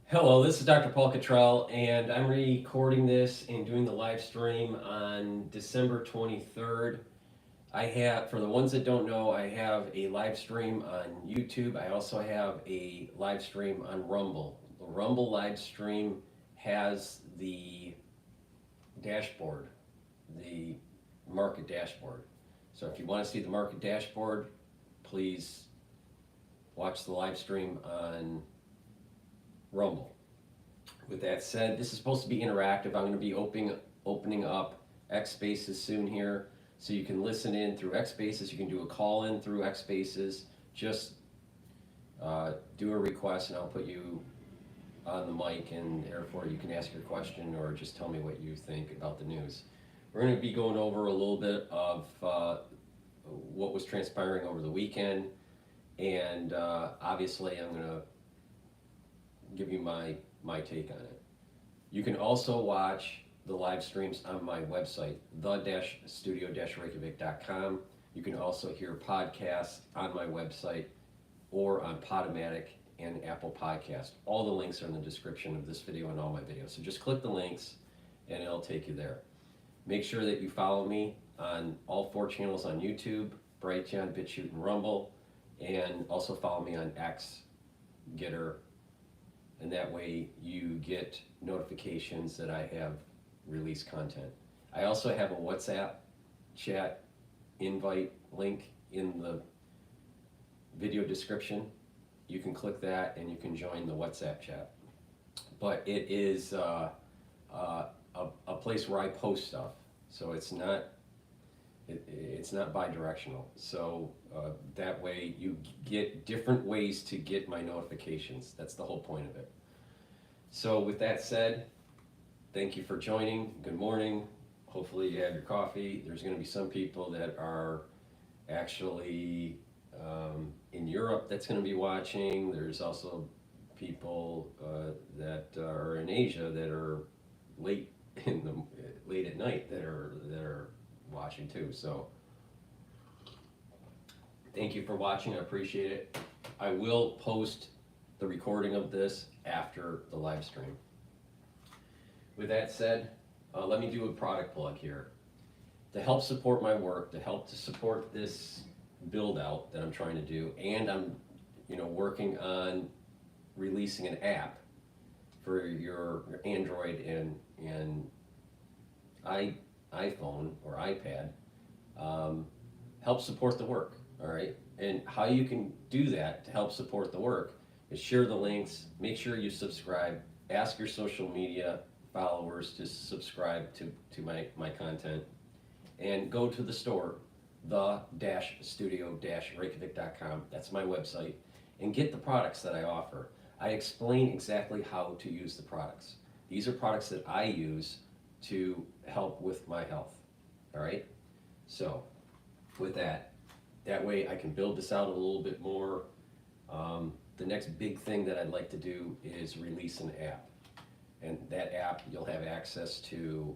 Hello, this is Dr. Paul Cottrell, and I'm recording this and doing the live stream on December 23rd. For the ones that don't know, I have a live stream on YouTube. I also have a live stream on Rumble. The Rumble live stream has the dashboard, the market dashboard. So if you want to see the market dashboard, please watch the live stream on Rumble. With that said, this is supposed to be interactive. I'm going to be opening up X Spaces soon here, so you can listen in through X Spaces. You can do a call in through X Spaces. Just do a request, and I'll put you on the mic, and therefore you can ask your question or just tell me what you think about the news. We're going to be going over a little bit of what was transpiring over the weekend, and obviously I'm going to give you my take on it. You can also watch the live streams on my website, the-studio-reykjavik.com. You can also hear podcasts on my website or on Podomatic and Apple Podcast. All the links are in the description of this video and all my videos. So just click the links and it'll take you there. Make sure that you follow me on all 4 channels on YouTube, Brighteon, Bitchute, and Rumble, and also follow me on X, GETTR, and that way you get notifications that I have released content. I also have a WhatsApp chat invite link in the video description. You can click that and you can join the WhatsApp chat. But it is a place where I post stuff, so it's not bi-directional. So that way you get different ways to get my notifications. That's the whole point of it. So with that said, thank you for joining. Good morning. Hopefully you have your coffee. There's going to be some people that are actually in Europe that's going to be watching. There's also people that are in Asia that are late at night that are watching too. So thank you for watching. I appreciate it. I will post the recording of this after the live stream. With that said, let me do a product plug here. To help support my work, to help to support this build out that I'm trying to do, and I'm working on releasing an app for your Android and iPhone or iPad. Help support the work, all right? And how you can do that to help support the work is share the links, make sure you subscribe, ask your social media followers to subscribe to my content, and go to the store, the-studio-reykjavik.com. That's my website, and get the products that I offer. I explain exactly how to use the products. These are products that I use to help with my health, all right? So with that way I can build this out a little bit more. The next big thing that I'd like to do is release an app, and that app you'll have access to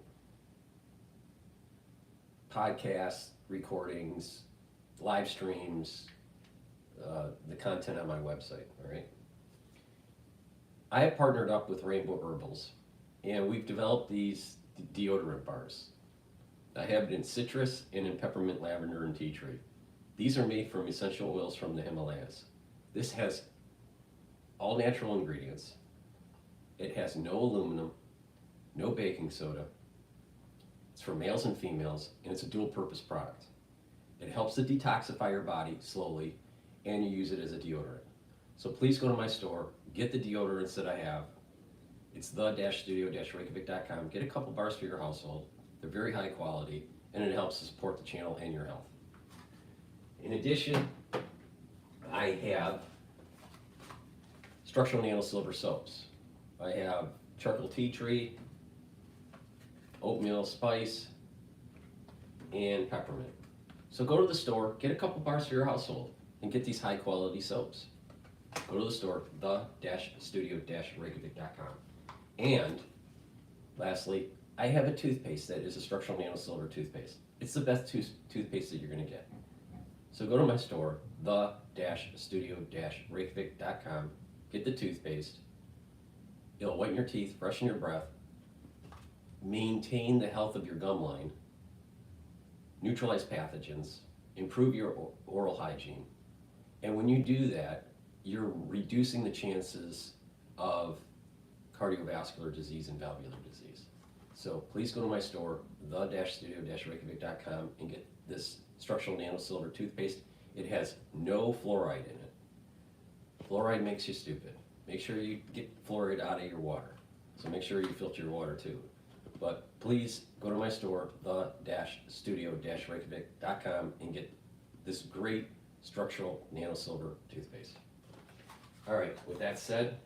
podcasts, recordings, live streams, the content on my website, all right? I have partnered up with Rainbow Herbals, and we've developed these deodorant bars. I have it in citrus and in peppermint, lavender, and tea tree. These are made from essential oils from the Himalayas. This has all natural ingredients. It has no aluminum, no baking soda. It's for males and females, and it's a dual purpose product. It helps to detoxify your body slowly, and you use it as a deodorant. So please go to my store, get the deodorants that I have. It's the-studio-reykjavik.com. Get a couple bars for your household. They're very high quality, and it helps to support the channel and your health. In addition, I have structural nano silver soaps. I have charcoal tea tree, oatmeal spice, and peppermint. So go to the store, get a couple bars for your household, and get these high quality soaps. Go to the store, the-studio-reykjavik.com. And lastly, I have a toothpaste that is a structural nano silver toothpaste. It's the best toothpaste that you're going to get. So go to my store, the-studio-reykjavik.com, get the toothpaste, It'll whiten your teeth, freshen your breath, maintain the health of your gum line, neutralize pathogens, improve your oral hygiene. And when you do that, you're reducing the chances of cardiovascular disease and valvular disease. So please go to my store, the-studio-reykjavik.com, and get this structural nano silver toothpaste. It has no fluoride in it. Fluoride makes you stupid. Make sure you get fluoride out of your water. So make sure you filter your water too. But please go to my store, the-studio-reykjavik.com, and get this great structural nano silver toothpaste. All right, with that said,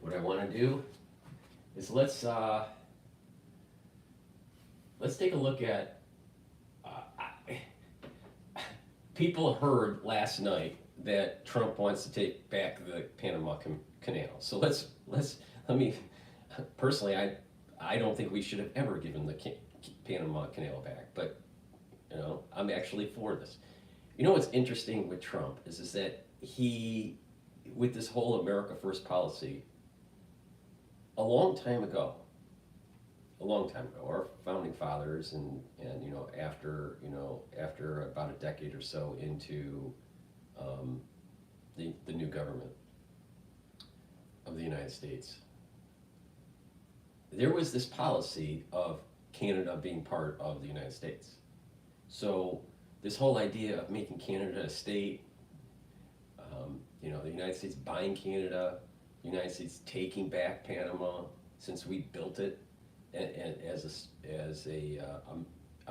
what I want to do is let's take a look at, people heard last night that Trump wants to take back the Panama Canal. So let me, personally, I don't think we should have ever given the Panama Canal back, but I'm actually for this. You know what's interesting with Trump is that he, with this whole America First policy, a long time ago, our founding fathers and after about a decade or so into the new government of the United States, there was this policy of Canada being part of the United States. So this whole idea of making Canada a state, the United States buying Canada, the United States taking back Panama since we built it, and as a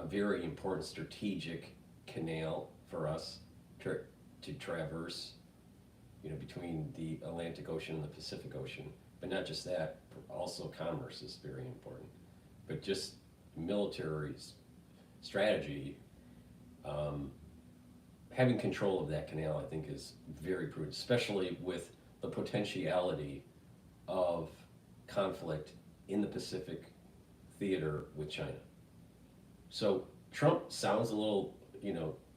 very important strategic canal for us to traverse, between the Atlantic Ocean and the Pacific Ocean. But not just that, also commerce is very important. But just military strategy, having control of that canal, I think, is very prudent, especially with the potentiality of conflict in the Pacific theater with China. So Trump sounds a little,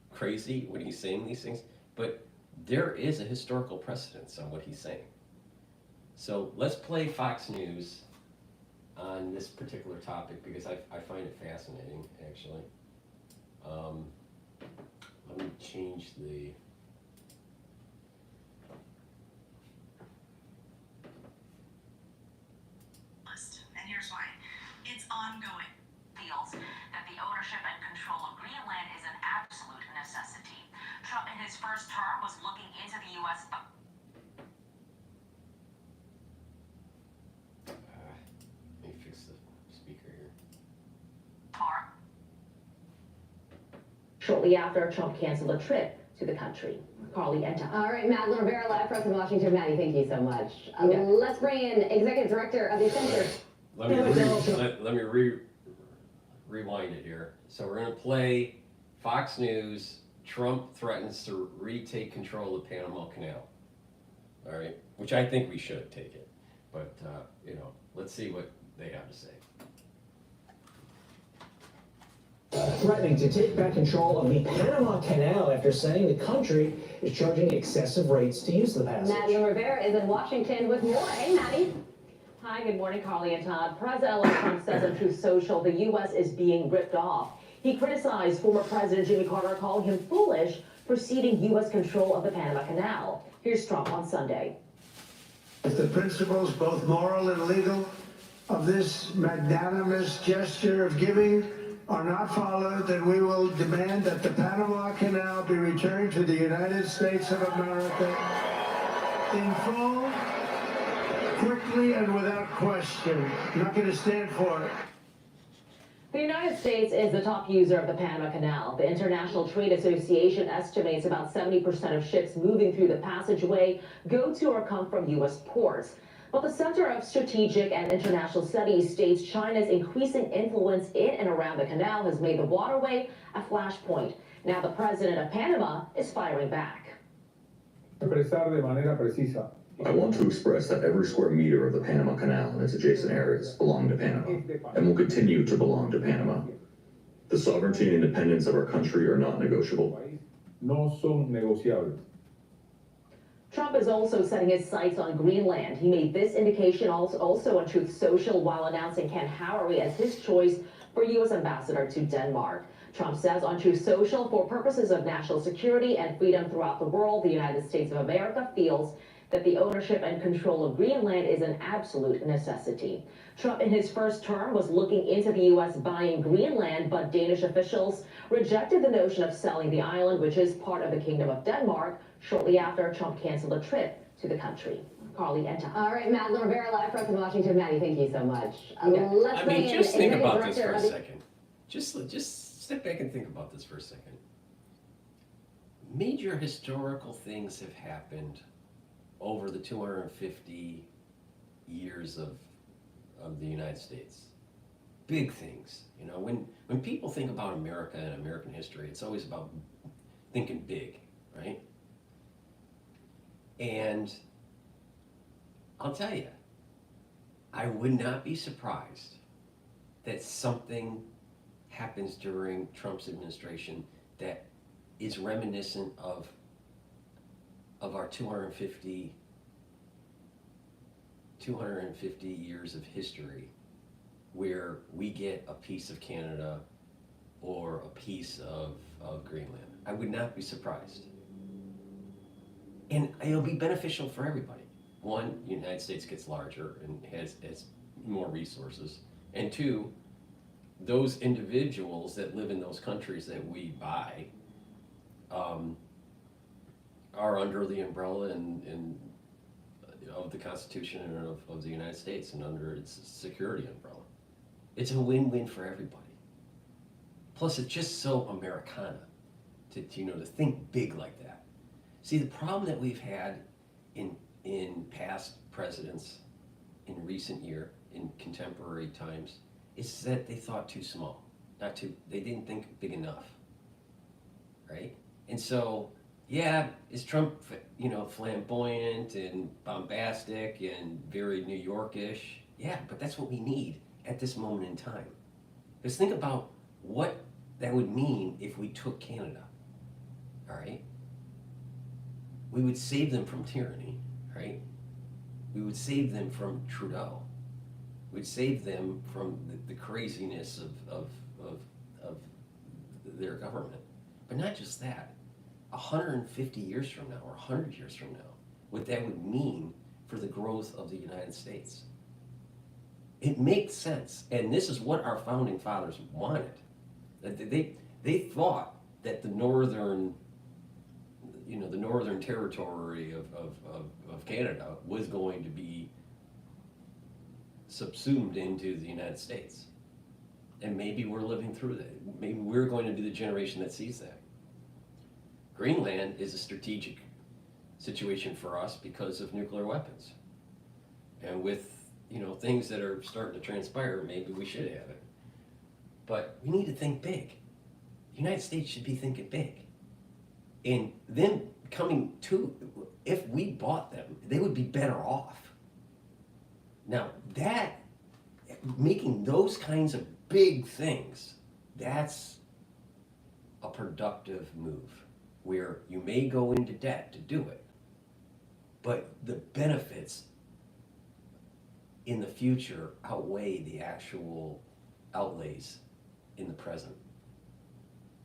crazy when he's saying these things, but there is a historical precedence on what he's saying. So let's play Fox News on this particular topic because I find it fascinating, actually. Let me change the... And here's why. It's ongoing. Feels that the ownership and control of Greenland is an absolute necessity. Trump in his first term was looking into the U.S. Let me fix the speaker here. Shortly after Trump canceled a trip to the country. Carly Enta. All right, Matt Rivera live for us in Washington. Maddie, thank you so much. Let's bring in Executive Director of the Center. Let me rewind it here. So we're going to play Fox News. Trump threatens to retake control of the Panama Canal. All right, which I think we should take it, but let's see what they have to say. Threatening to take back control of the Panama Canal after saying the country is charging excessive rates to use the passage. Madeline Rivera is in Washington with more. Hey, Maddie. Hi, good morning, Carly and Todd. President Trump says on Truth Social the U.S. is being ripped off. He criticized former President Jimmy Carter, calling him foolish for ceding U.S. control of the Panama Canal. Here's Trump on Sunday. If the principles, both moral and legal, of this magnanimous gesture of giving are not followed, then we will demand that the Panama Canal be returned to the United States of America in full, quickly, and without question. I'm not going to stand for it. The United States is the top user of the Panama Canal. The International Trade Association estimates about 70% of ships moving through the passageway go to or come from U.S. ports. But the Center of Strategic and International Studies states China's increasing influence in and around the canal has made the waterway a flashpoint. Now the president of Panama is firing back. I want to express that every square meter of the Panama Canal and its adjacent areas belong to Panama and will continue to belong to Panama. The sovereignty and independence of our country are not negotiable. Trump is also setting his sights on Greenland. He made this indication also on Truth Social while announcing Ken Howery as his choice for U.S. ambassador to Denmark. Trump says on Truth Social, for purposes of national security and freedom throughout the world, the United States of America feels that the ownership and control of Greenland is an absolute necessity. Trump in his first term was looking into the U.S. buying Greenland, but Danish officials rejected the notion of selling the island, which is part of the Kingdom of Denmark, shortly after Trump canceled a trip to the country. Carly and Tom. All right, Madeline Rivera, live from Washington. Maddie, thank you so much. Yeah. Let's bring in Just think Executive about this Director for a of the- second. Just step back and think about this for a second. Major historical things have happened over the 250 years of the United States. Big things. You know, when people think about America and American history, it's always about thinking big, right? And I'll tell you, I would not be surprised that something happens during Trump's administration that is reminiscent of our 250 years of history, where we get a piece of Canada or a piece of Greenland. I would not be surprised. And it'll be beneficial for everybody. One, the United States gets larger and has more resources. And two, those individuals that live in those countries that we buy are under the umbrella and of the Constitution and of the United States and under its security umbrella. It's a win-win for everybody. Plus, it's just so Americana to think big like that. See, the problem that we've had in past presidents in recent year, in contemporary times, is that they thought too small, they didn't think big enough, right? And so, yeah, is Trump, flamboyant and bombastic and very New Yorkish? Yeah, but that's what we need at this moment in time. Because think about what that would mean if we took Canada, all right? We would save them from tyranny, right? We would save them from Trudeau. We'd save them from the craziness of their government. But not just that, 150 years from now or 100 years from now, what that would mean for the growth of the United States. It makes sense, and this is what our founding fathers wanted. They thought that the northern territory of Canada was going to be subsumed into the United States. And maybe we're living through that. Maybe we're going to be the generation that sees that. Greenland is a strategic situation for us because of nuclear weapons. And with, things that are starting to transpire, maybe we should have it. But we need to think big. The United States should be thinking big. And them coming to, if we bought them, they would be better off. Now, making those kinds of big things, that's a productive move, where you may go into debt to do it, but the benefits in the future outweigh the actual outlays in the present.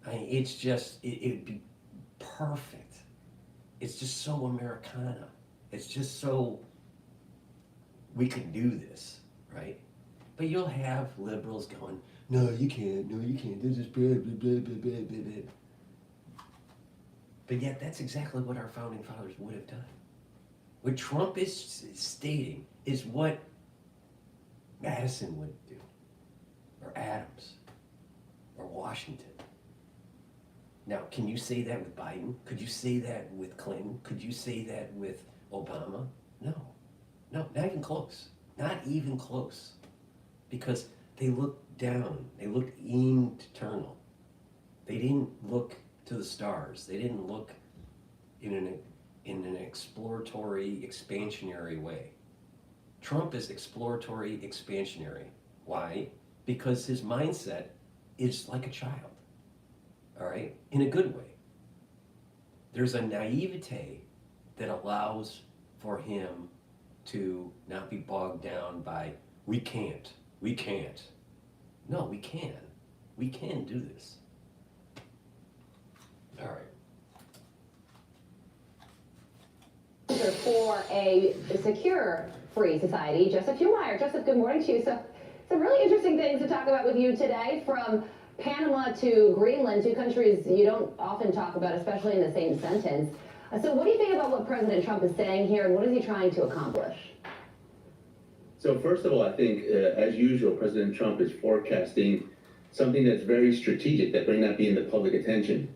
I mean, it's just, it'd be perfect. It's just so Americana. It's just so, we can do this, right? But you'll have liberals going, no, you can't, this is blah, blah, blah, blah, blah, blah, blah. But yet, that's exactly what our founding fathers would have done. What Trump is stating is what Madison would do, or Adams, or Washington. Now, can you say that with Biden? Could you say that with Clinton? Could you say that with Obama? No, not even close. Not even close. Because they looked down, they looked internal. They didn't look to the stars. They didn't look in an exploratory, expansionary way. Trump is exploratory, expansionary. Why? Because his mindset is like a child, all right? In a good way. There's a naivete that allows for him to not be bogged down by, we can't. No, we can. We can do this. All right. For a secure free society. Joseph Schumacher. Joseph, good morning to you. So some really interesting things to talk about with you today, from Panama to Greenland, two countries you don't often talk about, especially in the same sentence. So what do you think about what President Trump is saying here, and what is he trying to accomplish? So first of all, I think, as usual, President Trump is forecasting something that's very strategic that may not be in the public attention.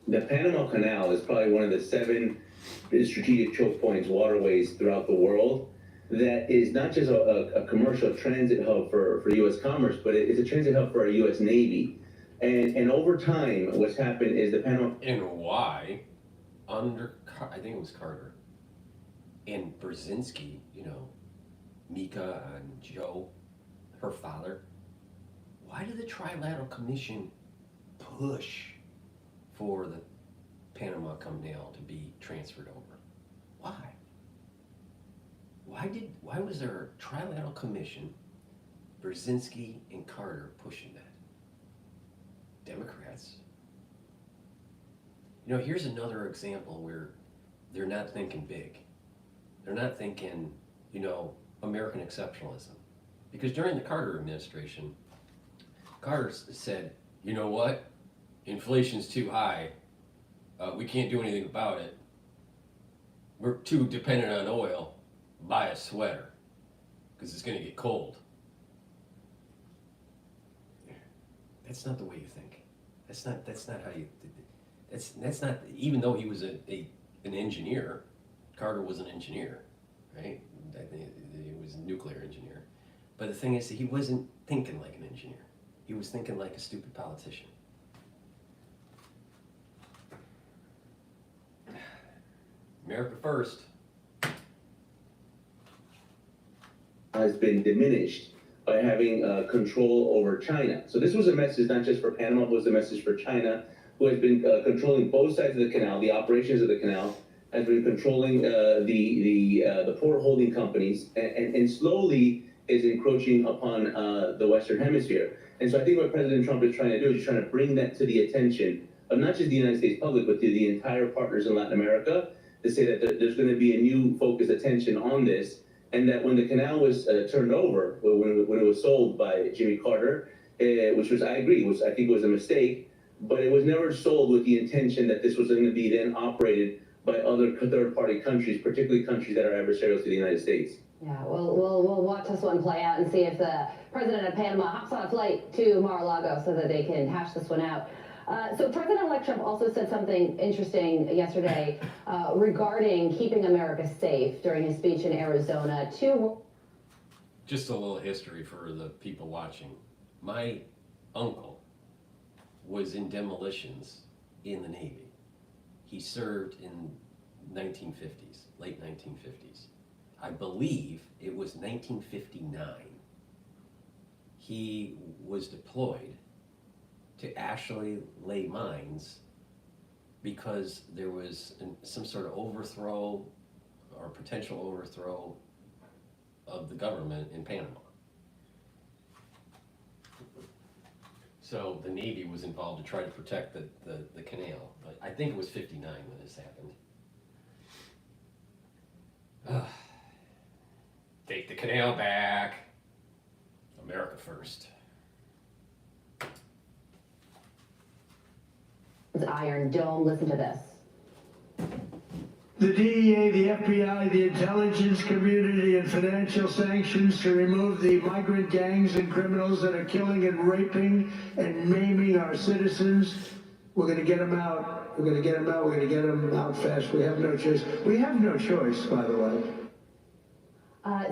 The Panama Canal is probably one of the 7 strategic choke points, waterways throughout the world, that is not just a commercial transit hub for U.S. commerce, but it's a transit hub for our U.S. Navy. And over time, what's happened is the Panama... And why, under, I think it was Carter, and Brzezinski, you know, Mika and Joe, her father, why did the Trilateral Commission push for the Panama Canal to be transferred over? Why? Why was there a Trilateral Commission, Brzezinski and Carter pushing that? Democrats. You know, here's another example where they're not thinking big. They're not thinking, you know, American exceptionalism. Because during the Carter administration, Carter said, you know what? Inflation's too high. We can't do anything about it. We're too dependent on oil. Buy a sweater, because it's going to get cold. That's not the way you think. That's not how you. That's not. Even though he was an engineer, Carter was an engineer, right? I think he was a nuclear engineer. But the thing is, he wasn't thinking like an engineer. He was thinking like a stupid politician. America first. has been diminished by having control over China. So this was a message not just for Panama, but was a message for China, who has been controlling both sides of the canal, the operations of the canal, has been controlling the port holding companies, and slowly is encroaching upon the Western Hemisphere. And so I think what President Trump is trying to do is trying to bring that to the attention of not just the United States public, but to the entire partners in Latin America, to say that there's going to be a new focused attention on this, and that when the canal was turned over, when it was sold by Jimmy Carter, which was, I agree, I think was a mistake, but it was never sold with the intention that this was going to be then operated by other third-party countries, particularly countries that are adversarial to the United States. Yeah, we'll watch this one play out and see if the president of Panama hops on a flight to Mar-a-Lago so that they can hash this one out. So President-elect Trump also said something interesting yesterday regarding keeping America safe during his speech in Arizona. Just a little history for the people watching. My uncle was in demolitions in the Navy. He served in 1950s, late 1950s. I believe it was 1959. He was deployed to actually lay mines because there was some sort of overthrow or potential overthrow of the government in Panama. So the Navy was involved to try to protect the canal. But I think it was 59 when this happened. Take the canal back. America first. Iron Dome, listen to this. The DEA, the FBI, the intelligence community, and financial sanctions to remove the migrant gangs and criminals that are killing and raping and maiming our citizens. We're going to get them out. We're going to get them out. We're going to get them out fast. We have no choice. We have no choice, by the way.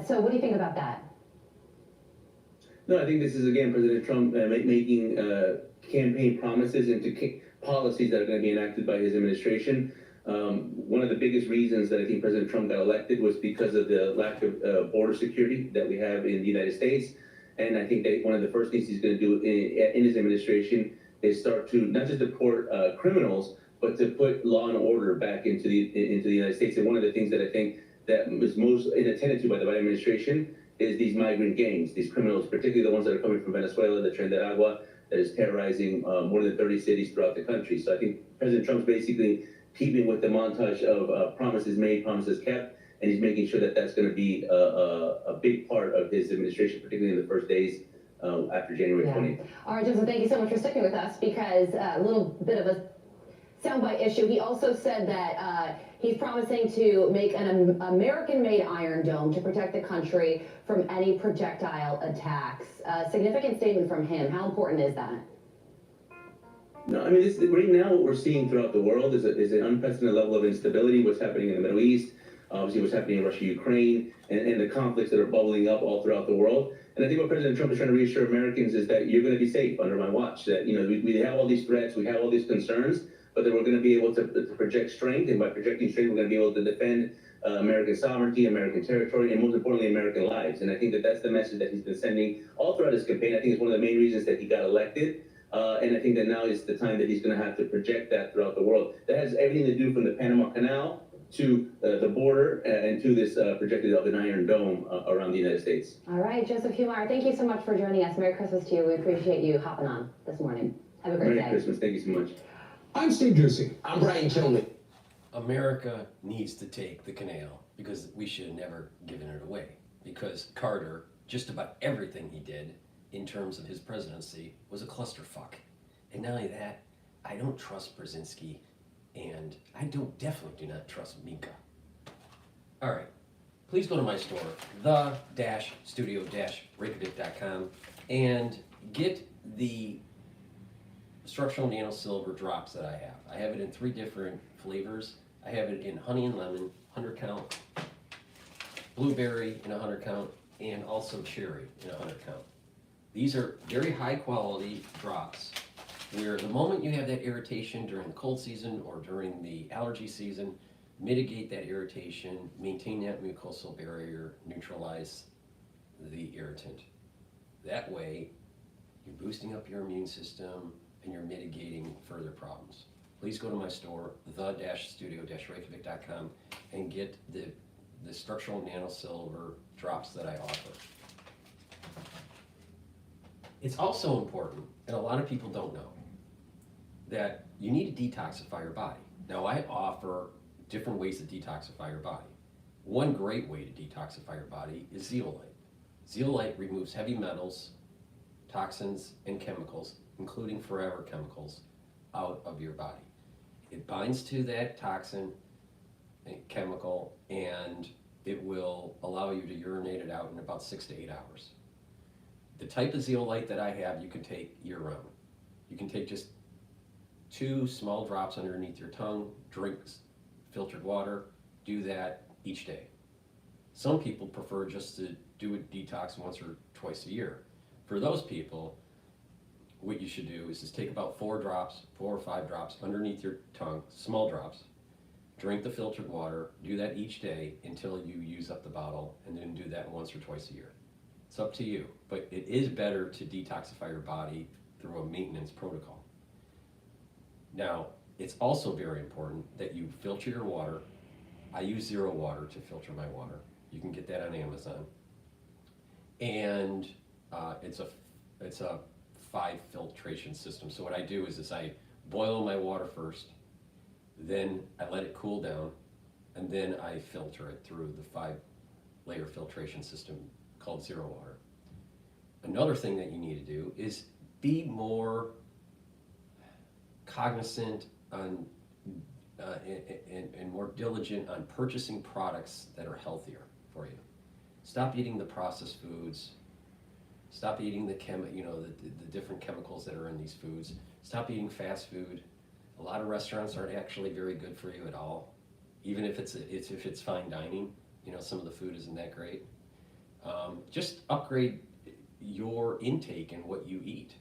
So what do you think about that? No, I think this is, again, President Trump making campaign promises into policies that are going to be enacted by his administration. One of the biggest reasons that I think President Trump got elected was because of the lack of border security that we have in the United States. And I think that one of the first things he's going to do in his administration is start to not just deport criminals, but to put law and order back into the United States. And one of the things that I think that is most inattended to by the Biden administration is these migrant gangs, these criminals, particularly the ones that are coming from Venezuela, the Tren de Agua, that is terrorizing more than 30 cities throughout the country. So I think President Trump's basically keeping with the montage of promises made, promises kept, and he's making sure that that's going to be a big part of his administration, particularly in the first days after January 20th. All right, Joseph, thank you so much for sticking with us, because a little bit of a soundbite issue. He also said that he's promising to make an American-made Iron Dome to protect the country from any projectile attacks. Significant statement from him. How important is that? No, I mean, right now what we're seeing throughout the world is an unprecedented level of instability. What's happening in the Middle East, obviously what's happening in Russia, Ukraine, and the conflicts that are bubbling up all throughout the world. And I think what President Trump is trying to reassure Americans is that you're going to be safe under my watch. That, you know, we have all these threats, we have all these concerns, but that we're going to be able to project strength, and by projecting strength, we're going to be able to defend American sovereignty, American territory, and most importantly, American lives. And I think that that's the message that he's been sending all throughout his campaign. I think it's one of the main reasons that he got elected. And I think that now is the time that he's going to have to project that throughout the world. That has everything to do from the Panama Canal to the border and to this projected of an Iron Dome around the United States. All right, Joseph Humar, thank you so much for joining us. Merry Christmas to you. We appreciate you hopping on this morning. Have a great day. Merry Christmas. Thank you so much. I'm Steve Ducey. I'm Brighteon Channel. America needs to take the canal because we should have never given it away. Because Carter, just about everything he did in terms of his presidency was a clusterfuck. And not only that, I don't trust Brzezinski, and I definitely do not trust Minka. All right, please go to my store, the-studio-reykjavik.com, and get the structural nano silver drops that I have. I have it in 3 different flavors. I have it in honey and lemon, 100 count, blueberry in 100 count, and also cherry in 100 count. These are very high quality drops where the moment you have that irritation during the cold season or during the allergy season, mitigate that irritation, maintain that mucosal barrier, neutralize the irritant. That way, you're boosting up your immune system and you're mitigating further problems. Please go to my store, the-studio-reykjavik.com, and get the structural nano silver drops that I offer. It's also important, and a lot of people don't know, that you need to detoxify your body. Now, I offer different ways to detoxify your body. One great way to detoxify your body is zeolite. Zeolite removes heavy metals, toxins, and chemicals, including forever chemicals, out of your body. It binds to that toxin and chemical, and it will allow you to urinate it out in about 6 to 8 hours. The type of zeolite that I have, you can take year-round. You can take just 2 small drops underneath your tongue, drink filtered water, do that each day. Some people prefer just to do a detox once or twice a year. For those people, what you should do is just take about 4 or 5 drops underneath your tongue, small drops, drink the filtered water, do that each day until you use up the bottle, and then do that once or twice a year. It's up to you, but it is better to detoxify your body through a maintenance protocol. Now, it's also very important that you filter your water. I use zero water to filter my water. You can get that on Amazon. And it's a 5 filtration system. So what I do is I boil my water first, then I let it cool down, and then I filter it through the 5-layer filtration system called zero water. Another thing that you need to do is be more cognizant on and more diligent on purchasing products that are healthier for you. Stop eating the processed foods. Stop eating the different chemicals that are in these foods. Stop eating fast food. A lot of restaurants aren't actually very good for you at all, even if it's fine dining. You know, some of the food isn't that great. Just upgrade your intake and what you eat,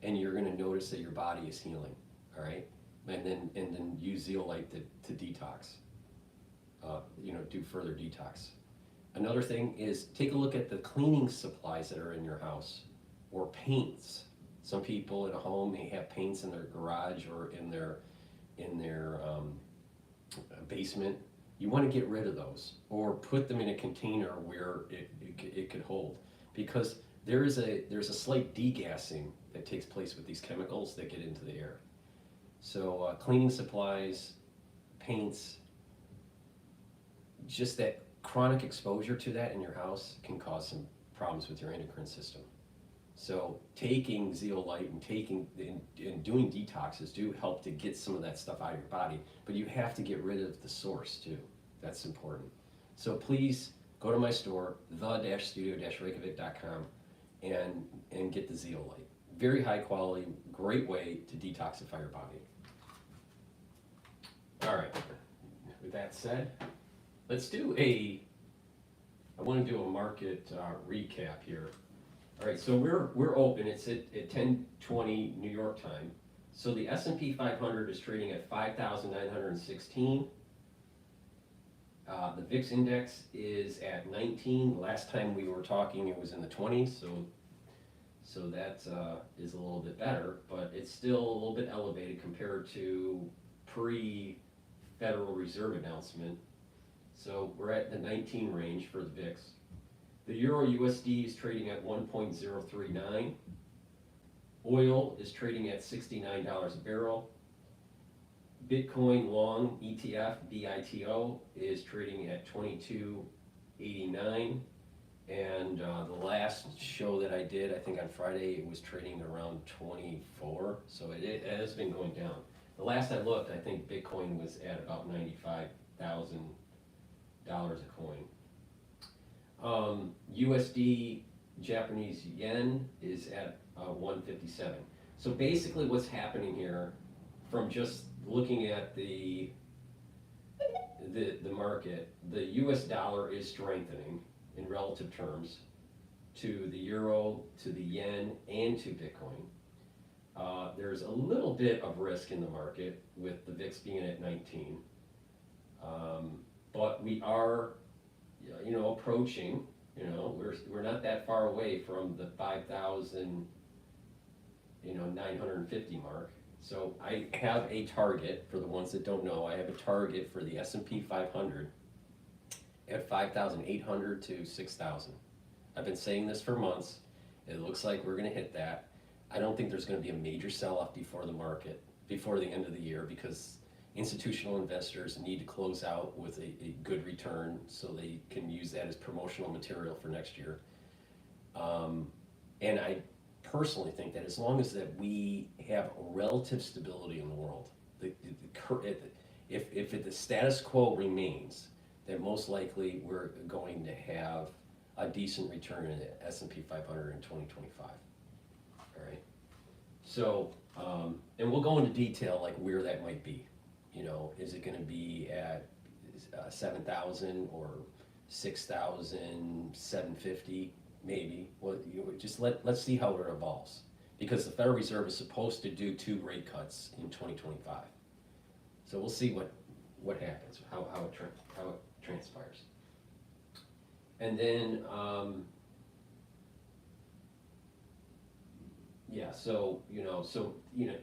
and you're going to notice that your body is healing. All right, and then use zeolite to detox. Do further detox. Another thing is take a look at the cleaning supplies that are in your house, or paints. Some people at home may have paints in their garage or in their basement, you want to get rid of those or put them in a container where it could hold, because there's a slight degassing that takes place with these chemicals that get into the air. So cleaning supplies, paints, just that chronic exposure to that in your house can cause some problems with your endocrine system. So taking zeolite and doing detoxes do help to get some of that stuff out of your body, but you have to get rid of the source too. That's important. So please go to my store, the-studio-reykjavik.com, and get the zeolite. Very high quality, great way to detoxify your body. All right, with that said, let's do I want to do a market recap here. All right, so we're open. It's at 10:20 New York time. So the S&P 500 is trading at 5,916. The VIX index is at 19. Last time we were talking, it was in the 20s. So that is a little bit better, but it's still a little bit elevated compared to pre-Federal Reserve announcement. So we're at the 19 range for the VIX. The Euro USD is trading at 1.039. Oil is trading at $69 a barrel. Bitcoin long ETF, BITO, is trading at 22.89. And the last show that I did, I think on Friday, it was trading around 24. So it has been going down. The last I looked, I think Bitcoin was at about $95,000 a coin. USD Japanese yen is at 157. So basically what's happening here, from just looking at the market, the US dollar is strengthening in relative terms to the euro, to the yen, and to Bitcoin. There's a little bit of risk in the market with the VIX being at 19. But we are, approaching, we're not that far away from the 5,950 mark. So I have a target, for the ones that don't know, I have a target for the S&P 500 at 5,800 to 6,000. I've been saying this for months. It looks like we're gonna hit that. I don't think there's gonna be a major sell-off before the end of the year, because institutional investors need to close out with a good return so they can use that as promotional material for next year. And I personally think that as long as that we have relative stability in the world, if the status quo remains, then most likely we're going to have a decent return in the S&P 500 in 2025. All right. So, and we'll go into detail like where that might be. Is it going to be at 7,000 or 6,000, 750? Maybe. Well, just let's see how it evolves, because the Federal Reserve is supposed to do 2 rate cuts in 2025. So we'll see what happens, how it transpires. And then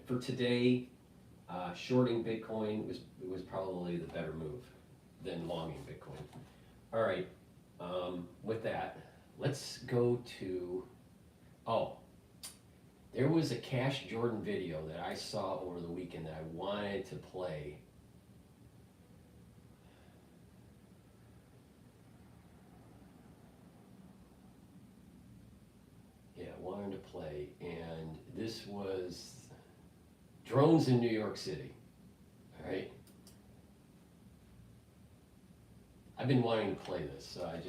for today, shorting Bitcoin was probably the better move than longing Bitcoin. All right, with that, let's go to, there was a Cash Jordan video that I saw over the weekend that I wanted to play. And this was drones in New York City. All right. I've been wanting to play this, so I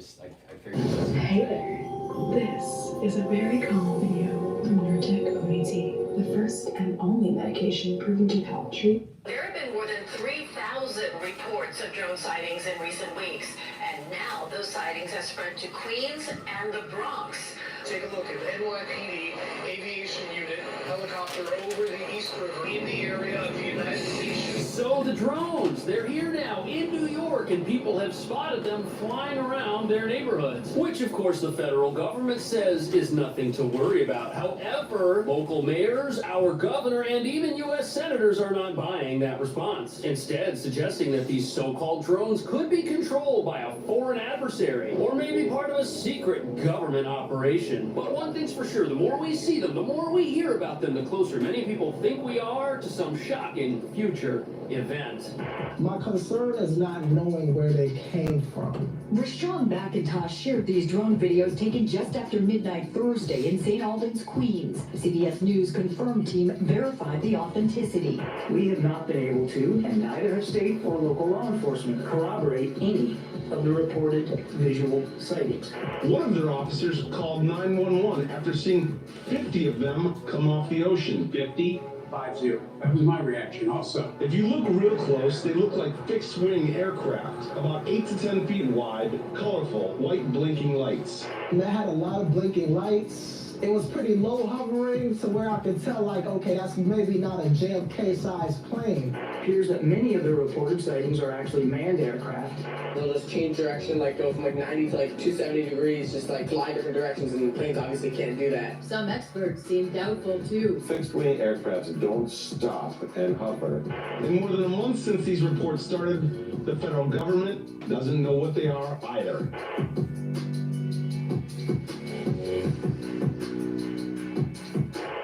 figured this. Hey there. This is a very calm video from Nurtec ODT, the first and only medication proven to help treat. There have been more than 3,000 1,000 reports of drone sightings in recent weeks. And now those sightings have spread to Queens and the Bronx. Take a look at NYPD aviation unit helicopter over the East River in the area of the United States. So the drones, they're here now in New York, and people have spotted them flying around their neighborhoods, which of course the federal government says is nothing to worry about. However, local mayors, our governor, and even U.S. senators are not buying that response, instead suggesting that these so-called drones could be controlled by a foreign adversary, or maybe part of a secret government operation. But one thing's for sure, the more we see them, the more we hear about them, the closer many people think we are to some shocking future event. My concern is not knowing where they came from. Rashawn McIntosh shared these drone videos taken just after midnight Thursday in St. Albans, Queens. CBS News confirmed team verified the authenticity. We have not been able to, and neither have state or local law enforcement, corroborate any of the reported visual sightings. One of their officers called 911 after seeing 50 of them come off the ocean. 50? 50. That was my reaction also. If you look real close, they look like fixed-wing aircraft, about 8 to 10 feet wide, colorful, white blinking lights. And they had a lot of blinking lights. It was pretty low hovering to where I could tell, like, okay, that's maybe not a JFK-sized plane. It appears that many of the reported sightings are actually manned aircraft. They'll just change direction, like go from like 90 to like 270 degrees, just like fly different directions, and planes obviously can't do that. Some experts seem doubtful too. Fixed-wing aircrafts don't stop and hover. In more than a month since these reports started, the federal government doesn't know what they are either.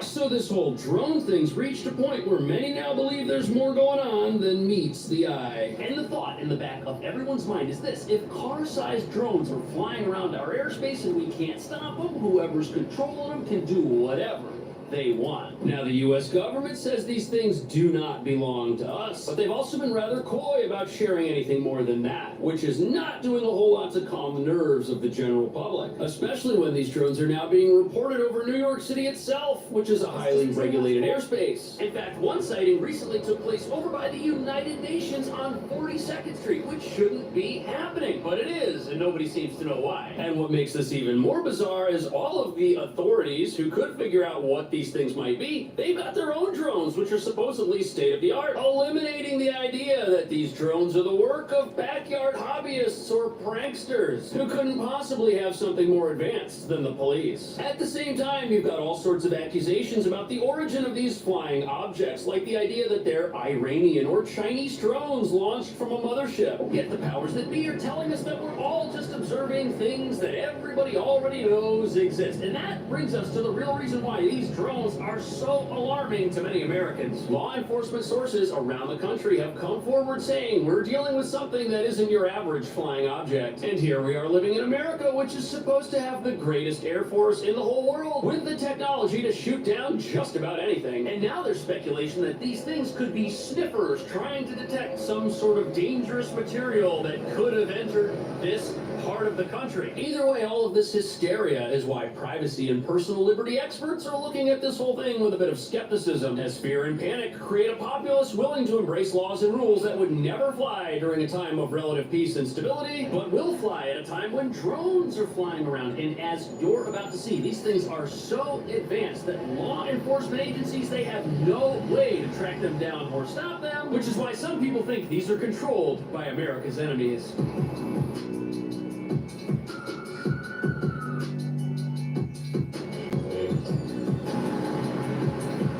So this whole drone thing's reached a point where many now believe there's more going on than meets the eye. And the thought in the back of everyone's mind is this: if car-sized drones are flying around our airspace and we can't stop them, whoever's controlling them can do whatever they want. Now, the U.S. government says these things do not belong to us, but they've also been rather coy about sharing anything more than that, which is not doing a whole lot to calm the nerves of the general public, especially when these drones are now being reported over New York City itself, which is a highly regulated airspace. In fact, one sighting recently took place over by the United Nations on 42nd Street, which shouldn't be happening, but it is, and nobody seems to know why. And what makes this even more bizarre is all of the authorities who could figure out what these things might be, they've got their own drones, which are supposedly state-of-the-art, eliminating the idea that these drones are the work of backyard hobbyists or pranksters who couldn't possibly have something more advanced than the police. At the same time, you've got all sorts of accusations about the origin of these flying objects, like the idea that they're Iranian or Chinese drones launched from a mothership. Yet the powers that be are telling us that we're all just observing things that everybody already knows exist. And that brings us to the real reason why these drones are so alarming to many Americans. Law enforcement sources around the country have come forward saying we're dealing with something that isn't your average flying object. And here we are living in America, which is supposed to have the greatest air force in the whole world, with the technology to shoot down just about anything. And now there's speculation that these things could be sniffers trying to detect some sort of dangerous material that could have entered this part of the country. Either way, all of this hysteria is why privacy and personal liberty experts are looking at this whole thing with a bit of skepticism, as fear and panic create a populace willing to embrace laws and rules that would never fly during a time of relative peace and stability, but will fly at a time when drones are flying around. And as you're about to see, these things are so advanced that law enforcement agencies, they have no way to track them down or stop them, which is why some people think these are controlled by America's enemies.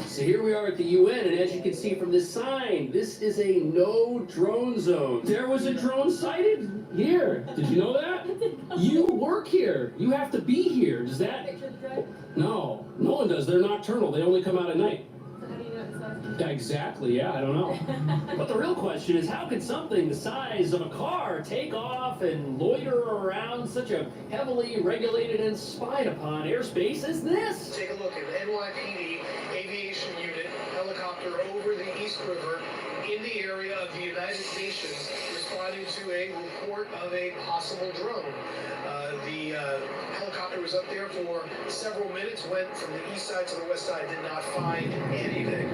So here we are at the UN, and as you can see from this sign, this is a no drone zone. There was a drone sighted here. Did you know that? You work here. You have to be here. Does that? No, no one does. They're nocturnal. They only come out at night. Yeah, exactly, yeah, I don't know. But the real question is, how could something the size of a car take off and loiter around such a heavily regulated and spied upon airspace as this? Take a look at NYPD aviation unit helicopter over the East River in the area of the United Nations, responding to a report of a possible drone. The helicopter was up there for several minutes, went from the east side to the west side, did not find anything.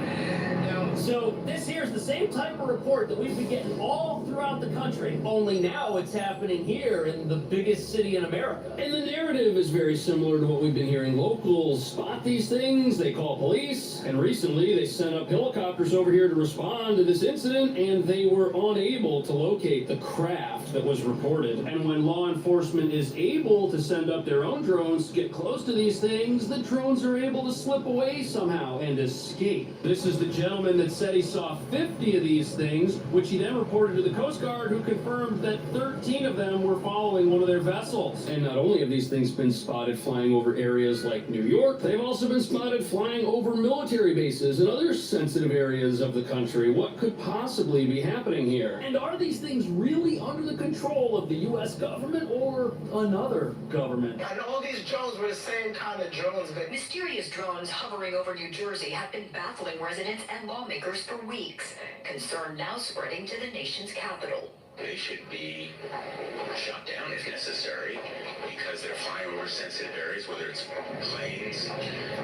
Now, so this here's the same type of report that we've been getting all throughout the country, only now it's happening here in the biggest city in America. And the narrative is very similar to what we've been hearing. Locals spot these things, they call police, and recently they sent up helicopters over here to respond to this incident, and they were unable to locate the craft that was reported. And when law enforcement is able to send up their own drones to get close to these things, the drones are able to slip away somehow and escape. This is the gentleman that said he saw 50 of these things, which he then reported to the Coast Guard, who confirmed that 13 of them were following one of their vessels. And not only have these things been spotted flying over areas like New York, they've also been spotted flying over military bases and other sensitive areas of the country. What could possibly be happening here? And are these things really under the control of the U.S. government or another government? and all these drones were the same kind of drones. But Mysterious drones hovering over New Jersey have been baffling residents and lawmakers for weeks. Concern now spreading to the nation's capital. They should be shut down if necessary because they're flying over sensitive areas, whether it's planes.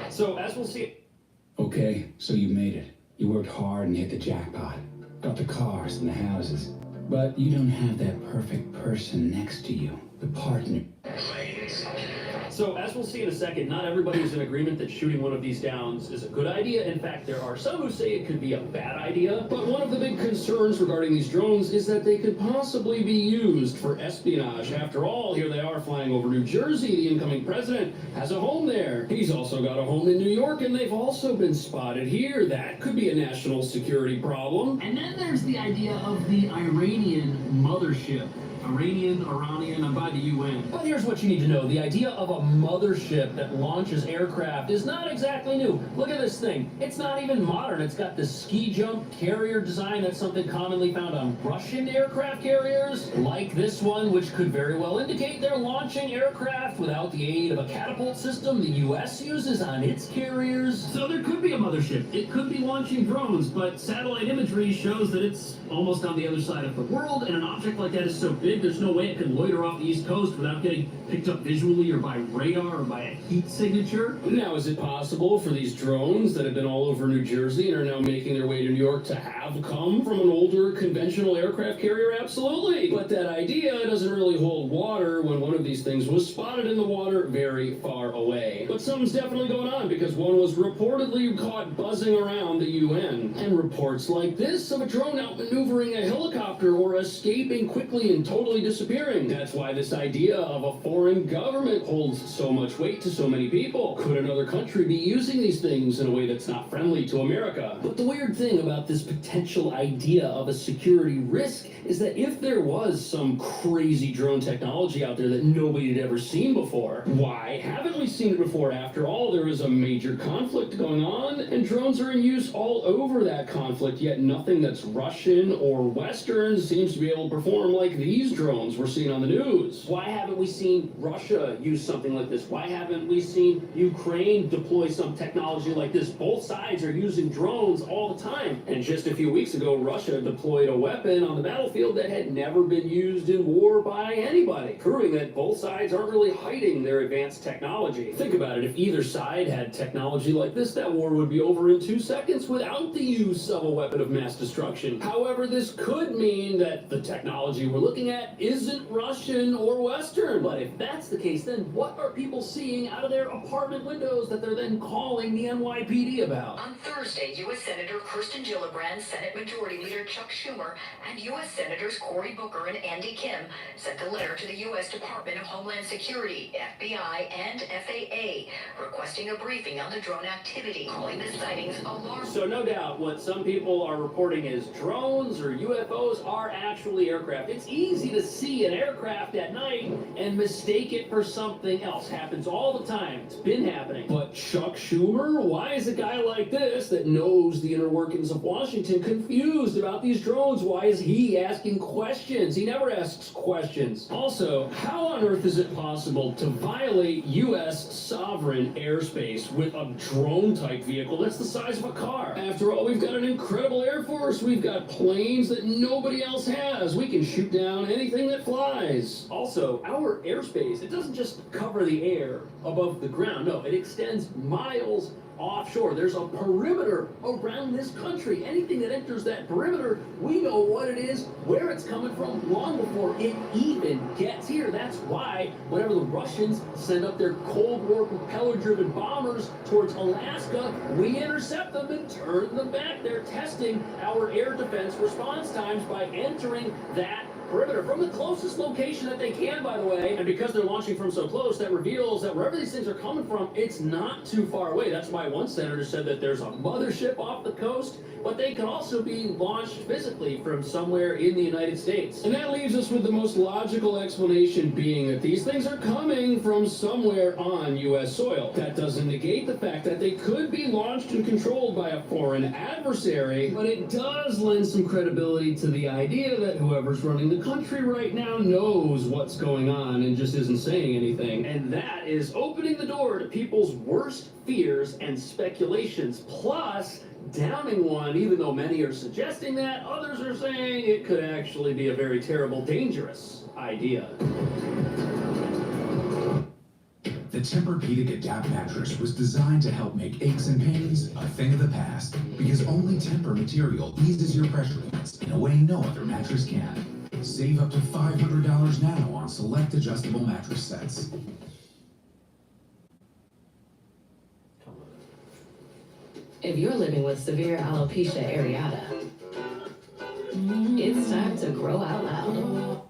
So as we'll see. Okay, so you made it. You worked hard and hit the jackpot. Got the cars and the houses. But you don't have that perfect person next to you. The partner. Planes. So, as we'll see in a second, not everybody is in agreement that shooting one of these down is a good idea. In fact, there are some who say it could be a bad idea. But one of the big concerns regarding these drones is that they could possibly be used for espionage. After all, here they are flying over New Jersey. The incoming president has a home there. He's also got a home in New York, and they've also been spotted here. That could be a national security problem. And then there's the idea of the Iranian mothership. Iranian, and by the UN. But here's what you need to know. The idea of a mothership that launches aircraft is not exactly new. Look at this thing. It's not even modern. It's got this ski jump carrier design. That's something commonly found on Russian aircraft carriers, like this one, which could very well indicate they're launching aircraft without the aid of a catapult system the U.S. uses on its carriers. So there could be a mothership. It could be launching drones, but satellite imagery shows that it's almost on the other side of the world, and an object like that is so big there's no way it can loiter off the East Coast without getting picked up visually or by radar or by a heat signature. Now, is it possible for these drones that have been all over New Jersey and are now making their way to New York to have come from an older conventional aircraft carrier? Absolutely. But that idea doesn't really hold water when one of these things was spotted in the water very far away. But something's definitely going on because one was reportedly caught buzzing around the UN. And reports like this of a drone outmaneuvering a helicopter or escaping quickly and totally disappearing. That's why this idea of a foreign government holds so much weight to so many people. Could another country be using these things in a way that's not friendly to America? But the weird thing about this potential idea of a security risk is that if there was some crazy drone technology out there that nobody had ever seen before, why haven't we seen it before? After all, there is a major conflict going on, and drones are in use all over that conflict, yet nothing that's Russian or Western seems to be able to perform like these drones we're seeing on the news. Why haven't we seen Russia use something like this? Why haven't we seen Ukraine deploy some technology like this? Both sides are using drones all the time. And just a few weeks ago, Russia deployed a weapon on the battlefield that had never been used in war by anybody, proving that both sides aren't really hiding their advanced technology. Think about it. If either side had technology like this, that war would be over in 2 seconds without the use of a weapon of mass destruction. However, this could mean that the technology we're looking at isn't Russian or Western. But if that's the case, then what are people seeing out of their apartment windows that they're then calling the NYPD about? On Thursday, U.S. Senator Kirsten Gillibrand, Senate Majority Leader Chuck Schumer, and U.S. Senators Cory Booker and Andy Kim sent a letter to the U.S. Department of Homeland Security, FBI, and FAA, requesting a briefing on the drone activity, calling the sightings alarming. So no doubt what some people are reporting is drones or UFOs are actually aircraft. It's easy to see an aircraft at night and mistake it for something else. Happens all the time. It's been happening. But Chuck Schumer, why is a guy like this that knows the inner workings of Washington confused about these drones? Why is he asking questions? He never asks questions. Also, how on earth is it possible to violate U.S. sovereign airspace with a drone-type vehicle that's the size of a car? After all, we've got an incredible Air Force. We've got planes that nobody else has. We can shoot down anything that flies. Also, our airspace, it doesn't just cover the air above the ground. No, it extends miles offshore. There's a perimeter around this country. Anything that enters that perimeter, we know what it is, where it's coming from, long before it even gets here. That's why whenever the Russians send up their Cold War propeller-driven bombers towards Alaska, we intercept them and turn them back. They're testing our air defense response times by entering that perimeter from the closest location that they can, by the way. And because they're launching from so close, that reveals that wherever these things are coming from, it's not too far away. That's why one senator said that there's a mothership off the coast, but they could also be launched physically from somewhere in the United States. And that leaves us with the most logical explanation being that these things are coming from somewhere on U.S. soil. That doesn't negate the fact that they could be launched and controlled by a foreign adversary, but it does lend some credibility to the idea that whoever's running the country right now knows what's going on and just isn't saying anything. And that is opening the door to people's worst fears and speculations, plus downing one, even though many are suggesting that, others are saying it could actually be a very terrible, dangerous idea. The Tempur-Pedic Adapt mattress was designed to help make aches and pains a thing of the past, because only Tempur material eases your pressure points in a way no other mattress can. Save up to $500 now on select adjustable mattress sets. If you're living with severe alopecia areata, it's time to grow out loud.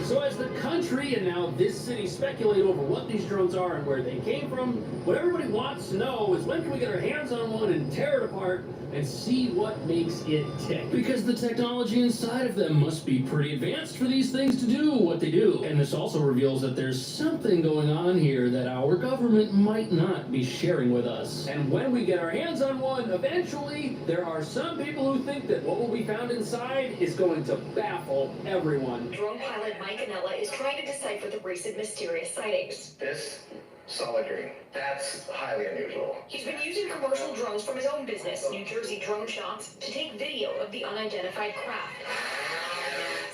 So as the country and now this city speculate over what these drones are and where they came from, what everybody wants to know is when can we get our hands on one and tear it apart and see what makes it tick. Because the technology inside of them must be pretty advanced for these things to do what they do. And this also reveals that there's something going on here that our government might not be sharing with us. And when we get our hands on one, eventually, there are some people who think that what will be found inside is going to baffle everyone. Drone pilot Mike Anella is trying to decipher the recent mysterious sightings. This solid green, that's highly unusual. He's been using commercial drones from his own business, New Jersey Drone Shots, to take video of the unidentified craft.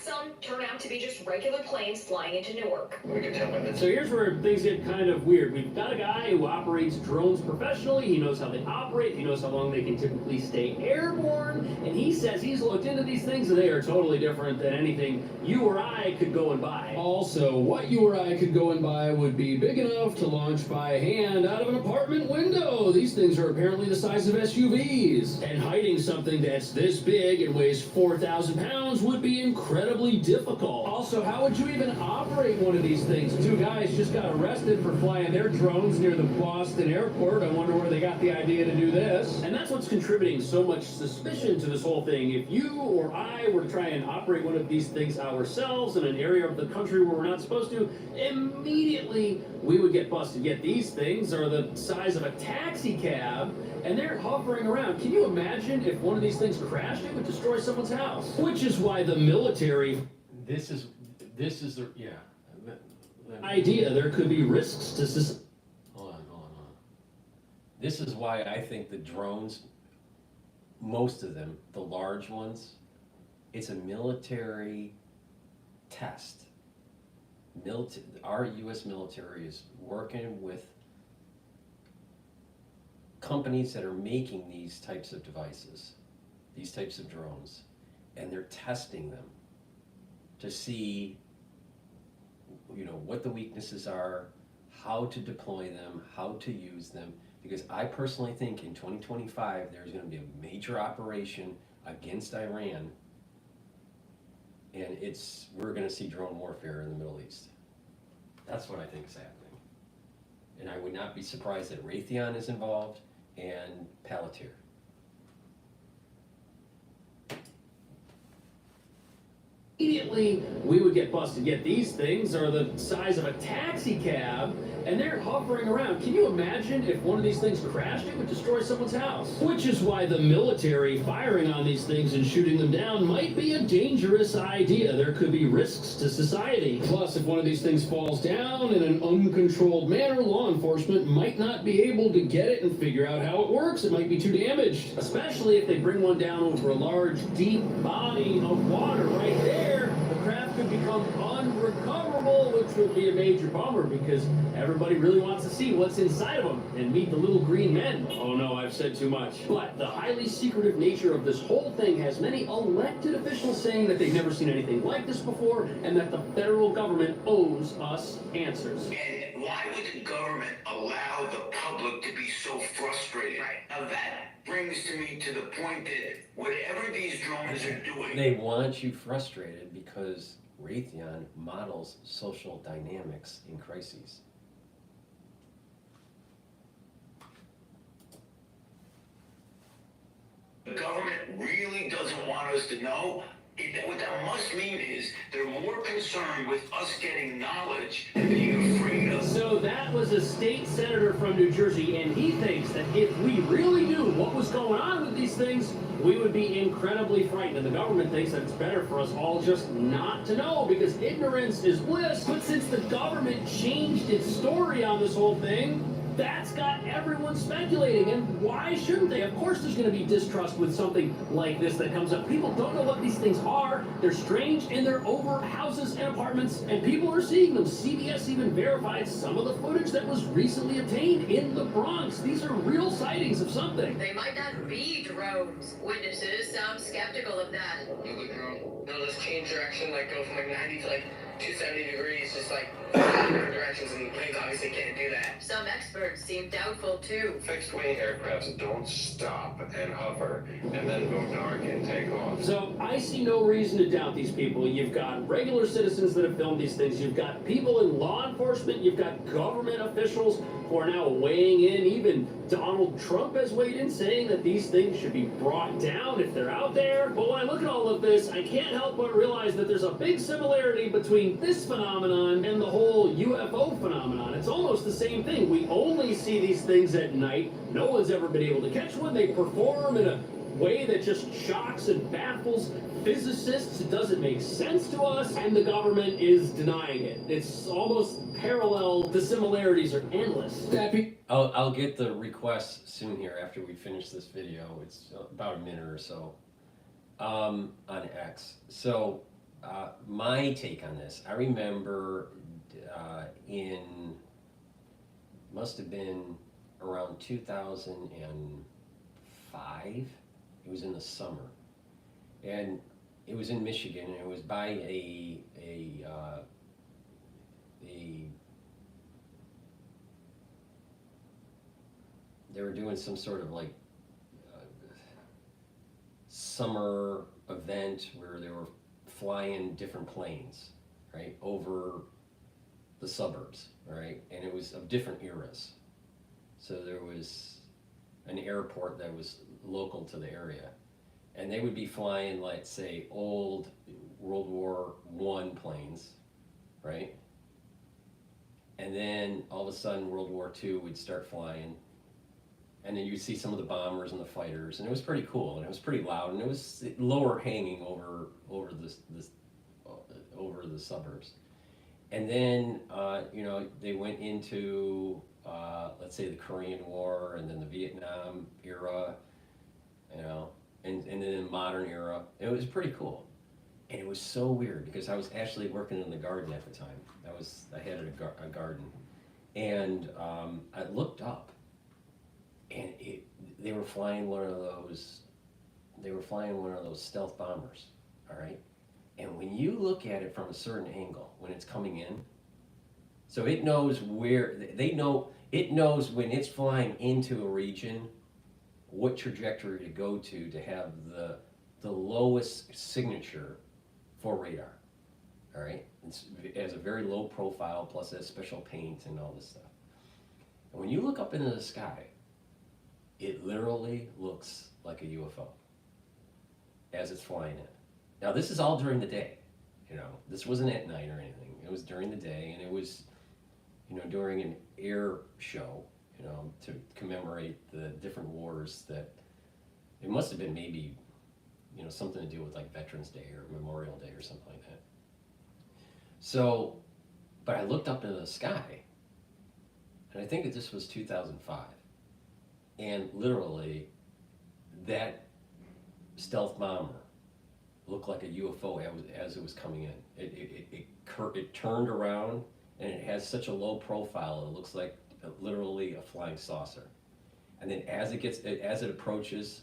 Some turn out to be just regular planes flying into Newark. We can tell when So here's where things get kind of weird. We've got a guy who operates drones professionally. He knows how they operate. He knows how long they can typically stay airborne. And he says he's looked into these things and they are totally different than anything you or I could go and buy. Also, what you or I could go and buy would be big enough to launch by hand out of an apartment window. These things are apparently the size of SUVs. And hiding something that's this big and weighs 4,000 pounds would be incredibly difficult. Also, how would you even operate one of these things? Two guys just got arrested for flying their drones near the Boston airport. I wonder where they got the idea to do this. And that's what's contributing so much suspicion to this whole thing. If you or I were to try and operate one of these things ourselves in an area of the country where we're not supposed to, immediately we would get busted. Yet these things are the size of a taxi cab and they're hovering around. Can you imagine if one of these things crashed? It would destroy someone's house. Which is why the military... This is the, yeah. idea there could be risks to society. Hold on. This is why I think the drones, most of them, the large ones, it's a military test. Our U.S. military is working with companies that are making these types of devices, these types of drones, and they're testing them to see, you know, what the weaknesses are, how to deploy them, how to use them, because I personally think in 2025 there's going to be a major operation against Iran, and we're going to see drone warfare in the Middle East. That's what I think is happening. And I would not be surprised that Raytheon is involved and Palantir. Immediately, we would get busted. Yet these things are the size of a taxi cab, and they're hovering around. Can you imagine if one of these things crashed? It would destroy someone's house. Which is why the military firing on these things and shooting them down might be a dangerous idea. There could be risks to society. Plus, if one of these things falls down in an uncontrolled manner, law enforcement might not be able to get it and figure out how it works. It might be too damaged, especially if they bring one down over a large, deep body of water right there. The craft could become unrecoverable, which would be a major bummer because everybody really wants to see what's inside of them and meet the little green men. Oh no, I've said too much. But the highly secretive nature of this whole thing has many elected officials saying that they've never seen anything like this before and that the federal government owes us answers. And why would the government allow the public to be so frustrated? Right. Now that brings to me to the point that whatever these drones are doing... They want you frustrated because Raytheon models social dynamics in crises. The government really doesn't want us to know. What that must mean is they're more concerned with us getting knowledge and being afraid of. So that was a state senator from New Jersey, and he thinks that if we really knew what was going on with these things, we would be incredibly frightened. And the government thinks that it's better for us all just not to know because ignorance is bliss. But since the government changed its story on this whole thing, that's got everyone speculating, and why shouldn't they? Of course there's going to be distrust with something like this that comes up. People don't know what these things are. They're strange, and they're over houses and apartments, and people are seeing them. CBS even verified some of the footage that was recently obtained in the Bronx. These are real sightings of something. They might not be drones. Witnesses sound skeptical of that. Another drone. No, let's change direction, like go from like 90 to like 270 degrees, just like different directions, and planes obviously can't do that. Some experts seem doubtful too. Fixed-wing aircrafts don't stop and hover and then go dark and take off. So I see no reason to doubt these people. You've got regular citizens that have filmed these things. You've got people in law enforcement. You've got government officials who are now weighing in. Even Donald Trump has weighed in, saying that these things should be brought down if they're out there. But when I look at all of this, I can't help but realize that there's a big similarity between this phenomenon and the whole UFO phenomenon. It's almost the same thing. We only see these things at night. No one's ever been able to catch one. They perform in a way that just shocks and baffles physicists. It doesn't make sense to us, and the government is denying it. It's almost parallel. The similarities are endless. I'll get the request soon here after we finish this video. It's about a minute or so on X. So my take on this, I remember must have been around 2005. It was in the summer, and it was in Michigan, and it was by they were doing some sort of like summer event where they were flying different planes, right, over the suburbs, right, and it was of different eras. So there was an airport that was local to the area, and they would be flying, like, say, old World War I planes, right? And then all of a sudden World War II would start flying, and then you'd see some of the bombers and the fighters, and it was pretty cool, and it was pretty loud, and it was lower hanging over the suburbs. And then they went into let's say the Korean War, and then the Vietnam era, and then the modern era. It was pretty cool, and it was so weird because I was actually working in the garden at the time. I had a garden, and I looked up, and they were flying one of those stealth bombers, all right? And when you look at it from a certain angle, when it's coming in, so it knows it knows when it's flying into a region, what trajectory to go to have the lowest signature for radar, all right? It has a very low profile, plus it has special paint and all this stuff. And when you look up into the sky, it literally looks like a UFO as it's flying in. Now, this is all during the day, You know, this wasn't at night or anything. It was during the day, and it was, you know, during an air show, you know, to commemorate the different wars that, it must have been maybe, you know, something to do with like Veterans Day or Memorial Day or something like that. So, but I looked up into the sky, and I think that this was 2005, and literally that stealth bomber looked like a UFO as it was coming in. It turned around, and it has such a low profile, it looks like literally a flying saucer. And then as it approaches,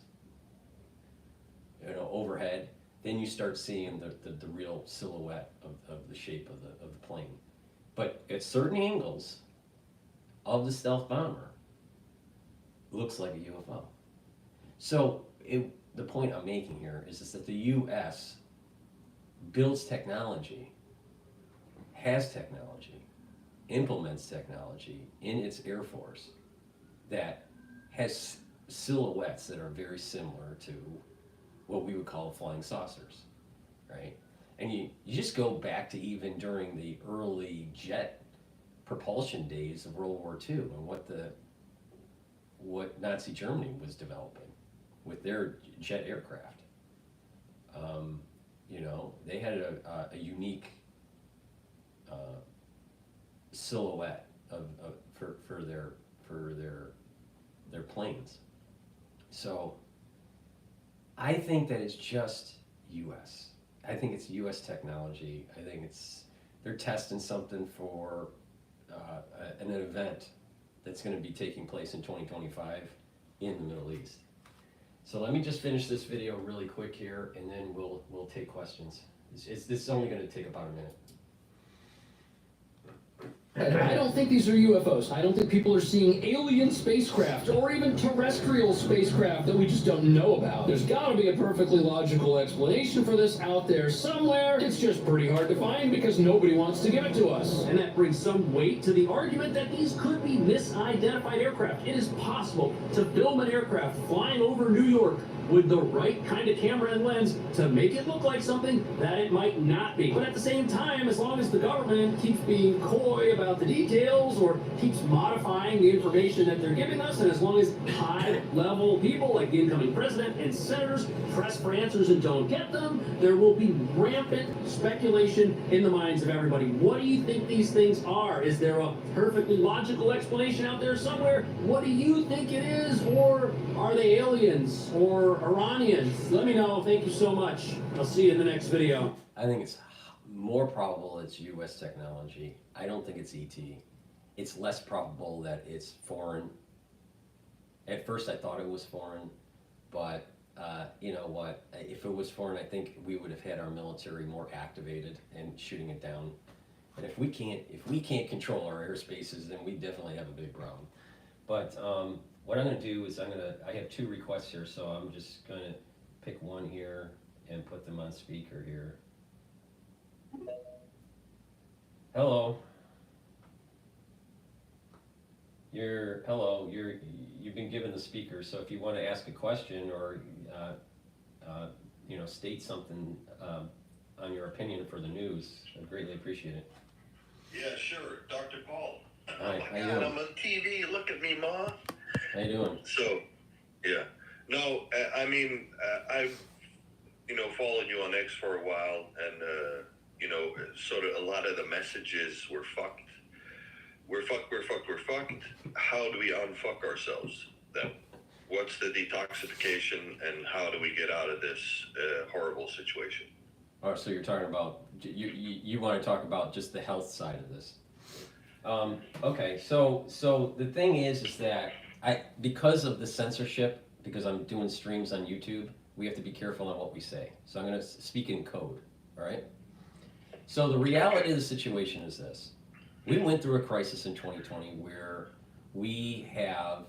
you know, overhead, then you start seeing the real silhouette of the shape of the plane. But at certain angles of the stealth bomber, it looks like a UFO. So the point I'm making here is that the U.S. builds technology, has technology, implements technology in its Air Force that has silhouettes that are very similar to what we would call flying saucers, right? And you just go back to even during the early jet propulsion days of World War II and what Nazi Germany was developing with their jet aircraft. You know, they had a unique silhouette for their planes. So I think that it's just U.S. I think it's U.S. technology. I think they're testing something for an event that's going to be taking place in 2025 in the Middle East. So let me just finish this video really quick here, and then we'll take questions. This is only going to take about a minute. I don't think these are UFOs. I don't think people are seeing alien spacecraft or even terrestrial spacecraft that we just don't know about. There's got to be a perfectly logical explanation for this out there somewhere. It's just pretty hard to find because nobody wants to give it to us. And that brings some weight to the argument that these could be misidentified aircraft. It is possible to film an aircraft flying over New York with the right kind of camera and lens to make it look like something that it might not be. But at the same time, as long as the government keeps being coy about the details or keeps modifying the information that they're giving us, and as long as high-level people like the incoming president and senators press for answers and don't get them, there will be rampant speculation in the minds of everybody. What do you think these things are? Is there a perfectly logical explanation out there somewhere? What do you think it is? Or are they aliens or Iranians? Let me know. Thank you so much. I'll see you in the next video. I think it's more probable it's U.S. technology. I don't think it's ET. It's less probable that it's foreign. At first I thought it was foreign, but you know what? If it was foreign, I think we would have had our military more activated and shooting it down. And if we can't control our airspaces, then we definitely have a big problem. But what I'm going to do is I have two requests here, so I'm just going to pick one here and put them on speaker here. Hello. You've been given the speaker, so if you want to ask a question or you know, state something on your opinion for the news, I'd greatly appreciate it. Yeah, sure, Dr. Paul. Hi, how you God, doing? I'm on TV. Look at me, Ma. How you doing? So, yeah. No, I mean, I've, you know, followed you on X for a while, and, you know, sort of a lot of the messages were fucked. We're fucked. How do we unfuck ourselves then? What's the detoxification, and how do we get out of this horrible situation? Oh, so you're talking about, you want to talk about just the health side of this. Okay, so the thing is that because of the censorship, because I'm doing streams on YouTube, we have to be careful on what we say. So I'm going to speak in code, all right? So the reality of the situation is this. We went through a crisis in 2020 where we have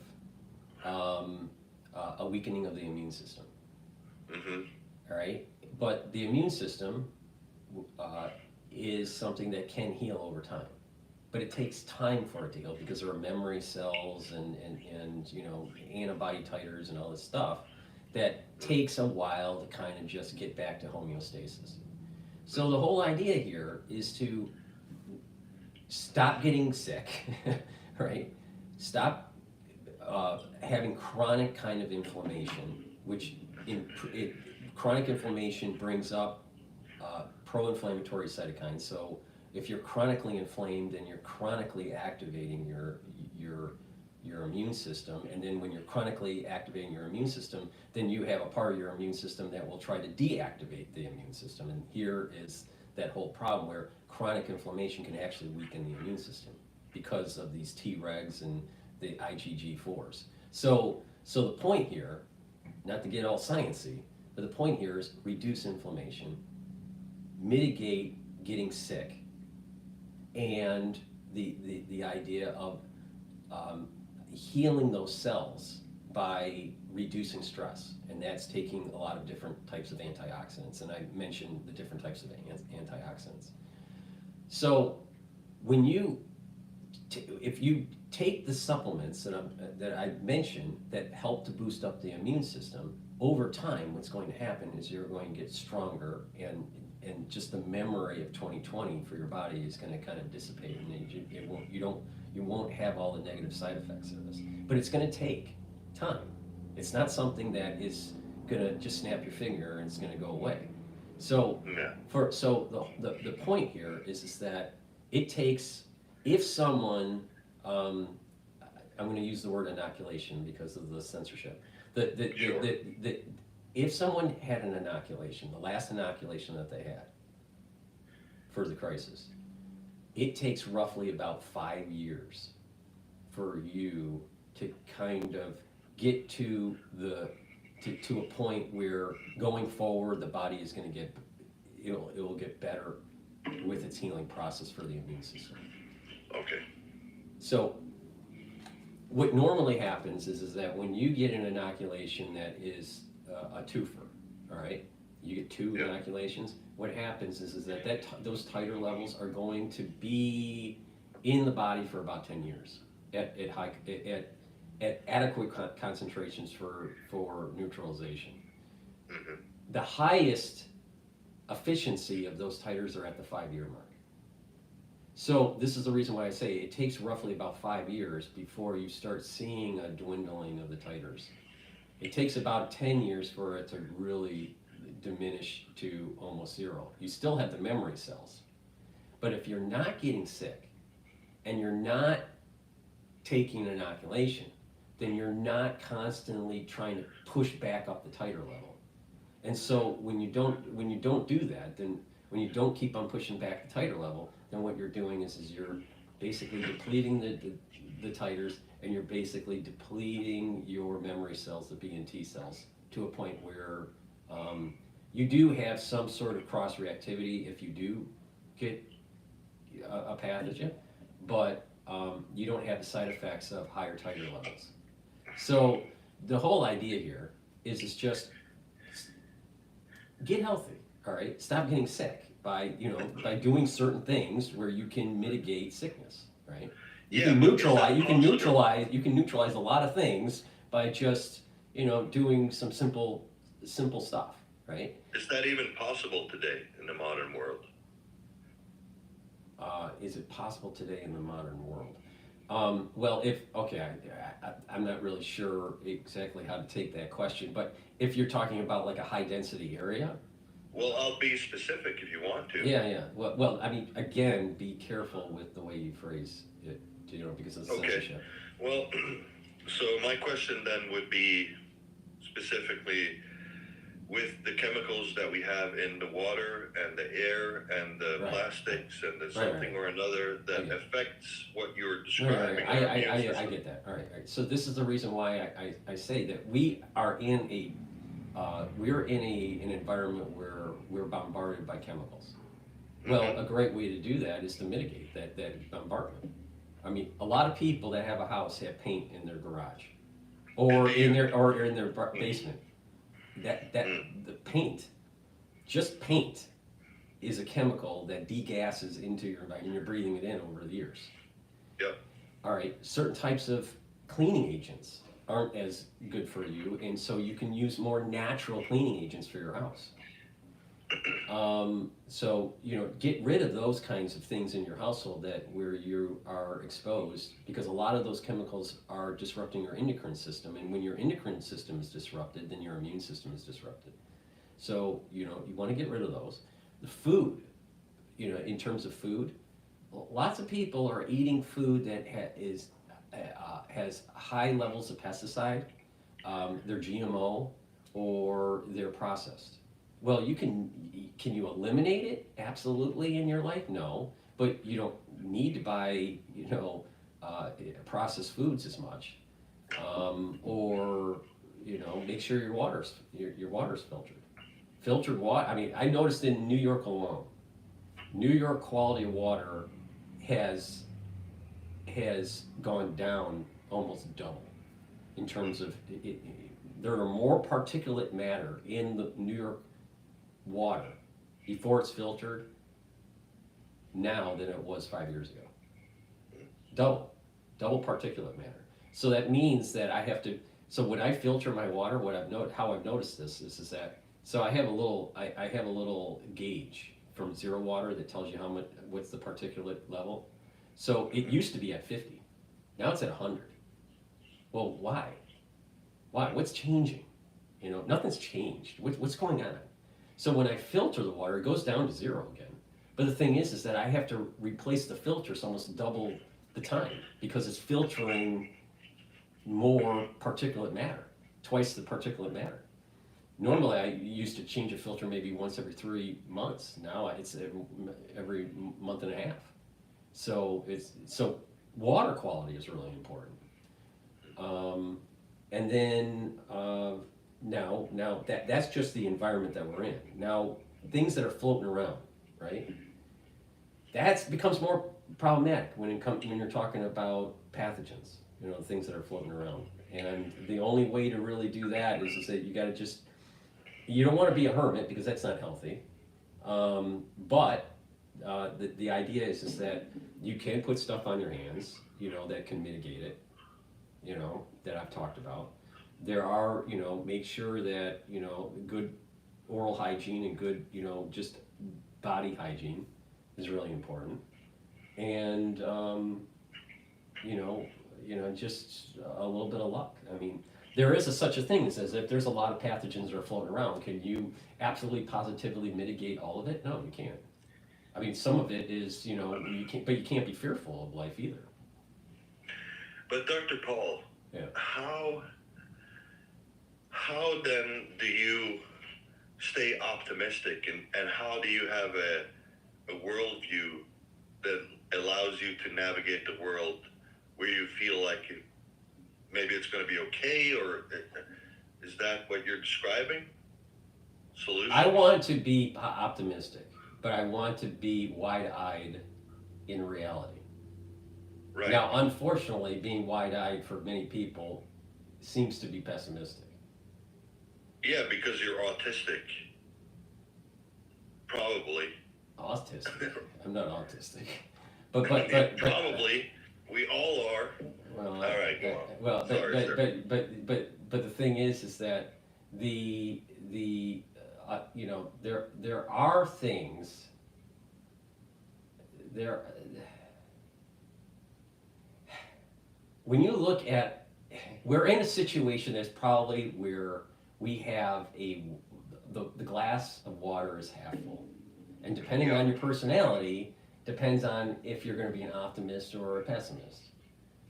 a weakening of the immune system, all right? But the immune system is something that can heal over time. But it takes time for it to heal because there are memory cells and you know, antibody titers and all this stuff that takes a while to kind of just get back to homeostasis. So the whole idea here is to stop getting sick, right? Stop having chronic kind of inflammation, which chronic inflammation brings up pro-inflammatory cytokines. So if you're chronically inflamed, then you're chronically activating your immune system, and then when you're chronically activating your immune system, then you have a part of your immune system that will try to deactivate the immune system. And here is that whole problem where chronic inflammation can actually weaken the immune system because of these Tregs and the IgG4s. So the point here, not to get all sciencey, but the point here is reduce inflammation, mitigate getting sick, and the idea of healing those cells by reducing stress, and that's taking a lot of different types of antioxidants, and I mentioned the different types of antioxidants. So when if you take the supplements that I mentioned that help to boost up the immune system, over time what's going to happen is you're going to get stronger, and just the memory of 2020 for your body is going to kind of dissipate, and you won't have all the negative side effects of this. But it's going to take time. It's not something that is going to just snap your finger and it's going to go away. So the point here is that it takes, if someone, I'm going to use the word inoculation because of the censorship. If someone had an inoculation, the last inoculation that they had for the crisis, it takes roughly about 5 years for you to kind of get to a point where going forward the body is going to get, it will get better with its healing process for the immune system. Okay. So what normally happens is that when you get an inoculation that is a twofer, all right, you get two inoculations, what happens is that those titer levels are going to be in the body for about 10 years at adequate concentrations for neutralization. Mm-hmm. The highest efficiency of those titers are at the 5-year mark. So this is the reason why I say it takes roughly about 5 years before you start seeing a dwindling of the titers. It takes about 10 years for it to really diminish to almost zero. You still have the memory cells. But if you're not getting sick and you're not taking inoculation, then you're not constantly trying to push back up the titer level. And so when you don't do that, then when you don't keep on pushing back the titer level, then what you're doing is you're basically depleting the titers, and you're basically depleting your memory cells, the B and T cells, to a point where you do have some sort of cross-reactivity if you do get a pathogen, but you don't have the side effects of higher titer levels. So the whole idea here is just get healthy, all right? Stop getting sick by doing certain things where you can mitigate sickness, right? You can neutralize a lot of things by just doing some simple stuff, right? Is that even possible today in the modern world? Is it possible today in the modern world? Well, I'm not really sure exactly how to take that question, but if you're talking about like a high density area. Well, I'll be specific if you want to. Yeah. Well, I mean, again, be careful with the way you phrase it, because of the censorship. Well, so my question then would be specifically with the chemicals that we have in the water and the air and the plastics and the something or another that affects what you're describing. Right. I get that. All right. So this is the reason why I say that we are in an environment where we're bombarded by chemicals. Well, a great way to do that is to mitigate that bombardment. I mean, a lot of people that have a house have paint in their garage, or in their basement. The paint, just paint, is a chemical that degasses into your environment, and you're breathing it in over the years. Yep. All right. Certain types of cleaning agents aren't as good for you, and so you can use more natural cleaning agents for your house. So, get rid of those kinds of things in your household where you are exposed, because a lot of those chemicals are disrupting your endocrine system. And when your endocrine system is disrupted, then your immune system is disrupted. So, you want to get rid of those. The food, in terms of food, lots of people are eating food that has high levels of pesticide, they're GMO, or they're processed. Well, can you eliminate it? Absolutely in your life? No, but you don't need to buy, processed foods as much, or make sure your water's filtered. Filtered water. I mean, I noticed in New York alone, New York quality of water has gone down almost double in terms of there are more particulate matter in the New York water before it's filtered now than it was 5 years ago. Double particulate matter. So that means that I have to. So when I filter my water, how I've noticed this is that. So I have a little gauge from Zero Water that tells you what's the particulate level. So it used to be at 50, now it's at 100. Well, why? Why? What's changing? Nothing's changed. What's going on? So when I filter the water, it goes down to 0 again. But the thing is that I have to replace the filters almost double the time because it's filtering more particulate matter, twice the particulate matter. Normally, I used to change a filter maybe once every 3 months. Now it's every month and a half. So water quality is really important. And then now that's just the environment that we're in. Now things that are floating around, right? That becomes more problematic when you're talking about pathogens. Things that are floating around. And the only way to really do that is that you got to you don't want to be a hermit because that's not healthy. But the idea is that you can put stuff on your hands, that can mitigate it, that I've talked about. There are, make sure that, good oral hygiene and good, just body hygiene is really important. And, just a little bit of luck. I mean, there is such a thing as if there's a lot of pathogens that are floating around. Can you absolutely positively mitigate all of it? No, you can't. I mean, some of it is, you can't be fearful of life either. But Dr. Paul, yeah. How then do you stay optimistic, and how do you have a worldview that allows you to navigate the world where you feel like maybe it's going to be okay, or is that what you're describing? Solutions? I want to be optimistic, but I want to be wide-eyed in reality. Right. Now, unfortunately, being wide-eyed for many people seems to be pessimistic. Yeah, because you're autistic. Probably. Autistic? I'm not autistic. But probably. We all are. Well, all right, go on. Well, Sorry, but the thing is that the there are things there. When you look at, we're in a situation that's probably where we have the glass of water is half full, and depending on your personality, depends on if you're going to be an optimist or a pessimist.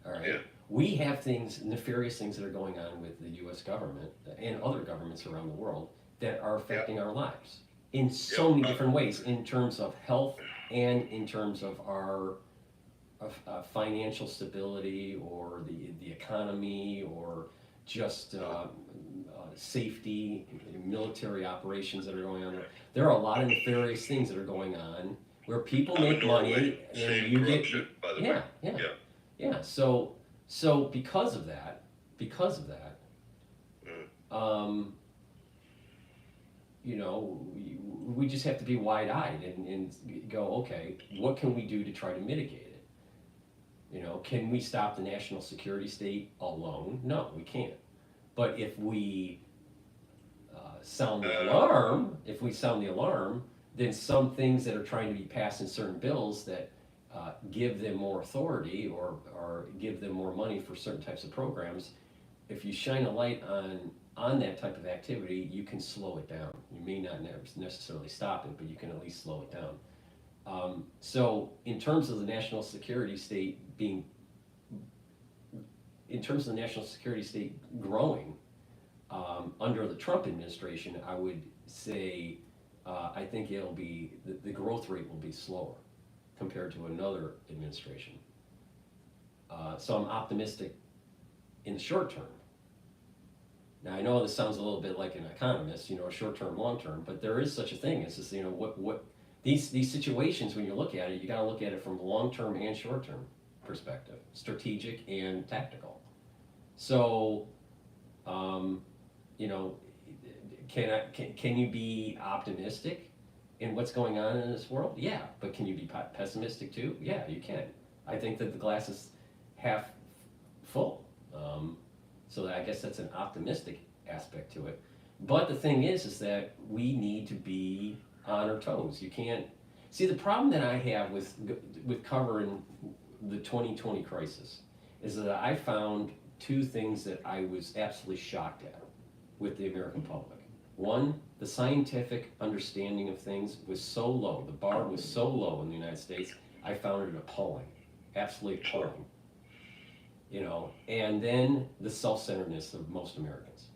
All right. Yeah. We have nefarious things that are going on with the U.S. government and other governments around the world that are affecting our lives in so many different ways, in terms of health and in terms of our financial stability, or the economy, or just safety, military operations that are going on there. There are a lot of nefarious things that are going on where people make money and you get so because of that we just have to be wide-eyed and go, okay, what can we do to try to mitigate it? Can we stop the national security state alone? No, we can't. But if we sound the alarm, if we sound the alarm, then some things that are trying to be passed in certain bills that give them more authority or give them more money for certain types of programs, if you shine a light on that type of activity, you can slow it down. You may not necessarily stop it, but you can at least slow it down. So in terms of the national security state growing under the Trump administration, I would say I think it'll be, the growth rate will be slower compared to another administration. So I'm optimistic in the short term. Now I know this sounds a little bit like an economist, short term, long term, but there is such a thing. It's just, what these situations, when you look at it, you got to look at it from long term and short term perspective, strategic and tactical. So, can you be optimistic in what's going on in this world? Yeah, but can you be pessimistic too? Yeah, you can. I think that the glass is half full. So I guess that's an optimistic aspect to it. But the thing is that we need to be on our toes. You can't see the problem that I have with covering the 2020 crisis is that I found two things that I was absolutely shocked at with the American public. One, the scientific understanding of things was so low. The bar was so low in the United States. I found it appalling, absolutely appalling. And then the self-centeredness of most Americans.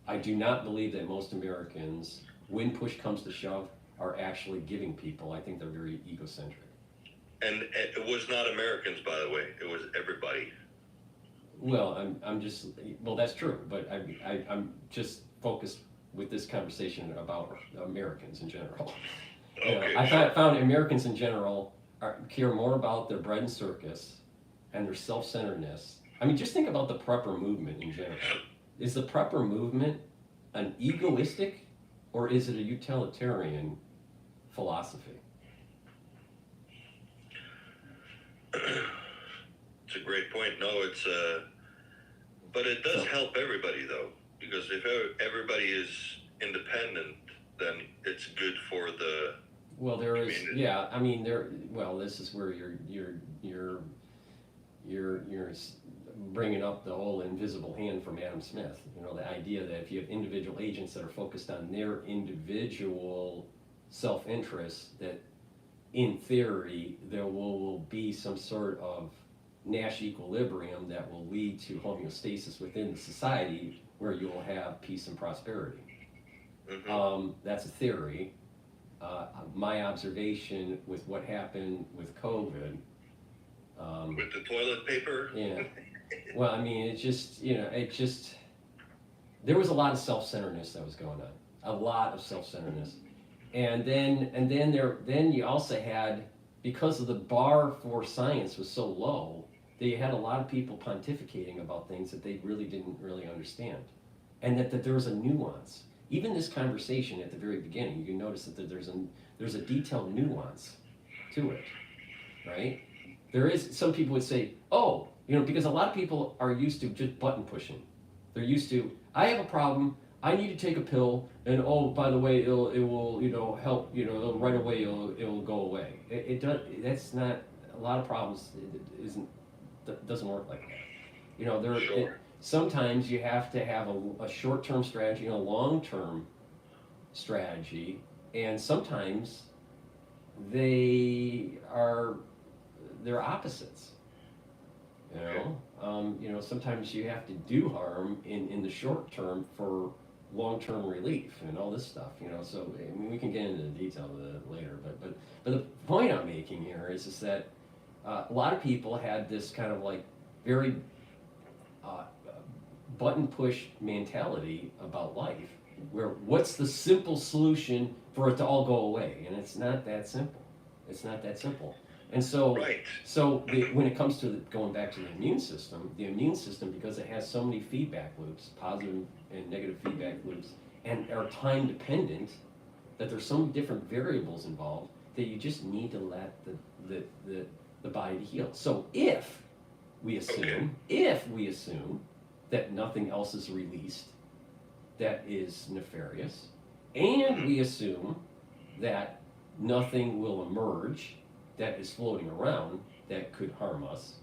I do not believe that most Americans, when push comes to shove, are actually giving people. I think they're very egocentric. And it was not Americans, by the way. It was everybody. Well, that's true, but I'm just focused with this conversation about Americans in general. Okay. I found Americans in general care more about their bread and circus and their self-centeredness. I mean, just think about the prepper movement in general. Is the prepper movement an egoistic or is it a utilitarian philosophy? It's a great point. No, but it does help everybody though, because if everybody is independent, then it's good for the. Well, there is, yeah. I mean, this is where you're bringing up the whole invisible hand from Adam Smith. The idea that if you have individual agents that are focused on their individual self-interest, that in theory there will be some sort of Nash equilibrium that will lead to homeostasis within the society where you will have peace and prosperity. Mm-hmm. That's a theory. My observation with what happened with COVID. With the toilet paper? Yeah. Well, I mean, there was a lot of self-centeredness that was going on. A lot of self-centeredness. And then you also had, because of the bar for science was so low, that you had a lot of people pontificating about things that they really didn't really understand. And that there was a nuance. Even this conversation at the very beginning, you can notice that there's a detailed nuance to it, right? There is, some people would say, because a lot of people are used to just button pushing. They're used to, I have a problem, I need to take a pill, and by the way, it will help, right away it will go away. It does. That's not, a lot of problems doesn't work like that. Sure. Sometimes you have to have a short-term strategy and a long-term strategy, and sometimes they're opposites. Sometimes you have to do harm in the short term for long-term relief and all this stuff. So I mean, we can get into the detail of that later. But the point I'm making here is that a lot of people had this kind of like very button push mentality about life, where what's the simple solution for it to all go away? And it's not that simple. It's not that simple. And so, right. When it comes to going back to the immune system, because it has so many feedback loops, positive and negative feedback loops, and are time dependent, that there's so many different variables involved that you just need to let the body heal. So if we assume that nothing else is released, that is nefarious, and we assume that nothing will emerge that is floating around that could harm us,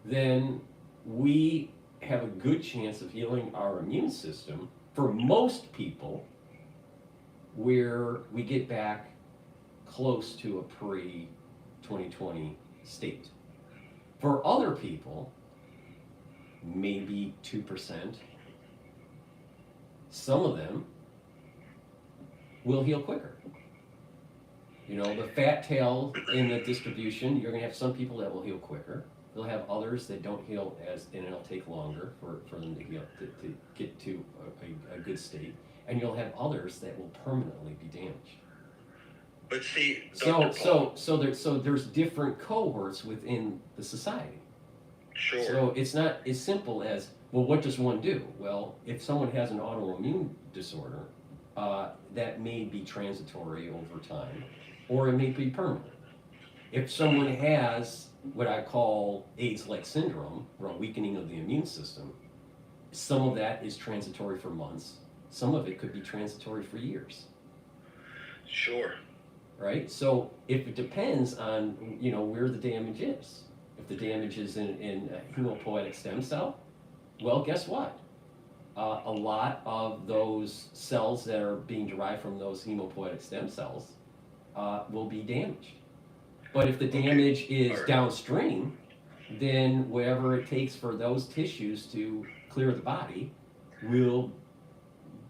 then we have a good chance of healing our immune system for most people, where we get back close to a pre-2020 state. For other people, maybe 2%, some of them will heal quicker. You know, the fat tail in the distribution, you're gonna have some people that will heal quicker. You'll have others that don't heal and it'll take longer for them to heal, to get to a good state. And you'll have others that will permanently be damaged. But see, Dr. Paul, So there's different cohorts within the society. sure. So it's not as simple as, well, what does one do? Well, if someone has an autoimmune disorder, that may be transitory over time, or it may be permanent. If someone has what I call AIDS-like syndrome, or a weakening of the immune system, some of that is transitory for months. Some of it could be transitory for years. Sure. Right? So if it depends on, you know, where the damage is. If the damage is in a hemopoietic stem cell, well, guess what? A lot of those cells that are being derived from those hemopoietic stem cells will be damaged. But if the damage is downstream, then whatever it takes for those tissues to clear the body will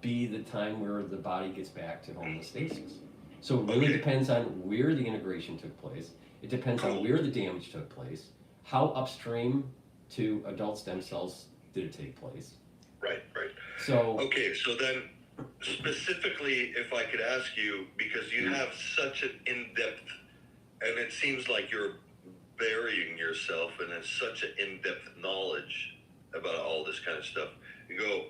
be the time where the body gets back to homeostasis. So it really depends on where the integration took place. It depends on where the damage took place. How upstream to adult stem cells did it take place? Right. So okay, so then specifically, if I could ask you, because you have such an in-depth, and it seems like you're burying yourself in such an in-depth knowledge about all this kind of stuff. You go,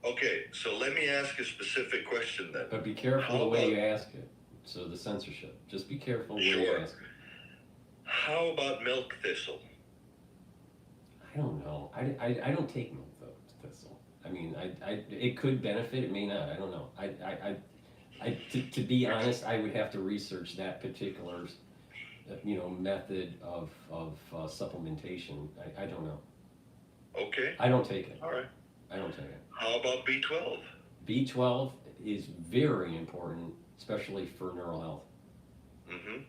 okay, so let me ask a specific question then. But be careful the way you ask it. So the censorship. Just be careful the way you ask it. How about milk thistle? I don't know. I don't take milk thistle. I mean, it could benefit. It may not. I don't know. To be honest, I would have to research that particular, method of supplementation. I don't know. Okay. I don't take it. All right. I don't take it. How about B12? B12 is very important, especially for neural health. Mm-hmm.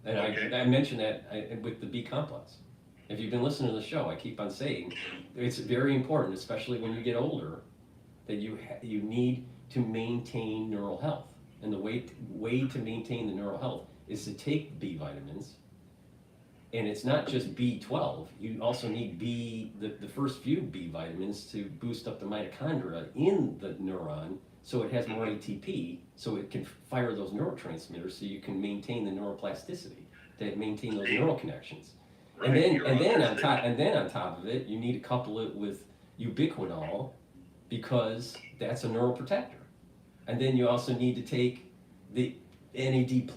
And I mentioned that with the B complex. If you've been listening to the show, I keep on saying it's very important, especially when you get older, that you need to maintain neural health. And the way to maintain the neural health is to take B vitamins. And it's not just B12. You also need the first few B vitamins to boost up the mitochondria in the neuron, so it has more ATP, so it can fire those neurotransmitters, so you can maintain the neuroplasticity, to maintain those neural connections. Right, And then on top of it, you need to couple it with ubiquinol, because that's a neuroprotector. And then you also need to take the NAD+,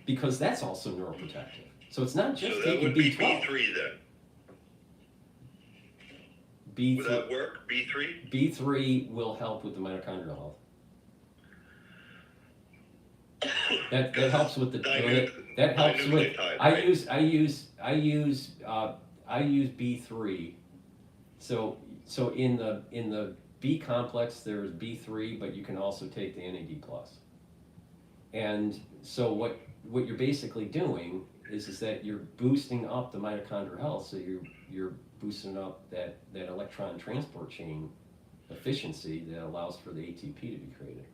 because that's also neuroprotective. So it's not just taking B12. B3 then. B3, would that work? B3? B3 will help with the mitochondrial health. That helps with the that helps with. I use B3. So in the B complex there's B3, but you can also take the NAD+. And so what you're basically doing is that you're boosting up the mitochondrial health, so you're boosting up that electron transport chain efficiency that allows for the ATP to be created.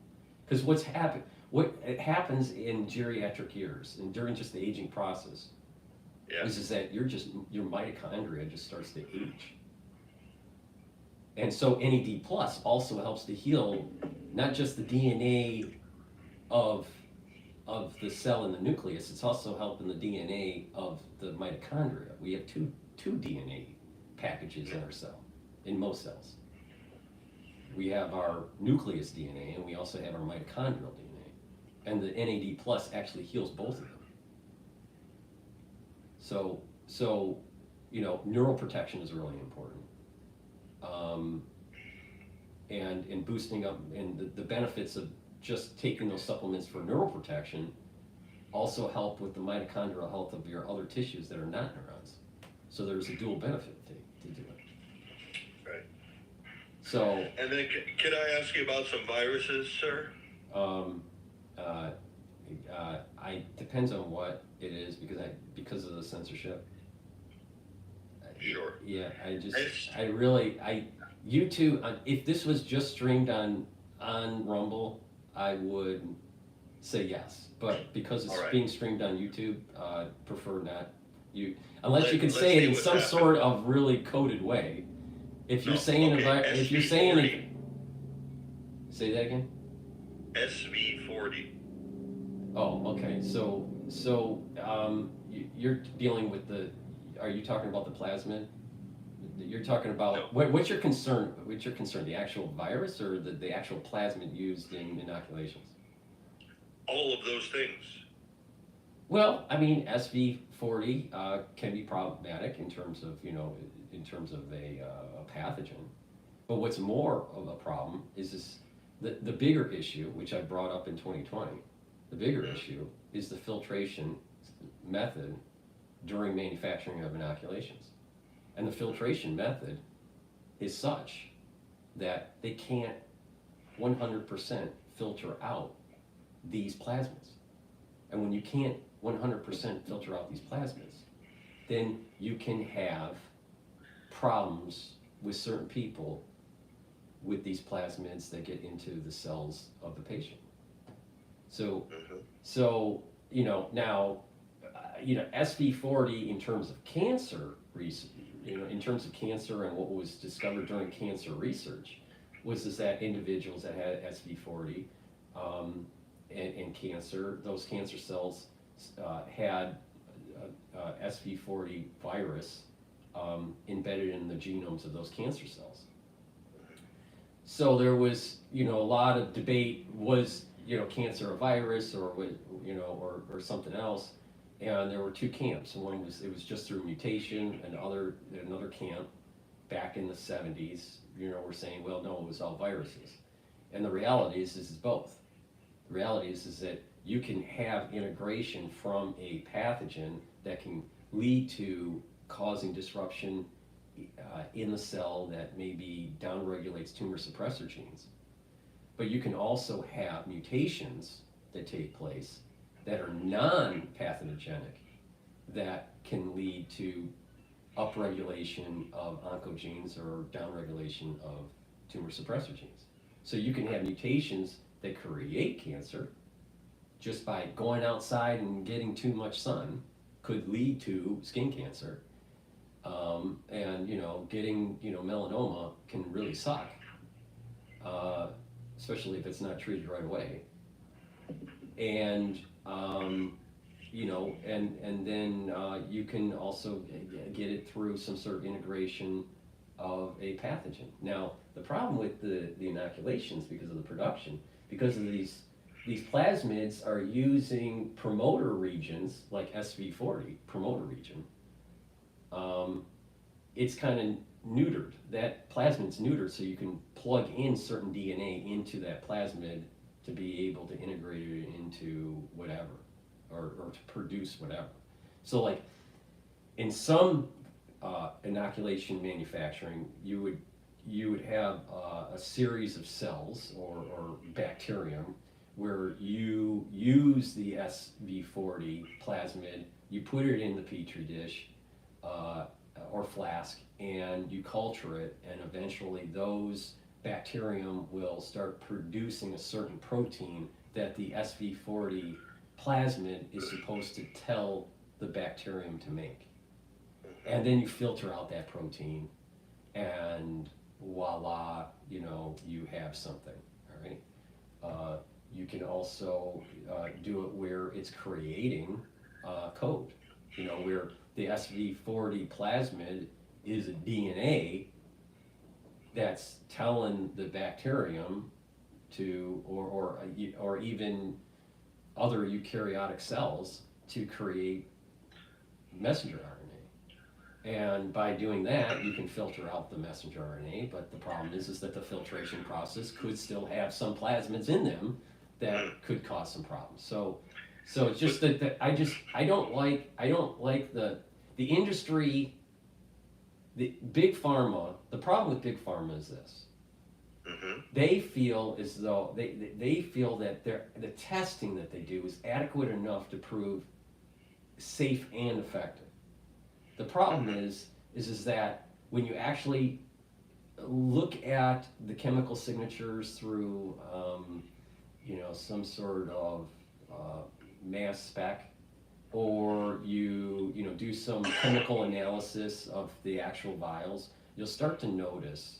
Because what happens in geriatric years and during just the aging process is that your mitochondria just starts to age. And so NAD+ also helps to heal not just the DNA of the cell in the nucleus, it's also helping the DNA of the mitochondria. We have two DNA packages in our cell, in most cells. We have our nucleus DNA and we also have our mitochondrial DNA. And the NAD+ actually heals both of them. So neural protection is really important. and boosting up, and the benefits of just taking those supplements for neuroprotection also help with the mitochondrial health of your other tissues that are not neurons. So there's a dual benefit to do it. Right. So. And then could I ask you about some viruses, sir? I depends on what it is because of the censorship. Sure. Yeah, YouTube. If this was just streamed on Rumble, I would say yes. But because it's being streamed on YouTube, prefer not. Unless you can say it in some sort of really coded way. If you're saying say that again. SV40. Oh, okay. So you're dealing with are you talking about the plasmid? You're talking about, what's your concern? What's your concern? The actual virus or the actual plasmid used in inoculations? All of those things. Well, I mean, SV40 can be problematic in terms of a pathogen. But what's more of a problem is the bigger issue, which I brought up in 2020. The bigger issue is the filtration method during manufacturing of inoculations. And the filtration method is such that they can't 100% filter out these plasmids. And when you can't 100% filter out these plasmids, then you can have problems with certain people with these plasmids that get into the cells of the patient. So now, SV40 in terms of cancer research, in terms of cancer and what was discovered during cancer research, was that individuals that had SV40 and cancer, those cancer cells had SV40 virus embedded in the genomes of those cancer cells. So there was, a lot of debate, was, cancer a virus or something else? And there were two camps. One was, it was just through mutation, and another camp back in the 70s, were saying, well, no, it was all viruses. And the reality is both. The reality is that you can have integration from a pathogen that can lead to causing disruption in the cell that maybe downregulates tumor suppressor genes. But you can also have mutations that take place that are non-pathogenic that can lead to upregulation of oncogenes or downregulation of tumor suppressor genes. So you can have mutations that create cancer just by going outside and getting too much sun, could lead to skin cancer. And getting melanoma can really suck, especially if it's not treated right away. And then you can also get it through some sort of integration of a pathogen. Now, the problem with the inoculations, because of the production, because of these plasmids are using promoter regions like SV40 promoter region. It's kind of neutered. That plasmid's neutered, so you can plug in certain DNA into that plasmid to be able to integrate it into whatever, or to produce whatever. So like in some inoculation manufacturing, you would have a series of cells or bacterium where you use the SV40 plasmid, you put it in the petri dish or flask, and you culture it, and eventually those bacterium will start producing a certain protein that the SV40 plasmid is supposed to tell the bacterium to make. And then you filter out that protein, and voila, you have something, all right? You can also do it where it's creating code, where the SV40 plasmid is a DNA that's telling the bacterium to, or even other eukaryotic cells to create messenger RNA. And by doing that, you can filter out the messenger RNA, but the problem is that the filtration process could still have some plasmids in them that could cause some problems. So it's just that I don't like the industry, the big pharma. The problem with big pharma is this. They feel as though they feel that the testing that they do is adequate enough to prove safe and effective. The problem is that when you actually look at the chemical signatures through, some sort of mass spec, or you do some chemical analysis of the actual vials, you'll start to notice,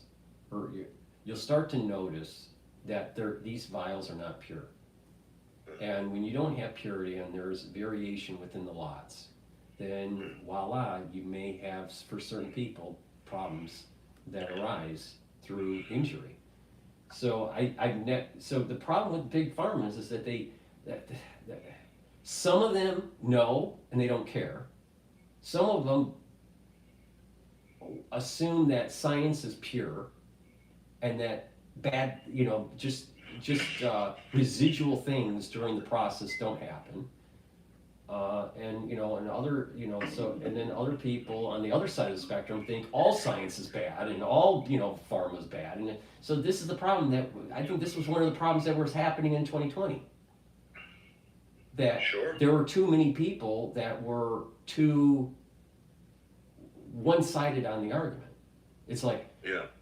that these vials are not pure. And when you don't have purity and there's variation within the lots, then voila, you may have, for certain people, problems that arise through injury. So so the problem with big pharmas is that that some of them know and they don't care. Some of them assume that science is pure and that bad, just residual things during the process don't happen. And then other people on the other side of the spectrum think all science is bad and all, pharma is bad. And so this is the problem that, I think this was one of the problems that was happening in 2020. That there were too many people that were too one-sided on the argument. It's like,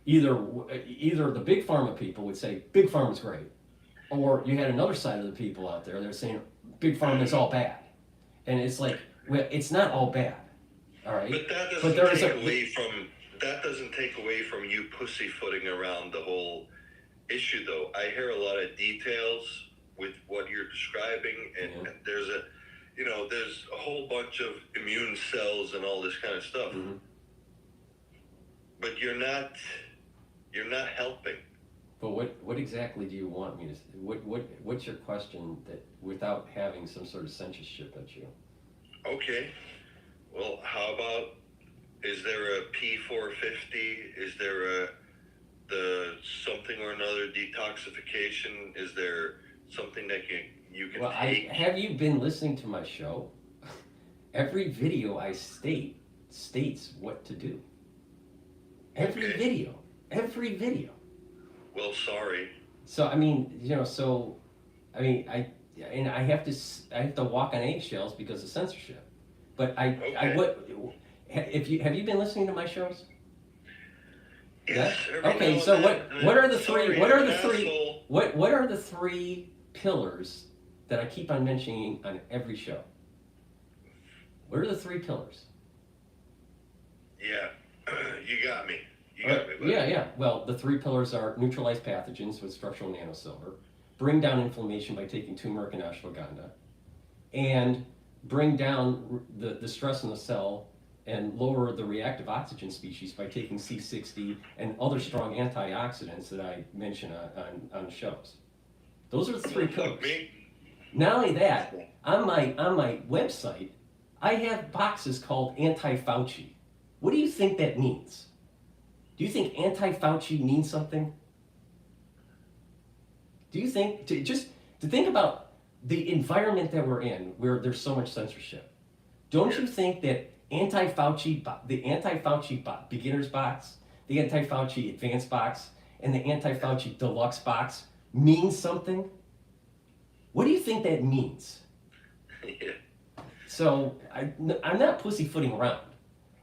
either the big pharma people would say, big pharma's great. Or you had another side of the people out there that are saying, big pharma is all bad. And it's like, well, it's not all bad, all right? But that doesn't take away from you pussyfooting around the whole issue, though. I hear a lot of details with what you're describing, and there's a whole bunch of immune cells and all this kind of stuff. But you're not helping. But what exactly do you want me to? What's your question that without having some sort of censorship at you? Okay. Well, how about, is there a P450? Is there the something or another detoxification? Is there something that you can take? Have you been listening to my show? Every video I states what to do. Every video. Well, sorry. So I have to walk on eggshells because of censorship. But have you been listening to my shows? Yes. Okay. So what are the three pillars that I keep on mentioning on every show? What are the three pillars? Yeah, you got me. Yeah. Well, the three pillars are neutralize pathogens with structural nanosilver, bring down inflammation by taking turmeric and ashwagandha, and bring down the stress in the cell and lower the reactive oxygen species by taking C60 and other strong antioxidants that I mention on shows. Those are the three pillars. Not only that, on my website, I have boxes called anti-Fauci. What do you think that means? Do you think anti-Fauci means something? Do you think, to think about the environment that we're in, where there's so much censorship, don't you think that the anti-Fauci beginner's box, the anti-Fauci advanced box, and the anti-Fauci deluxe box means something? What do you think that means? So I'm not pussyfooting around.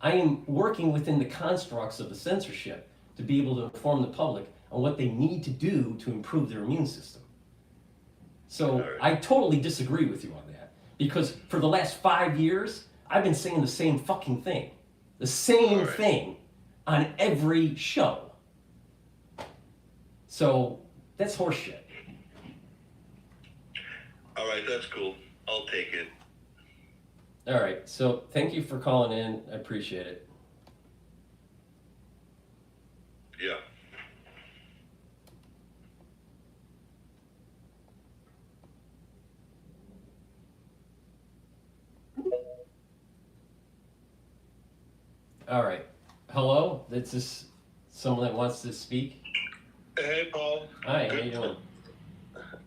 I am working within the constructs of the censorship to be able to inform the public on what they need to do to improve their immune system. So I totally disagree with you on that, because for the last 5 years, I've been saying the same fucking thing. The same thing on every show. So that's horseshit. All right, that's cool. I'll take it. All right, so thank you for calling in. I appreciate it. Yeah. All right. Hello. This is someone that wants to speak. Hey, Paul. Hi. How you doing?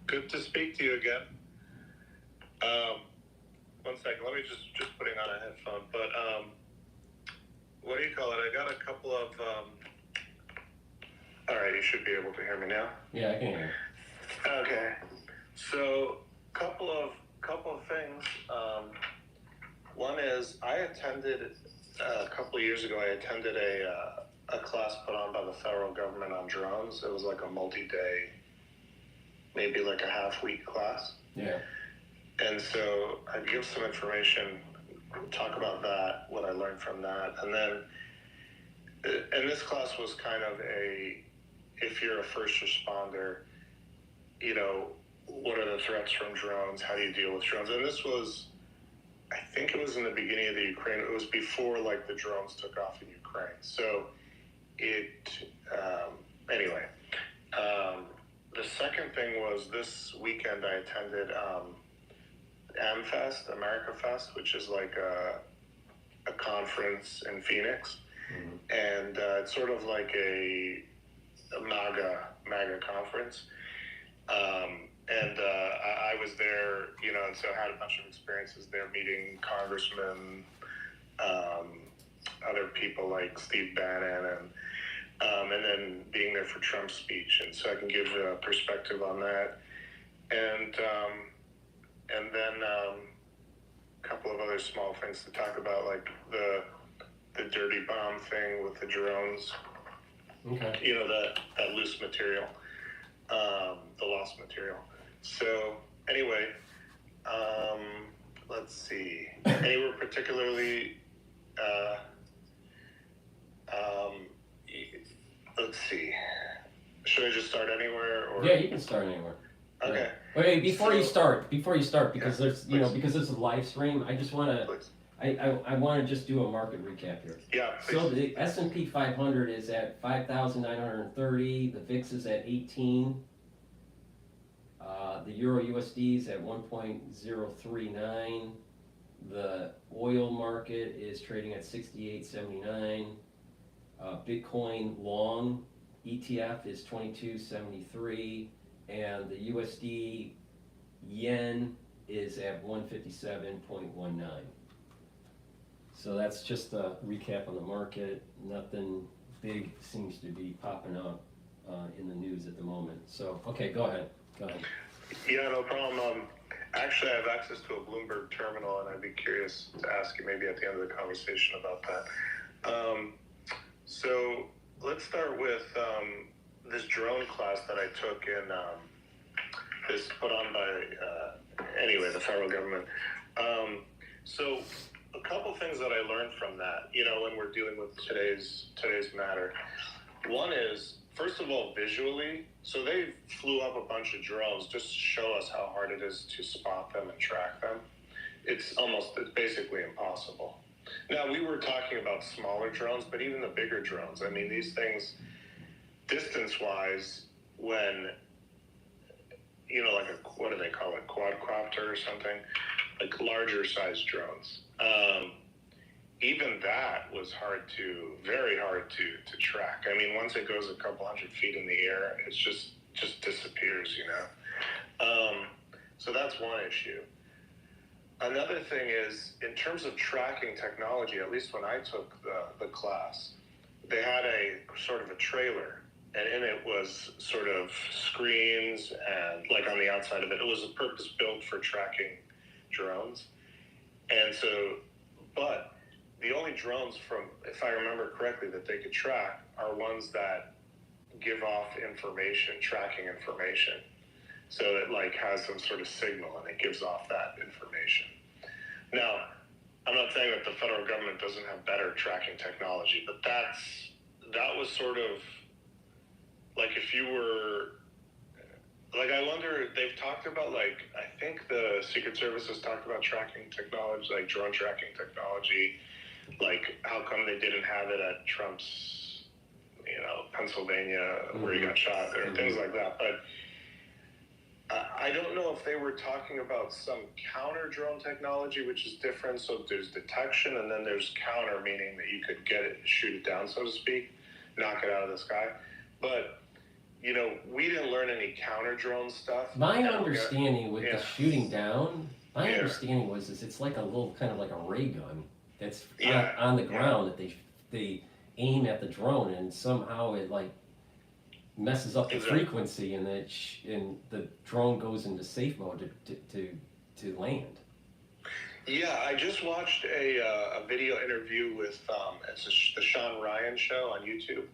Good to speak to you again. 1 second. Let me just putting on a headphone. But what do you call it? I got a couple of. All right. You should be able to hear me now. Yeah, I can hear you. Okay. So, couple of things. One is I attended a couple of years ago. I attended a class put on by the federal government on drones. It was like a multi-day, maybe like a half-week class. Yeah. And so I'd give some information, talk about that, what I learned from that, and then, and this class was kind of if you're a first responder, you know, what are the threats from drones? How do you deal with drones? And this was, I think it was in the beginning of the Ukraine. It was before like the drones took off in Ukraine. So anyway, the second thing was this weekend I attended AmFest, America Fest, which is like a conference in Phoenix. Mm-hmm. And it's sort of like a MAGA conference. And I was there, you know, and so I had a bunch of experiences there meeting congressmen, other people like Steve Bannon, and then being there for Trump's speech. And so I can give a perspective on that. And then a couple of other small things to talk about, like the dirty bomb thing with the drones. Okay. You know, that loose material, the lost material. So anyway, let's see. Anywhere particularly, let's see. Should I just start anywhere? Or? Yeah, you can start anywhere. Okay. Wait, before you start, because there's, you know, because this is a live stream, I just want to, I want to just do a market recap here. Yeah. So the S&P 500 is at 5,930. The VIX is at 18. The Euro USD is at 1.039. The oil market is trading at 68.79. Bitcoin long ETF is 22.73, and the USD yen is at 157.19. So that's just a recap on the market. Nothing big seems to be popping up in the news at the moment. So, okay, go ahead. Yeah, no problem. Actually, I have access to a Bloomberg terminal, and I'd be curious to ask you maybe at the end of the conversation about that. So let's start with this drone class that I took in this put on by anyway the federal government. So a couple things that I learned from that, you know, when we're dealing with today's matter. One is, first of all, visually. So they flew up a bunch of drones just to show us how hard it is to spot them and track them. It's basically impossible. Now, we were talking about smaller drones, but even the bigger drones, I mean, these things, distance-wise, when, you know, like what do they call it, quadcopter or something, like larger sized drones. Even that was very hard to track. I mean, once it goes a couple hundred feet in the air, it's just disappears, you know. So that's one issue. Another thing is, in terms of tracking technology, at least when I took the class, they had a sort of a trailer, and in it was sort of screens, and like on the outside of it, it was a purpose built for tracking drones. And so, but the only drones from, if I remember correctly, that they could track are ones that give off information, tracking information. So it like has some sort of signal and it gives off that information. Now, I'm not saying that the federal government doesn't have better tracking technology, but that was sort of like if you were, like I wonder, they've talked about like, I think the Secret Service has talked about tracking technology, like drone tracking technology, like how come they didn't have it at Trump's, you know, Pennsylvania where he got shot or things like that. But I don't know if they were talking about some counter drone technology, which is different. So there's detection, and then there's counter, meaning that you could get it, shoot it down, so to speak, knock it out of the sky. But you know, we didn't learn any counter drone stuff. My understanding with the shooting down, understanding was it's like a little kind of like a ray gun that's on the ground that they aim at the drone, and somehow it like messes up the frequency, and and the drone goes into safe mode to land. Yeah, I just watched a video interview with the Sean Ryan show on YouTube,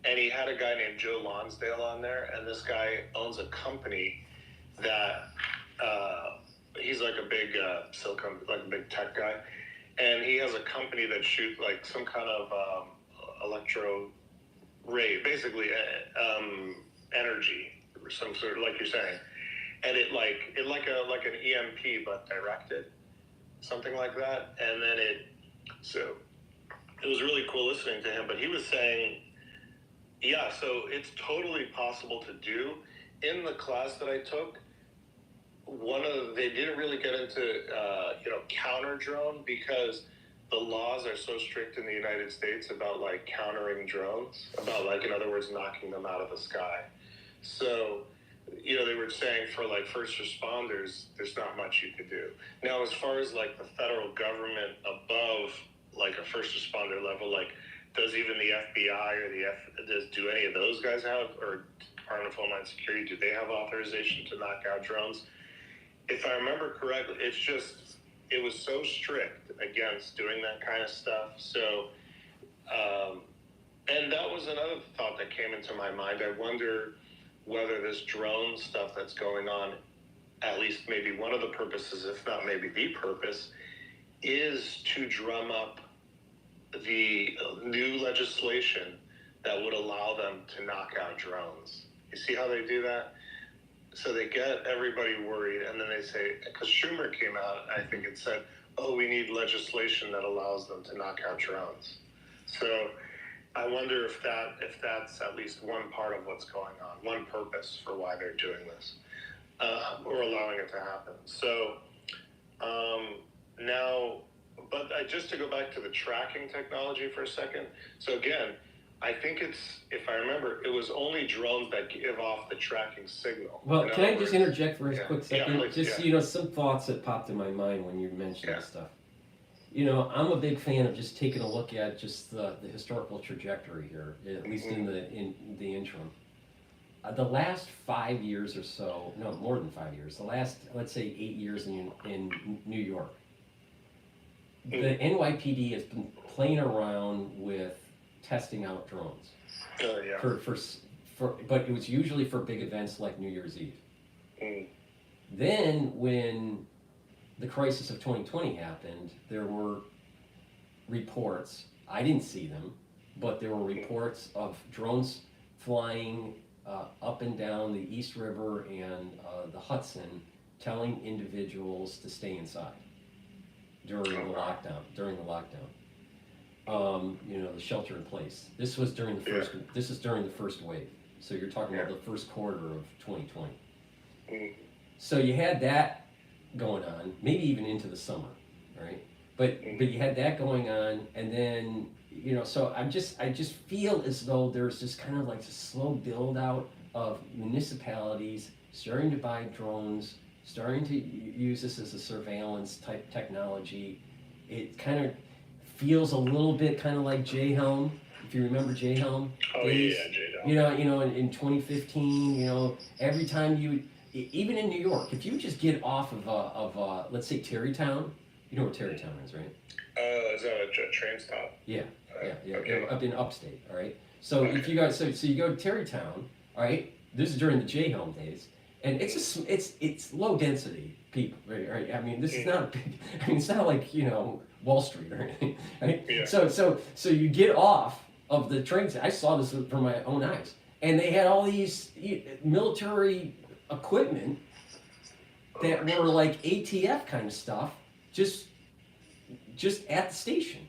and he had a guy named Joe Lonsdale on there, and this guy owns a company that he's like a big like a big tech guy, and he has a company that shoots like some kind of electro ray, basically energy or some sort of, like you're saying, and it like an EMP but directed. Something like that, and then it was really cool listening to him, but he was saying, yeah, so it's totally possible to do. In the class that I took, they didn't really get into counter drone, because the laws are so strict in the United States about like countering drones, about like, in other words, knocking them out of the sky. So they were saying for like first responders, there's not much you could do. Now, as far as like the federal government above like a first responder level, like does even the FBI or do any of those guys have, or Department of Homeland Security, do they have authorization to knock out drones? If I remember correctly, it was so strict against doing that kind of stuff. So, and that was another thought that came into my mind. I wonder whether this drone stuff that's going on, at least maybe one of the purposes, if not maybe the purpose, is to drum up the new legislation that would allow them to knock out drones. You see how they do that? So they get everybody worried, and then they say, because Schumer came out, I think it said, oh, we need legislation that allows them to knock out drones. So I wonder if that's at least one part of what's going on, one purpose for why they're doing this, or allowing it to happen. So now, but just to go back to the tracking technology for a second. So again, I think if I remember, it was only drones that give off the tracking signal. Well, can I just interject for a quick second? Yeah, please, just, some thoughts that popped in my mind when you mentioned this stuff. I'm a big fan of just taking a look at just the historical trajectory here, at least in the interim. The last 5 years or so, no, more than 5 years, the last, let's say 8 years in New York, the NYPD has been playing around with testing out drones. But it was usually for big events like New Year's Eve. Then when the crisis of 2020 happened, there were reports, I didn't see them, but there were reports of drones flying up and down the East River and the Hudson, telling individuals to stay inside during the lockdown. The shelter in place. This was during the first wave. So you're talking about the first quarter of 2020. So you had that going on, maybe even into the summer, right? But you had that going on, and then so I just feel as though there's just kind of like a slow build out of municipalities starting to buy drones, starting to use this as a surveillance type technology. It kind of feels a little bit kind of like J-Helm, if you remember J-Helm. Oh yeah, J-Helm. In 2015, every time even in New York, if you just get off of let's say Tarrytown, you know where Tarrytown is, right? Is that a train stop? Yeah. Okay. Up in upstate, all right? So if you guys, so you go to Tarrytown, all right? This is during the J-Helm days, and it's low density people, right? I mean, this is not a big. I mean, it's not like Wall Street or anything, right? Yeah. So you get off of the train. I saw this from my own eyes, and they had all these military equipment that were like ATF kind of stuff, just at the station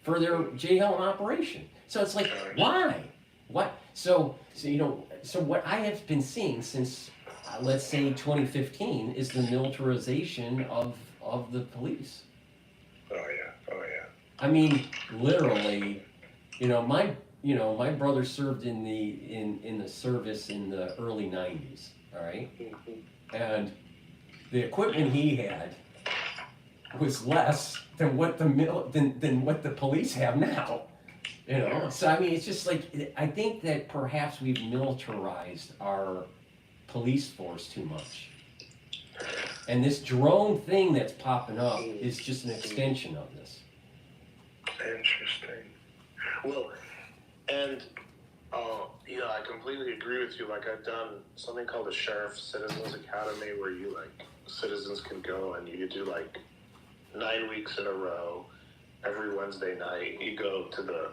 for their J-Helm operation. So it's like, why? What? So what I have been seeing since let's say 2015 is the militarization of the police. Oh yeah. I mean, literally, my brother served in the service in the early 90s, all right? And the equipment he had was less than what the police have now. So I mean, it's just like, I think that perhaps we've militarized our police force too much. And this drone thing that's popping up is just an extension of this. Interesting. Well, and yeah, I completely agree with you. Like, I've done something called the Sheriff Citizens Academy, where citizens can go and you do 9 weeks in a row. Every Wednesday night, you go to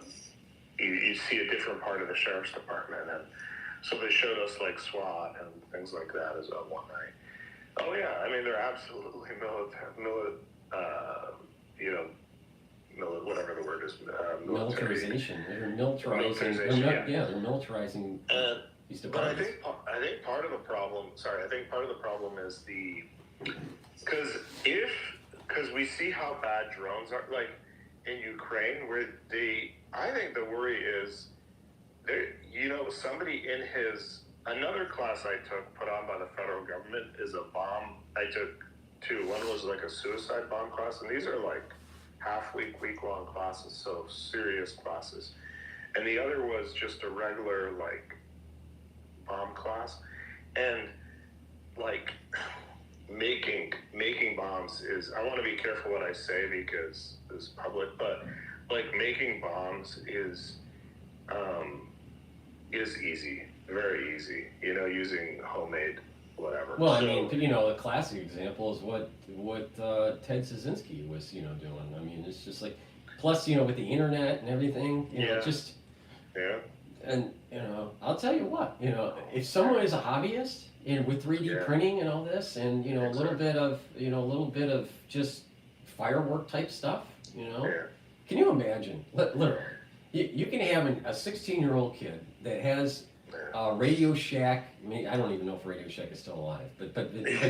you see a different part of the sheriff's department, and so they showed us SWAT and things like that as well one night. Oh yeah, I mean, they're absolutely whatever the word is, Militarization. They're militarizing. They're militarizing these departments. But I think part of the problem. Sorry, I think part of the problem is because we see how bad drones are, in Ukraine, where I think the worry is, somebody in another class I took, put on by the federal government, is a bomb. I took two. One was a suicide bomb class, and these are half-week, week-long classes, so serious classes. And the other was just a regular, bomb class. And, making bombs is, I want to be careful what I say because it's public, but, making bombs is easy, very easy, using homemade whatever. Well, I mean, a classic example is what Ted Kaczynski was, doing. I mean, it's just plus, with the internet and everything, just. Yeah. And, I'll tell you what, if someone is a hobbyist with 3D printing and all this, and, a little bit of just firework type stuff, can you imagine, literally, you can have a 16-year-old kid that has Radio Shack. I mean, I don't even know if Radio Shack is still alive, but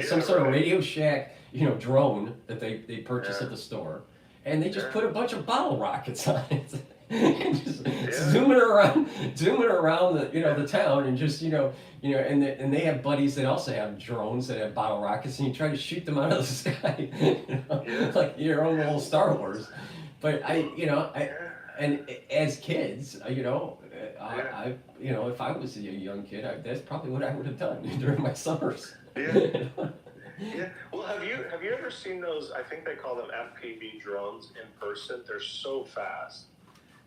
some sort of Radio Shack, drone that they purchase at the store, and they just put a bunch of bottle rockets on it, and just zooming around the town, and just and they have buddies that also have drones that have bottle rockets, and you try to shoot them out of the sky, like your own little Star Wars. But and as kids, I if I was a young kid, that's probably what I would have done during my summers. Yeah. Yeah. Well, have you ever seen those? I think they call them FPV drones in person. They're so fast.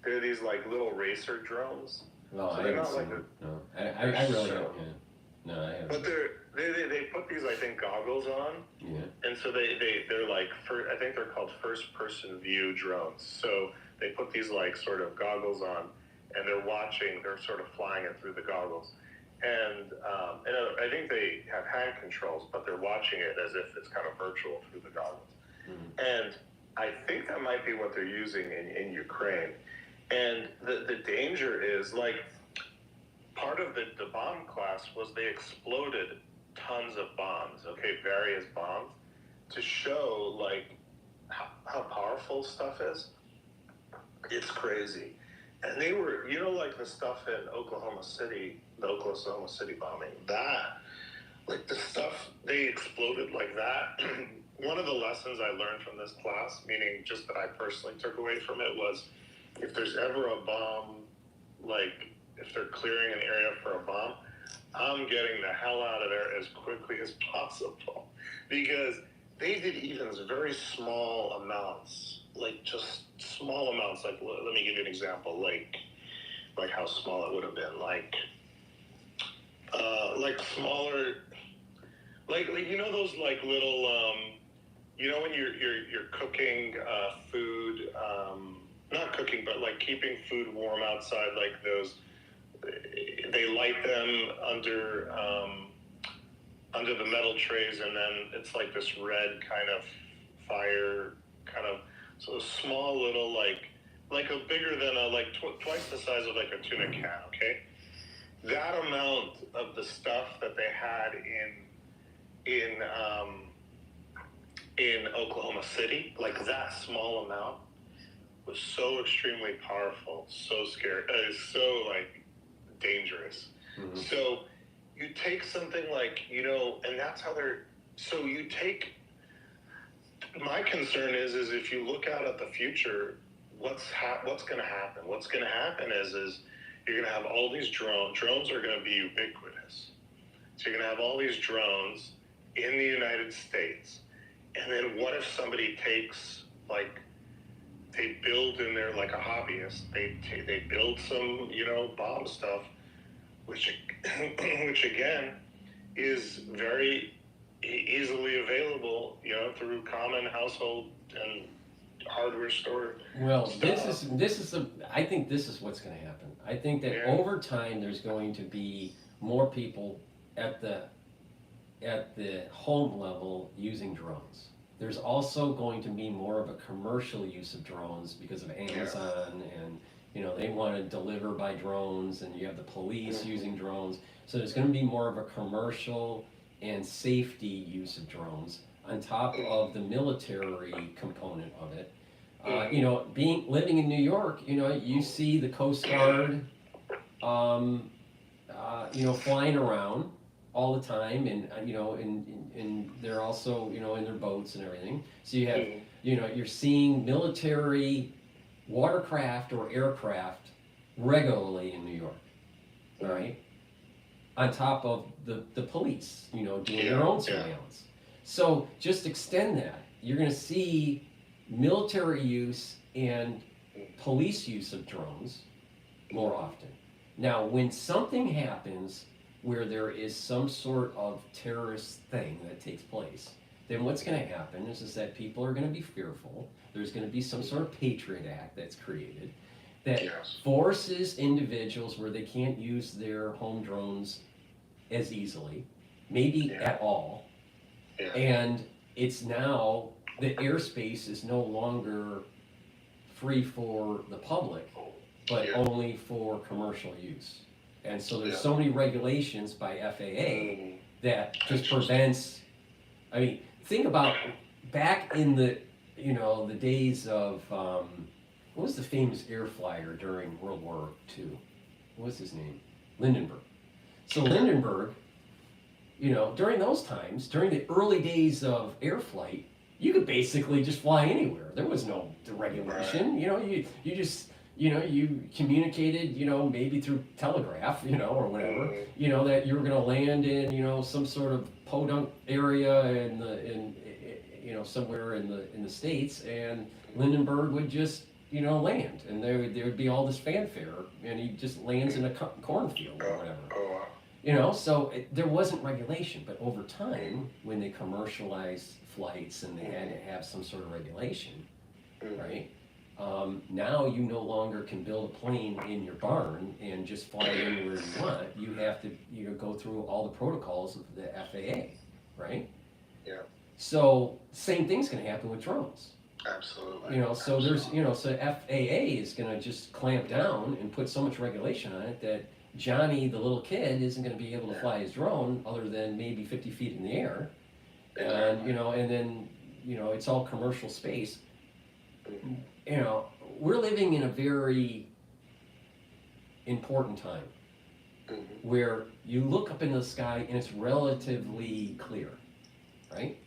They're these little racer drones. No, so I haven't seen them. No, I really don't. Yeah. No, I haven't. But they put these, I think, goggles on. Yeah. And so they're I think they're called first person view drones. So they put these sort of goggles on, and they're sort of flying it through the goggles. And I think they have hand controls, but they're watching it as if it's kind of virtual through the goggles. Mm-hmm. And I think that might be what they're using in Ukraine. And the danger is, part of the bomb class was they exploded tons of bombs, various bombs, to show, how powerful stuff is. It's crazy. And they were, the stuff in Oklahoma City, the Oklahoma City bombing, the stuff, they exploded like that. One of the lessons I learned from this class, meaning just that I personally took away from it, was if there's ever a bomb, if they're clearing an area for a bomb, I'm getting the hell out of there as quickly as possible. Because they did even very small amounts, just small amounts. Let me give you an example, like how small it would have been, smaller, those little, when you're cooking food, not cooking, but keeping food warm outside, those, they light them under the metal trays, and then it's this red kind of fire, so a small little, a bigger than twice the size of a tuna can, okay? That amount of the stuff that they had in in Oklahoma City, like that small amount was so extremely powerful, so scary, so like dangerous. Mm-hmm. So you take something like, and that's how so you take, my concern is if you look out at the future, what's going to happen? What's going to happen is you're going to have all these drones are going to be ubiquitous. So you're going to have all these drones in the United States. And then what if somebody takes, like, they build in there like a hobbyist, they build some, bomb stuff, which again is very easily available, through common household and hardware store. Well, stuff. I think this is what's going to happen. I think that over time there's going to be more people at the home level using drones. There's also going to be more of a commercial use of drones because of Amazon and they want to deliver by drones, and you have the police using drones. So there's going to be more of a commercial and safety use of drones on top of the military component of it. Living in New York, you see the Coast Guard, flying around all the time, and and they're also in their boats and everything. So you have you're seeing military watercraft or aircraft regularly in New York, all right? On top of the police, doing their own surveillance. So just extend that. You're going to see military use and police use of drones more often. Now, when something happens where there is some sort of terrorist thing that takes place, then what's going to happen is that people are going to be fearful. There's going to be some sort of Patriot Act that's created that forces individuals where they can't use their home drones as easily, maybe at all. And it's now, the airspace is no longer free for the public, but only for commercial use. And so there's so many regulations by FAA that just prevents, think about back in the, the days of, what was the famous air flyer during World War II? What was his name? Lindenberg. So Lindenberg, during those times, during the early days of air flight, you could basically just fly anywhere. There was no regulation. You just, you communicated, maybe through telegraph, or whatever, that you were going to land in, some sort of podunk area in somewhere in the States, and Lindenberg would just, land, and there would be all this fanfare, and he just lands in a cornfield or whatever. So there wasn't regulation, but over time, when they commercialized flights and they had to have some sort of regulation, right? Now you no longer can build a plane in your barn and just fly anywhere you want. You have to go through all the protocols of the FAA, right? Yeah. So same thing's going to happen with drones. Absolutely. So there's, so FAA is going to just clamp down and put so much regulation on it that Johnny, the little kid, isn't going to be able to fly his drone other than maybe 50 feet in the air. And, and then, it's all commercial space. We're living in a very important time where you look up into the sky and it's relatively clear, right?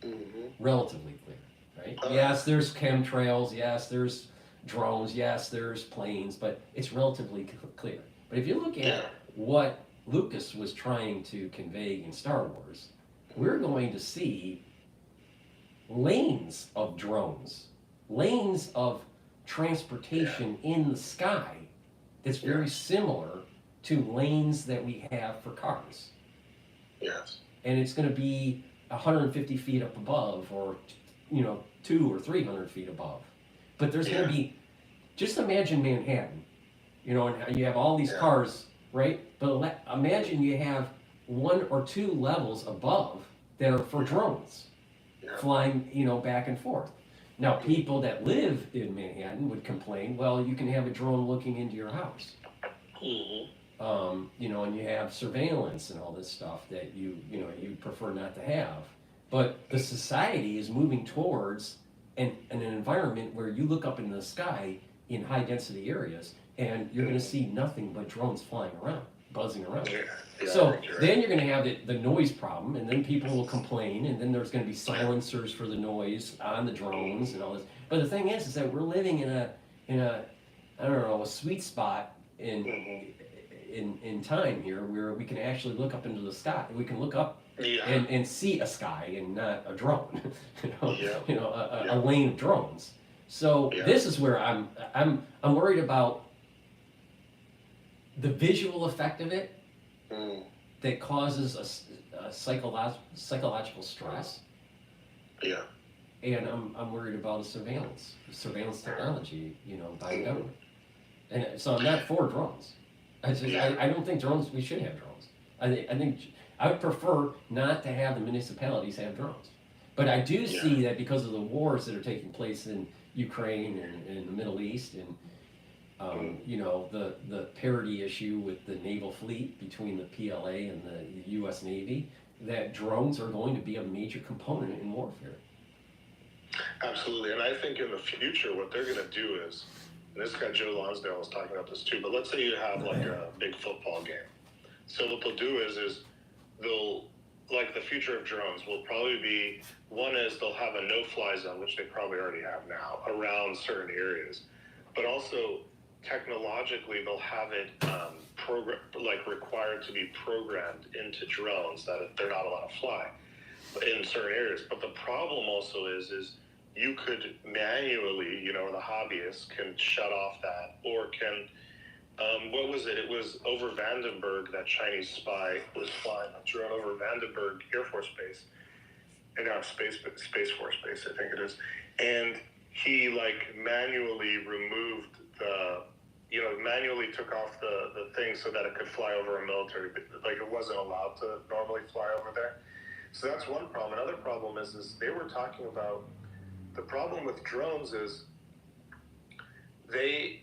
Relatively clear, right? Yes, there's chemtrails, yes, there's drones, yes, there's planes, but it's relatively clear. But if you look at what Lucas was trying to convey in Star Wars, we're going to see lanes of drones, lanes of transportation in the sky that's very similar to lanes that we have for cars. Yes. And it's going to be 150 feet up above, or 200 or 300 feet above. But there's going to be, just imagine Manhattan, and you have all these cars, right? But imagine you have 1 or 2 levels above that are for drones flying, back and forth. Now, people that live in Manhattan would complain, well, you can have a drone looking into your house. And you have surveillance and all this stuff that you prefer not to have. But the society is moving towards an environment where you look up into the sky in high density areas and you're going to see nothing but drones flying around, buzzing around. So then you're going to have the noise problem, and then people will complain, and then there's going to be silencers for the noise on the drones and all this. But the thing is that we're living in a I don't know, a sweet spot in time here where we can actually look up into the sky. We can look up and see a sky and not a drone. A lane of drones. So this is where I'm worried about the visual effect of it that causes a psychological stress. Yeah. And I'm worried about surveillance technology, by the government. And so I'm not for drones. I don't think drones, we should have drones. I think I would prefer not to have the municipalities have drones. But I do see that because of the wars that are taking place in Ukraine and in the Middle East and the parity issue with the naval fleet between the PLA and the US Navy, that drones are going to be a major component in warfare. Absolutely, and I think in the future what they're going to do is, and this guy Joe Lonsdale was talking about this too, but let's say you have like a big football game. So what they'll do is they'll, like the future of drones will probably be, one is they'll have a no-fly zone, which they probably already have now, around certain areas. But also, technologically, they'll have it required to be programmed into drones that they're not allowed to fly in certain areas. But the problem also is you could manually, the hobbyists can shut off that, or can, what was it? It was over Vandenberg, that Chinese spy was flying a drone over Vandenberg Air Force Base, and now Space Force Base, I think it is. And he manually removed manually took off the thing so that it could fly over a military, it wasn't allowed to normally fly over there. So that's one problem. Another problem is they were talking about, the problem with drones is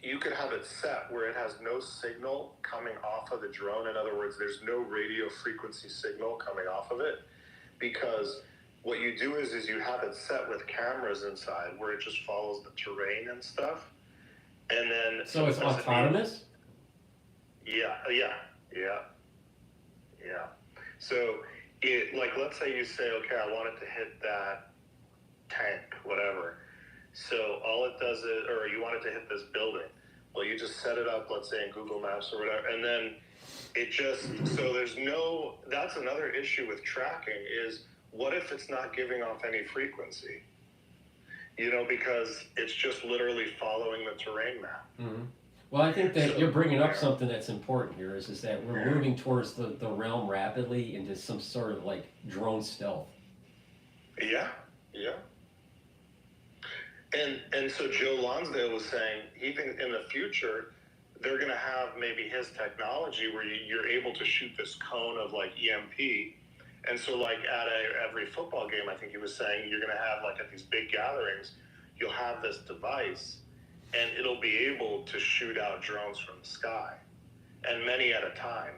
you could have it set where it has no signal coming off of the drone. In other words, there's no radio frequency signal coming off of it, because what you do is you have it set with cameras inside where it just follows the terrain and stuff. And then so it's autonomous? Yeah. So let's say you say, okay, I want it to hit that tank, whatever. So all it does is, or you want it to hit this building. Well, you just set it up, let's say in Google Maps or whatever, and then it just, so that's another issue with tracking is, what if it's not giving off any frequency? Because it's just literally following the terrain map. Mm-hmm. Well, I think that you're bringing up something that's important here is that we're moving towards the realm rapidly into some sort of drone stealth. Yeah. And so Joe Lonsdale was saying, he thinks in the future, they're going to have maybe his technology where you're able to shoot this cone of EMP. And so at every football game, I think he was saying, you're going to have at these big gatherings, you'll have this device and it'll be able to shoot out drones from the sky, and many at a time,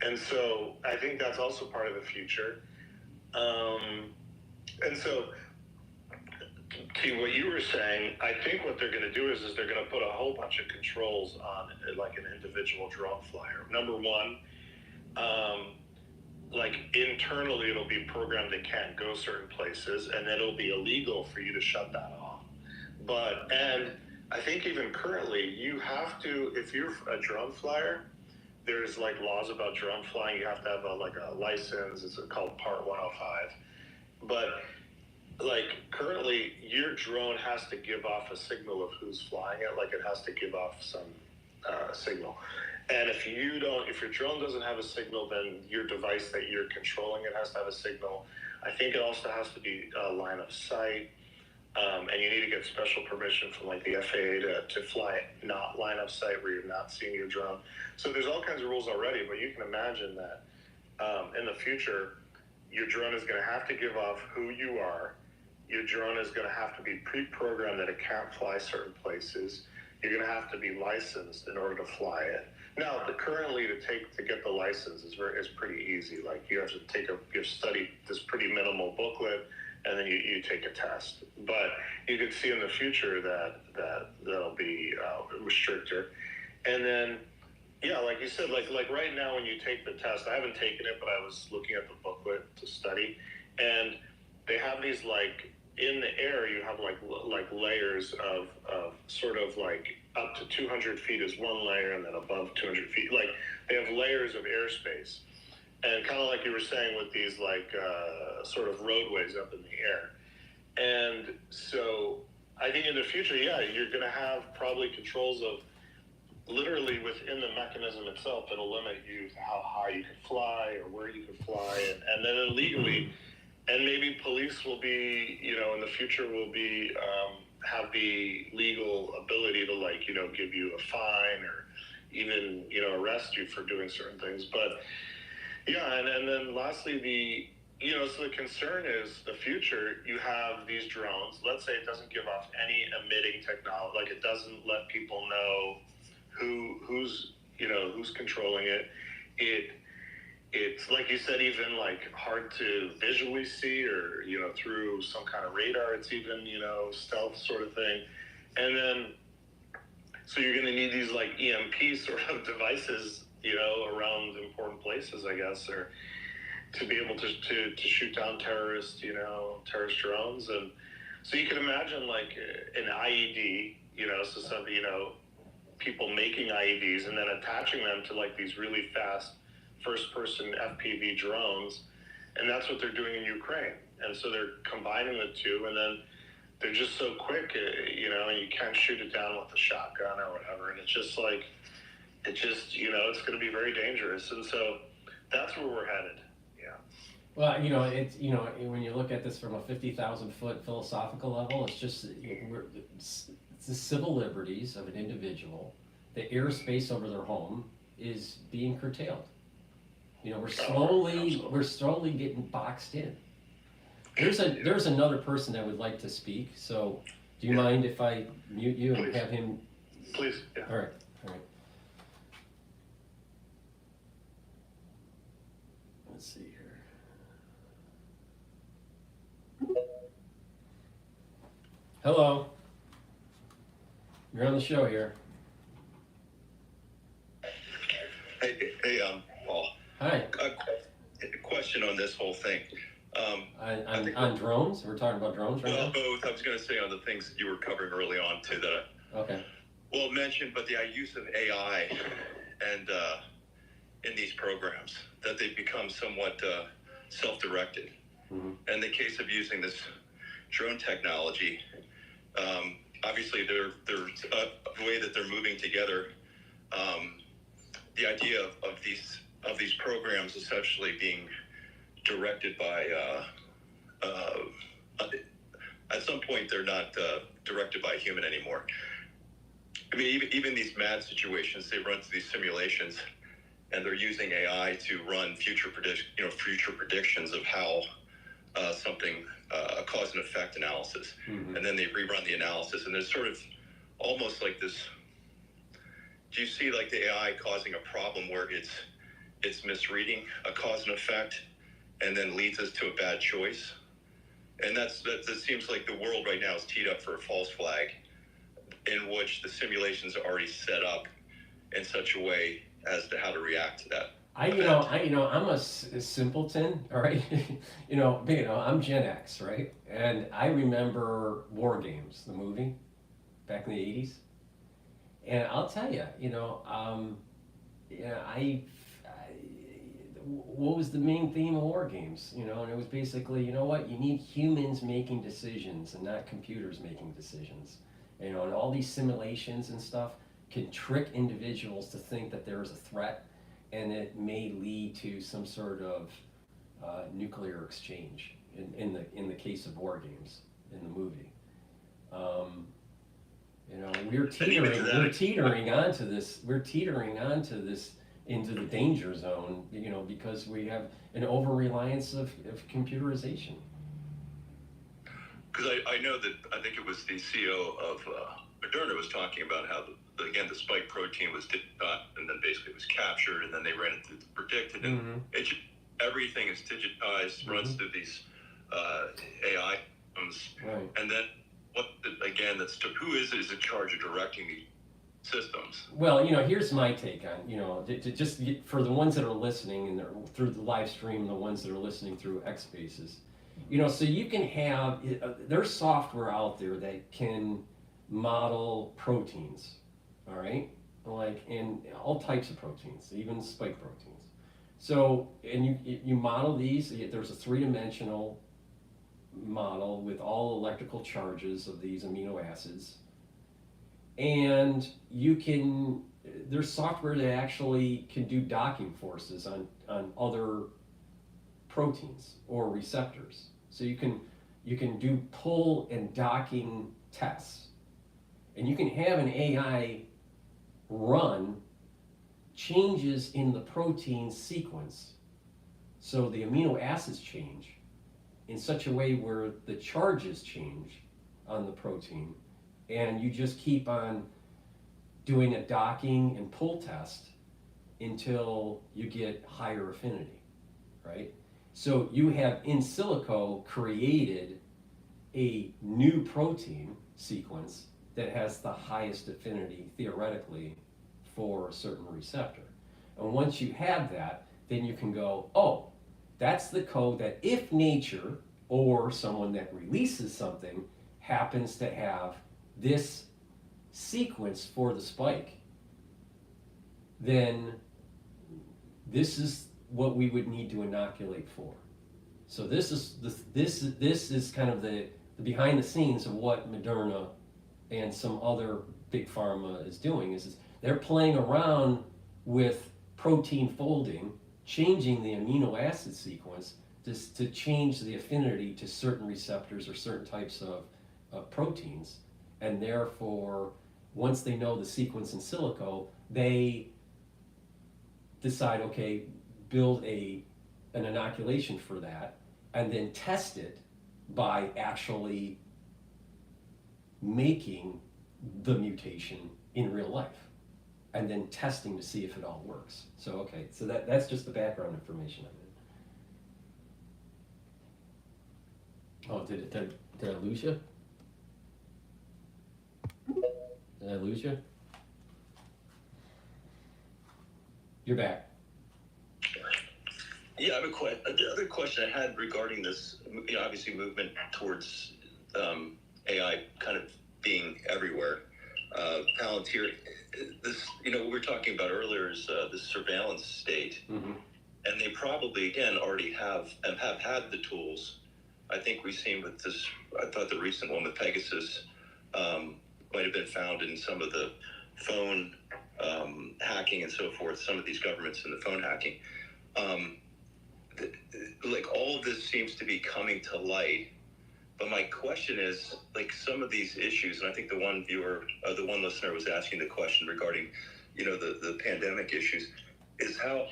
And so I think that's also part of the future. And so to what you were saying, I think what they're going to do is they're going to put a whole bunch of controls on an individual drone flyer. Number one, internally it'll be programmed it can't go certain places, and then it'll be illegal for you to shut that off. And I think even currently you have to, if you're a drone flyer, there's laws about drone flying. You have to have a license. It's called Part 105. But currently your drone has to give off a signal of who's flying it. It has to give off some signal. And if your drone doesn't have a signal, then your device that you're controlling it has to have a signal. I think it also has to be a line of sight. And you need to get special permission from the FAA to fly not line of sight where you're not seeing your drone. So there's all kinds of rules already, but you can imagine that in the future, your drone is going to have to give off who you are. Your drone is going to have to be pre-programmed that it can't fly certain places. You're going to have to be licensed in order to fly it. Now, currently to get the license is pretty easy. Like you have to you study this pretty minimal booklet, and then you take a test. But you can see in the future that'll be stricter. And then, yeah, like you said, like right now when you take the test, I haven't taken it, but I was looking at the booklet to study, and they have these like in the air you have like layers of sort of like up to 200 feet is one layer, and then above 200 feet, like they have layers of airspace, and kind of like you were saying with these like sort of roadways up in the air. And so I think in the future, yeah, you're going to have probably controls of literally within the mechanism itself that'll limit you to how high you can fly or where you can fly, and then illegally, and maybe police will be, in the future will be have the legal ability to like, give you a fine or even, arrest you for doing certain things. But yeah, and then lastly, so the concern is the future, you have these drones, let's say it doesn't give off any emitting technology, like it doesn't let people know who's controlling it. It's like you said, even like hard to visually see, or through some kind of radar. It's even stealth sort of thing. And then so you're going to need these like EMP sort of devices around important places, I guess, or to be able to shoot down terrorist drones. And so you can imagine like an IED, so some people making IEDs and then attaching them to like these really fast first-person FPV drones, and that's what they're doing in Ukraine. And so they're combining the two, and then they're just so quick, and you can't shoot it down with a shotgun or whatever. And it's just like, it's going to be very dangerous. And so that's where we're headed. Yeah. Well, it's when you look at this from a 50,000-foot philosophical level, it's just it's the civil liberties of an individual. The airspace over their home is being curtailed. We're slowly getting boxed in. There's another person that would like to speak. So, do you mind if I mute you and have him? Please. Yeah. All right. Let's see here. Hello. You're on the show here. Hey, Paul. Hi. A question on this whole thing. On drones? We're talking about drones right now? Well, both. I was going to say on the things that you were covering early on too that okay. Well mentioned, but the use of AI and in these programs, that they've become somewhat self-directed. Mm-hmm. And the case of using this drone technology, obviously there's a way that they're moving together. The idea of these programs essentially being directed by at some point they're not directed by a human anymore. I mean, even these mad situations, they run through these simulations, and they're using AI to run future predictions of how something, a cause and effect analysis, mm-hmm. and then they rerun the analysis, and there's sort of almost like this. Do you see like the AI causing a problem where it's misreading a cause and effect, and then leads us to a bad choice? And that seems like the world right now is teed up for a false flag, in which the simulations are already set up in such a way as to how to react to that. I'm a simpleton, all right? I'm Gen X, right? And I remember War Games, the movie, back in the 80s. And I'll tell you, what was the main theme of War Games? And it was basically, you need humans making decisions and not computers making decisions. And all these simulations and stuff can trick individuals to think that there is a threat, and it may lead to some sort of nuclear exchange in the case of War Games in the movie. We're teetering onto this into the danger zone, because we have an over-reliance of computerization. Because I know that, I think it was the CEO of Moderna was talking about how again the spike protein was digitized and then basically it was captured and then they ran it through the predicted and everything is digitized, runs through these AI systems, and then who is in charge of directing these systems? Well, here's my take on, to just for the ones that are listening and they're through the live stream, the ones that are listening through X Spaces, so you can have, there's software out there that can model proteins, all right? And all types of proteins, even spike proteins. So, and you model these, there's a three-dimensional model with all electrical charges of these amino acids. And there's software that actually can do docking forces on other proteins or receptors. So you can do pull and docking tests. And you can have an AI run changes in the protein sequence. So the amino acids change in such a way where the charges change on the protein. And you just keep on doing a docking and pull test until you get higher affinity, right? So you have in silico created a new protein sequence that has the highest affinity theoretically for a certain receptor. And once you have that, then you can go, oh, that's the code that if nature or someone that releases something happens to have this sequence for the spike, then this is what we would need to inoculate for. So this is kind of the behind the scenes of what Moderna and some other big pharma is doing. Is they're playing around with protein folding, changing the amino acid sequence to change the affinity to certain receptors or certain types of proteins. And therefore, once they know the sequence in silico, they decide, okay, build an inoculation for that, and then test it by actually making the mutation in real life, and then testing to see if it all works. So, okay, so that's just the background information on it. Oh, did I lose you? Did I lose you? You're back. Yeah, I have the other question I had regarding this, obviously movement towards AI kind of being everywhere. Palantir, this, what we were talking about earlier is the surveillance state, and they probably again already have had the tools. I think we've seen with this. I thought the recent one with Pegasus might have been found in some of the phone hacking and so forth. Some of these governments in the phone hacking. Like all of this seems to be coming to light, but my question is, like, some of these issues, and I think the one listener was asking the question regarding, the pandemic issues, is how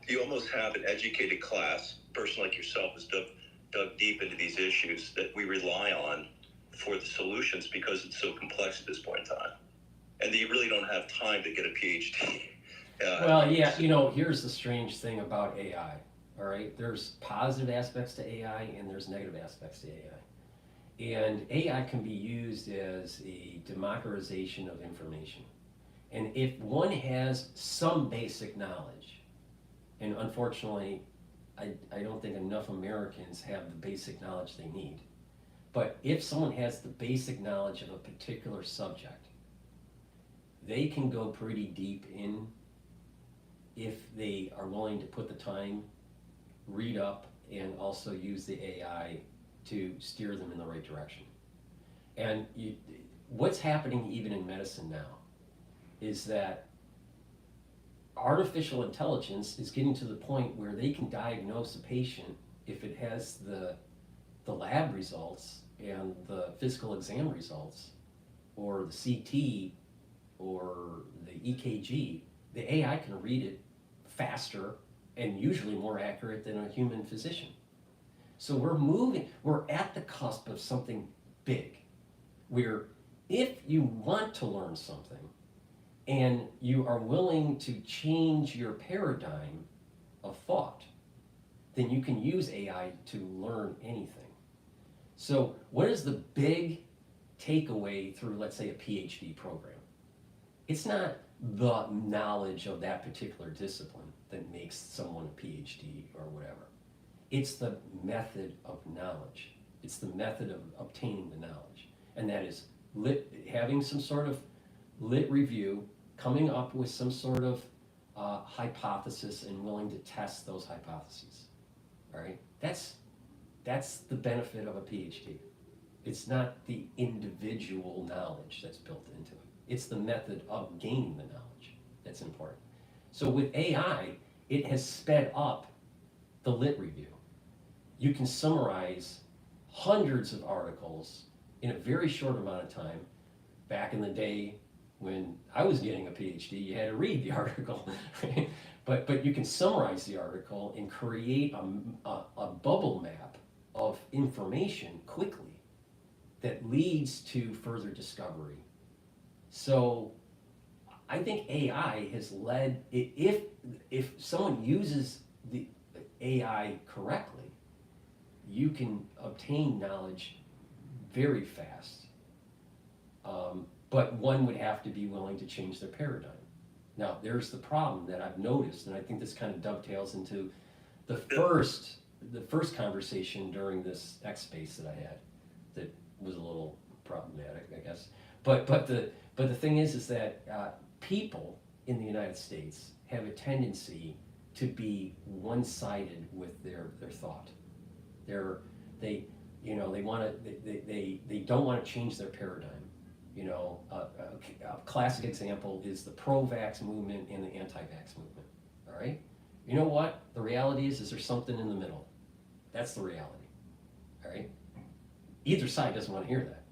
you almost have an educated class, a person like yourself has dug deep into these issues that we rely on for the solutions because it's so complex at this point in time, and that you really don't have time to get a Ph.D. Well, yeah, here's the strange thing about AI, all right? There's positive aspects to AI and there's negative aspects to AI. And AI can be used as a democratization of information. And if one has some basic knowledge, and unfortunately, I don't think enough Americans have the basic knowledge they need. But if someone has the basic knowledge of a particular subject, they can go pretty deep in if they are willing to put the time, read up, and also use the AI to steer them in the right direction. And what's happening even in medicine now is that artificial intelligence is getting to the point where they can diagnose a patient if it has the lab results and the physical exam results, or the CT, or the EKG. The AI can read it faster and usually more accurate than a human physician. So we're at the cusp of something big, where if you want to learn something and you are willing to change your paradigm of thought, then you can use AI to learn anything. So what is the big takeaway through, let's say, a PhD program? It's not the knowledge of that particular discipline that makes someone a PhD or whatever. It's the method of knowledge. It's the method of obtaining the knowledge. And that is having some sort of lit review, coming up with some sort of hypothesis and willing to test those hypotheses. All right? That's the benefit of a PhD. It's not the individual knowledge that's built into it. It's the method of gaining the knowledge that's important. So with AI, it has sped up the lit review. You can summarize hundreds of articles in a very short amount of time. Back in the day when I was getting a PhD, you had to read the article, right? But you can summarize the article and create a bubble map of information quickly that leads to further discovery. So I think AI has led, if someone uses the AI correctly, you can obtain knowledge very fast. But one would have to be willing to change their paradigm. Now, there's the problem that I've noticed, and I think this kind of dovetails into the first conversation during this X space that I had that was a little problematic, I guess. But the thing is that people in the United States have a tendency to be one-sided with their thought. They don't want to change their paradigm. You know, a classic example is the pro-vax movement and the anti-vax movement. All right. You know what? The reality is there's something in the middle. That's the reality. All right. Either side doesn't want to hear that.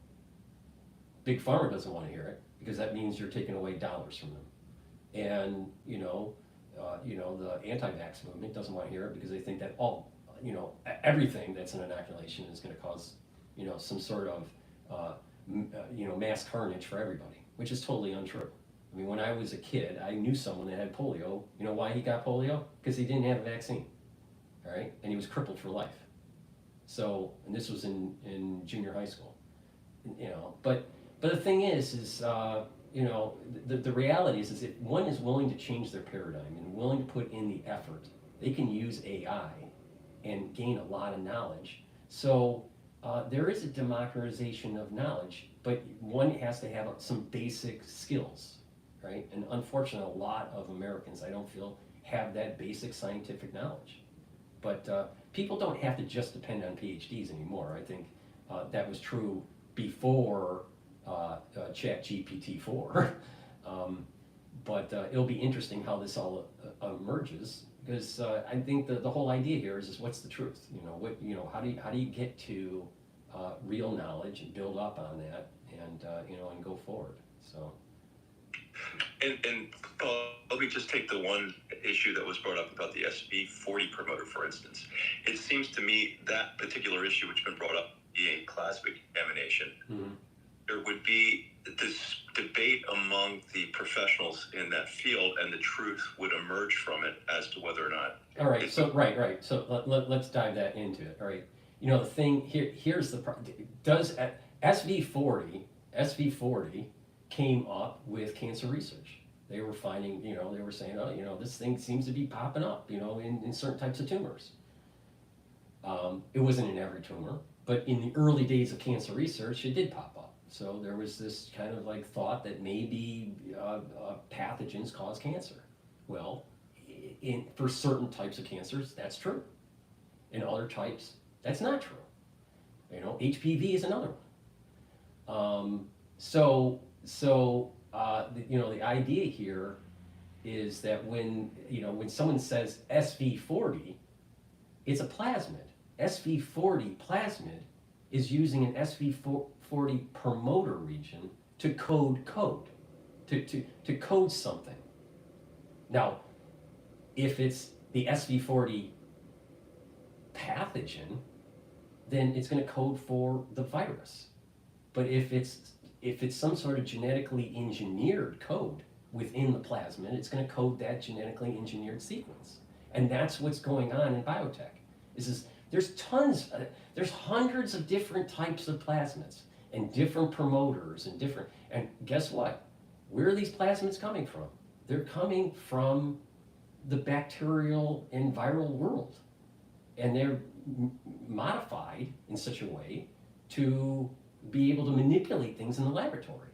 Big Pharma doesn't want to hear it because that means you're taking away dollars from them. And the anti-vax movement doesn't want to hear it because they think that everything that's an inoculation is going to cause, some sort of, mass carnage for everybody, which is totally untrue. I mean, when I was a kid, I knew someone that had polio. You know why he got polio? Because he didn't have a vaccine, all right? And he was crippled for life. So, and this was in junior high school, But the thing is the reality is if one is willing to change their paradigm and willing to put in the effort, they can use AI and gain a lot of knowledge. So there is a democratization of knowledge, but one has to have some basic skills, right? And unfortunately, a lot of Americans, I don't feel, have that basic scientific knowledge. But people don't have to just depend on PhDs anymore. I think that was true before ChatGPT-4. But it'll be interesting how this all emerges, because I think the whole idea here is what's the truth? How do you get to real knowledge and build up on that, and and go forward. So. And let me just take the one issue that was brought up about the SV40 promoter, for instance. It seems to me that particular issue, which has been brought up, being classic examination, there would be this debate among the professionals in that field, and the truth would emerge from it as to whether or not. All right. So right. So let's dive that into it. All right. The thing here's the problem. Does SV40 came up with cancer research? They were finding, they were saying, this thing seems to be popping up, in certain types of tumors. It wasn't in every tumor, but in the early days of cancer research, it did pop up. So there was this kind of thought that maybe pathogens cause cancer. Well, for certain types of cancers, that's true. In other types, that's not true. HPV is another one. The idea here is that when someone says SV40, it's a plasmid. SV40 plasmid is using an SV40 promoter region to code to code something. Now, if it's the SV40 pathogen, then it's going to code for the virus. But if it's if it's some sort of genetically engineered code within the plasmid, it's going to code that genetically engineered sequence. And that's what's going on in biotech. There's there's hundreds of different types of plasmids and different promoters and guess what? Where are these plasmids coming from? They're coming from the bacterial and viral world. And they're modified in such a way to be able to manipulate things in the laboratory.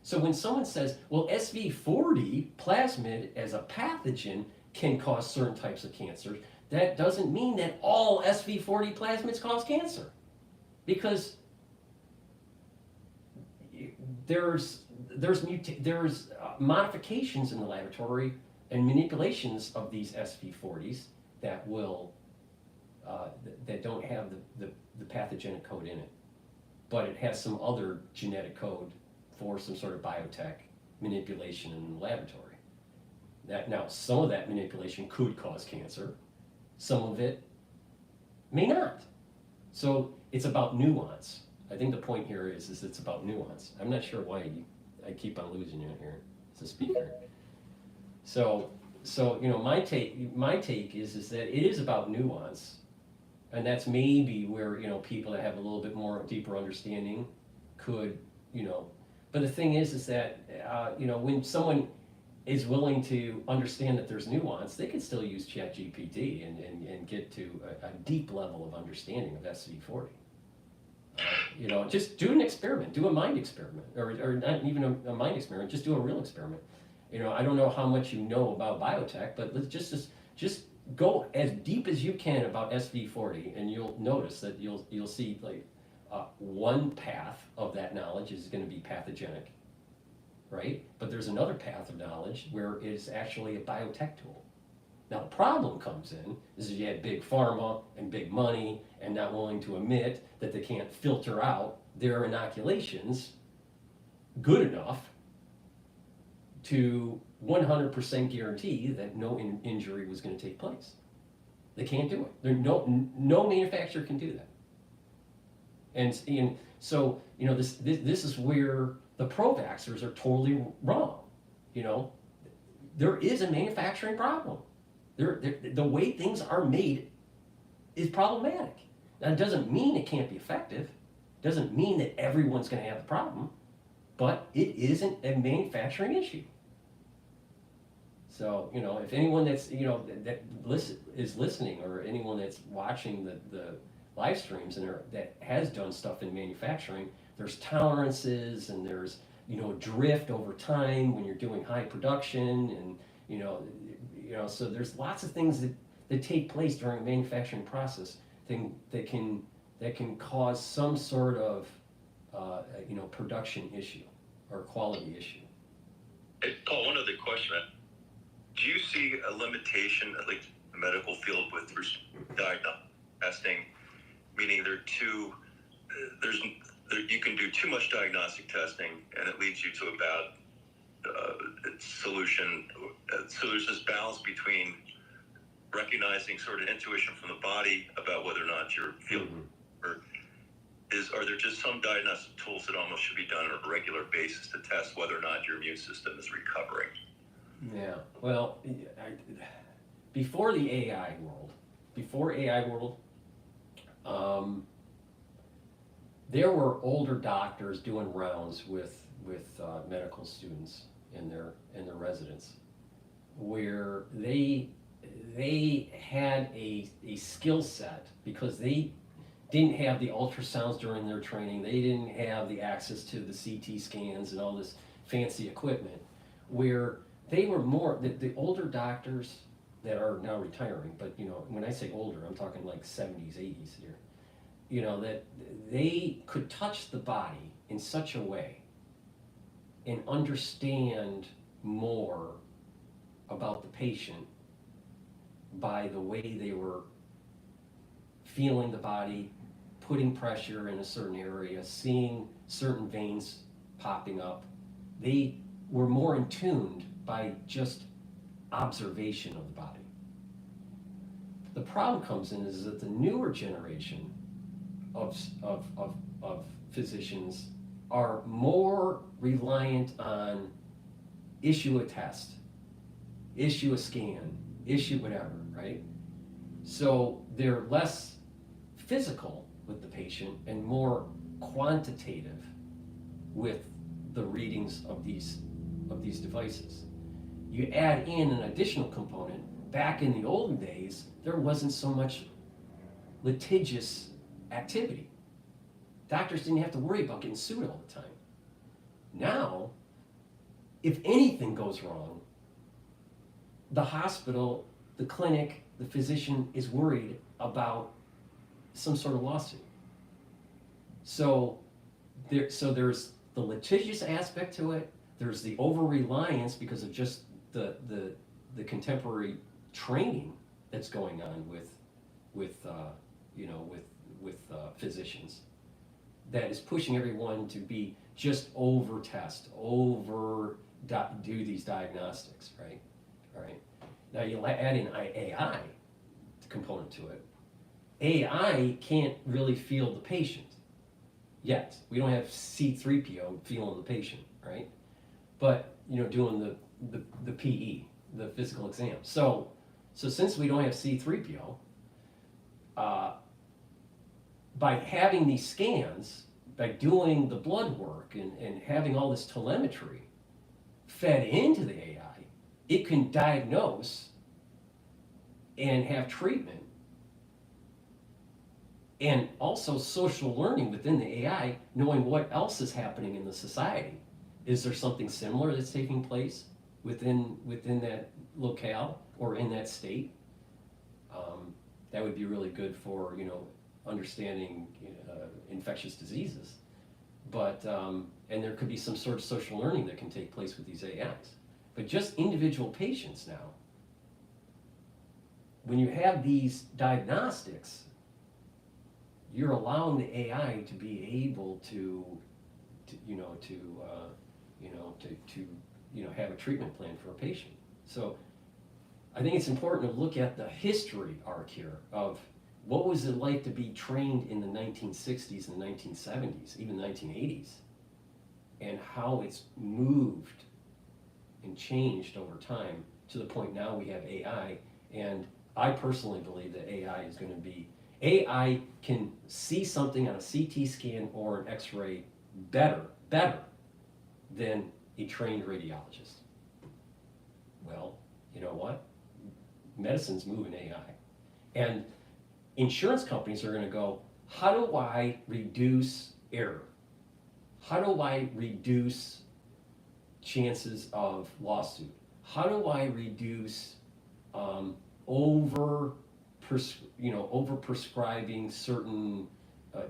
So when someone says, well, SV40 plasmid as a pathogen can cause certain types of cancers, that doesn't mean that all SV40 plasmids cause cancer. Because there's modifications in the laboratory and manipulations of these SV40s that will that don't have the pathogenic code in it, but it has some other genetic code for some sort of biotech manipulation in the laboratory. Now, some of that manipulation could cause cancer, some of it may not. So it's about nuance. I think the point here is it's about nuance. I'm not sure why I keep on losing you here as a speaker. So you know, my take is that it is about nuance. And that's maybe where, you know, people that have a little bit more deeper understanding could, you know, but the thing is that, you know, when someone is willing to understand that there's nuance, they can still use ChatGPT and get to a deep level of understanding of SV40. You know, just do an experiment, do a mind experiment, or not even a mind experiment, just do a real experiment. You know, I don't know how much you know about biotech, but let's just go as deep as you can about SV40, and you'll notice that you'll see like one path of that knowledge is going to be pathogenic, right? But there's another path of knowledge where it's actually a biotech tool. Now the problem comes in is you had big pharma and big money and not willing to admit that they can't filter out their inoculations good enough to 100% guarantee that no injury was going to take place. They can't do it. No manufacturer can do that. And so, you know, this is where the pro-vaxxers are totally wrong. You know, there is a manufacturing problem. The way things are made is problematic. That doesn't mean it can't be effective. Doesn't mean that everyone's going to have the problem, but it isn't a manufacturing issue. So, you know, if anyone that's, you know, that is listening, or anyone that's watching the live streams and that has done stuff in manufacturing, there's tolerances and there's, you know, drift over time when you're doing high production, and you know, so there's lots of things that take place during a manufacturing process that can cause some sort of you know, production issue or quality issue. Hey, Paul, one other question. Do you see a limitation, like the medical field, with diagnostic testing? Meaning you can do too much diagnostic testing, and it leads you to a bad solution. So there's this balance between recognizing sort of intuition from the body about whether or not you're feeling, or are there just some diagnostic tools that almost should be done on a regular basis to test whether or not your immune system is recovering? Yeah, well, before the AI world, there were older doctors doing rounds with medical students in their residence, where they had a skill set because they didn't have the ultrasounds during their training. They didn't have the access to the CT scans and all this fancy equipment, where they were more, the older doctors that are now retiring, but you know, when I say older, I'm talking like 70s, 80s here, you know, that they could touch the body in such a way and understand more about the patient by the way they were feeling the body, putting pressure in a certain area, seeing certain veins popping up. They were more in tuned by just observation of the body. The problem comes in is that the newer generation of physicians are more reliant on issue a test, issue a scan, issue whatever, right? So they're less physical with the patient and more quantitative with the readings of these devices. You add in an additional component. Back in the olden days, there wasn't so much litigious activity. Doctors didn't have to worry about getting sued all the time. Now, if anything goes wrong, the hospital, the clinic, the physician is worried about some sort of lawsuit. So there's the litigious aspect to it. There's the over-reliance because of just the contemporary training that's going on with physicians, that is pushing everyone to be just over test, do these diagnostics, right? All right. Now you add in AI component to it. AI can't really feel the patient yet. We don't have C3PO feeling the patient, right? But doing the PE, the physical exam. So since we don't have C3PO, by having these scans, by doing the blood work and having all this telemetry fed into the AI, it can diagnose and have treatment, and also social learning within the AI, knowing what else is happening in the society. Is there something similar that's taking place within that locale or in that state? That would be really good for understanding infectious diseases. But and there could be some sort of social learning that can take place with these AIs. But just individual patients now, when you have these diagnostics, you're allowing the AI to be able to have a treatment plan for a patient. So I think it's important to look at the history arc here of what was it like to be trained in the 1960s and 1970s, even 1980s, and how it's moved and changed over time to the point now we have AI. And I personally believe that AI can see something on a CT scan or an X-ray better than a trained radiologist. Well, you know what? Medicine's moving AI. And insurance companies are going to go, how do I reduce error? How do I reduce chances of lawsuit? How do I reduce over prescribing certain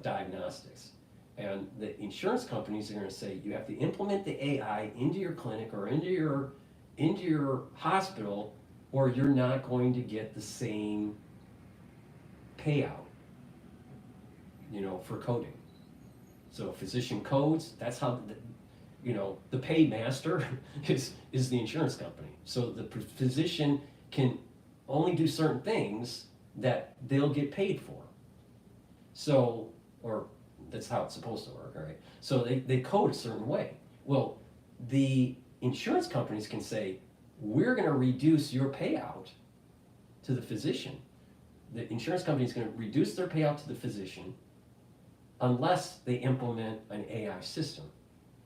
diagnostics? And the insurance companies are going to say you have to implement the AI into your clinic or into your hospital, or you're not going to get the same payout, for coding. So physician codes, that's how the paymaster is the insurance company. So the physician can only do certain things that they'll get paid for. So, or that's how it's supposed to work, right? So they code a certain way. Well, the insurance companies can say, we're going to reduce your payout to the physician. The insurance company is going to reduce their payout to the physician unless they implement an AI system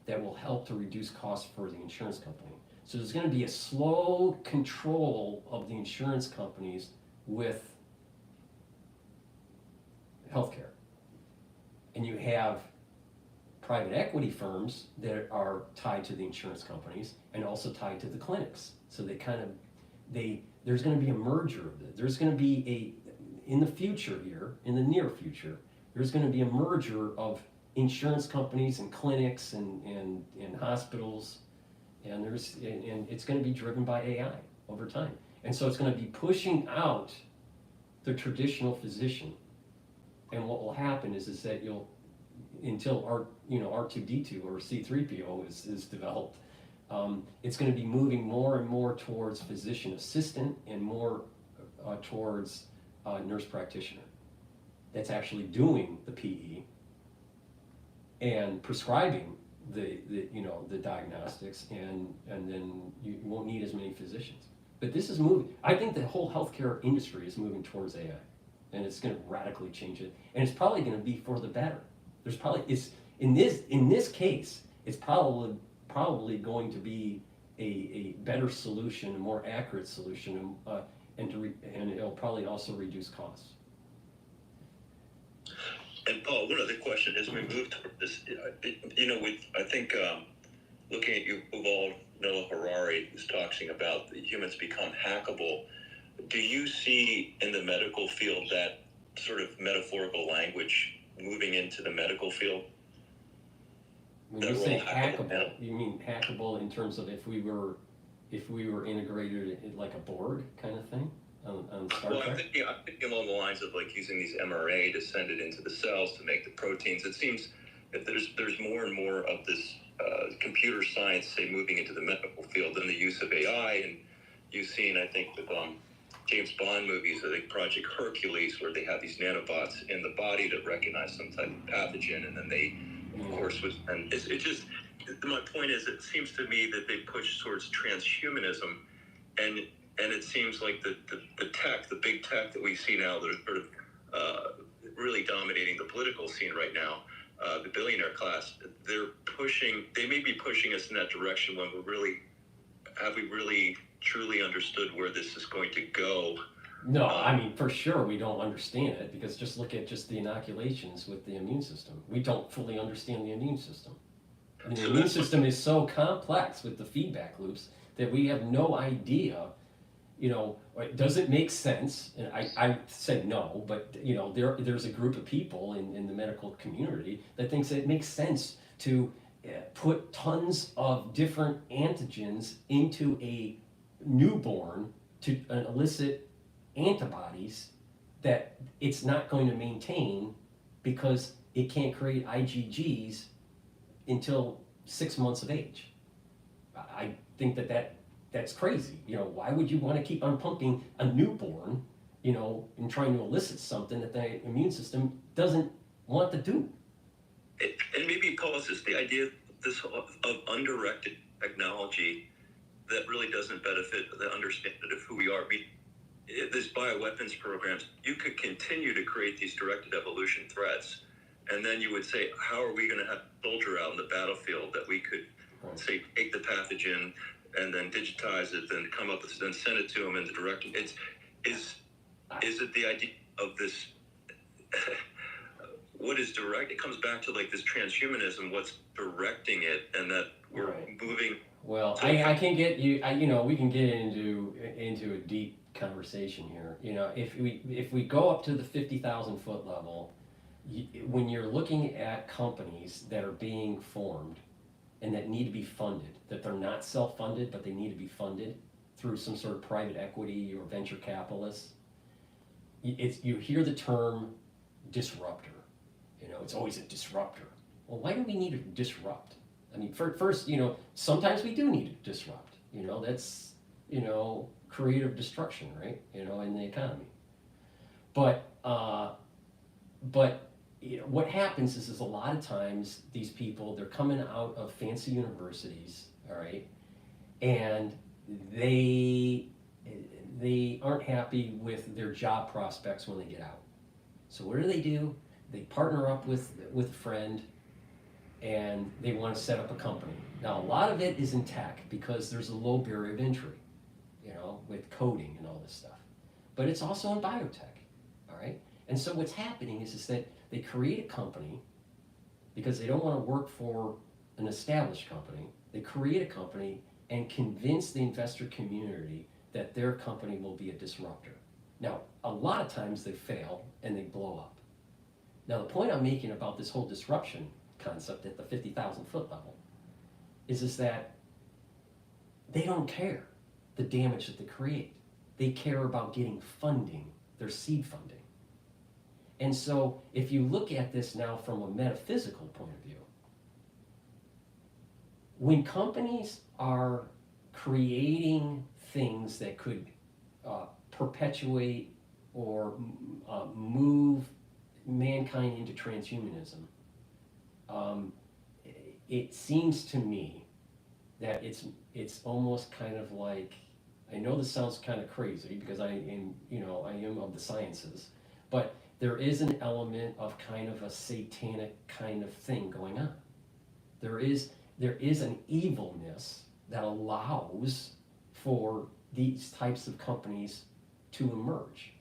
that will help to reduce costs for the insurance company. So there's going to be a slow control of the insurance companies with healthcare. And you have private equity firms that are tied to the insurance companies and also tied to the clinics. So there's going to be a merger of it. There's going to be in the future here, in the near future, there's going to be a merger of insurance companies and clinics and hospitals, and it's going to be driven by AI over time. And so it's going to be pushing out the traditional physician. And what will happen is that until R2D2 or C3PO is developed, it's going to be moving more and more towards physician assistant and more towards nurse practitioner that's actually doing the PE and prescribing the diagnostics, and then you won't need as many physicians. But this is moving. I think the whole healthcare industry is moving towards AI, and it's going to radically change it, and it's probably going to be for the better. There's probably in this case, it's probably going to be a better solution, a more accurate solution, and it'll probably also reduce costs. And Paul, one other question as we move toward this, I think looking at Yuval Noah Harari, who's talking about the humans become hackable. Do you see in the medical field that sort of metaphorical language moving into the medical field? When you say hackable, you mean hackable in terms of if we were integrated like a board kind of thing on Star Trek? I'm thinking along the lines of like using these mRNA to send it into the cells to make the proteins. It seems that there's more and more of this computer science, say, moving into the medical field than the use of AI. And you've seen, I think, with James Bond movies, I think Project Hercules, where they have these nanobots in the body that recognize some type of pathogen, and then they, of course, my point is, it seems to me that they push towards transhumanism, and it seems like the tech, the big tech that we see now, that are sort of really dominating the political scene right now, the billionaire class, they may be pushing us in that direction when have we really truly understood where this is going to go? No, I mean, for sure we don't understand it, because just look at the inoculations with the immune system. We don't fully understand the immune system. And the immune system is so complex with the feedback loops that we have no idea, does it make sense? And I said no, but there's a group of people in the medical community that thinks that it makes sense to put tons of different antigens into a newborn to elicit antibodies that it's not going to maintain because it can't create IgGs until 6 months of age. I think that's crazy. Why would you want to keep on pumping a newborn, and trying to elicit something that the immune system doesn't want to do? And maybe poses the idea of undirected technology that really doesn't benefit the understanding of who we are. These bioweapons programs, you could continue to create these directed evolution threats, and then you would say, how are we going to have a soldier out in the battlefield that we could, say, take the pathogen and then digitize it, then come up with, then send it to them in the direct. Is it the idea of this? What is direct? It comes back to like this transhumanism. What's directing it, and that we're moving. Well, I can get you. We can get into a deep conversation here. If we go up to the 50,000 foot level, when you're looking at companies that are being formed and that need to be funded, that they're not self-funded, but they need to be funded through some sort of private equity or venture capitalists, you hear the term disruptor. It's always a disruptor. Well, why do we need to disrupt? I mean, first, sometimes we do need to disrupt. That's, creative destruction, right? In the economy. But what happens is a lot of times these people, they're coming out of fancy universities, all right, and they aren't happy with their job prospects when they get out. So what do? They partner up with a friend, and they want to set up a company. Now, a lot of it is in tech because there's a low barrier of entry, with coding and all this stuff. But it's also in biotech, all right? And so what's happening is that they create a company because they don't want to work for an established company. They create a company and convince the investor community that their company will be a disruptor. Now, a lot of times they fail and they blow up. Now, the point I'm making about this whole disruption concept at the 50,000 foot level is that they don't care the damage that they create. They care about getting funding, their seed funding. And so if you look at this now from a metaphysical point of view, when companies are creating things that could perpetuate or move mankind into transhumanism, it seems to me that it's almost kind of like, I know this sounds kind of crazy because I am of the sciences, but there is an element of kind of a satanic kind of thing going on. There is an evilness that allows for these types of companies to emerge,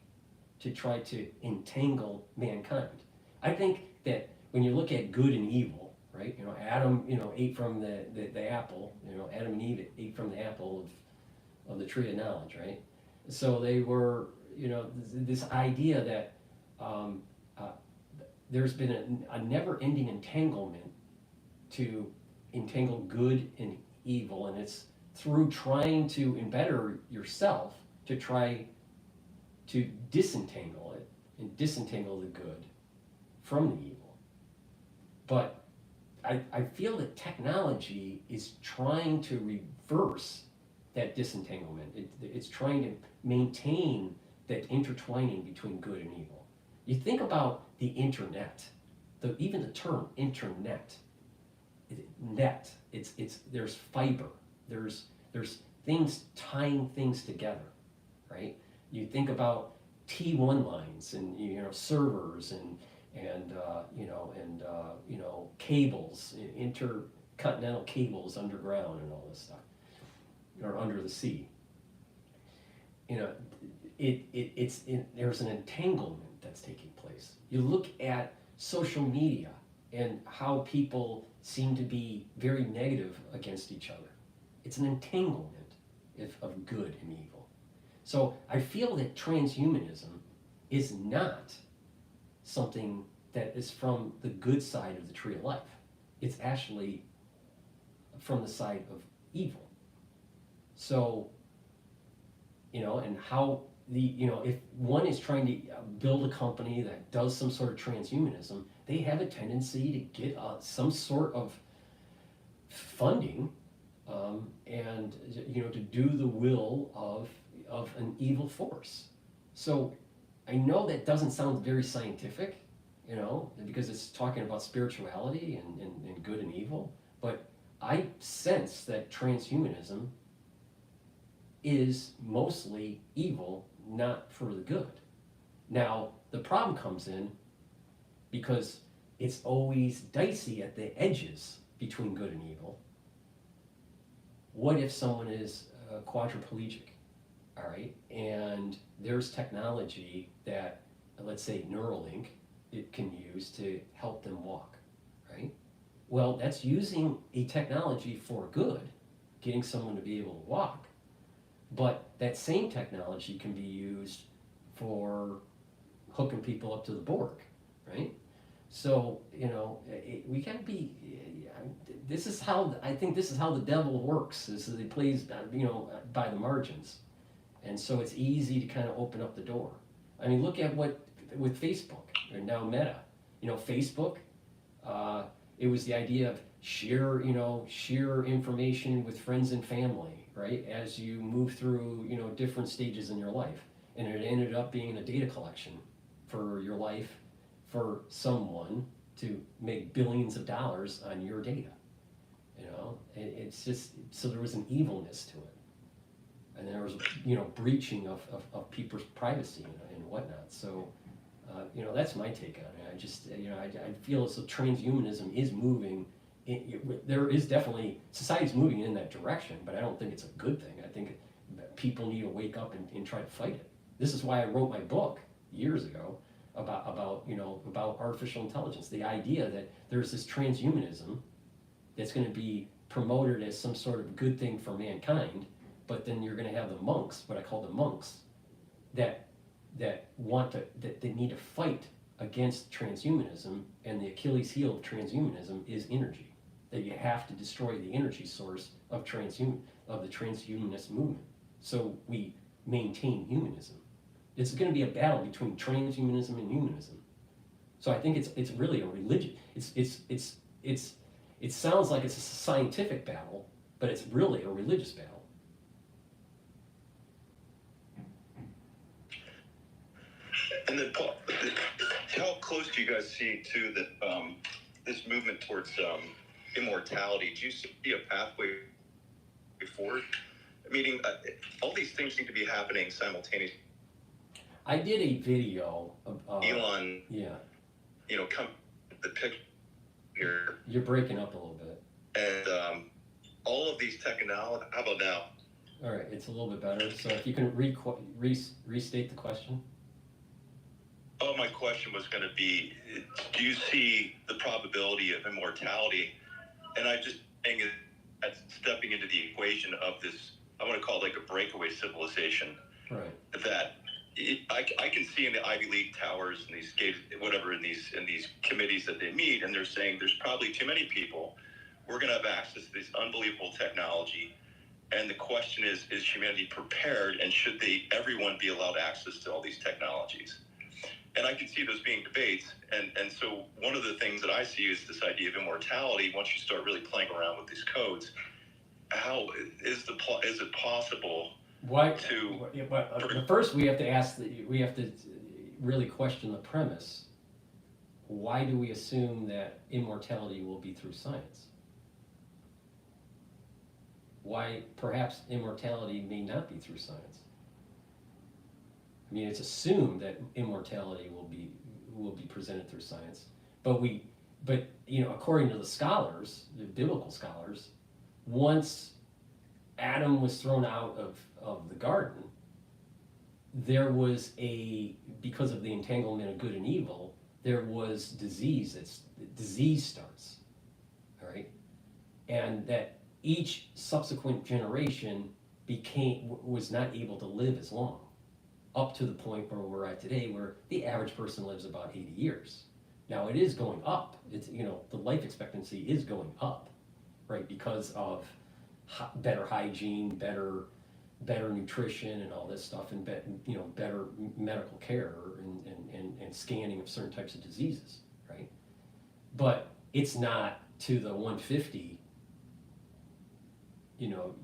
to try to entangle mankind. I think that when you look at good and evil, right? Adam, ate from the apple. Adam and Eve ate from the apple of the tree of knowledge, right? So they were, this idea that there's been a never-ending entanglement to entangle good and evil, and it's through trying to embetter yourself to try to disentangle it and disentangle the good from the evil. But I feel that technology is trying to reverse that disentanglement. It's trying to maintain that intertwining between good and evil. You think about the internet, even the term internet, there's fiber, there's things tying things together, right? You think about T1 lines and servers and cables, intercontinental cables underground and all this stuff, or under the sea. There's an entanglement that's taking place. You look at social media and how people seem to be very negative against each other. It's an entanglement of good and evil. So I feel that transhumanism is not something that is from the good side of the tree of life. It's actually from the side of evil. So, and how if one is trying to build a company that does some sort of transhumanism, they have a tendency to get some sort of funding and to do the will of an evil force. So I know that doesn't sound very scientific, because it's talking about spirituality and good and evil, but I sense that transhumanism is mostly evil, not for the good. Now, the problem comes in because it's always dicey at the edges between good and evil. What if someone is quadriplegic, all right, and there's technology that, let's say Neuralink, it can use to help them walk, right? Well, that's using a technology for good, getting someone to be able to walk. But that same technology can be used for hooking people up to the Borg, right? So, we gotta be, I think this is how the devil works, is that he plays, by the margins. And so it's easy to kind of open up the door. I mean, look at with Facebook, or now Meta. Facebook, it was the idea of share information with friends and family, right? As you move through, different stages in your life. And it ended up being a data collection for your life, for someone to make billions of dollars on your data. It's just, so there was an evilness to it. And there was, breaching of people's privacy and whatnot. So, that's my take on it. I just, I feel as though transhumanism is moving. There is definitely, society's moving in that direction, but I don't think it's a good thing. I think people need to wake up and try to fight it. This is why I wrote my book years ago about artificial intelligence. The idea that there's this transhumanism that's going to be promoted as some sort of good thing for mankind, but then you're going to have the monks, what I call the monks, that they need to fight against transhumanism, and the Achilles heel of transhumanism is energy. That you have to destroy the energy source of the transhumanist movement, so we maintain humanism. It's going to be a battle between transhumanism and humanism. So I think it's really a religion. It sounds like it's a scientific battle, but it's really a religious battle. And then, Paul, how close do you guys see to that this movement towards immortality, do you see a pathway forward? Meaning, all these things seem to be happening simultaneously. I did a video of Elon, yeah. Come the picture here. You're breaking up a little bit. And all of these technologies. How about now? All right, it's a little bit better. So if you can restate the question. Oh, my question was going to be, do you see the probability of immortality? And I just think that's stepping into the equation of this, I want to call it like a breakaway civilization. Right. That I can see in the Ivy League towers and these whatever in these committees that they meet, and they're saying there's probably too many people. We're going to have access to this unbelievable technology. And the question is humanity prepared, and should everyone be allowed access to all these technologies? And I can see those being debates. And so one of the things that I see is this idea of immortality. Once you start really playing around with these codes, how is it possible? Why? But first, we have to really question the premise. Why do we assume that immortality will be through science? Why perhaps immortality may not be through science? I mean, it's assumed that immortality will be presented through science, but according to the scholars, the biblical scholars, once Adam was thrown out of the garden, there was because of the entanglement of good and evil, there was disease. Disease starts, all right, and that each subsequent generation was not able to live as long, up to the point where we're at today, where the average person lives about 80 years. Now it is going up. It's the life expectancy is going up, right, because of better hygiene, better nutrition, and all this stuff, and better medical care and scanning of certain types of diseases, right? But it's not to the 150,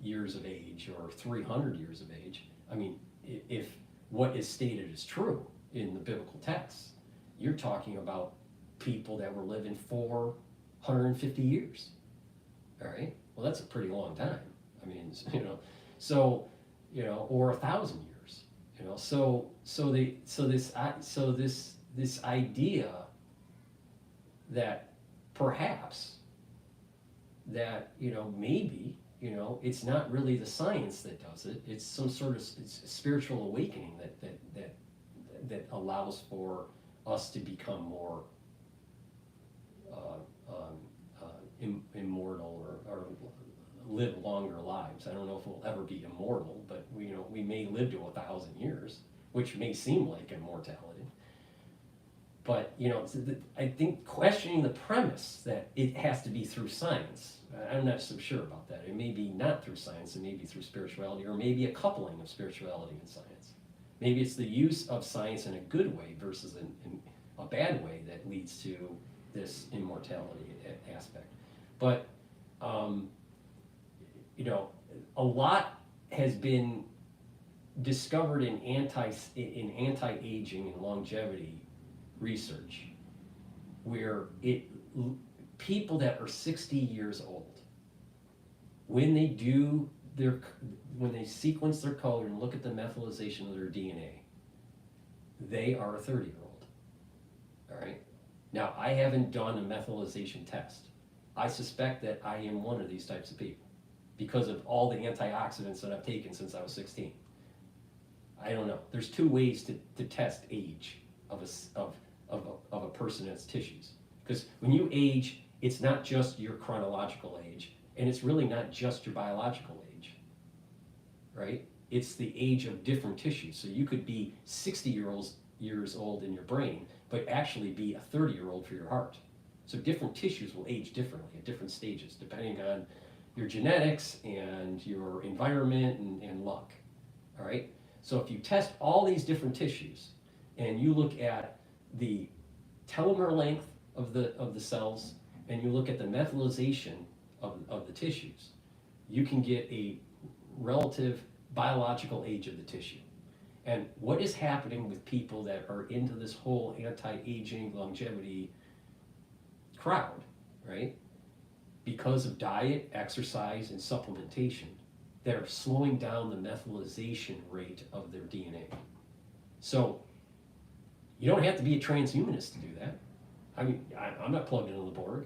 years of age or 300 years of age. I mean, if what is stated is true in the biblical texts, you're talking about people that were living 450 years. All right. Well, that's a pretty long time. I mean, or 1,000 years. This idea that perhaps that maybe it's not really the science that does it. It's some sort of spiritual awakening that allows for us to become more immortal or live longer lives. I don't know if we'll ever be immortal, but we may live to 1,000 years, which may seem like immortality. But I think questioning the premise that it has to be through science, I'm not so sure about that. It may be not through science, it may be through spirituality, or maybe a coupling of spirituality and science. Maybe it's the use of science in a good way versus in a bad way that leads to this immortality aspect. But a lot has been discovered in anti-aging and longevity research, where people that are 60 years old, when they sequence their code and look at the methylation of their DNA, they are a 30-year-old. All right. Now, I haven't done a methylation test. I suspect that I am one of these types of people because of all the antioxidants that I've taken since I was 16. I don't know. There's two ways to test age of a person and its tissues. Because when you age, it's not just your chronological age, and it's really not just your biological age, right? It's the age of different tissues. So you could be 60 years old in your brain, but actually be a 30-year-old for your heart. So different tissues will age differently at different stages, depending on your genetics and your environment and luck, all right? So if you test all these different tissues, and you look at the telomere length of the cells, and you look at the methylation of the tissues, you can get a relative biological age of the tissue. And what is happening with people that are into this whole anti-aging longevity crowd, right, because of diet, exercise, and supplementation that are slowing down the methylation rate of their DNA. So you don't have to be a transhumanist to do that. I mean, I'm not plugged into the Borg.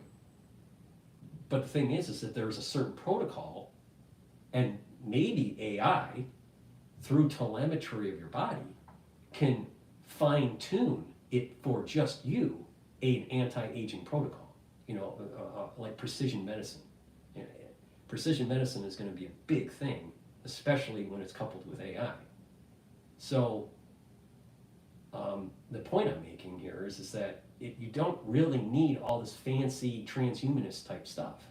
But the thing is that there's a certain protocol, and maybe AI, through telemetry of your body, can fine-tune it for just you, an anti-aging protocol, like precision medicine. Precision medicine is going to be a big thing, especially when it's coupled with AI. So the point I'm making here is that you don't really need all this fancy transhumanist type stuff,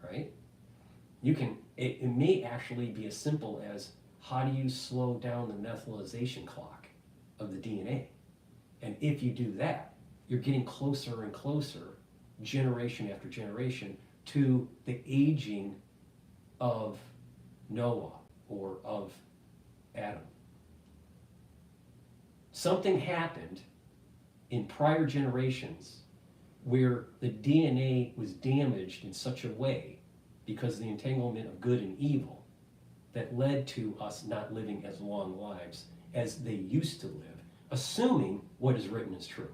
right? It may actually be as simple as, how do you slow down the methylation clock of the DNA? And if you do that, you're getting closer and closer, generation after generation, to the aging of Noah or of Adam. Something happened in prior generations where the DNA was damaged in such a way because of the entanglement of good and evil that led to us not living as long lives as they used to live, assuming what is written is true.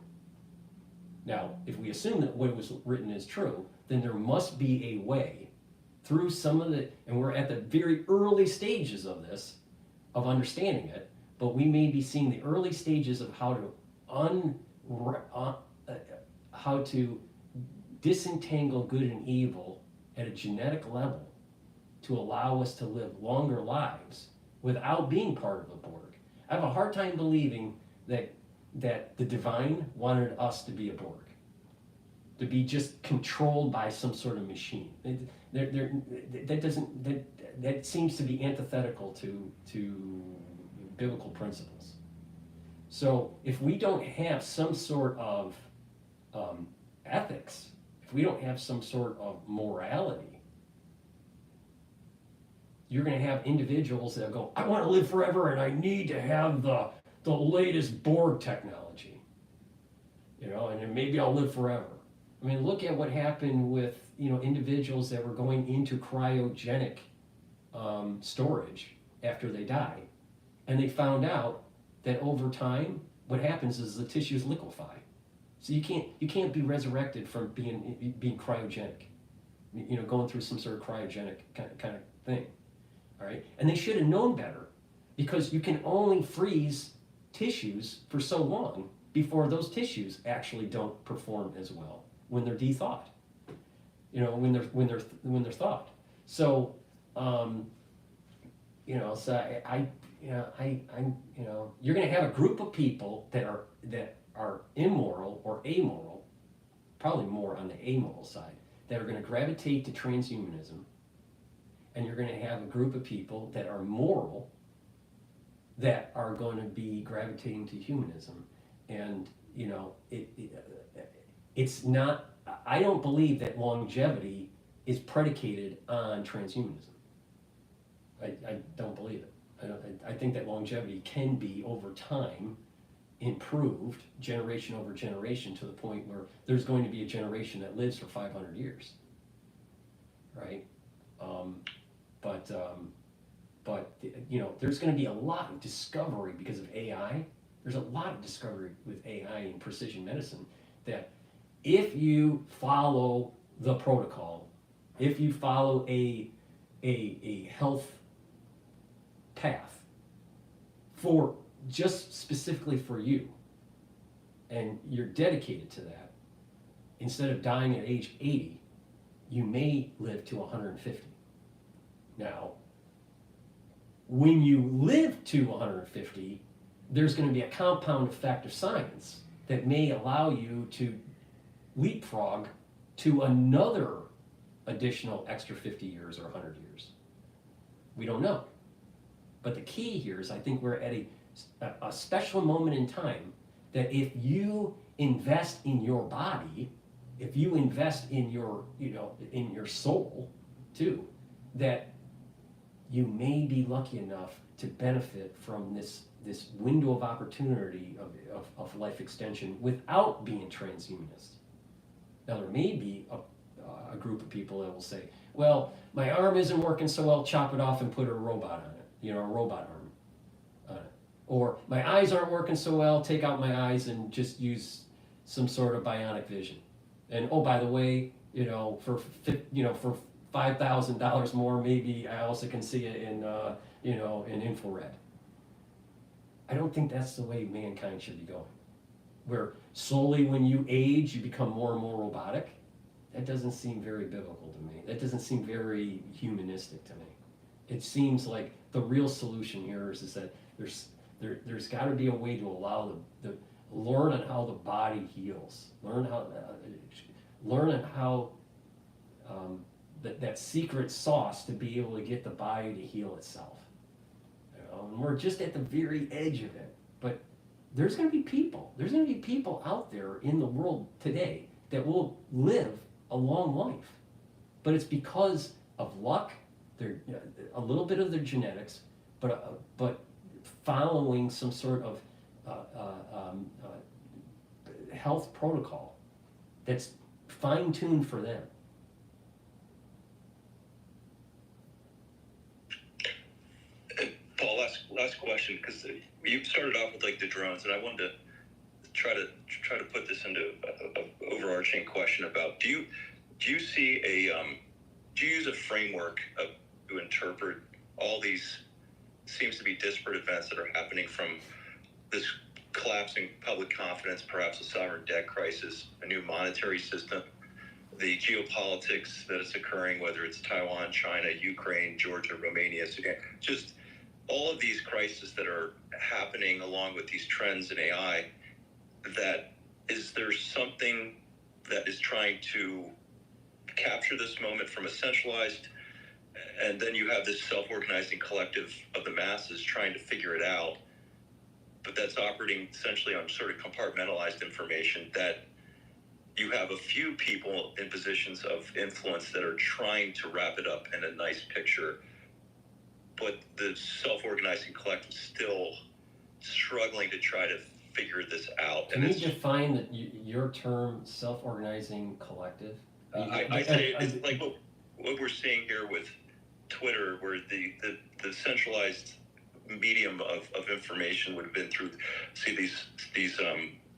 Now, if we assume that what was written is true, then there must be a way through some of the, and we're at the very early stages of this, of understanding it, but we may be seeing the early stages of how to disentangle good and evil at a genetic level to allow us to live longer lives without being part of a Borg. I have a hard time believing that the divine wanted us to be a Borg, to be just controlled by some sort of machine. That seems to be antithetical to biblical principles. So if we don't have some sort of ethics, if we don't have some sort of morality, you're going to have individuals that go, I want to live forever and I need to have the latest Borg technology, and then maybe I'll live forever. I mean, look at what happened with individuals that were going into cryogenic storage after they die, and they found out that over time, what happens is the tissues liquefy. So you can't be resurrected from being cryogenic, going through some sort of cryogenic kind of thing. All right, and they should have known better, because you can only freeze tissues for so long before those tissues actually don't perform as well when they're de-thawed. When they're thawed. So you're going to have a group of people that are immoral or amoral, probably more on the amoral side, that are going to gravitate to transhumanism, and you're going to have a group of people that are moral that are going to be gravitating to humanism. And it's not, I don't believe that longevity is predicated on transhumanism. I don't believe it. I think that longevity can be, over time, improved generation over generation to the point where there's going to be a generation that lives for 500 years, right? But there's going to be a lot of discovery because of AI. There's a lot of discovery with AI and precision medicine that, if you follow the protocol, if you follow a health path for just specifically for you, and you're dedicated to that, instead of dying at age 80, you may live to 150. Now, when you live to 150, there's going to be a compound effect of science that may allow you to leapfrog to another additional extra 50 years or 100 years. We don't know. But the key here is, I think we're at a special moment in time that if you invest in your body, if you invest in your, in your soul too, that you may be lucky enough to benefit from this window of opportunity of life extension without being transhumanist. Now, there may be a group of people that will say, well, my arm isn't working so well, chop it off and put a robot on it, a robot arm on it. Or my eyes aren't working so well, take out my eyes and just use some sort of bionic vision. And oh, by the way, for $5,000 more, maybe I also can see it in infrared. I don't think that's the way mankind should be going. Where slowly when you age, you become more and more robotic. That doesn't seem very biblical to me. That doesn't seem very humanistic to me. It seems like the real solution here is that there's got to be a way to allow learn on how the body heals. Learn how that secret sauce to be able to get the body to heal itself. And we're just at the very edge of it. But there's going to be people out there in the world today that will live a long life. But it's because of luck, a little bit of their genetics, but following some sort of health protocol that's fine-tuned for them. Paul, last question, because you started off with like the drones, and I wanted to try to put this into an overarching question about do you see do you use a framework to interpret all these seems to be disparate events that are happening, from this collapsing public confidence, perhaps a sovereign debt crisis, a new monetary system, the geopolitics that is occurring, whether it's Taiwan, China, Ukraine, Georgia, Romania, Sudan, just all of these crises that are happening along with these trends in AI, that is there something that is trying to capture this moment from a centralized, and then you have this self-organizing collective of the masses trying to figure it out, but that's operating essentially on sort of compartmentalized information, that you have a few people in positions of influence that are trying to wrap it up in a nice picture, but the self-organizing collective still struggling to try to figure this out. Can you define your term self-organizing collective? I say it's like what we're seeing here with Twitter, where the centralized medium of information would have been through these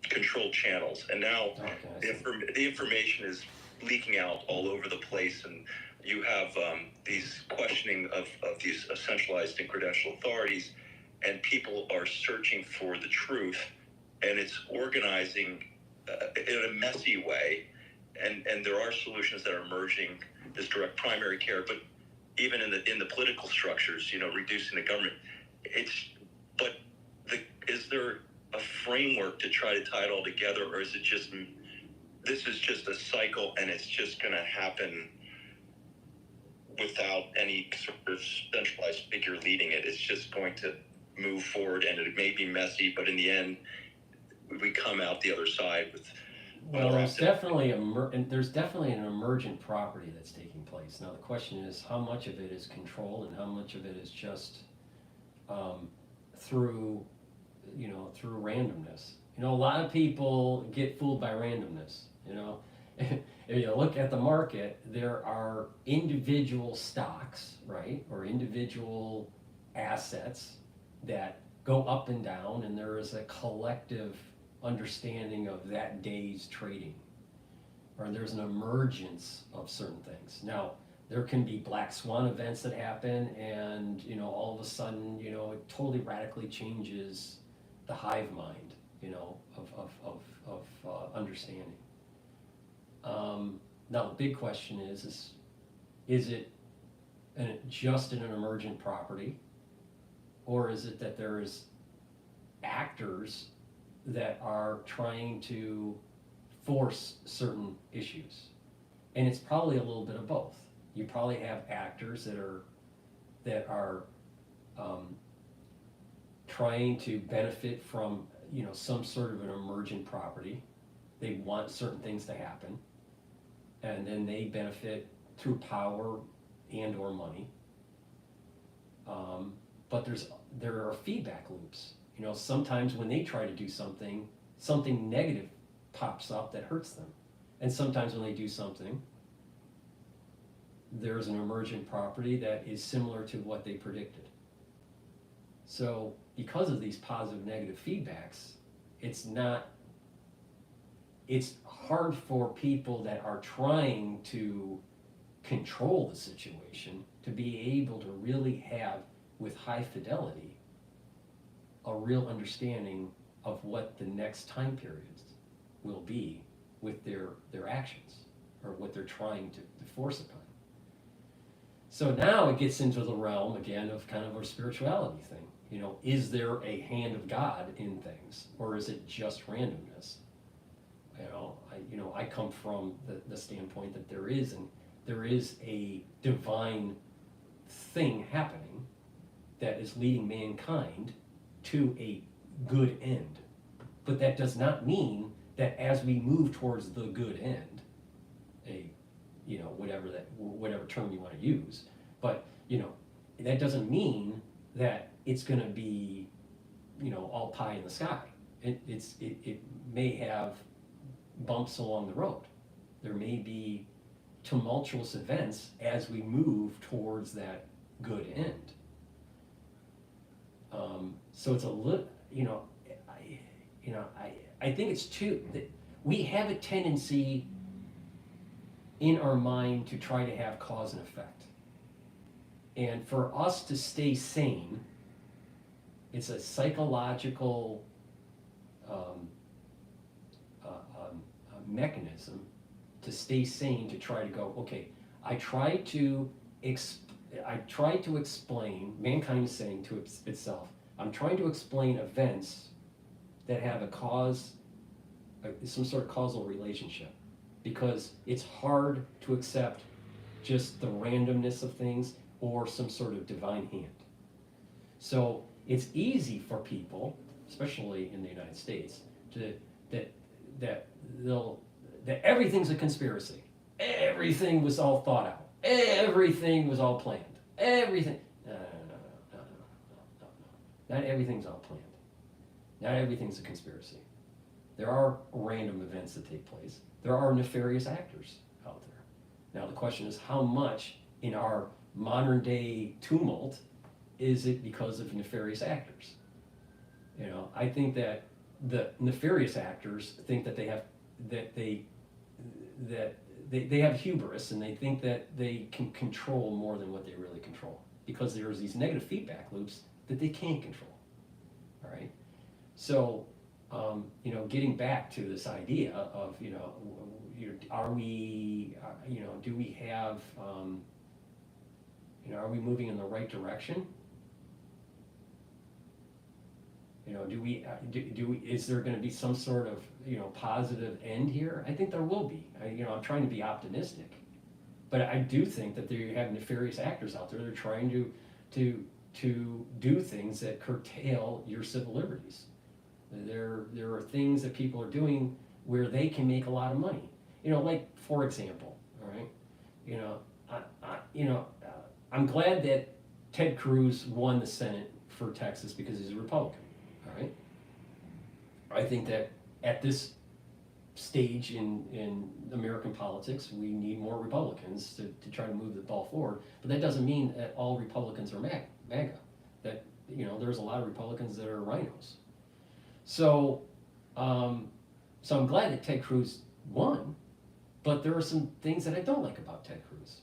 controlled channels, and now the information is leaking out all over the place, and you have these questioning of these centralized and credentialed authorities, and people are searching for the truth, and it's organizing in a messy way, and there are solutions that are emerging, this direct primary care, but even in the political structures, reducing the government, is there a framework to try to tie it all together, or is it just this is just a cycle and it's just going to happen without any sort of centralized figure leading it? It's just going to move forward, and it may be messy, but in the end, we come out the other side with. Well, there's definitely an emergent property that's taking place. Now the question is, how much of it is controlled and how much of it is just through randomness. A lot of people get fooled by randomness. If you look at the market, there are individual stocks, right, or individual assets that go up and down, and there is a collective understanding of that day's trading, or there's an emergence of certain things. Now, there can be black swan events that happen, and all of a sudden, it totally radically changes the hive mind, of understanding. Now, the big question is it just in an emergent property, or is it that there is actors that are trying to force certain issues? And it's probably a little bit of both. You probably have actors that are trying to benefit from some sort of an emergent property. They want certain things to happen, and then they benefit through power and or money. But there are feedback loops. Sometimes when they try to do something negative pops up that hurts them. And sometimes when they do something there's an emergent property that is similar to what they predicted. So because of these positive negative feedbacks, it's hard for people that are trying to control the situation to be able to really have, with high fidelity, a real understanding of what the next time periods will be with their actions, or what they're trying to force upon. So now it gets into the realm again of kind of a spirituality thing. You know, is there a hand of God in things, or is it just randomness? I come from the standpoint that there is a divine thing happening that is leading mankind to a good end. But that does not mean that as we move towards the good end, whatever term you want to use, but that doesn't mean that it's going to be all pie in the sky. It may have bumps along the road. There may be tumultuous events as we move towards that good end. So it's a little, I think it's too that we have a tendency in our mind to try to have cause and effect. And for us to stay sane, it's a psychological mechanism to stay sane, to try to go, okay, I try to explain, mankind is saying to itself, I'm trying to explain events that have a cause, some sort of causal relationship, because it's hard to accept just the randomness of things or some sort of divine hand. So it's easy for people, especially in the United States, that everything's a conspiracy. Everything was all thought out. Everything was all planned. Everything. No. Not everything's all planned. Not everything's a conspiracy. There are random events that take place. There are nefarious actors out there. Now the question is, how much in our modern day tumult is it because of nefarious actors? I think that the nefarious actors think that they have hubris, and they think that they can control more than what they really control, because there's these negative feedback loops that they can't control. All right. So, getting back to this idea of, are we, do we have, are we moving in the right direction? Do we, is there going to be some sort of, positive end here? I think there will be. I'm trying to be optimistic, but I do think that you have nefarious actors out there that are trying to do things that curtail your civil liberties. There are things that people are doing where they can make a lot of money. Like, for example, all right, I'm glad that Ted Cruz won the Senate for Texas because he's a Republican. All right. I think that at this stage in American politics, we need more Republicans to try to move the ball forward. But that doesn't mean that all Republicans are MAGA. That there's a lot of Republicans that are rhinos. So, so I'm glad that Ted Cruz won, but there are some things that I don't like about Ted Cruz.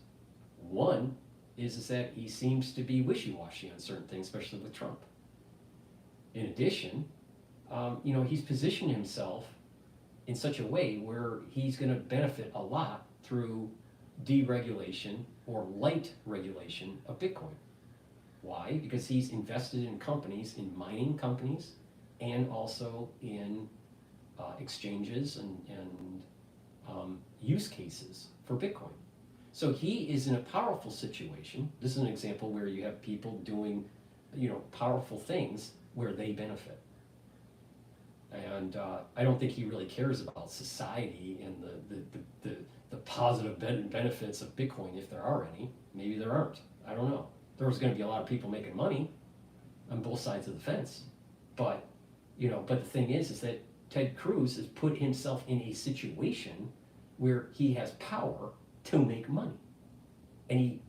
One is that he seems to be wishy-washy on certain things, especially with Trump. In addition, he's positioned himself in such a way where he's going to benefit a lot through deregulation or light regulation of Bitcoin. Why? Because he's invested in companies, in mining companies, and also in exchanges and use cases for Bitcoin. So he is in a powerful situation. This is an example where you have people doing, powerful things where they benefit. And I don't think he really cares about society and the positive benefits of Bitcoin, if there are any. Maybe there aren't. I don't know. There's going to be a lot of people making money on both sides of the fence. But the thing is that Ted Cruz has put himself in a situation where he has power to make money. and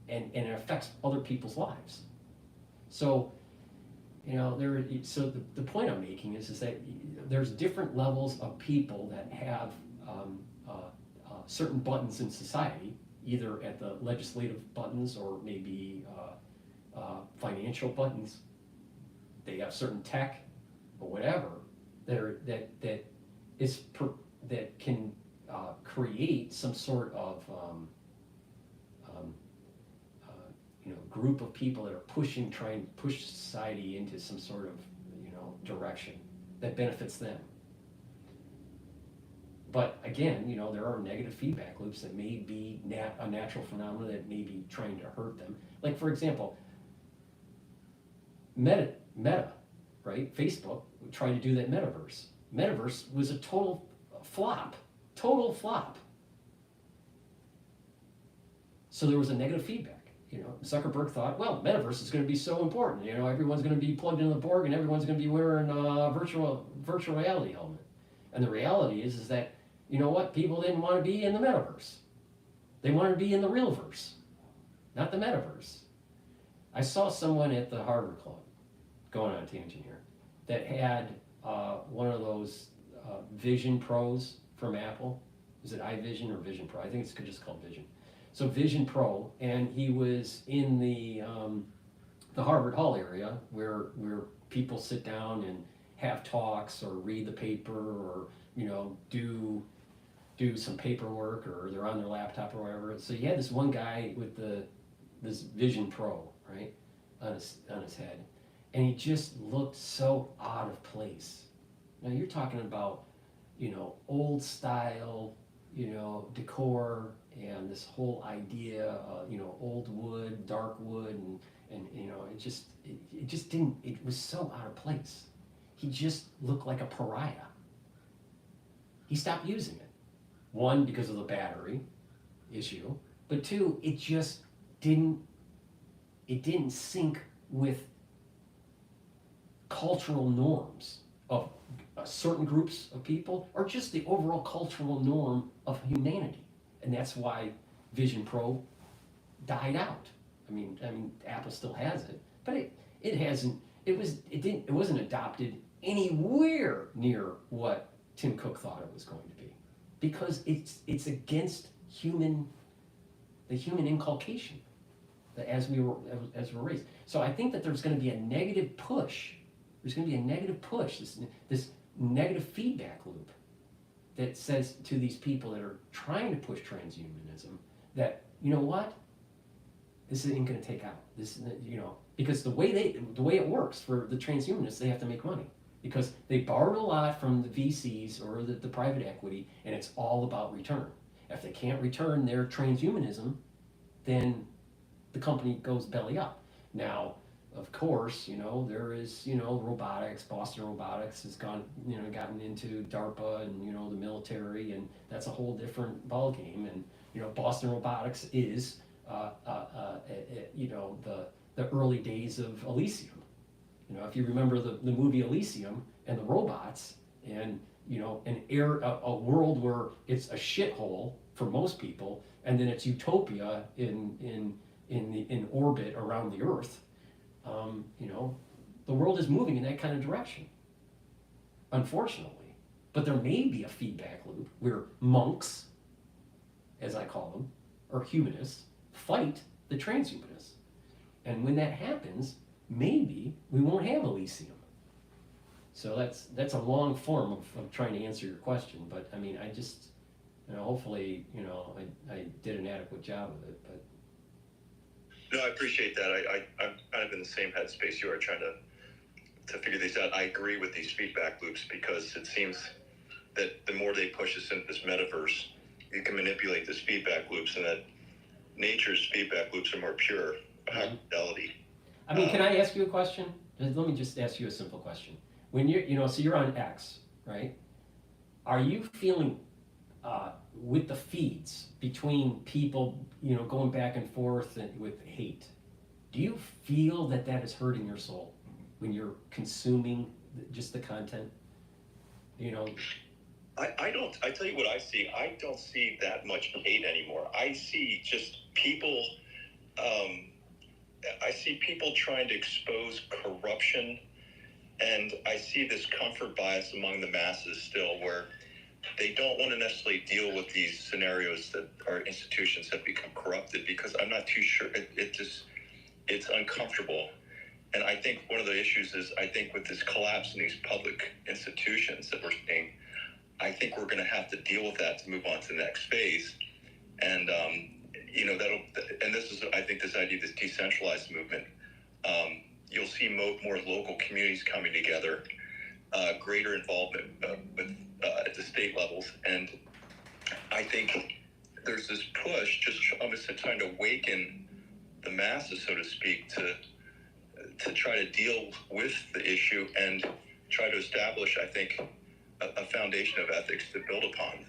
it affects other people's lives. So, you know, so the point I'm making is that there's different levels of people that have certain buttons in society, either at the legislative buttons or maybe financial buttons. They have certain tech or whatever that can create some sort of group of people that are trying to push society into some sort of direction that benefits them. But again, there are negative feedback loops that may be a natural phenomenon that may be trying to hurt them. Like, for example, Meta, right? Facebook tried to do that metaverse. Metaverse was a total flop. So there was a negative feedback. Zuckerberg thought, well, metaverse is going to be so important. Everyone's going to be plugged into the Borg, and everyone's going to be wearing a virtual reality helmet. And the reality is that, people didn't want to be in the metaverse. They wanted to be in the real verse, not the metaverse. I saw someone at the Harvard Club, going on a tangent here, that had one of those Vision Pros from Apple. Is it iVision or Vision Pro? I think it's just called Vision. So Vision Pro, and he was in the Harvard Hall area where people sit down and have talks or read the paper or do some paperwork, or they're on their laptop or whatever. So you had this one guy with this Vision Pro, right, on his head, and he just looked so out of place. Now you're talking about old style decor, and this whole idea of old wood, dark wood, and it was so out of place. He just looked like a pariah. He stopped using it. One, because of the battery issue, but two, it just didn't sync with cultural norms of certain groups of people, or just the overall cultural norm of humanity. And that's why Vision Pro died out. I mean, Apple still has it, but it wasn't adopted anywhere near what Tim Cook thought it was going to be, because it's against the human inculcation as we're raised. So I think that there's going to be a negative push. There's going to be a negative push. This negative feedback loop that says to these people that are trying to push transhumanism that, what, this ain't going to take out. Because the way it works for the transhumanists, they have to make money, because they borrowed a lot from the VCs or the private equity, and it's all about return. If they can't return their transhumanism, then the company goes belly up. Now, of course, there is, robotics. Boston Robotics has gotten into DARPA and, the military, and that's a whole different ballgame. And, Boston Robotics is, the early days of Elysium. If you remember the movie Elysium and the robots, and, a world where it's a shithole for most people, and then it's utopia in orbit around the Earth. The world is moving in that kind of direction, unfortunately. But there may be a feedback loop where monks, as I call them, or humanists, fight the transhumanists. And when that happens, maybe we won't have Elysium. So that's a long form of trying to answer your question. But I mean, I just, hopefully, I did an adequate job of it. But no, I appreciate that. I'm kind of in the same headspace you are, trying to figure these out. I agree with these feedback loops, because it seems that the more they push us into this metaverse, you can manipulate this feedback loops, and that nature's feedback loops are more pure, high fidelity. I mean, can I ask you a question? Let me just ask you a simple question. When you're, so you're on X, right? Are you feeling with the feeds between people, going back and forth with hate, do you feel that is hurting your soul when you're consuming just the content? I don't. I tell you what I see. I don't see that much hate anymore. I see just people, I see people trying to expose corruption, and I see this comfort bias among the masses still, where they don't want to necessarily deal with these scenarios that our institutions have become corrupted, because I'm not too sure. It's uncomfortable. And I think one of the issues is, I think with this collapse in these public institutions that we're seeing, I think we're going to have to deal with that to move on to the next phase. And, this is, I think, this idea of this decentralized movement. You'll see more local communities coming together, greater involvement at the state levels. And I think there's this push, just almost trying to awaken the masses, so to speak, to try to deal with the issue and try to establish, I think, a foundation of ethics to build upon.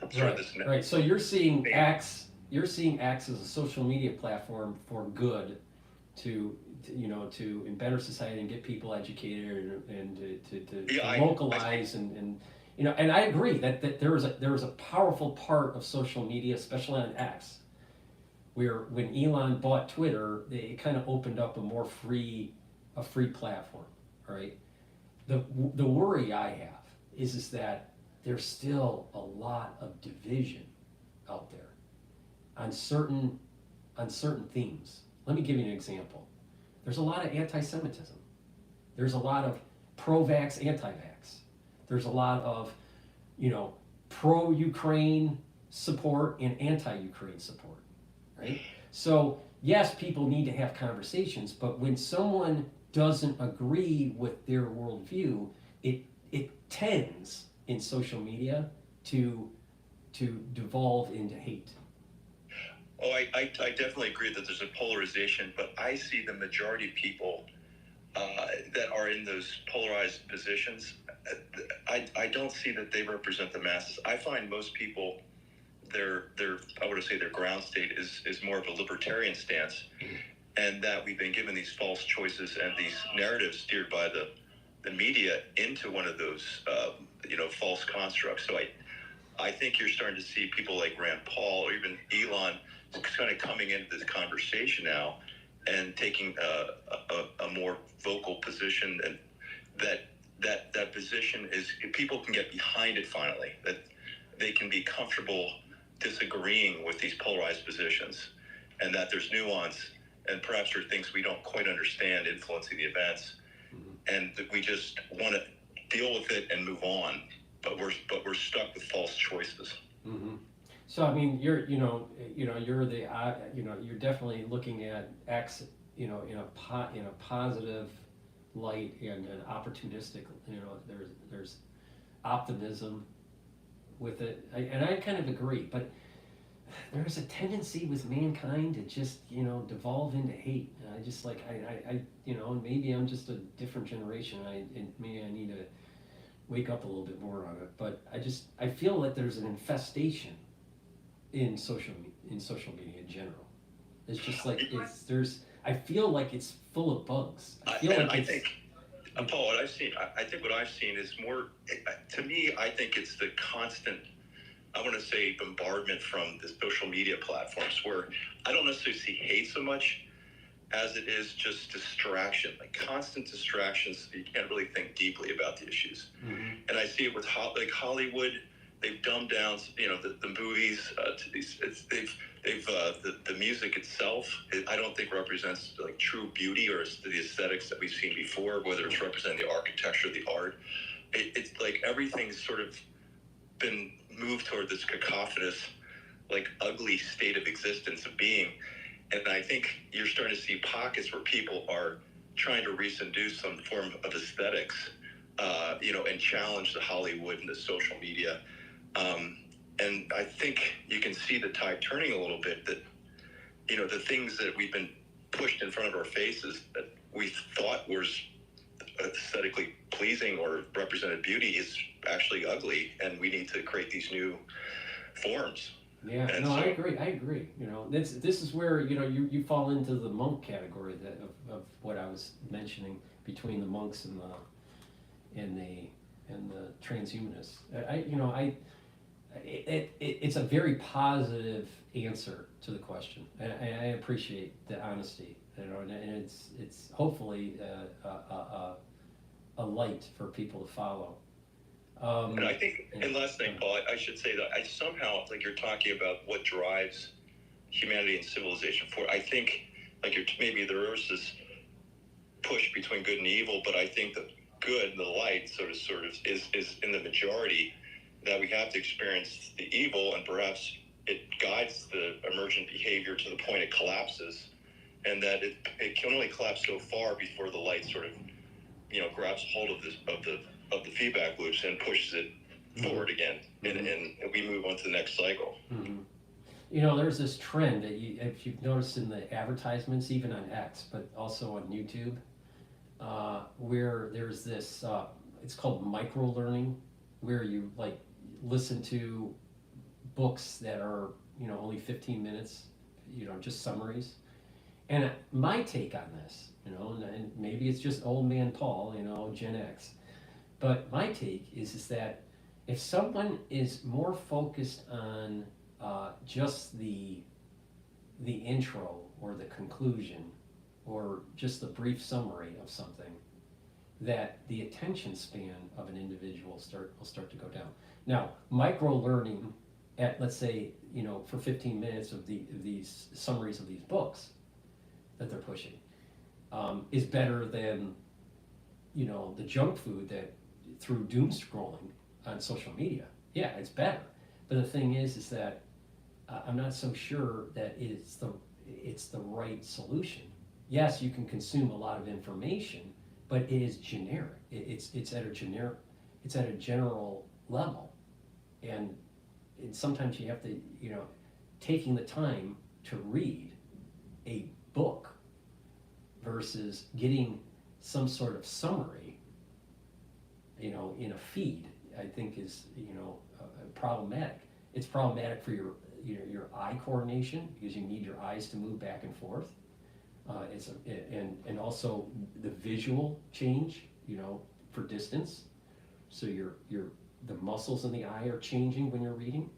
Right. So you're seeing X as a social media platform for good, to better society and get people educated and to localize and and I agree that there is a powerful part of social media, especially on X, where when Elon bought Twitter, it kind of opened up a free platform, right? The worry I have is that there's still a lot of division out there on certain themes. Let me give you an example. There's a lot of anti-Semitism. There's a lot of pro-vax, anti-vax. There's a lot of, pro-Ukraine support and anti-Ukraine support, right? So yes, people need to have conversations, but when someone doesn't agree with their worldview, it tends in social media to devolve into hate. Oh, I definitely agree that there's a polarization, but I see the majority of people that are in those polarized positions. I don't see that they represent the masses. I find most people, their ground state is more of a libertarian stance, and that we've been given these false choices and these narratives steered by the media into one of those false constructs. So I think you're starting to see people like Rand Paul or even Elon kind of coming into this conversation now and taking a more vocal position, and that position is, people can get behind it finally, that they can be comfortable disagreeing with these polarized positions, and that there's nuance, and perhaps there are things we don't quite understand influencing the events, and that we just want to deal with it and move on, but we're stuck with false choices. Mm-hmm. So I mean, you're definitely looking at X, in a positive light and an opportunistic. There's optimism with it, and I kind of agree. But there's a tendency with mankind to just devolve into hate. I just maybe I'm just a different generation. Maybe I need to wake up a little bit more on it. But I feel that there's an infestation in social media in general. It's just like I feel like it's full of bugs. Paul, what I've seen is more, to me, I think it's the constant, I want to say, bombardment from the social media platforms, where I don't necessarily see hate so much as it is just distraction, like constant distractions. You can't really think deeply about the issues. Mm-hmm. And I see it with Hollywood. They've dumbed down, the movies to these. The music itself, I don't think represents like true beauty or the aesthetics that we've seen before. Whether it's representing the architecture, the art, it's like everything's sort of been moved toward this cacophonous, like ugly state of existence of being. And I think you're starting to see pockets where people are trying to reintroduce some form of aesthetics, and challenge the Hollywood and the social media. And I think you can see the tide turning a little bit, that, the things that we've been pushed in front of our faces that we thought was aesthetically pleasing or represented beauty is actually ugly, and we need to create these new forms. Yeah, I agree. This is where, you fall into the monk category of what I was mentioning between the monks and the transhumanists. It's a very positive answer to the question. And I appreciate the honesty, you know, and it's hopefully a light for people to follow. And I think, and last thing, Paul, I should say that I somehow, like you're talking about what drives humanity and civilization forward. I think, like maybe there is this push between good and evil, but I think the good, the light, sort of is in the majority, that we have to experience the evil, and perhaps it guides the emergent behavior to the point it collapses, and that it can only collapse so far before the light sort of, you know, grabs hold of the feedback loops and pushes it forward again, and we move on to the next cycle. You know, there's this trend that if you've noticed in the advertisements, even on X, but also on YouTube, where there's this, it's called micro learning, where you like listen to books that are, you know, only 15 minutes, you know, just summaries. And my take on this, you know, and maybe it's just old man Paul, you know, Gen X, but my take is that if someone is more focused on just the intro or the conclusion or just the brief summary of something, that the attention span of an individual will start to go down. Now, micro learning at, let's say, you know, for 15 minutes of these summaries of these books that they're pushing is better than, you know, the junk food that through doom scrolling on social media. Yeah, it's better. But the thing is that I'm not so sure that it's the right solution. Yes, you can consume a lot of information, but it is generic. It's at a general level, and sometimes you have to, you know, taking the time to read a book versus getting some sort of summary, you know, in a feed, I think is, you know, problematic. It's problematic for your eye coordination, because you need your eyes to move back and forth. And also the visual change, you know, for distance. So the muscles in the eye are changing when you're reading.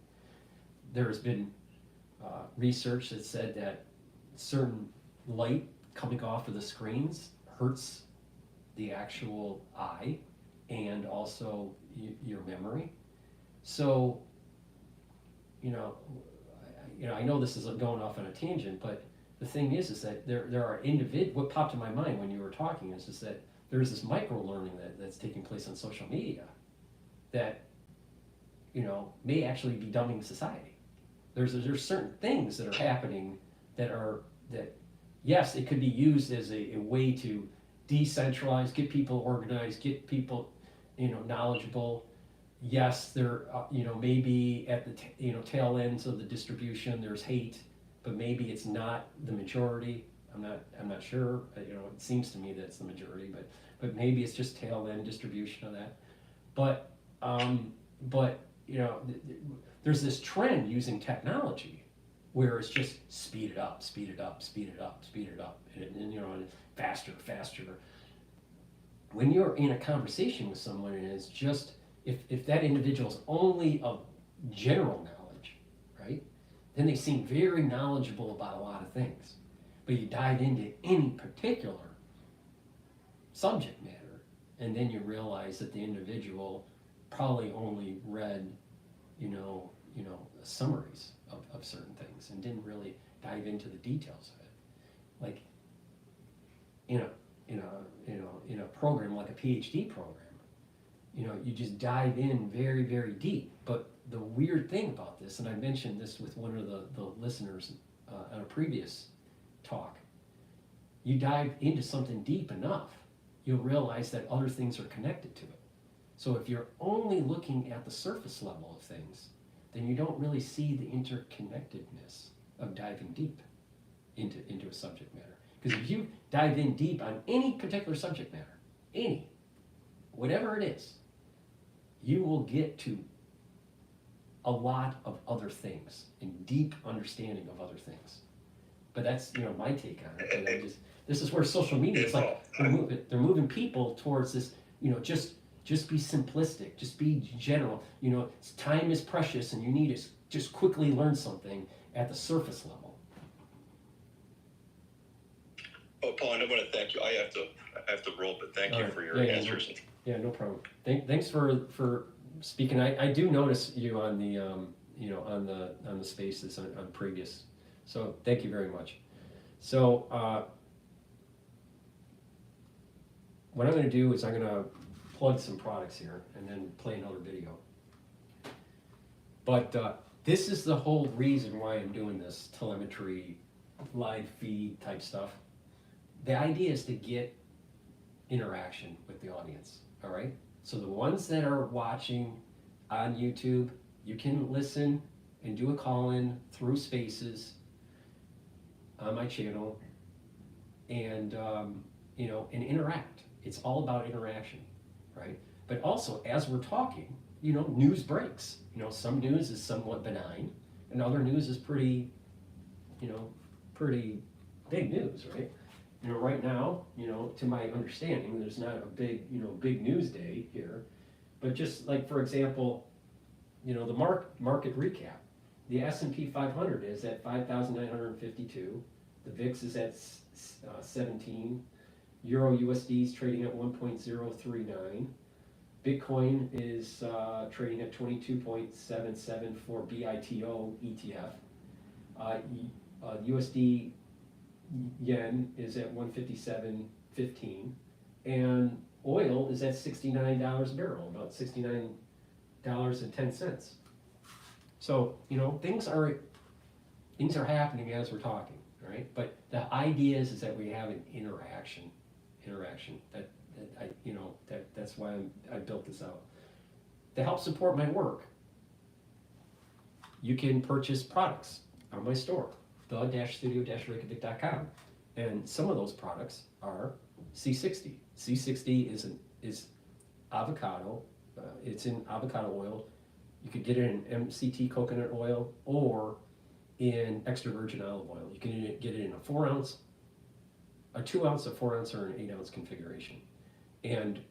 There has been research that said that certain light coming off of the screens hurts the actual eye and also your memory. So, you know, I know this is going off on a tangent, but the thing is that there are what popped in my mind when you were talking is that there's this micro learning that's taking place on social media that, you know, may actually be dumbing society. There's certain things that are happening that yes, it could be used as a way to decentralize, get people organized, get people, you know, knowledgeable. Yes, there, you know, maybe at the tail ends of the distribution there's hate, but maybe it's not the majority. I'm not sure. You know, it seems to me that it's the majority, but maybe it's just tail end distribution of that. But you know, there's this trend using technology where it's just speed it up, speed it up, speed it up, speed it up, and you know, faster. When you're in a conversation with someone and it's just if that individual is only of general knowledge, right? Then they seem very knowledgeable about a lot of things. But you dive into any particular subject matter, and then you realize that the individual probably only read, you know, summaries of certain things and didn't really dive into the details of it. Like in a program like a Ph.D. program, you know, you just dive in very, very deep. But the weird thing about this, and I mentioned this with one of the listeners on a previous talk, you dive into something deep enough, you'll realize that other things are connected to it. So if you're only looking at the surface level of things, then you don't really see the interconnectedness of diving deep into a subject matter. Because if you dive in deep on any particular subject matter, whatever it is, you will get to a lot of other things and deep understanding of other things. But that's, you know, my take on it. And this is where social media is like they're moving people towards this, you know, just be simplistic, just be general. You know, time is precious, and you need to just quickly learn something at the surface level. Paul, and I want to thank you. I have to roll, but thank you for your answers. Yeah, no problem. Thanks for speaking. I do notice you on the on the spaces on previous. So thank you very much. So what I'm going to do is I'm going to plug some products here and then play another video. But this is the whole reason why I'm doing this telemetry, live feed type stuff. The idea is to get interaction with the audience, all right? So the ones that are watching on YouTube, you can listen and do a call-in through Spaces on my channel and, and interact. It's all about interaction, right? But also, as we're talking, news breaks. Some news is somewhat benign, and other news is pretty big news, right? Right now, to my understanding, there's not a big news day here, but just like, for example, the market recap. The S&P 500 is at 5,952. The VIX is at 17. Euro USD is trading at 1.039. Bitcoin is trading at 22.77 for BITO ETF. USD yen is at 157.15, and oil is at $69 a barrel, about $69.10. So things are happening as we're talking, right? But the idea is that we have an interaction. That's why I built this out. To help support my work, you can purchase products on my store, the-studio-reykjavik.com, and some of those products are C60. C60 is avocado. It's in avocado oil. You could get it in MCT coconut oil or in extra virgin olive oil. You can get it in a 4 ounce, a 2 ounce, a 4 ounce, or an 8 ounce configuration. And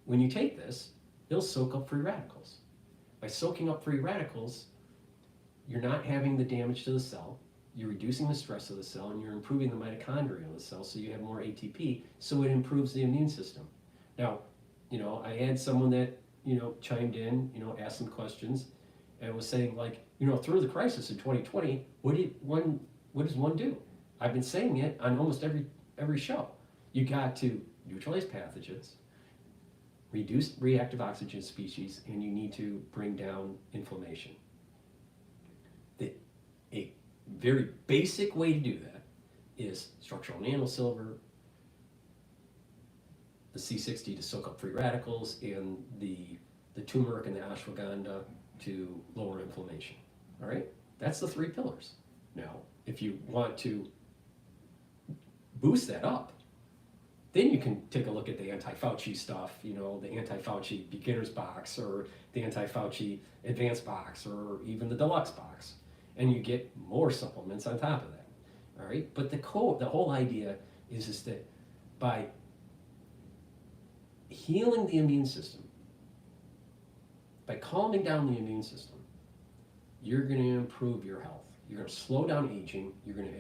when you take this, it'll soak up free radicals. By soaking up free radicals, you're not having the damage to the cell, you're reducing the stress of the cell, and you're improving the mitochondria of the cell, so you have more ATP, so it improves the immune system. Now, I had someone that, chimed in, asked some questions, and was saying, like, through the crisis in 2020, what does one do? I've been saying it on almost every show. You got to neutralize pathogens, reduce reactive oxygen species, and you need to bring down inflammation. A very basic way to do that is structural nanosilver, the C60 to soak up free radicals, and the turmeric and the ashwagandha to lower inflammation. All right? That's the 3 pillars. Now, if you want to boost that up, then you can take a look at the anti-Fauci stuff, the anti-Fauci beginner's box or the anti-Fauci advanced box or even the deluxe box. And you get more supplements on top of that. All right? But the whole idea is that by healing the immune system, by calming down the immune system, you're going to improve your health. You're going to slow down aging. You're going to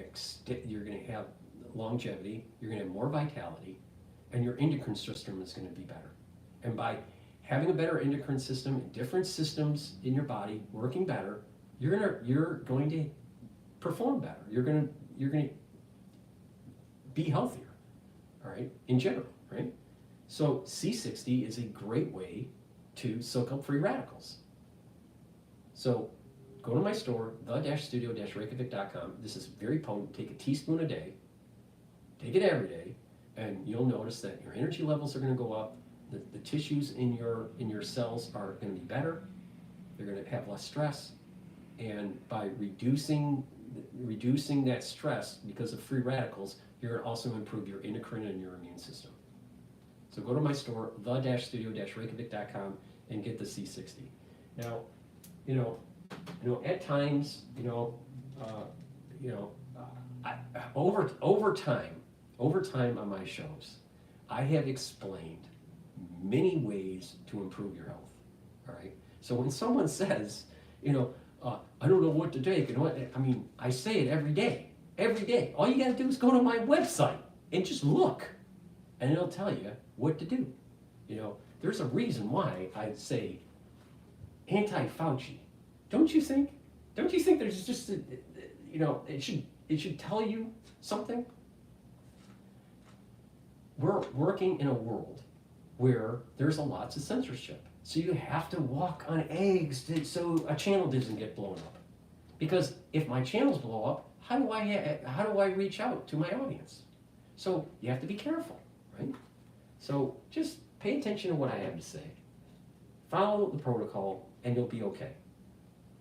have longevity. You're going to have more vitality, and your endocrine system is going to be better. And by having a better endocrine system and different systems in your body working better, you're going to perform better. You're going to be healthier. All right, in general, right? So C60 is a great way to soak up free radicals. So go to my store, the-studio-reykjavik.com. This is very potent. Take a teaspoon a day. Take it every day, and you'll notice that your energy levels are going to go up. The tissues in your cells are going to be better. They're going to have less stress, and by reducing that stress because of free radicals, you're going to also improve your endocrine and your immune system. So go to my store, the-studio-reykjavik.com, and get the C60. Now, at times, over time on my shows, I have explained many ways to improve your health. All right. So when someone says, I don't know what to take, I say it every day. Every day. All you got to do is go to my website, and just look, and it'll tell you what to do. You know, there's a reason why I say anti-Fauci. Don't you think? Don't you think there's just, you know, it should tell you something? We're working in a world where there's a lots of censorship. So you have to walk on eggs so a channel doesn't get blown up. Because if my channels blow up, how do I reach out to my audience? So you have to be careful, right? So just pay attention to what I have to say. Follow the protocol and you'll be okay.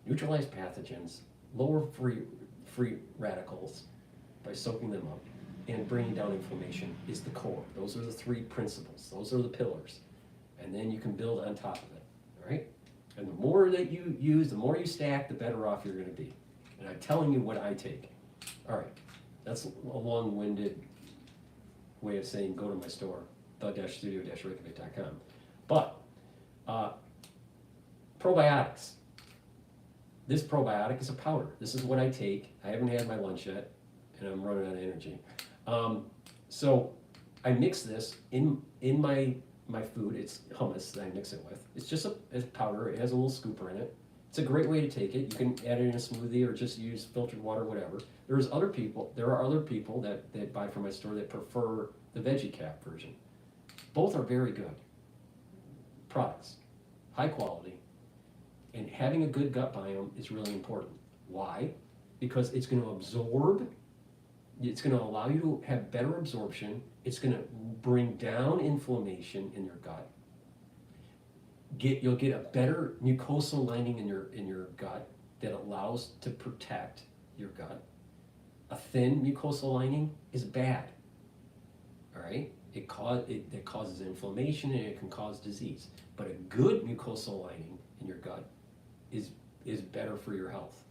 Neutralize pathogens, lower free radicals by soaking them up, and bringing down inflammation is the core. Those are the three principles. Those are the pillars. And then you can build on top of it, all right? And the more that you use, the more you stack, the better off you're going to be. And I'm telling you what I take. All right, that's a long-winded way of saying go to my store, the-studio-reykjavik.com. But probiotics. This probiotic is a powder. This is what I take. I haven't had my lunch yet, and I'm running out of energy. So I mix this in my food. It's hummus that I mix it with. It's just a powder. It has a little scooper in it. It's a great way to take it. You can add it in a smoothie or just use filtered water, whatever. There are other people that buy from my store that prefer the veggie cap version. Both are very good products, high quality, and having a good gut biome is really important. Why? Because it's going to absorb. It's going to allow you to have better absorption. It's going to bring down inflammation in your gut. You'll get a better mucosal lining in your gut that allows to protect your gut. A thin mucosal lining is bad. All right, it causes inflammation and it can cause disease. But a good mucosal lining in your gut is better for your health.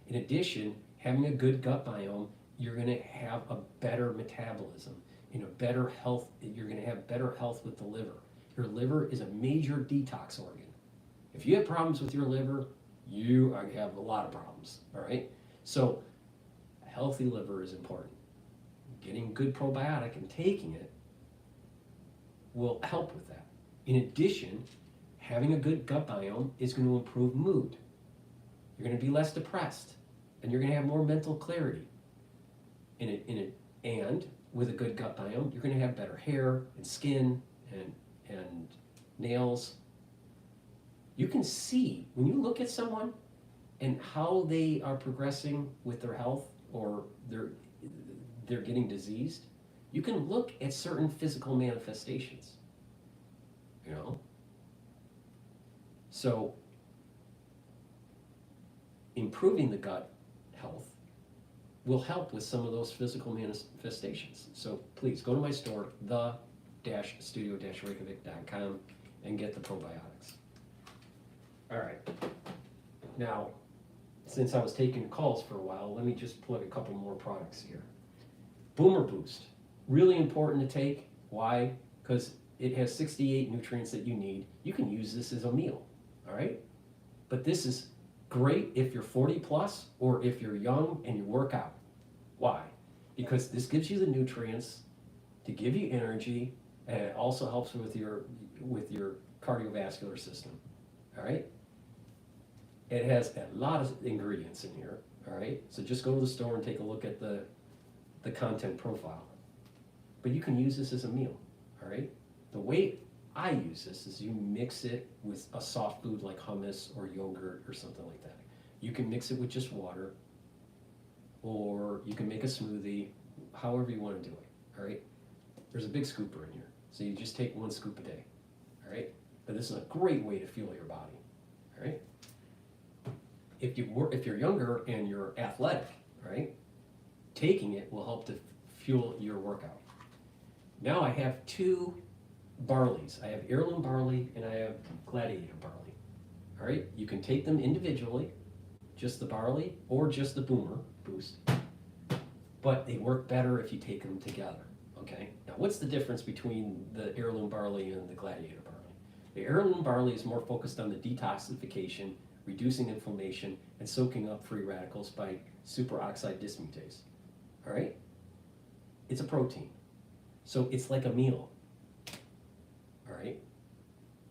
In addition, having a good gut biome, you're going to have a better metabolism, better health. You're going to have better health with the liver. Your liver is a major detox organ. If you have problems with your liver, you have a lot of problems, all right? So a healthy liver is important. Getting good probiotic and taking it will help with that. In addition, having a good gut biome is going to improve mood. You're going to be less depressed, and you're going to have more mental clarity. And with a good gut biome, you're going to have better hair and skin and nails. You can see when you look at someone and how they are progressing with their health or they're getting diseased. You can look at certain physical manifestations. So improving the gut health will help with some of those physical manifestations. So please go to my store, the-studio-reykjavik.com, and get the probiotics. All right. Now, since I was taking calls for a while, let me just plug a couple more products here. Boomer Boost, really important to take. Why? Because it has 68 nutrients that you need. You can use this as a meal, all right? But this is great if you're 40 plus or if you're young and you work out. Why? Because this gives you the nutrients to give you energy, and it also helps with your cardiovascular system. All right? It has a lot of ingredients in here. All right? So just go to the store and take a look at the content profile. But you can use this as a meal. All right? The way I use this is you mix it with a soft food like hummus or yogurt or something like that. You can mix it with just water, or you can make a smoothie, however you want to do it, all right? There's a big scooper in here, so you just take 1 scoop a day, all right? But this is a great way to fuel your body, all right? If you're younger and you're athletic, all right, taking it will help to fuel your workout. Now I have 2 barleys. I have heirloom barley and I have gladiator barley. All right, you can take them individually, just the barley or just the Boomer Boost, but they work better if you take them together. Okay, now what's the difference between the heirloom barley and the gladiator barley? The heirloom barley is more focused on the detoxification, reducing inflammation, and soaking up free radicals by superoxide dismutase. All right, it's a protein. So it's like a meal, all right?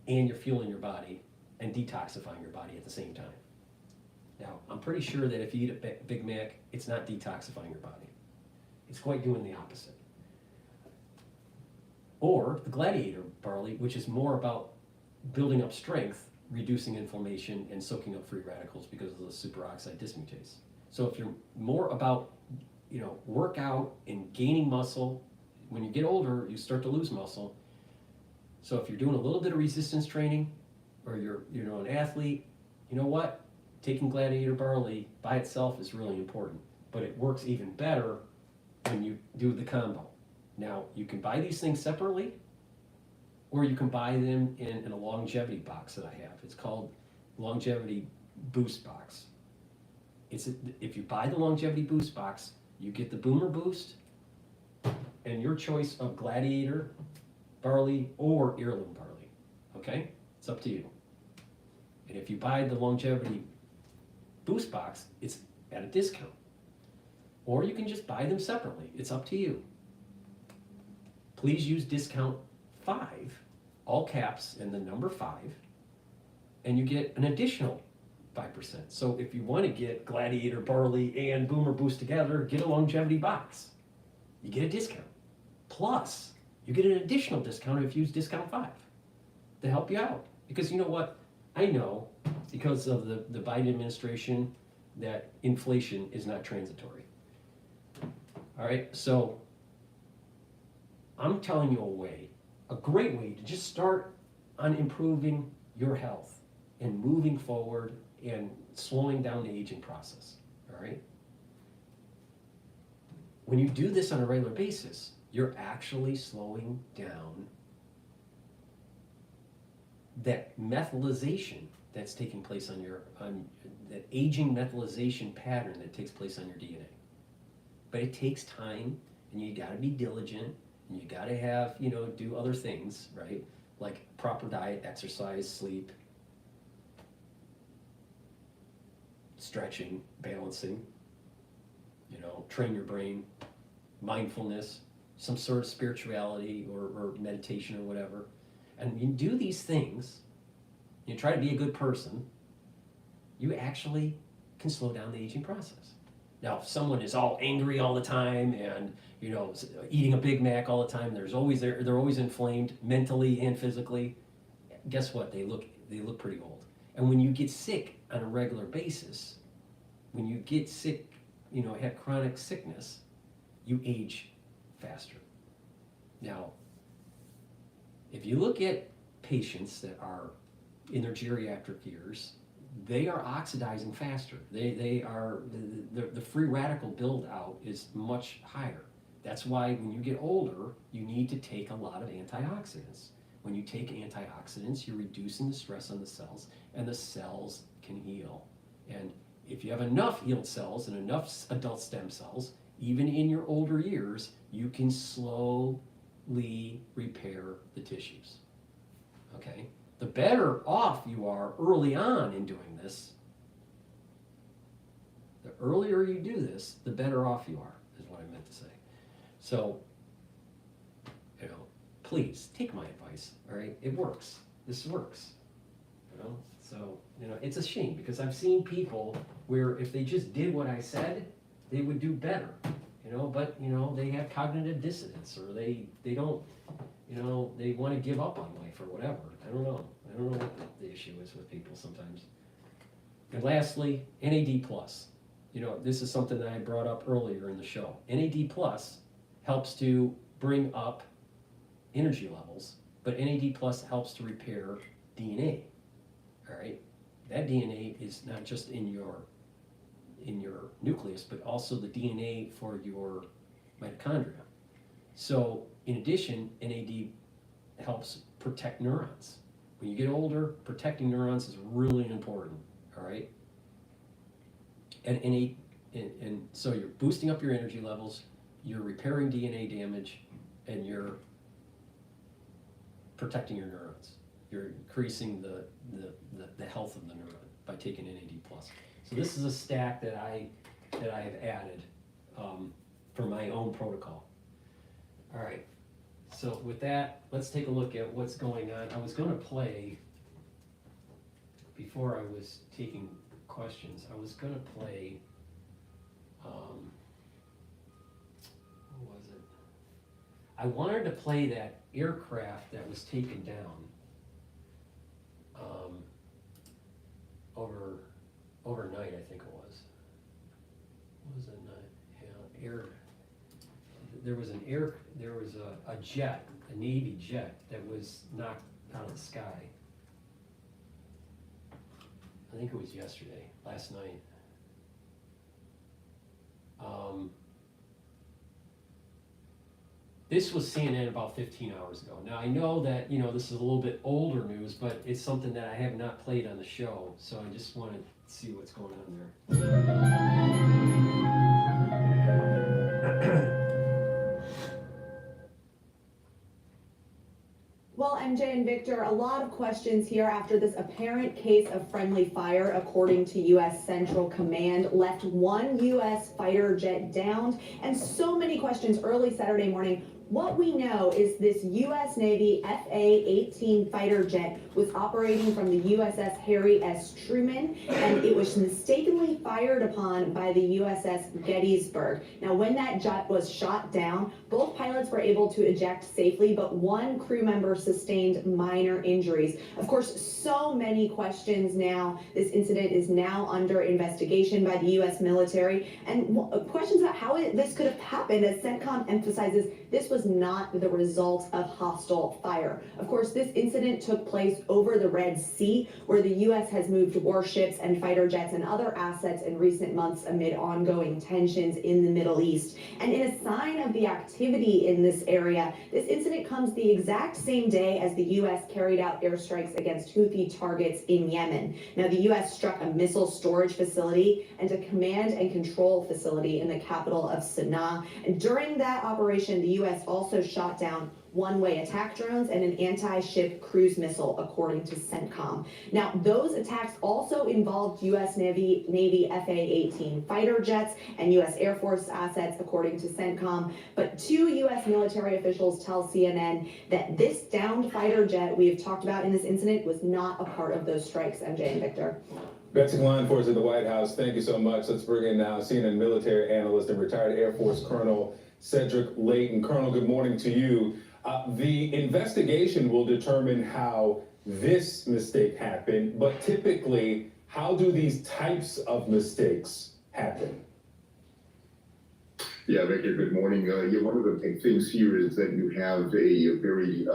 And you're fueling your body and detoxifying your body at the same time. Now, I'm pretty sure that if you eat a Big Mac, it's not detoxifying your body. It's quite doing the opposite. Or the Gladiator barley, which is more about building up strength, reducing inflammation, and soaking up free radicals because of the superoxide dismutase. So if you're more about, workout and gaining muscle, when you get older, you start to lose muscle. So if you're doing a little bit of resistance training, or you're an athlete, you know what? Taking Gladiator barley by itself is really important, but it works even better when you do the combo. Now, you can buy these things separately, or you can buy them in a longevity box that I have. It's called Longevity Boost Box. If you buy the Longevity Boost Box, you get the Boomer Boost and your choice of Gladiator barley or heirloom barley, okay? It's up to you. And if you buy the Longevity Boost Box, it's at a discount. Or you can just buy them separately. It's up to you. Please use discount 5, all caps, and the number 5, and you get an additional 5%. So if you want to get Gladiator barley and Boomer Boost together, get a Longevity box. You get a discount. Plus, you get an additional discount if you use discount 5 to help you out. Because you know what? I know, because of the Biden administration, that inflation is not transitory. All right, so I'm telling you a great way to just start on improving your health and moving forward and slowing down the aging process, all right? When you do this on a regular basis, you're actually slowing down that methylation that's taking place on that aging methylation pattern that takes place on your DNA. But it takes time, and you gotta be diligent, and you gotta have, do other things, right? Like proper diet, exercise, sleep, stretching, balancing, train your brain, mindfulness, some sort of spirituality or meditation or whatever. And you do these things, you try to be a good person, you actually can slow down the aging process. Now, if someone is all angry all the time and, eating a Big Mac all the time, they're always inflamed mentally and physically, guess what? They look pretty old. And when you get sick on a regular basis, when you get sick, have chronic sickness, you age faster. Now, if you look at patients that are in their geriatric years, they are oxidizing faster. The free radical build out is much higher. That's why when you get older, you need to take a lot of antioxidants. When you take antioxidants, you're reducing the stress on the cells, and the cells can heal. And if you have enough healed cells and enough adult stem cells, even in your older years, you can slowly repair the tissues. Okay? The better off you are early on in doing this, the earlier you do this, the better off you are, is what I meant to say. So, please take my advice, all right? It works. This works. So, it's a shame because I've seen people where if they just did what I said, they would do better, but, they have cognitive dissonance, or they don't, they want to give up on life or whatever. I don't know what the issue is with people sometimes. And lastly, NAD+. This is something that I brought up earlier in the show. NAD+ helps to bring up energy levels, but NAD+ helps to repair DNA. All right? That DNA is not just in your nucleus, but also the DNA for your mitochondria. So, in addition, NAD helps protect neurons. When you get older, protecting neurons is really important, all right? And so you're boosting up your energy levels, you're repairing DNA damage, and you're protecting your neurons. You're increasing the health of the neuron by taking NAD+. So this is a stack that I have added for my own protocol. All right. So with that, let's take a look at what's going on. I was going to play, before I was taking questions, I was going to play, what was it? I wanted to play that aircraft that was taken down overnight, I think it was. What was it? Air. There was a jet, a Navy jet, that was knocked out of the sky. I think it was last night. This was CNN about 15 hours ago. Now I know that, this is a little bit older news, but it's something that I have not played on the show, so I just wanted to see what's going on there. Well, MJ and Victor, a lot of questions here after this apparent case of friendly fire, according to U.S. Central Command, left one U.S. fighter jet downed, and so many questions early Saturday morning. What we know is this U.S. Navy F-A-18 fighter jet was operating from the USS Harry S. Truman, and it was mistakenly fired upon by the USS Gettysburg. Now, when that jet was shot down, both pilots were able to eject safely, but one crew member sustained minor injuries. Of course, so many questions now. This incident is now under investigation by the U.S. military, and questions about how this could have happened, as CENTCOM emphasizes this was not the result of hostile fire. Of course, this incident took place over the Red Sea, where the U.S. has moved warships and fighter jets and other assets in recent months amid ongoing tensions in the Middle East. And in a sign of the activity in this area, this incident comes the exact same day as the U.S. carried out airstrikes against Houthi targets in Yemen. Now, the U.S. struck a missile storage facility and a command and control facility in the capital of Sana'a. And during that operation, the U.S. also shot down one-way attack drones and an anti-ship cruise missile, according to CENTCOM. Now, those attacks also involved U.S. Navy F-A-18 fighter jets and U.S. Air Force assets, according to CENTCOM. But two U.S. military officials tell CNN that this downed fighter jet we have talked about in this incident was not a part of those strikes. MJ and Victor. Betsy line for us at the White House. Thank you so much. Let's bring in now CNN military analyst and retired Air Force Colonel Cedric Layton. Colonel, good morning to you. The investigation will determine how this mistake happened, but typically, how do these types of mistakes happen? Yeah, Victor, good morning. One of the things here is that you have a very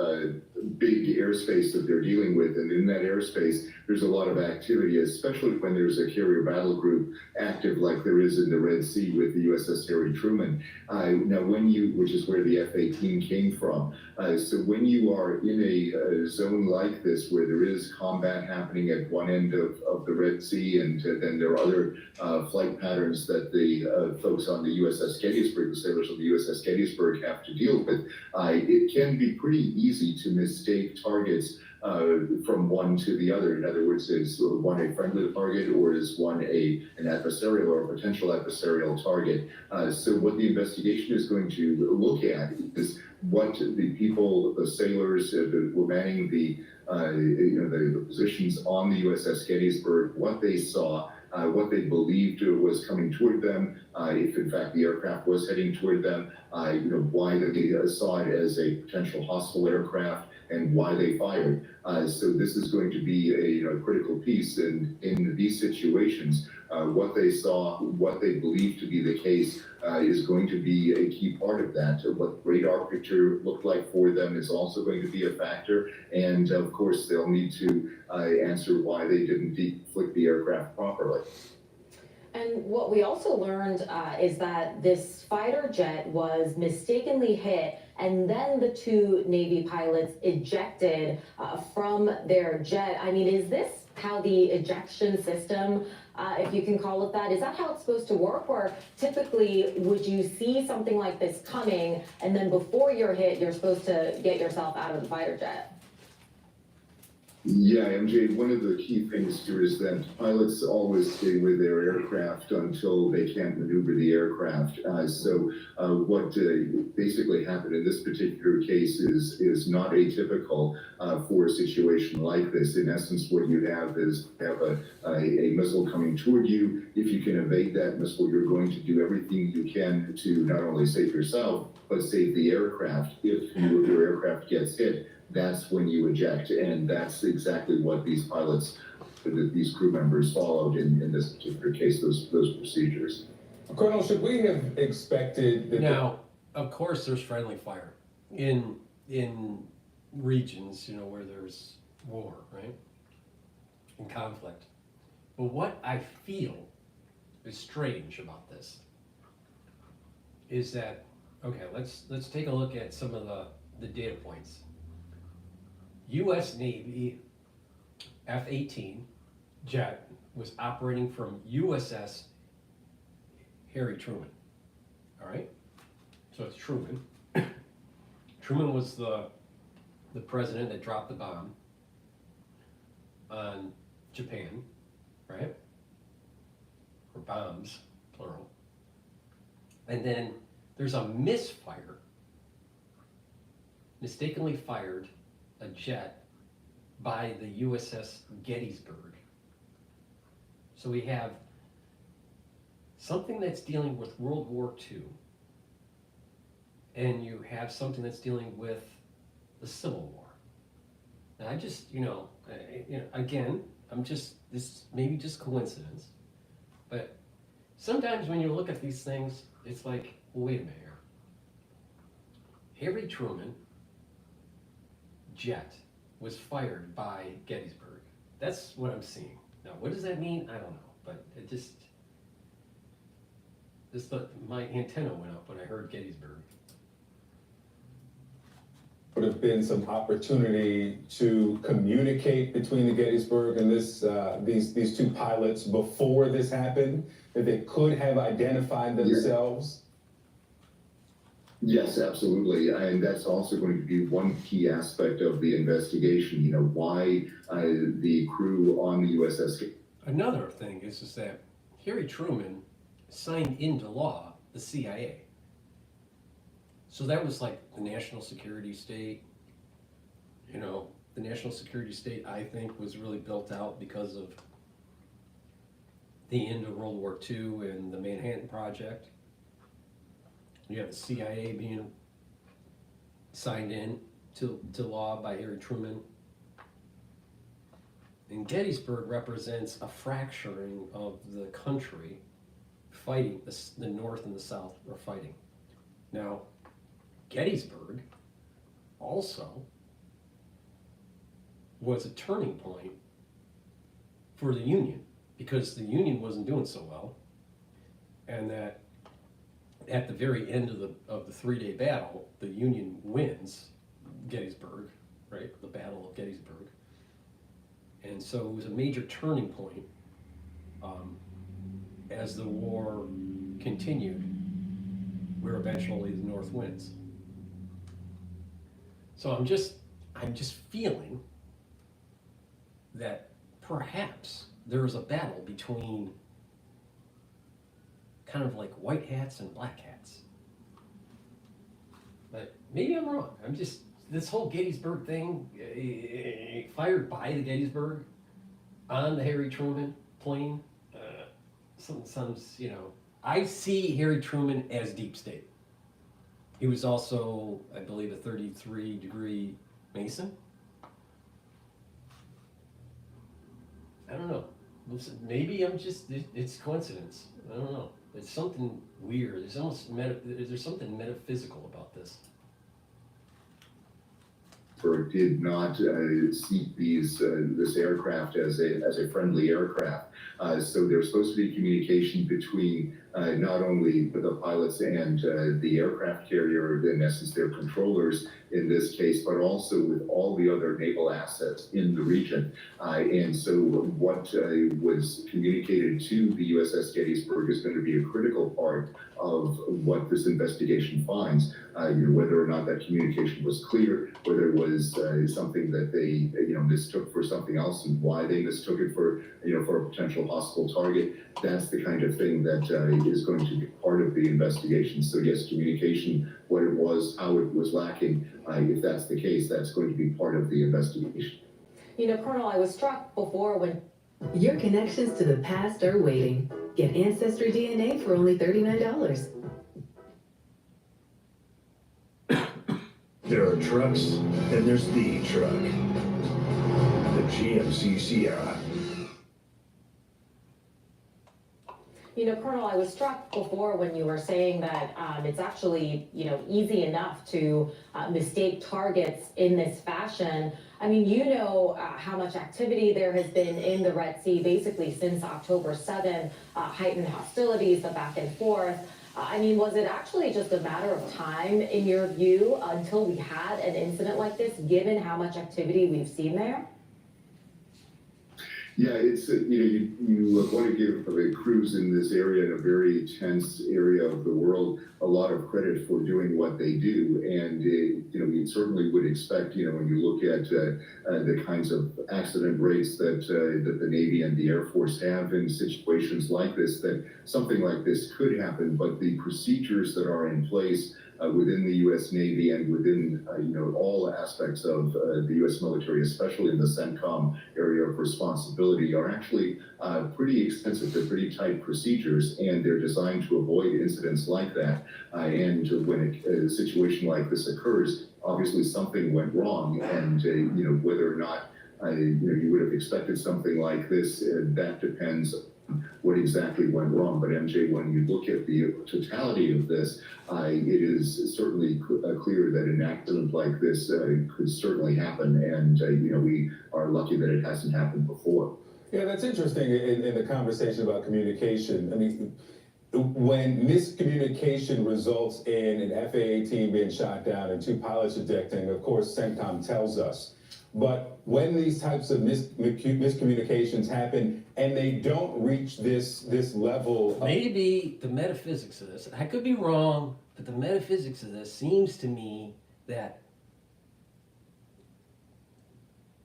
big airspace that they're dealing with, and in that airspace, there's a lot of activity, especially when there's a carrier battle group active like there is in the Red Sea with the USS Harry Truman. Now, which is where the F-18 came from. So when you are in a zone like this, where there is combat happening at one end of the Red Sea, and then there are other flight patterns that the folks on the USS Gettysburg, the sailors of the USS Gettysburg, have to deal with, it can be pretty easy to mistake targets from one to the other. In other words, is one a friendly target, or is one an adversarial or a potential adversarial target? So what the investigation is going to look at is what the people, the sailors that were manning the positions on the USS Gettysburg, what they saw, what they believed was coming toward them, if in fact the aircraft was heading toward them, why they saw it as a potential hostile aircraft, and why they fired. So this is going to be a critical piece in these situations. What they saw, what they believe to be the case, is going to be a key part of that. What the radar picture looked like for them is also going to be a factor, and of course they'll need to answer why they didn't deflict the aircraft properly. And what we also learned is that this fighter jet was mistakenly hit, and then the two Navy pilots ejected from their jet. I mean, is this how the ejection system, if you can call it that, is that how it's supposed to work? Or typically, would you see something like this coming, and then before you're hit, you're supposed to get yourself out of the fighter jet? Yeah, MJ, one of the key things here is that pilots always stay with their aircraft until they can't maneuver the aircraft. What basically happened in this particular case is not atypical for a situation like this. In essence, what you have is a missile coming toward you. If you can evade that missile, you're going to do everything you can to not only save yourself, but save the aircraft. If your aircraft gets hit, that's when you eject, and that's exactly what these pilots, these crew members followed in this particular case, those procedures. Colonel, should we have expected that? Now, of course, there's friendly fire in regions, where there's war, right? And conflict. But what I feel is strange about this is that, okay, let's take a look at some of the data points. U.S. Navy F-18 jet was operating from USS Harry Truman. All right, so it's Truman. Truman was the president that dropped the bomb on Japan, right? Or bombs, plural. And then there's a misfire, mistakenly fired a jet by the USS Gettysburg. So we have something that's dealing with World War II, and you have something that's dealing with the Civil War. And I just, again, this maybe just coincidence, but sometimes when you look at these things, it's like, well, wait a minute here. Harry Truman jet was fired by Gettysburg. That's what I'm seeing. Now, what does that mean? I don't know, but it just my antenna went up when I heard Gettysburg. Would have been some opportunity to communicate between the Gettysburg and these two pilots before this happened, that they could have identified themselves? Yes, absolutely. And that's also going to be one key aspect of the investigation, why the crew on the USS. Another thing is that Harry Truman signed into law the CIA. So that was like the national security state. The national security state, I think, was really built out because of the end of World War II and the Manhattan Project. You have the CIA being signed in to law by Harry Truman. And Gettysburg represents a fracturing of the country fighting, the North and the South are fighting. Now, Gettysburg also was a turning point for the Union, because the Union wasn't doing so well, and that at the very end of the three-day battle, the Union wins Gettysburg, right? The Battle of Gettysburg. And so it was a major turning point as the war continued, where eventually the North wins. So I'm just feeling that perhaps there was a battle between kind of like white hats and black hats. But maybe I'm wrong. This whole Gettysburg thing, fired by the Gettysburg on the Harry Truman plane, I see Harry Truman as deep state. He was also, I believe, a 33-degree Mason. I don't know. Maybe it's coincidence. I don't know. It's something weird. There's something metaphysical about this. Did not seek this aircraft as a friendly aircraft. So there's supposed to be communication between not only the pilots and the aircraft carrier, in essence, their controllers in this case, but also with all the other naval assets in the region. And so what was communicated to the USS Gettysburg is going to be a critical part of what this investigation finds. Whether or not that communication was clear, whether it was something that they mistook for something else, and why they mistook it for a potential hostile target. That's the kind of thing that is going to be part of the investigation. So yes, communication, what it was, how it was lacking. If that's the case, that's going to be part of the investigation. Colonel, I was struck before when your connections to the past are waiting. Get Ancestry DNA for only $39. There are trucks, then there's the truck. The GMC Sierra. Colonel, I was struck before when you were saying that it's actually, easy enough to mistake targets in this fashion. I mean, how much activity there has been in the Red Sea basically since October 7, heightened hostilities, the back and forth. Was it actually just a matter of time, in your view, until we had an incident like this, given how much activity we've seen there? Yeah, it's, you want to give the crews in this area, in a very tense area of the world, a lot of credit for doing what they do. And, we certainly would expect, when you look at the kinds of accident rates that the Navy and the Air Force have in situations like this, that something like this could happen. But the procedures that are in place within the U.S. Navy and within, all aspects of the U.S. military, especially in the CENTCOM area of responsibility, are actually pretty extensive. They're pretty tight procedures, and they're designed to avoid incidents like that. And when a situation like this occurs, obviously something went wrong, and whether or not you would have expected something like this, that depends what exactly went wrong. But MJ, when you look at the totality of this, it is certainly clear that an accident like this could certainly happen, and we are lucky that it hasn't happened before. Yeah, that's interesting in the conversation about communication. I mean, when miscommunication results in an FAA team being shot down and 2 pilots ejecting, of course, CENTCOM tells us. But when these types of miscommunications happen and they don't reach this level of... Maybe the metaphysics of this, I could be wrong, but the metaphysics of this seems to me that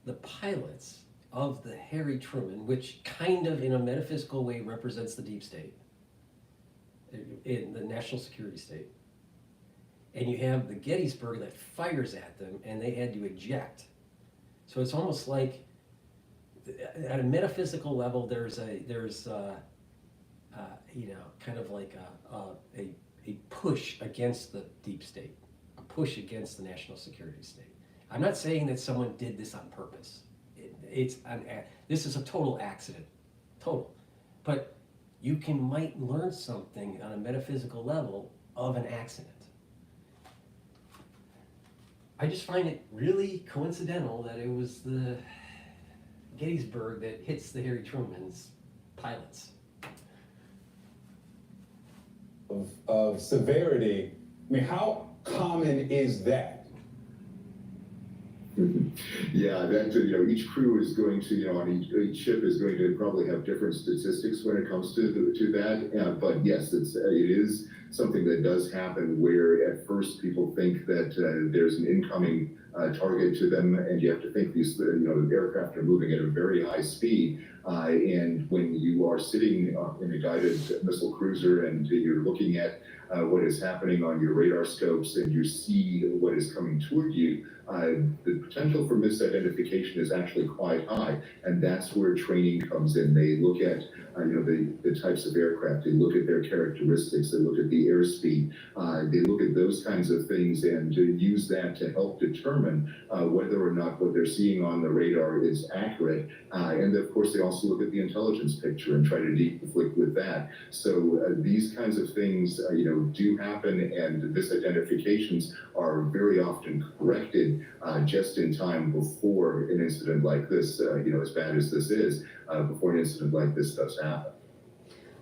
the pilots of the Harry Truman, which kind of in a metaphysical way represents the deep state, in the national security state, and you have the Gettysburg that fires at them and they had to eject. So it's almost like, at a metaphysical level, there's kind of like a push against the deep state, a push against the national security state. I'm not saying that someone did this on purpose. This is a total accident, total. But you might learn something on a metaphysical level of an accident. I just find it really coincidental that it was the Gettysburg that hits the Harry Truman's pilots. Of severity, I mean, how common is that? Yeah, that each crew is going to, on each ship is going to probably have different statistics when it comes to that. But yes, it is something that does happen, where at first people think that there's an incoming target to them, and you have to think these aircraft are moving at a very high speed. And when you are sitting in a guided missile cruiser and you're looking at what is happening on your radar scopes and you see what is coming toward you, the potential for misidentification is actually quite high, and that's where training comes in. They look at the types of aircraft, they look at their characteristics, they look at the airspeed, they look at those kinds of things and use that to help determine whether or not what they're seeing on the radar is accurate. And of course, they also look at the intelligence picture and try to deconflict with that. So these kinds of things, do happen, and misidentifications are very often corrected just in time before an incident like this, as bad as this is, before an incident like this does happen.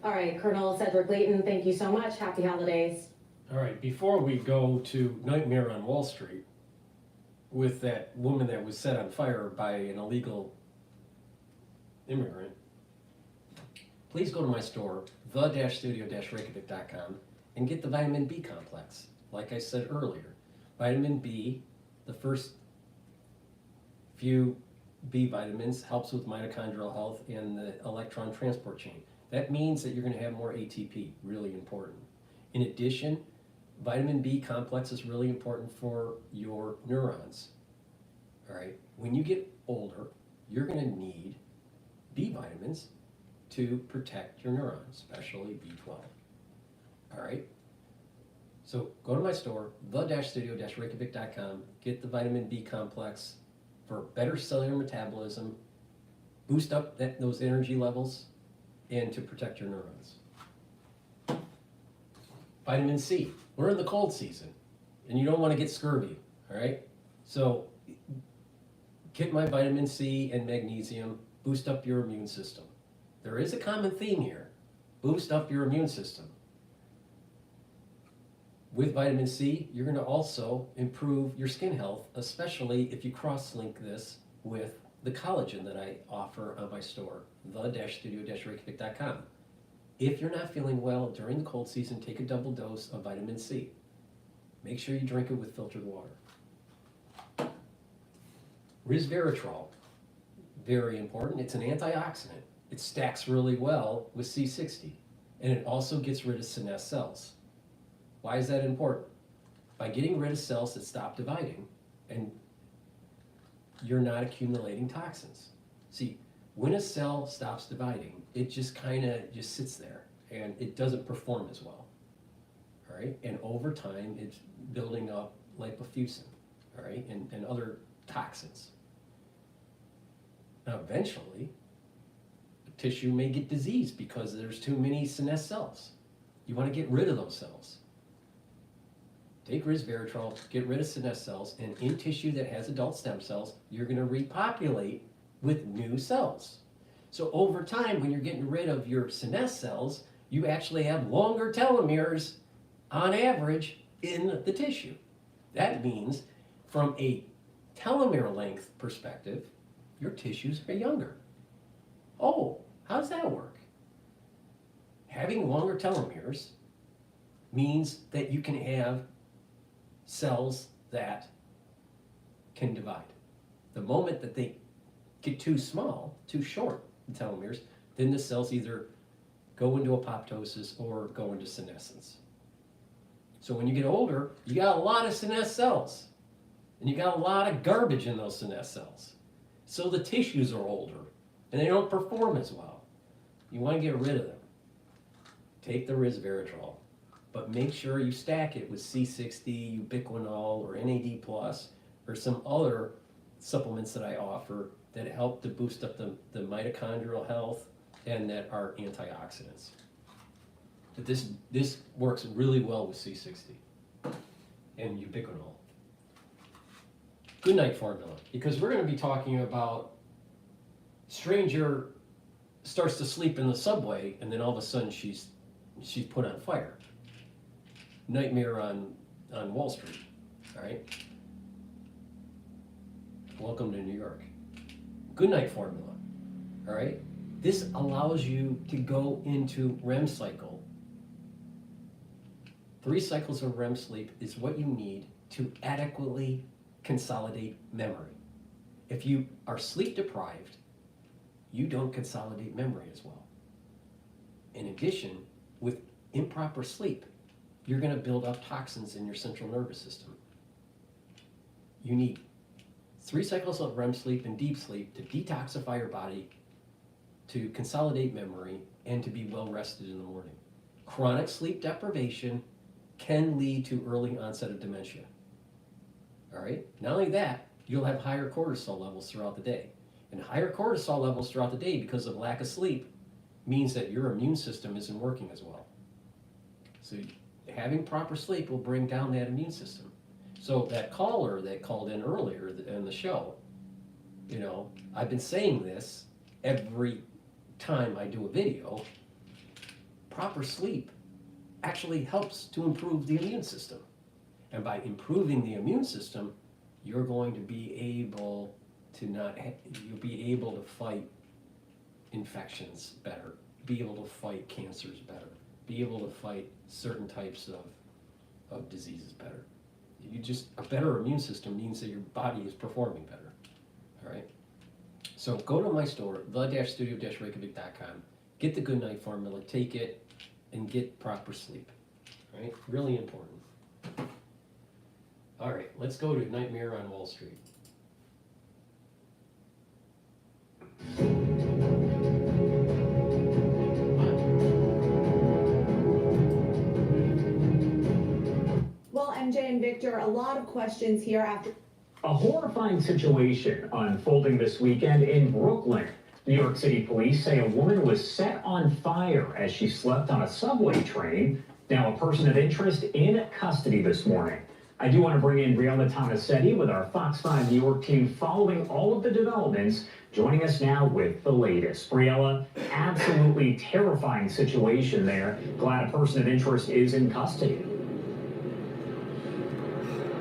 All right, Colonel Cedric Layton, thank you so much. Happy holidays. All right, before we go to Nightmare on Wall Street with that woman that was set on fire by an illegal immigrant, please go to my store, the-studio-reykjavik.com, and get the vitamin B complex. Like I said earlier, vitamin B, the first few B vitamins, helps with mitochondrial health and the electron transport chain. That means that you're going to have more ATP, really important. In addition, vitamin B complex is really important for your neurons. All right, when you get older, you're going to need B vitamins to protect your neurons, especially B12. All right, so go to my store, the-studio-reykjavik.com, get the vitamin B complex for better cellular metabolism, boost up those energy levels, and to protect your neurons. Vitamin C. We're in the cold season, and you don't want to get scurvy, all right? So get my vitamin C and magnesium, boost up your immune system. There is a common theme here. Boost up your immune system. With vitamin C, you're going to also improve your skin health, especially if you cross-link this with the collagen that I offer on my store, the-studio-reykjavik.com. If you're not feeling well during the cold season, take a double dose of vitamin C. Make sure you drink it with filtered water. Resveratrol, very important. It's an antioxidant. It stacks really well with C60, and it also gets rid of senescent cells. Why is that important? By getting rid of cells that stop dividing, and you're not accumulating toxins. See, when a cell stops dividing, it just kind of just sits there and it doesn't perform as well. All right, and over time it's building up lipofuscin, all right, and other toxins. Now eventually, the tissue may get diseased because there's too many senescent cells. You want to get rid of those cells. Take resveratrol, get rid of senescent cells, and in tissue that has adult stem cells, you're going to repopulate with new cells. So over time, when you're getting rid of your senescent cells, you actually have longer telomeres on average in the tissue. That means from a telomere length perspective, your tissues are younger. Oh, how does that work? Having longer telomeres means that you can have cells that can divide. The moment that they get too small, too short, the telomeres, then the cells either go into apoptosis or go into senescence. So when you get older, you got a lot of senescent cells, and you got a lot of garbage in those senescent cells. So the tissues are older, and they don't perform as well. You want to get rid of them. Take the resveratrol, but make sure you stack it with C60, ubiquinol, or NAD+, or some other supplements that I offer that help to boost up the mitochondrial health and that are antioxidants. But this works really well with C60 and ubiquinol. Good night formula, because we're going to be talking about stranger starts to sleep in the subway and then all of a sudden she's put on fire. Nightmare on Wall Street, all right? Welcome to New York. Good night formula, all right? This allows you to go into REM cycle. 3 cycles of REM sleep is what you need to adequately consolidate memory. If you are sleep deprived, you don't consolidate memory as well. In addition, with improper sleep, you're going to build up toxins in your central nervous system. You need 3 cycles of REM sleep and deep sleep to detoxify your body, to consolidate memory, and to be well rested in the morning. Chronic sleep deprivation can lead to early onset of dementia. All right? Not only that, you'll have higher cortisol levels throughout the day. And higher cortisol levels throughout the day because of lack of sleep means that your immune system isn't working as well. So having proper sleep will bring down that immune system. So that caller that called in earlier in the show, you know, I've been saying this every time I do a video. proper sleep actually helps to improve the immune system. And by improving the immune system, you're going to be able to you'll be able to fight infections better, be able to fight cancers better, be able to fight certain types of diseases better. A better immune system means that your body is performing better, all right? So go to my store, the-studio-reykjavik.com, get the Good Night Formula, take it, and get proper sleep, right? Really important. All right, let's go to Nightmare on Wall Street. Well, MJ and Victor, a lot of questions here after. A horrifying situation unfolding this weekend in Brooklyn. New York City police say a woman was set on fire as she slept on a subway train. Now a person of interest in custody this morning. I do want to bring in Briella Tomasetti with our Fox 5 New York team following all of the developments, joining us now with the latest. Briella, absolutely terrifying situation there. Glad a person of interest is in custody.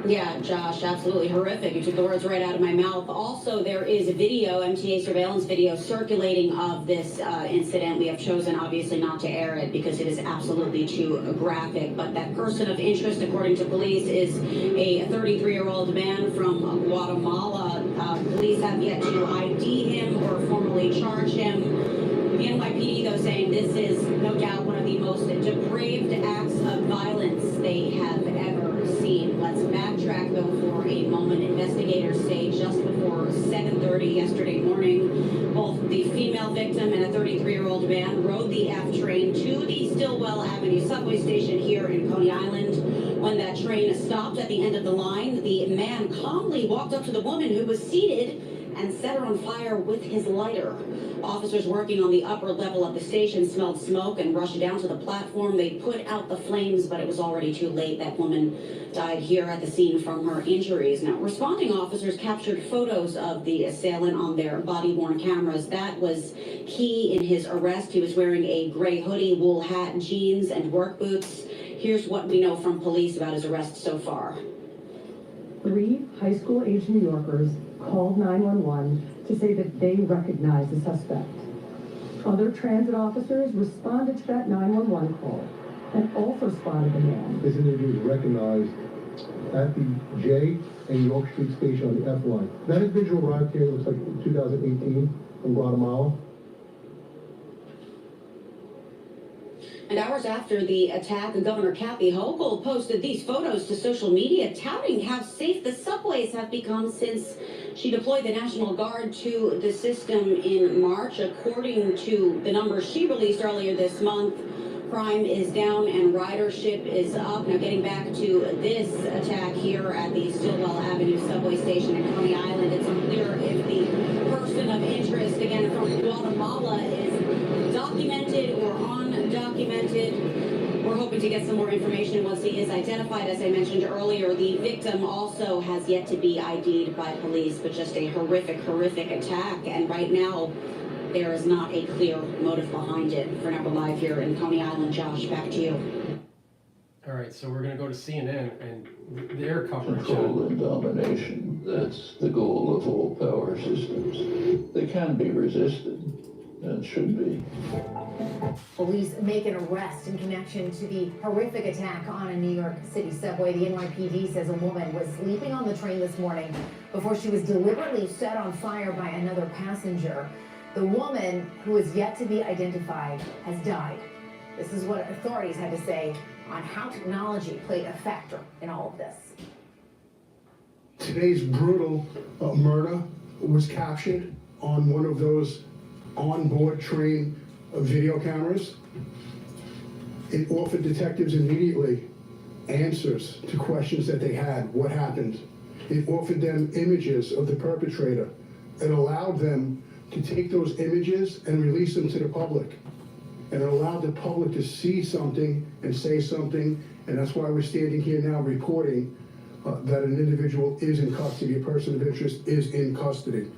Yeah, Josh, absolutely horrific. You took the words right out of my mouth. Also, there is a video, MTA surveillance video, circulating of this incident. We have chosen, obviously, not to air it because it is absolutely too graphic. But that person of interest, according to police, is a 33-year-old man from Guatemala. Police have yet to ID him or formally charge him. The NYPD, though, saying this is no doubt one of the most depraved acts of violence they have ever seen. Let's backtrack, though, for a moment. Investigators say just before 7:30 yesterday morning, both the female victim and a 33-year-old man rode the F train to the Stillwell Avenue subway station here in Coney Island. When that train stopped at the end of the line, the man calmly walked up to the woman who was seated and set her on fire with his lighter. Officers working on the upper level of the station smelled smoke and rushed down to the platform. They put out the flames, but it was already too late. That woman died here at the scene from her injuries. Now, responding officers captured photos of the assailant on their body-worn cameras. That was key in his arrest. He was wearing a gray hoodie, wool hat, jeans, and work boots. Here's what we know from police about his arrest so far. 3 high school-aged New Yorkers called 911 to say that they recognized the suspect. Other transit officers responded to that 911 call and also spotted the man. This individual was recognized at the J and York Street station on the F line. That individual arrived here, looks like in 2018 from Guatemala. And hours after the attack, Governor Kathy Hochul posted these photos to social media, touting how safe the subways have become since she deployed the National Guard to the system in March. According to the numbers she released earlier this month, crime is down and ridership is up. Now, getting back to this attack here at the Stillwell Avenue subway station in Coney Island, it's unclear if the person of interest, again from Guatemala, is documented or undocumented. We're hoping to get some more information once he is identified. As I mentioned earlier, the victim also has yet to be ID'd by police, but just a horrific attack. And right now, there is not a clear motive behind it. For now, we're live here in Coney Island. Josh, back to you. All right, so we're going to go to CNN and their coverage. Control and domination. That's the goal of all power systems. They can be resisted and should be. Police make an arrest in connection to the horrific attack on a New York City subway. The NYPD says a woman was sleeping on the train this morning before she was deliberately set on fire by another passenger. The woman, who is yet to be identified, has died. This is what authorities had to say on how technology played a factor in all of this. Today's brutal murder was captured on one of those onboard train video cameras. It offered detectives immediately answers to questions that they had. What happened? It offered them images of the perpetrator. It allowed them to take those images and release them to the public. And it allowed the public to see something and say something. And that's why we're standing here now reporting that an individual is in custody, a person of interest is in custody.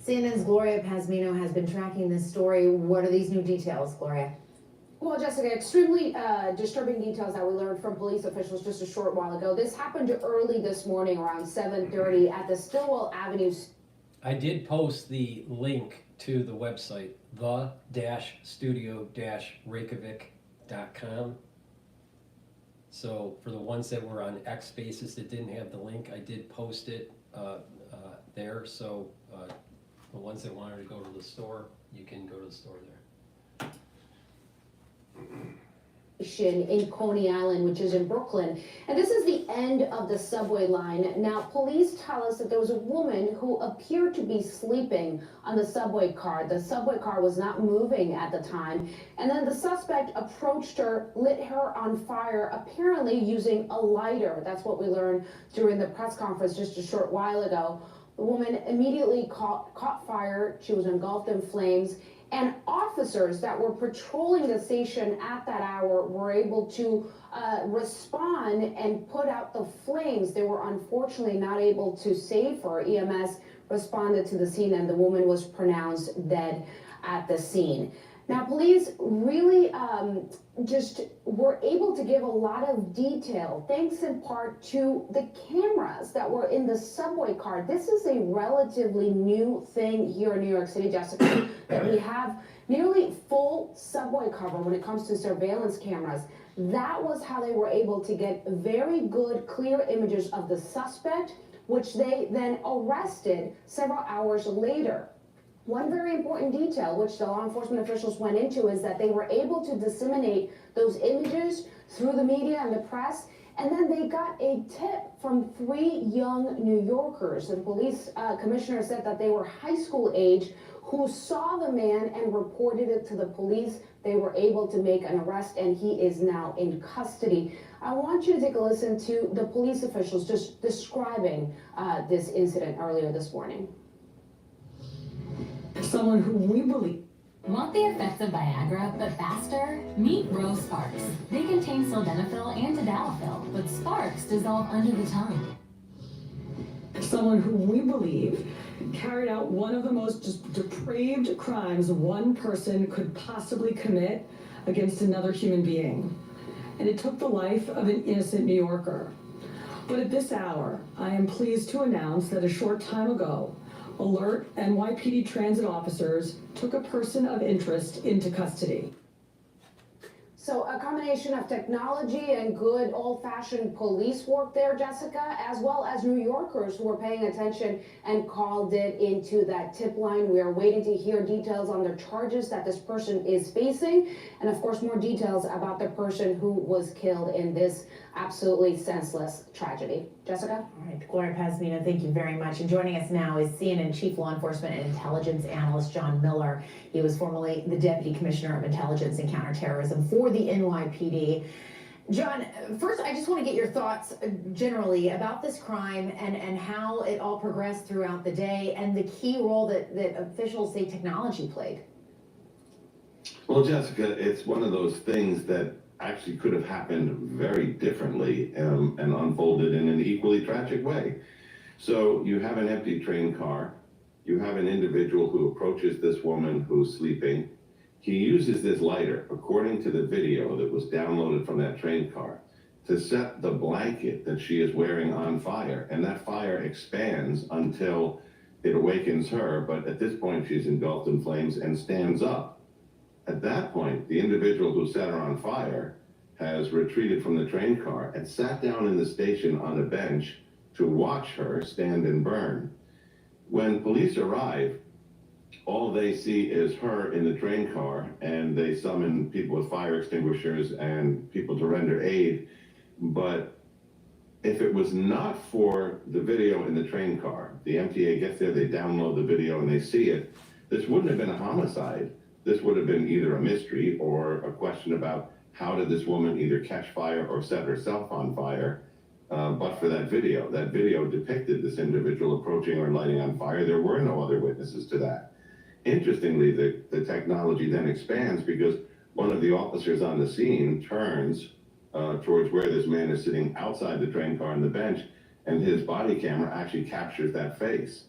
CNN's Gloria Pazmino has been tracking this story. What are these new details, Gloria? Well, Jessica, extremely disturbing details that we learned from police officials just a short while ago. This happened early this morning around 7:30 at the Stillwell Avenue. I did post the link to the website, the-studio-reykjavik.com. So for the ones that were on X Spaces that didn't have the link, I did post it there. So the ones that wanted to go to the store, you can go to the store there. In Coney Island, which is in Brooklyn. And this is the end of the subway line. Now, police tell us that there was a woman who appeared to be sleeping on the subway car. The subway car was not moving at the time. And then the suspect approached her, lit her on fire, apparently using a lighter. That's what we learned during the press conference just a short while ago. The woman immediately caught fire. She was engulfed in flames. And officers that were patrolling the station at that hour were able to respond and put out the flames. They were unfortunately not able to save her. EMS responded to the scene and the woman was pronounced dead at the scene. Now, police really just were able to give a lot of detail, thanks in part to the cameras that were in the subway car. This is a relatively new thing here in New York City, Jessica, that we have nearly full subway cover when it comes to surveillance cameras. That was how they were able to get very good, clear images of the suspect, which they then arrested several hours later. One very important detail, which the law enforcement officials went into, is that they were able to disseminate those images through the media and the press, and then they got a tip from 3 young New Yorkers. The police commissioner said that they were high school age who saw the man and reported it to the police. They were able to make an arrest, and he is now in custody. I want you to take a listen to the police officials just describing this incident earlier this morning. Someone who we believe. Want the effects of Viagra, but faster? Meet Rose Sparks. They contain sildenafil and tadalafil, but Sparks dissolve under the tongue. Someone who we believe carried out one of the most just depraved crimes one person could possibly commit against another human being. And it took the life of an innocent New Yorker. But at this hour, I am pleased to announce that a short time ago, alert NYPD transit officers took a person of interest into custody. So a combination of technology and good old-fashioned police work there, Jessica, as well as New Yorkers who were paying attention and called it into that tip line. We are waiting to hear details on the charges that this person is facing, and of course more details about the person who was killed in this absolutely senseless tragedy. Jessica? All right, Gloria Pazmina, thank you very much. And joining us now is CNN Chief Law Enforcement and Intelligence Analyst John Miller. He was formerly the Deputy Commissioner of Intelligence and Counterterrorism for the NYPD. John, first, I just want to get your thoughts generally about this crime and how it all progressed throughout the day and the key role that officials say technology played. Well, Jessica, it's one of those things that actually could have happened very differently and unfolded in an equally tragic way. So you have an empty train car. You have an individual who approaches this woman who's sleeping. He uses this lighter, according to the video that was downloaded from that train car, to set the blanket that she is wearing on fire. And that fire expands until it awakens her, but at this point she's engulfed in flames and stands up. At that point, the individual who set her on fire has retreated from the train car and sat down in the station on a bench to watch her stand and burn. When police arrive, all they see is her in the train car, and they summon people with fire extinguishers and people to render aid. But if it was not for the video in the train car, the MTA gets there, they download the video and they see it, this wouldn't have been a homicide. This would have been either a mystery or a question about how did this woman either catch fire or set herself on fire, but for that video. That video depicted this individual approaching or lighting on fire. There were no other witnesses to that. Interestingly, the technology then expands because one of the officers on the scene turns towards where this man is sitting outside the train car on the bench, and his body camera actually captures that face.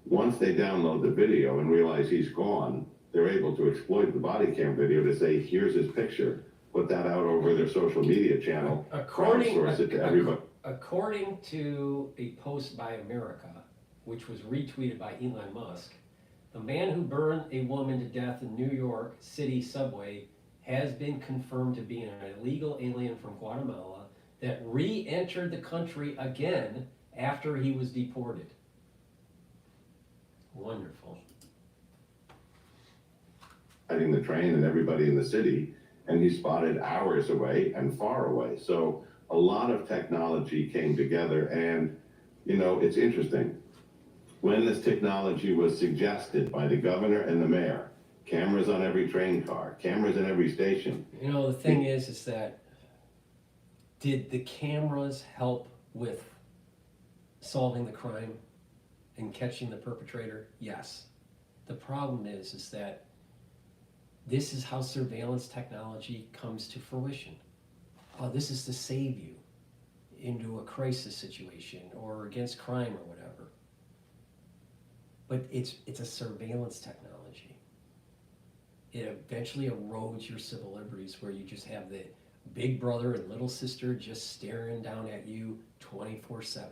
Once they download the video and realize he's gone, they're able to exploit the body cam video to say, here's his picture, put that out over their social media channel, crowdsource it to everybody. According to a post by America, which was retweeted by Elon Musk, the man who burned a woman to death in New York City subway has been confirmed to be an illegal alien from Guatemala that re-entered the country again after he was deported. Wonderful. Riding the train and everybody in the city, and he spotted hours away and far away. So a lot of technology came together, and you know, it's interesting. When this technology was suggested by the governor and the mayor, cameras on every train car, cameras in every station. You know, the thing is that did the cameras help with solving the crime and catching the perpetrator? Yes. The problem is that this is how surveillance technology comes to fruition. Oh, this is to save you into a crisis situation or against crime or whatever. But it's a surveillance technology. It eventually erodes your civil liberties where you just have the big brother and little sister just staring down at you 24/7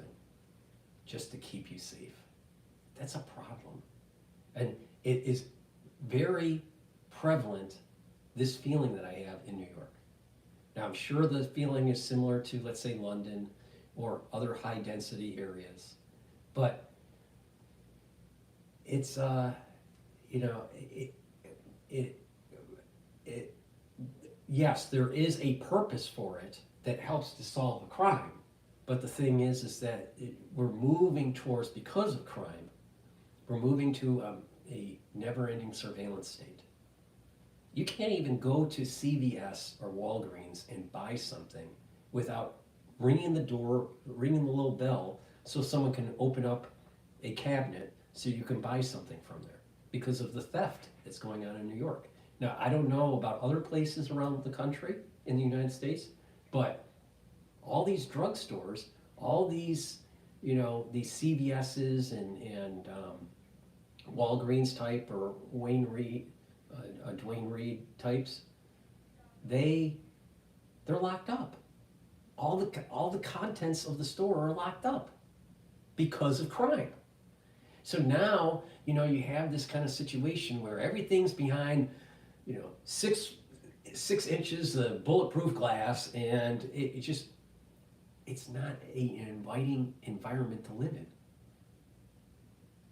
just to keep you safe. That's a problem. And it is very prevalent, this feeling that I have in New York. Now, I'm sure the feeling is similar to, let's say, London or other high density areas, but it's, you know, yes, there is a purpose for it that helps to solve a crime, but the thing is that we're moving towards, because of crime, we're moving to a never-ending surveillance state. You can't even go to CVS or Walgreens and buy something without ringing the door, ringing the little bell, so someone can open up a cabinet so you can buy something from there because of the theft that's going on in New York. Now, I don't know about other places around the country in the United States, but all these drugstores, all these, you know, these CVS's and Walgreens type or Dwayne Reed types, they're locked up. All the contents of the store are locked up because of crime. So now, you know, you have this kind of situation where everything's behind, you know, six inches of bulletproof glass, and it's not an inviting environment to live in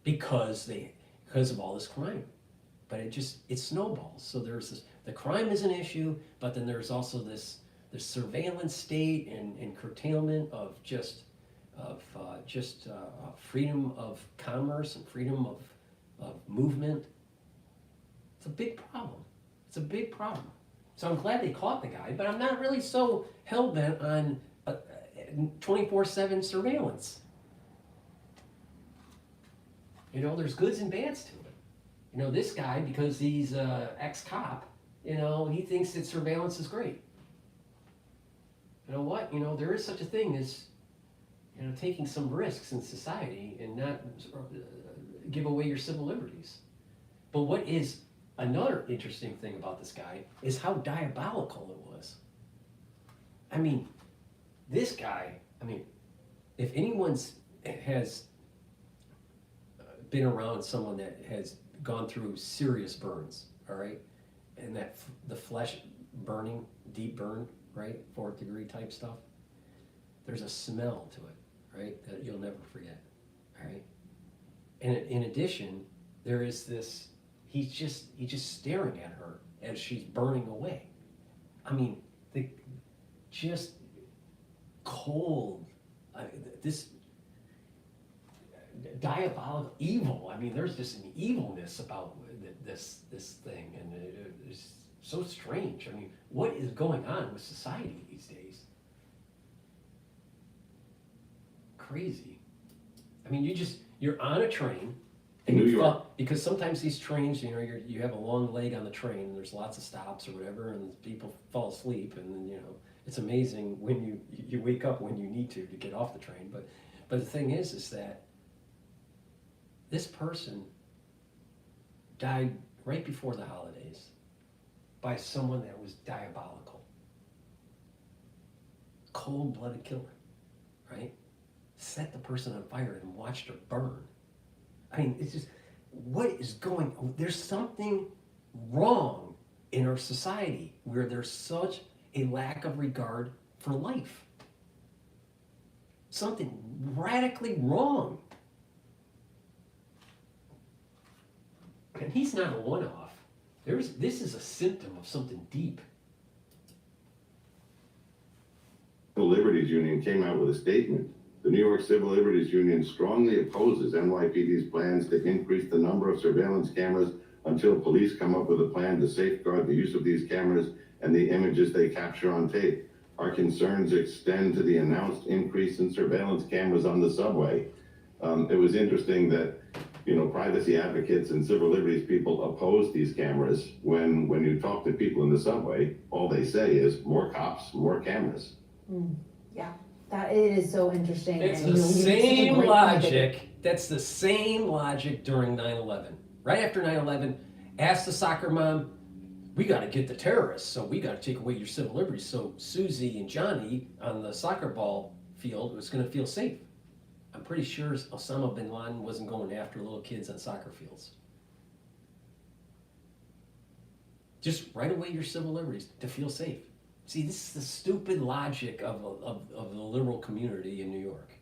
because of all this crime. But it snowballs. So there's this, the crime is an issue, but then there's also this surveillance state and curtailment of freedom of commerce and freedom of movement. It's a big problem. It's a big problem. So I'm glad they caught the guy, but I'm not really so hell-bent on 24/7 surveillance. You know, there's goods and bads to it. You know, this guy, because he's ex-cop, you know, he thinks that surveillance is great. You know what? You know, there is such a thing as, you know, taking some risks in society and not give away your civil liberties. But what is another interesting thing about this guy is how diabolical it was. I mean, this guy, I mean, if anyone has been around someone that has gone through serious burns, all right, and that the flesh burning, deep burn, right, 4th degree type stuff, there's a smell to it, right, that you'll never forget, all right. And in addition, there is this, he's just staring at her as she's burning away. I mean, just cold, this diabolical evil. I mean, there's just an evilness about this thing, and it's so strange. I mean, what is going on with society these days? Crazy. I mean, you're on a train, and New York. because sometimes these trains, you know, you have a long leg on the train, and there's lots of stops or whatever, and people fall asleep, and then, you know, it's amazing when you wake up when you need to get off the train. But the thing is that this person died right before the holidays by someone that was diabolical. Cold-blooded killer, right? Set the person on fire and watched her burn. I mean, it's just, what is going on? There's something wrong in our society where there's such a lack of regard for life. Something radically wrong. And he's not a one-off. This is a symptom of something deep. Civil Liberties Union came out with a statement. The New York Civil Liberties Union strongly opposes NYPD's plans to increase the number of surveillance cameras until police come up with a plan to safeguard the use of these cameras and the images they capture on tape. Our concerns extend to the announced increase in surveillance cameras on the subway. It was interesting that, privacy advocates and civil liberties people oppose these cameras when you talk to people in the subway, all they say is more cops, more cameras. Yeah, that it is so interesting. It's And, the same logic. point That's the same logic during 9/11. Right after 9/11, ask the soccer mom, we got to get the terrorists, so we got to take away your civil liberties. So Susie and Johnny on the soccer ball field was going to feel safe. I'm pretty sure Osama bin Laden wasn't going after little kids on soccer fields. Just write away your civil liberties to feel safe. See, this is the stupid logic of the liberal community in New York.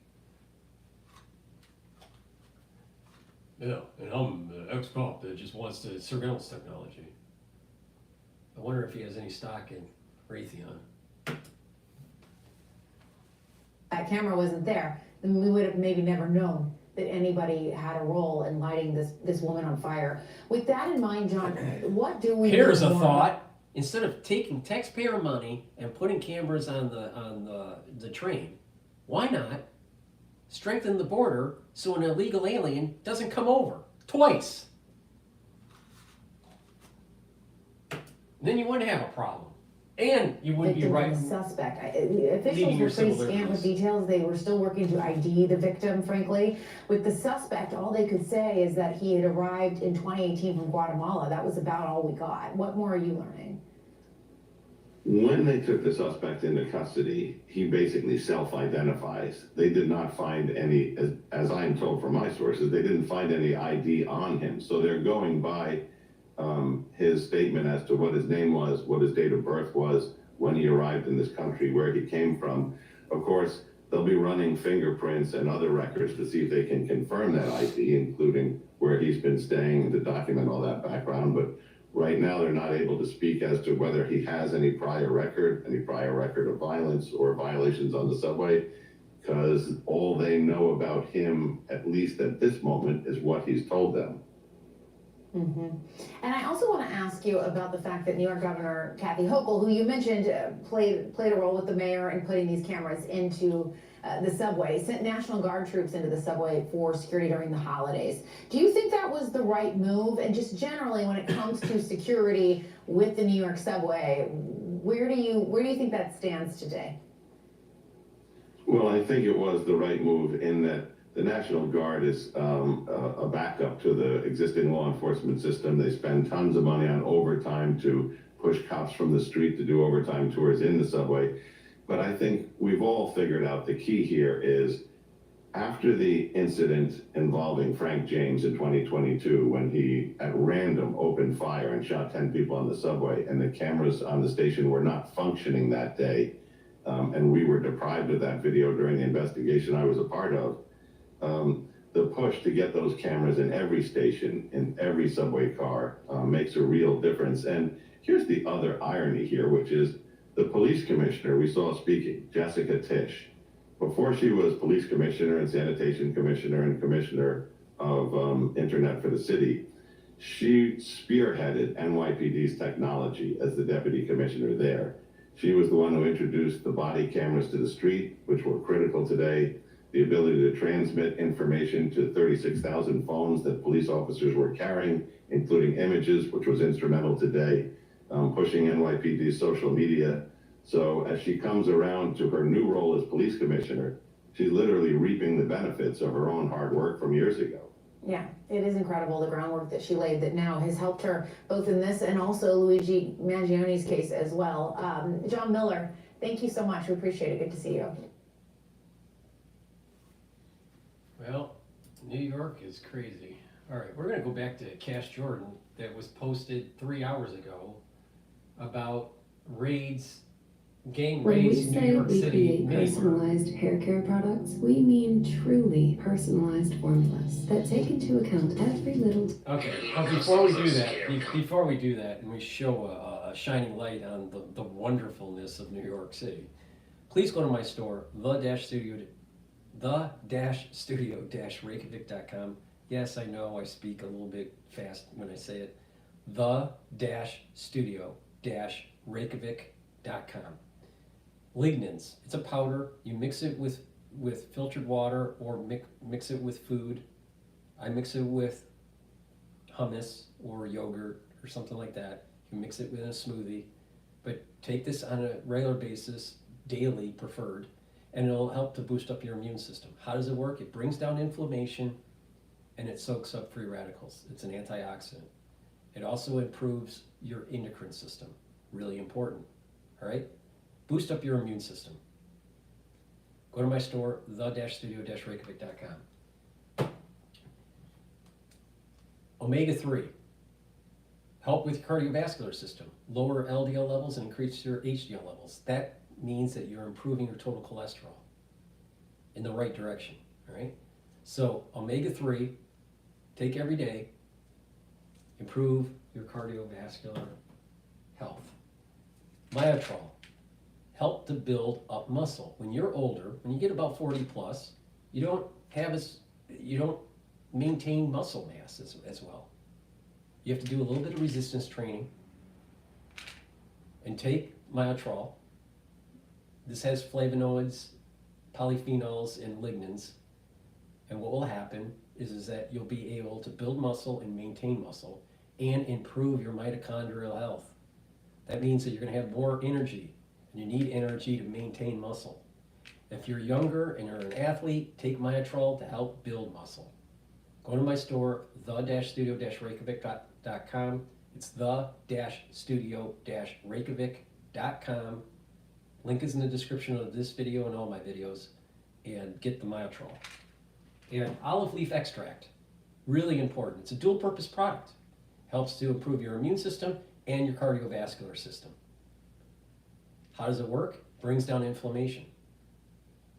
Yeah, and I'm an ex-cop that just wants the surveillance technology. I wonder if he has any stock in Raytheon. that camera wasn't there, then we would have maybe never known that anybody had a role in lighting this woman on fire. With that in mind, John, what do we Here's a know thought. Instead of taking taxpayer money and putting cameras on the train, why not strengthen the border so an illegal alien doesn't come over twice? Then you wouldn't have a problem. And you wouldn't be victim right. and the suspect? leaving Officials your were pretty civil scant with liberties. details. They were still working to ID the victim, frankly. With the suspect, all they could say is that he had arrived in 2018 from Guatemala. That was about all we got. What more are you learning? When they took the suspect into custody, he basically self-identifies. They did not find any, as I'm told from my sources, they didn't find any ID on him. So they're going by his statement as to what his name was, what his date of birth was, when he arrived in this country, where he came from. Of course, they'll be running fingerprints and other records to see if they can confirm that ID, including where he's been staying, to document all that background. But right now, they're not able to speak as to whether he has any prior record of violence or violations on the subway, because all they know about him, at least at this moment, is what he's told them. Mm-hmm. And I also want to ask you about the fact that New York Governor Kathy Hochul, who you mentioned played a role with the mayor in putting these cameras into the subway, sent National Guard troops into the subway for security during the holidays. Do you think that was the right move? And just generally, when it comes to security with the New York subway, where do you think that stands today? Well, I think it was the right move in that the National Guard is a backup to the existing law enforcement system. They spend tons of money on overtime to push cops from the street to do overtime tours in the subway. But I think we've all figured out the key here is after the incident involving Frank James in 2022, when he at random opened fire and shot 10 people on the subway, and the cameras on the station were not functioning that day, and we were deprived of that video during the investigation I was a part of, the push to get those cameras in every station, in every subway car, makes a real difference. And here's the other irony here, which is the police commissioner we saw speaking, Jessica Tisch, before she was police commissioner and sanitation commissioner and commissioner of internet for the city, she spearheaded NYPD's technology as the deputy commissioner there. She was the one who introduced the body cameras to the street, which were critical today, the ability to transmit information to 36,000 phones that police officers were carrying, including images, which was instrumental today, pushing NYPD's social media. So as she comes around to her new role as police commissioner, she's literally reaping the benefits of her own hard work from years ago. Yeah, it is incredible the groundwork that she laid that now has helped her both in this and also Luigi Mangioni's case as well. John Miller, thank you so much. We appreciate it. Good to see you. Well, New York is crazy. All right, we're going to go back to Cash Jordan that was posted 3 hours ago about raids, gang When we raids in New say York we City. create Mini Mart. personalized hair care products, we mean truly personalized formulas that take into account every little. Okay, but before we do that, and we show a shining light on the wonderfulness of New York City, please go to my store, the-studio-reykjavik.com. Yes, I know I speak a little bit fast when I say it. The-studio-reykjavik.com. Lignans, it's a powder. You mix it with filtered water or mix it with food. I mix it with hummus or yogurt or something like that. You mix it with a smoothie. But take this on a regular basis, daily preferred, and it'll help to boost up your immune system. How does it work? It brings down inflammation and it soaks up free radicals. It's an antioxidant. It also improves your endocrine system. Really important. All right? Boost up your immune system. Go to my store, the-studio-reykjavik.com. Omega-3. Help with your cardiovascular system. Lower LDL levels and increase your HDL levels. That means that you're improving your total cholesterol in the right direction. All right? So omega-3, take every day, improve your cardiovascular health. Myotrol, help to build up muscle. When you're older, when you get about 40 plus, you don't maintain muscle mass as well. You have to do a little bit of resistance training and take Myotrol. This has flavonoids, polyphenols, and lignans. And what will happen is that you'll be able to build muscle and maintain muscle and improve your mitochondrial health. That means that you're going to have more energy, and you need energy to maintain muscle. If you're younger and you're an athlete, take Myotrol to help build muscle. Go to my store, the-studio-reykjavik.com. It's the-studio-reykjavik.com. Link is in the description of this video and all my videos. And get the Myotrol. And olive leaf extract, really important. It's a dual purpose product. Helps to improve your immune system and your cardiovascular system. How does it work? Brings down inflammation.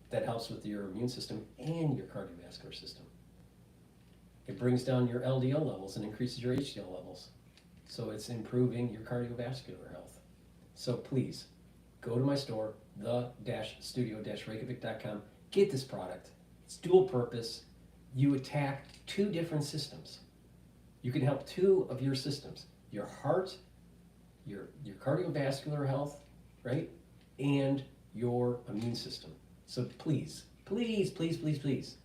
That helps with your immune system and your cardiovascular system. It brings down your LDL levels and increases your HDL levels. So it's improving your cardiovascular health. So please, go to my store, the-studio-reykjavik.com. Get this product. It's dual purpose. You attack two different systems. You can help two of your systems. Your heart, your cardiovascular health, right? And your immune system. So please, please, please, please, please,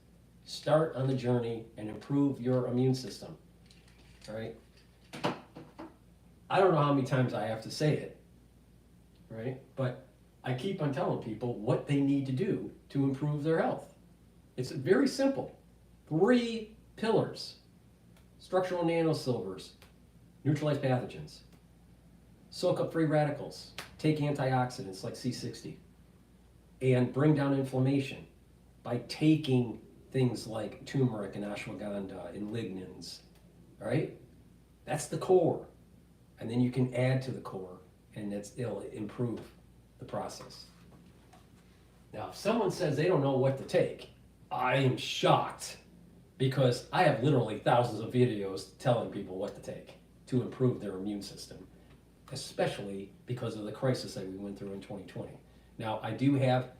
start on the journey and improve your immune system, all right? I don't know how many times I have to say it, right? But I keep on telling people what they need to do to improve their health. It's very simple. 3 pillars. Structural nanosilvers, neutralize pathogens, soak up free radicals, take antioxidants like C60, and bring down inflammation by taking things like turmeric and ashwagandha and lignans, all right? That's the core. And then you can add to the core, and it'll improve the process. Now, if someone says they don't know what to take, I am shocked, because I have literally thousands of videos telling people what to take to improve their immune system, especially because of the crisis that we went through in 2020. Now, I do have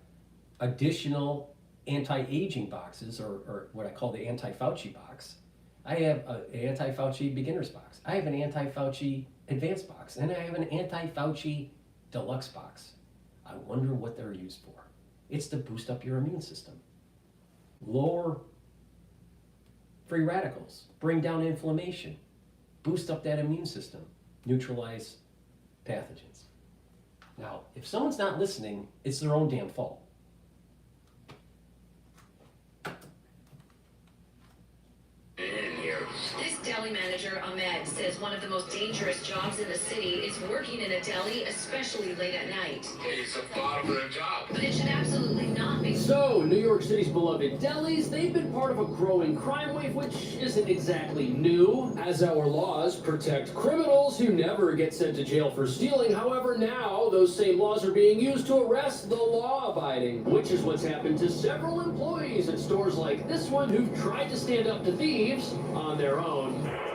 additional anti-aging boxes, or what I call the anti-Fauci box. I have an anti-Fauci beginner's box. I have an anti-Fauci advanced box, and I have an anti-Fauci deluxe box. I wonder what they're used for. It's to boost up your immune system, lower free radicals, bring down inflammation, boost up that immune system, neutralize pathogens. Now, if someone's not listening, it's their own damn fault. This deli manager, Ahmed, says one of the most dangerous jobs in the city is working in a deli, especially late at night. It's a part of their job. But it should absolutely not be. So, New York City's beloved delis, they've been part of a growing crime wave, which isn't exactly new, as our laws protect criminals who never get sent to jail for stealing. However, now those same laws are being used to arrest the law-abiding, which is what's happened to several employees at stores like this one who've tried to stand up to thieves on their own.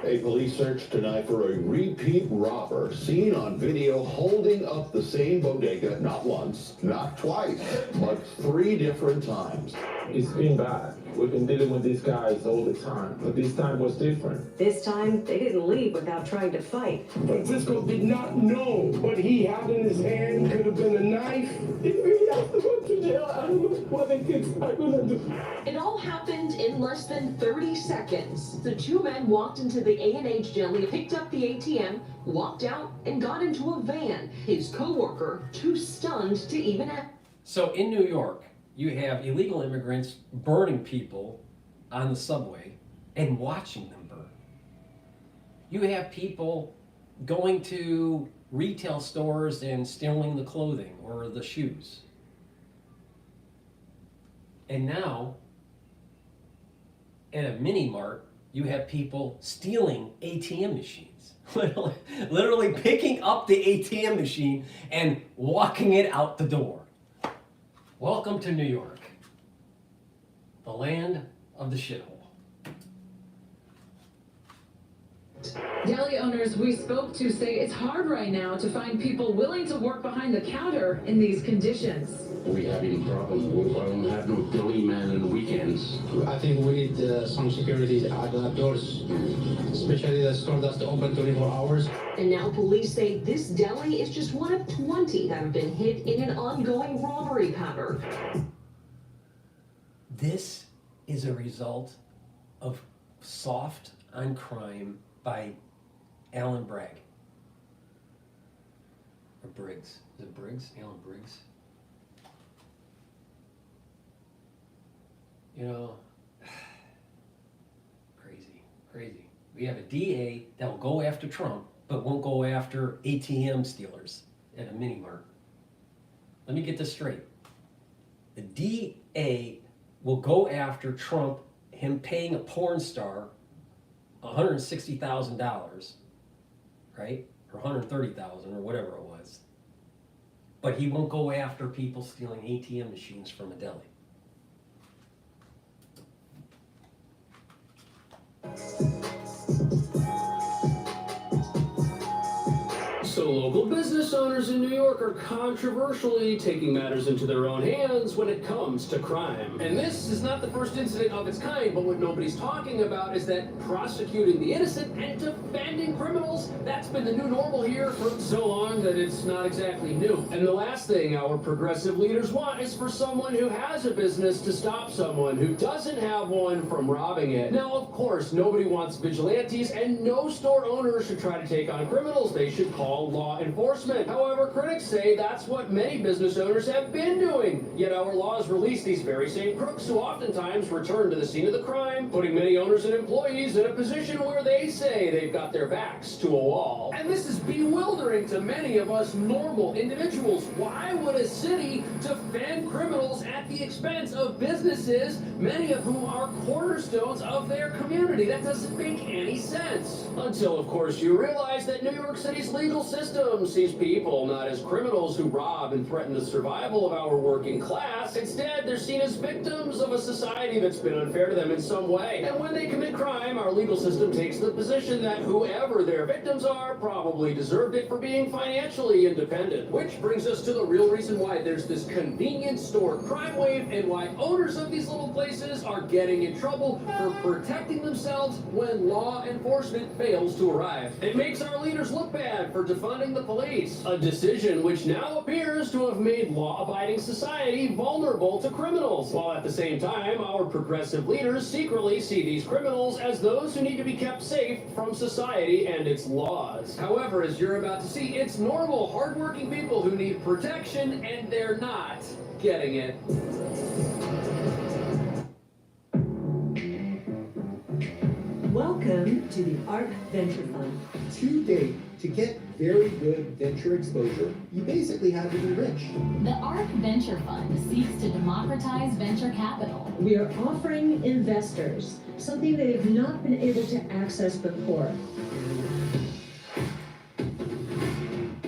A police search tonight for a repeat robber seen on video holding up the same bodega not once, not twice, but 3 different times. It's been bad. We've been dealing with these guys all the time, but this time was different. This time, they didn't leave without trying to fight. Francisco did not know what he had in his hand could have been a knife. If we have to go to jail, I don't know what the kids are gonna do. It all happened in less than 30 seconds. The 2 men walked into the A&H deli, picked up the ATM, walked out, and got into a van. His co-worker, too stunned to even act. So in New York, you have illegal immigrants burning people on the subway and watching them burn. You have people going to retail stores and stealing the clothing or the shoes. And now, at a mini mart, you have people stealing ATM machines. Literally picking up the ATM machine and walking it out the door. Welcome to New York, the land of the shithole. Deli owners we spoke to say it's hard right now to find people willing to work behind the counter in these conditions. We having problems. We don't have no deli man on the weekends. I think we need some security at the doors, especially the store that's open 24 hours. And now police say this deli is just one of 20 that have been hit in an ongoing robbery pattern. This is a result of Soft on Crime by Alan Bragg. Or Briggs. Is it Briggs? Alan Briggs? You know, crazy. We have a DA that will go after Trump, but won't go after ATM stealers at a mini mart. Let me get this straight. The DA will go after Trump, him paying a porn star $160,000, right? Or $130,000 or whatever it was. But he won't go after people stealing ATM machines from a deli. So local business owners in New York are controversially taking matters into their own hands when it comes to crime. And this is not the first incident of its kind, but what nobody's talking about is that prosecuting the innocent and defending criminals, that's been the new normal here for so long that it's not exactly new. And the last thing our progressive leaders want is for someone who has a business to stop someone who doesn't have one from robbing it. Now, of course, nobody wants vigilantes, and no store owners should try to take on criminals. They should call law enforcement. However, critics say that's what many business owners have been doing. Yet our laws release these very same crooks who oftentimes return to the scene of the crime, putting many owners and employees in a position where they say they've got their backs to a wall. And this is bewildering to many of us normal individuals. Why would a city defend criminals at the expense of businesses, many of whom are cornerstones of their community? That doesn't make any sense. Until, of course, you realize that New York City's legal system sees people not as criminals who rob and threaten the survival of our working class. Instead, they're seen as victims of a society that's been unfair to them in some way. And when they commit crime, our legal system takes the position that whoever their victims are probably deserved it for being financially independent. Which brings us to the real reason why there's this convenience store crime wave and why owners of these little places are getting in trouble for protecting themselves when law enforcement fails to arrive. It makes our leaders look bad for defunding the police, a decision which now appears to have made law-abiding society vulnerable to criminals, while at the same time our progressive leaders secretly see these criminals as those who need to be kept safe from society and its laws. However, as you're about to see, it's normal, hardworking people who need protection, and they're not getting it. Welcome Welcome to the ARC Venture Fund. To date, to get very good venture exposure, you basically have to be rich. The ARC Venture Fund seeks to democratize venture capital. We are offering investors something they have not been able to access before.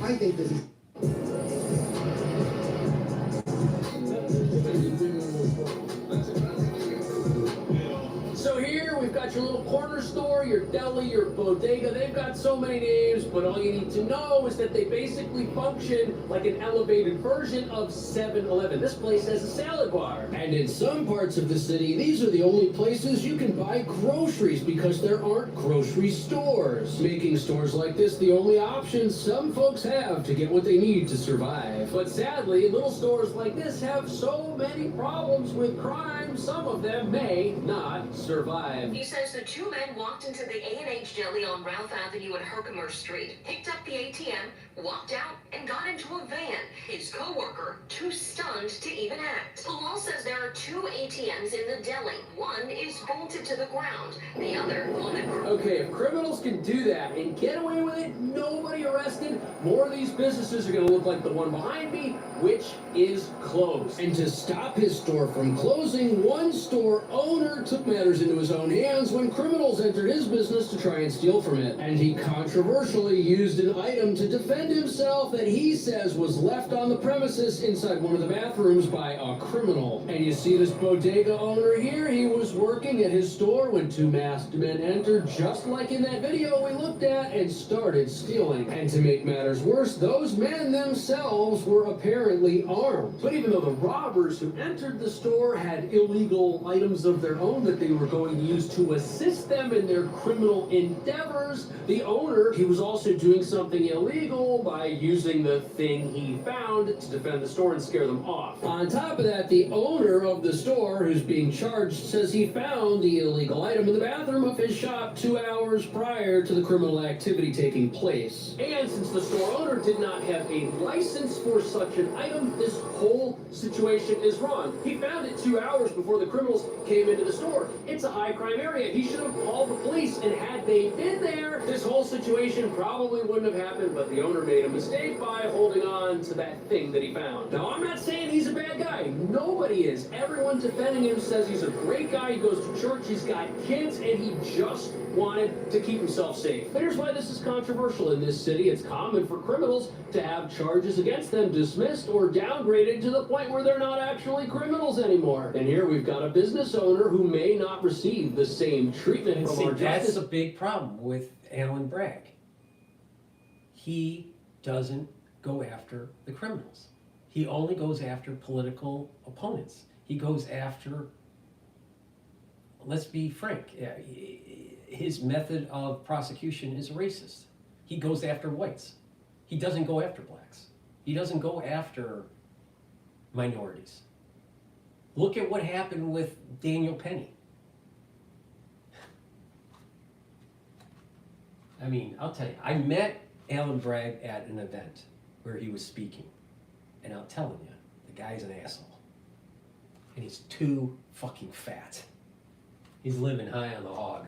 I think this is... So here we've got your little corner store, your deli, your bodega. They've got so many names, but all you need to know is that they basically function like an elevated version of 7-Eleven. This place has a salad bar. And in some parts of the city, these are the only places you can buy groceries because there aren't grocery stores, making stores like this the only option some folks have to get what they need to survive. But sadly, little stores like this have so many problems with crime, some of them may not survive. He says the two men walked into the A&H Deli on Ralph Avenue and Herkimer Street, picked up the ATM, walked out, and got into a van. His co-worker, too stunned to even act. The law says there are two ATMs in the deli. One is bolted to the ground, the other on the ground. Okay, if criminals can do that and get away with it, nobody arrested, more of these businesses are going to look like the one behind me, which is closed. And to stop his store from closing, one store owner took matters into his own hands when criminals entered his business to try and steal from it. And he controversially used an item to defend himself that he says was left on the premises inside one of the bathrooms by a criminal. And you see this bodega owner here, he was working at his store when two masked men entered, just like in that video we looked at, and started stealing. And to make matters worse, those men themselves were apparently armed. But even though the robbers who entered the store had illegal items of their own that they were going to use to assist them in their criminal endeavors, the owner, he was also doing something illegal by using the thing he found to defend the store and scare them off. On top of that, the owner of the store, who's being charged, says he found the illegal item in the bathroom of his shop 2 hours prior to the criminal activity taking place. And since the store owner did not have a license for such an item, this whole situation is wrong. He found it 2 hours before the criminals came into the store. It's a high crime area. He should have called the police, and had they been there, this whole situation probably wouldn't have happened, but the owner made a mistake by holding on to that thing that he found. Now, I'm not saying he's a bad guy. Nobody is. Everyone defending him says he's a great guy. He goes to church, he's got kids, and he just wanted to keep himself safe. But here's why this is controversial in this city. It's common for criminals to have charges against them dismissed or downgraded to the point where they're not actually criminals anymore. And here we've got a business owner who may not receive the same treatment And from see, our that's justice. a big problem with Alan Bragg. He doesn't go after the criminals. He only goes after political opponents. He goes after, let's be frank, his method of prosecution is racist. He goes after whites. He doesn't go after blacks. He doesn't go after minorities. Look at what happened with Daniel Penny. I mean, I'll tell you, I met Alan Bragg at an event where he was speaking. And I'm telling you, the guy's an asshole. And he's too fucking fat. He's living high on the hog.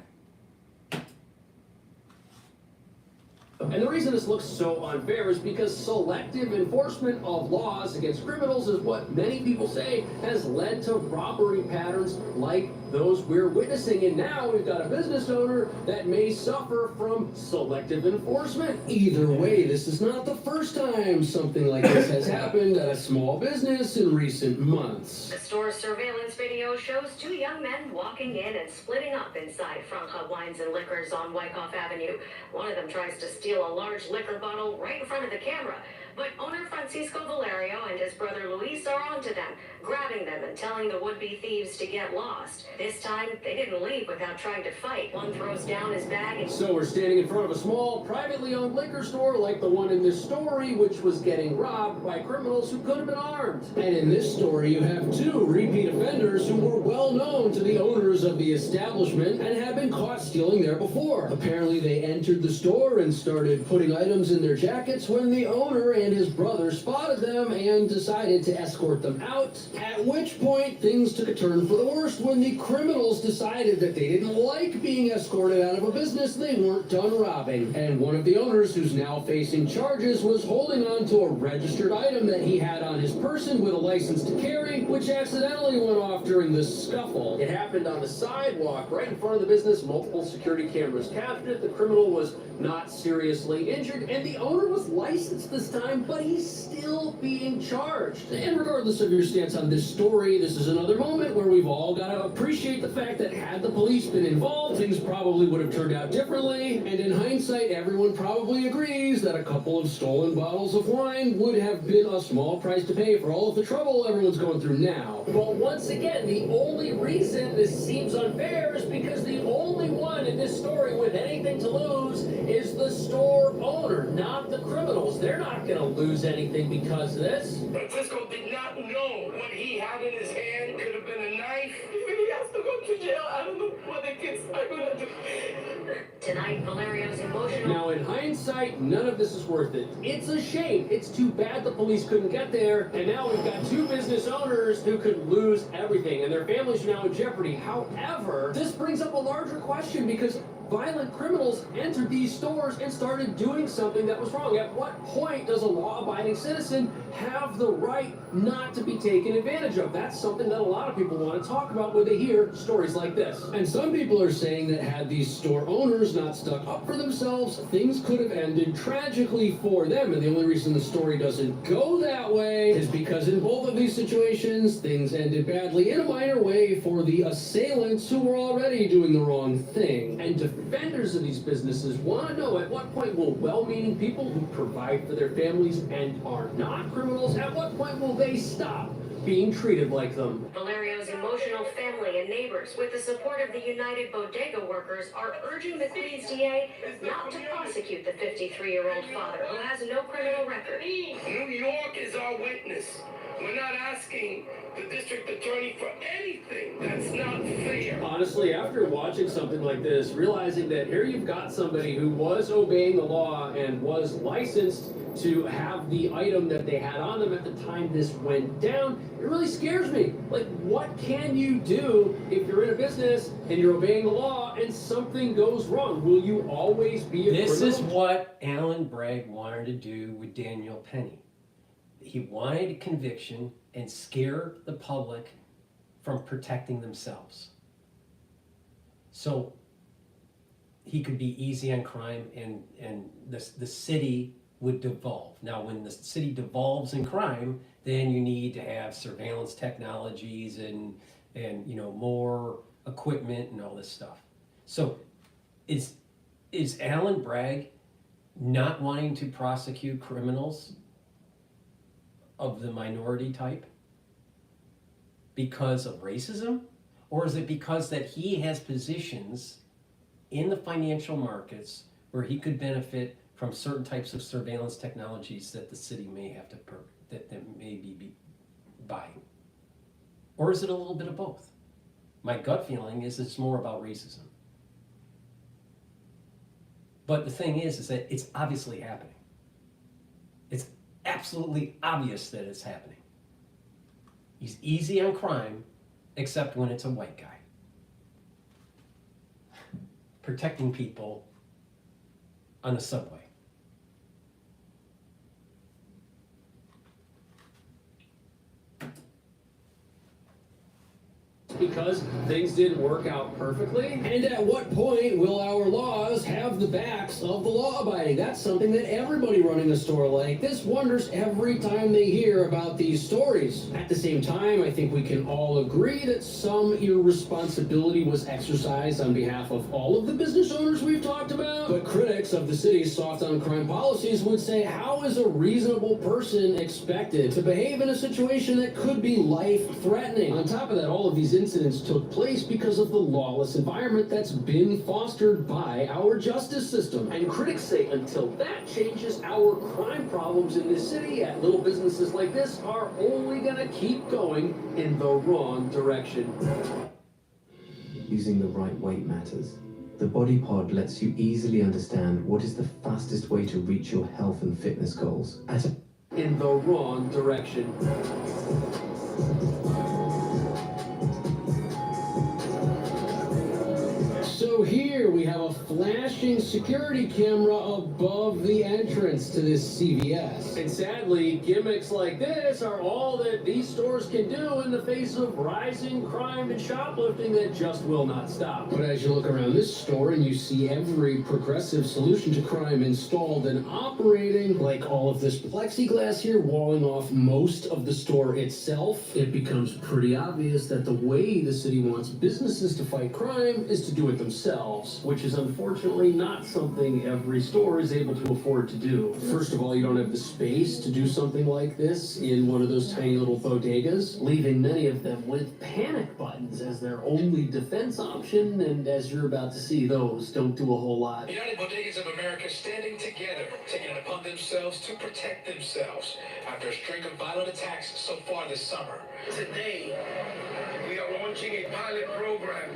And the reason this looks so unfair is because selective enforcement of laws against criminals is what many people say has led to robbery patterns like those we're witnessing. And now we've got a business owner that may suffer from selective enforcement. Either way, this is not the first time something like this has happened at a small business in recent months. The store's surveillance video shows two young men walking in and splitting up inside Franca Wines and Liquors on Wyckoff Avenue. One of them tries to steal a large liquor bottle right in front of the camera. But owner Francisco Valerio and his brother Luis are onto them, grabbing them and telling the would-be thieves to get lost. This time, they didn't leave without trying to fight. One throws down his bag and... So we're standing in front of a small, privately owned liquor store like the one in this story, which was getting robbed by criminals who could have been armed. And in this story, you have two repeat offenders who were well known to the owners of the establishment and had been caught stealing there before. Apparently, they entered the store and started putting items in their jackets when the owner and and his brother spotted them and decided to escort them out, at which point things took a turn for the worst when the criminals decided that they didn't like being escorted out of a business they weren't done robbing. And one of the owners, who's now facing charges, was holding on to a registered item that he had on his person with a license to carry, which accidentally went off during the scuffle. It happened on the sidewalk right in front of the business. Multiple security cameras captured it. The criminal was not seriously injured, and the owner was licensed this time, but he's still being charged. And regardless of your stance on this story, this is another moment where we've all got to appreciate the fact that had the police been involved, things probably would have turned out differently. And in hindsight, everyone probably agrees that a couple of stolen bottles of wine would have been a small price to pay for all of the trouble everyone's going through now. But once again, the only reason this seems unfair is because the only one in this story with anything to lose is the store owner, not the criminals. They're not going to lose anything because of this. Francisco did not know what he had in his hand could have been a knife. If he has to go to jail, I don't know what the kids are going to do. Tonight, Valerio's emotional. Now, in hindsight, none of this is worth it. It's a shame. It's too bad the police couldn't get there. And now we've got two business owners who could lose everything, and their families are now in jeopardy. However, this brings up a larger question because violent criminals entered these stores and started doing something that was wrong. At what point does a law-abiding citizen have the right not to be taken advantage of? That's something that a lot of people want to talk about when they hear stories like this. And some people are saying that had these store owners not stuck up for themselves, things could have ended tragically for them. And the only reason the story doesn't go that way is because in both of these situations, things ended badly in a minor way for the assailants who were already doing the wrong thing. And defenders of these businesses want to know at what point will well-meaning people who provide for their families and are not criminals, at what point will they stop being treated like them? Valerio's emotional family and neighbors, with the support of the United Bodega Workers, are urging the Queens DA not to prosecute the 53-year-old father who has no criminal record. New York is our witness. We're not asking the district attorney for anything. That's not fair. Honestly, after watching something like this, realizing that here you've got somebody who was obeying the law and was licensed to have the item that they had on them at the time this went down, it really scares me. Like, what can you do if you're in a business and you're obeying the law and something goes wrong? Will you always be a criminal? This is what Alan Bragg wanted to do with Daniel Penny. He wanted a conviction and scare the public from protecting themselves. So he could be easy on crime and the city would devolve. Now, when the city devolves in crime, then you need to have surveillance technologies and you know, more equipment and all this stuff. So is Alan Bragg not wanting to prosecute criminals of the minority type because of racism? Or is it because that he has positions in the financial markets where he could benefit from certain types of surveillance technologies that the city may have to that may be buying? Or is it a little bit of both? My gut feeling is it's more about racism. But the thing is that it's obviously happening. It's absolutely obvious that it's happening. He's easy on crime, except when it's a white guy. Protecting people on the subway. Because things didn't work out perfectly? And at what point will our laws have the backs of the law-abiding? That's something that everybody running a store like this wonders every time they hear about these stories. At the same time, I think we can all agree that some irresponsibility was exercised on behalf of all of the business owners we've talked about. But critics of the city's soft-on-crime policies would say, how is a reasonable person expected to behave in a situation that could be life-threatening? On top of that, all of these incidents took place because of the lawless environment that's been fostered by our justice system. And critics say until that changes, our crime problems in this city at little businesses like this are only going to keep going in the wrong direction. Using the right weight matters. The Body Pod lets you easily understand what is the fastest way to reach your health and fitness goals at a in the wrong direction. So here we have a flashing security camera above the entrance to this CVS. And sadly, gimmicks like this are all that these stores can do in the face of rising crime and shoplifting that just will not stop. But as you look around this store and you see every progressive solution to crime installed and operating, like all of this plexiglass here walling off most of the store itself, it becomes pretty obvious that the way the city wants businesses to fight crime is to do it themselves, which is unfortunately not something every store is able to afford to do. First of all, you don't have the space to do something like this in one of those tiny little bodegas, leaving many of them with panic buttons as their only defense option, and as you're about to see, those don't do a whole lot. United Bodegas of America standing together, taking it upon themselves to protect themselves after a string of violent attacks so far this summer. Today, we are launching a pilot program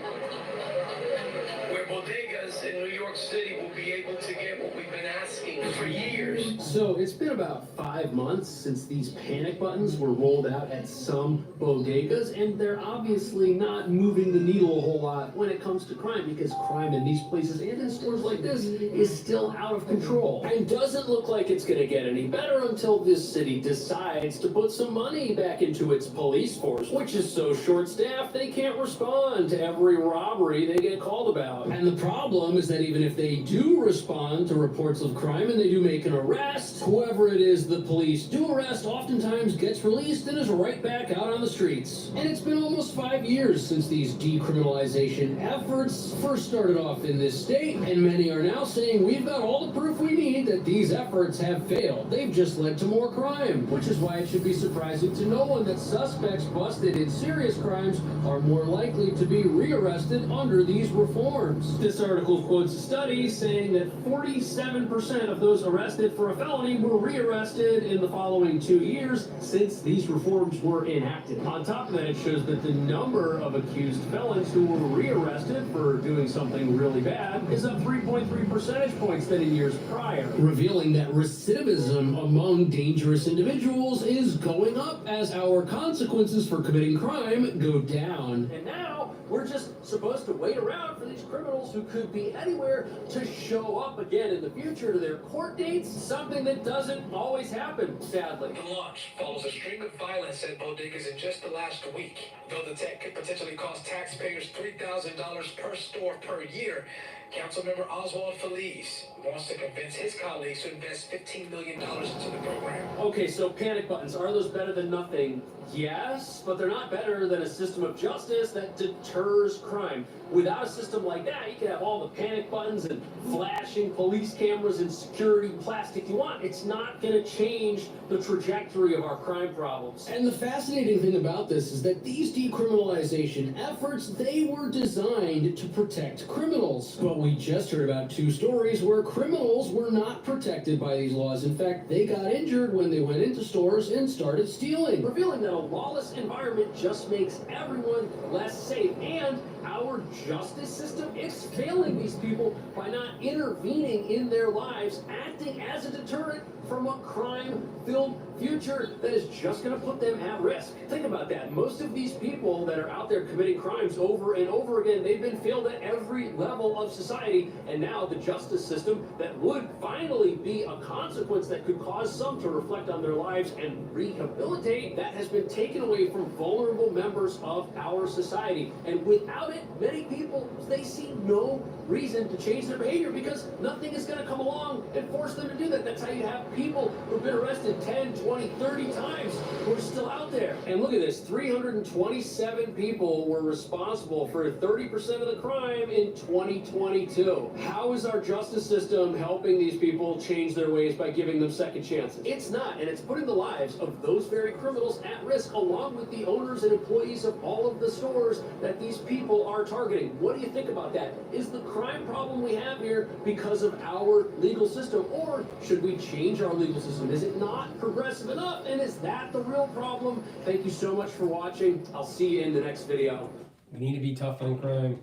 where bodegas in New York City will be able to get what we've been asking for years. So it's been about 5 months since these panic buttons were rolled out at some bodegas, and they're obviously not moving the needle a whole lot when it comes to crime, because crime in these places and in stores like this is still out of control. And doesn't look like it's going to get any better until this city decides to put some money back into its police force, which is so short-staffed they can't respond to every robbery they get called about. And the problem is that even if they do respond to reports of crime and they do make an arrest, whoever it is the police do arrest oftentimes gets released and is right back out on the streets. And it's been almost 5 years since these decriminalization efforts first started off in this state, and many are now saying we've got all the proof we need that these efforts have failed. They've just led to more crime, which is why it should be surprising to no one that suspects busted in serious crimes are more likely to be rearrested under these reforms. This article quotes a study saying that 47% of those arrested for a felony were rearrested in the following 2 years since these reforms were enacted. On top of that, it shows that the number of accused felons who were rearrested for doing something really bad is up 3.3 percentage points than in years prior, revealing that recidivism among dangerous individuals is going up as our consequences for committing crime go down. And now we're just supposed to wait around for these criminals who could be anywhere to show up again in the future to their court dates, something that doesn't always happen, sadly. The launch follows a string of violence at bodegas in just the last week. Though the tech could potentially cost taxpayers $3,000 per store per year, Councilmember Oswald Feliz wants to convince his colleagues to invest $15 million into the program. Okay, so panic buttons, are those better than nothing? Yes, but they're not better than a system of justice that deters crime. Without a system like that, you can have all the panic buttons and flashing police cameras and security plastic you want. It's not going to change the trajectory of our crime problems. And the fascinating thing about this is that these decriminalization efforts, they were designed to protect criminals. But we just heard about 2 stories where criminals were not protected by these laws. In fact, they got injured when they went into stores and started stealing, revealing that a lawless environment just makes everyone less safe. And our justice system, it's failing these people by not intervening in their lives, acting as a deterrent from a crime-filled future that is just going to put them at risk. Think about that. Most of these people that are out there committing crimes over and over again, they've been failed at every level of society, and now the justice system that would finally be a consequence that could cause some to reflect on their lives and rehabilitate, that has been taken away from vulnerable members of our society. And without it, many people, they see no reason to change their behavior because nothing is going to come along and force them to do that. That's how you have people who've been arrested 10, 20, 30 times who are still out there. And look at this, 327 people were responsible for 30% of the crime in 2022. How is our justice system helping these people change their ways by giving them second chances? It's not, and it's putting the lives of those very criminals at risk, along with the owners and employees of all of the stores that these people are targeting. What do you think about that? Is the crime problem we have here because of our legal system, or should we change our legal system? Is it not progressive enough, and is that the real problem? Thank you so much for watching. I'll see you in the next video. We need to be tough on crime.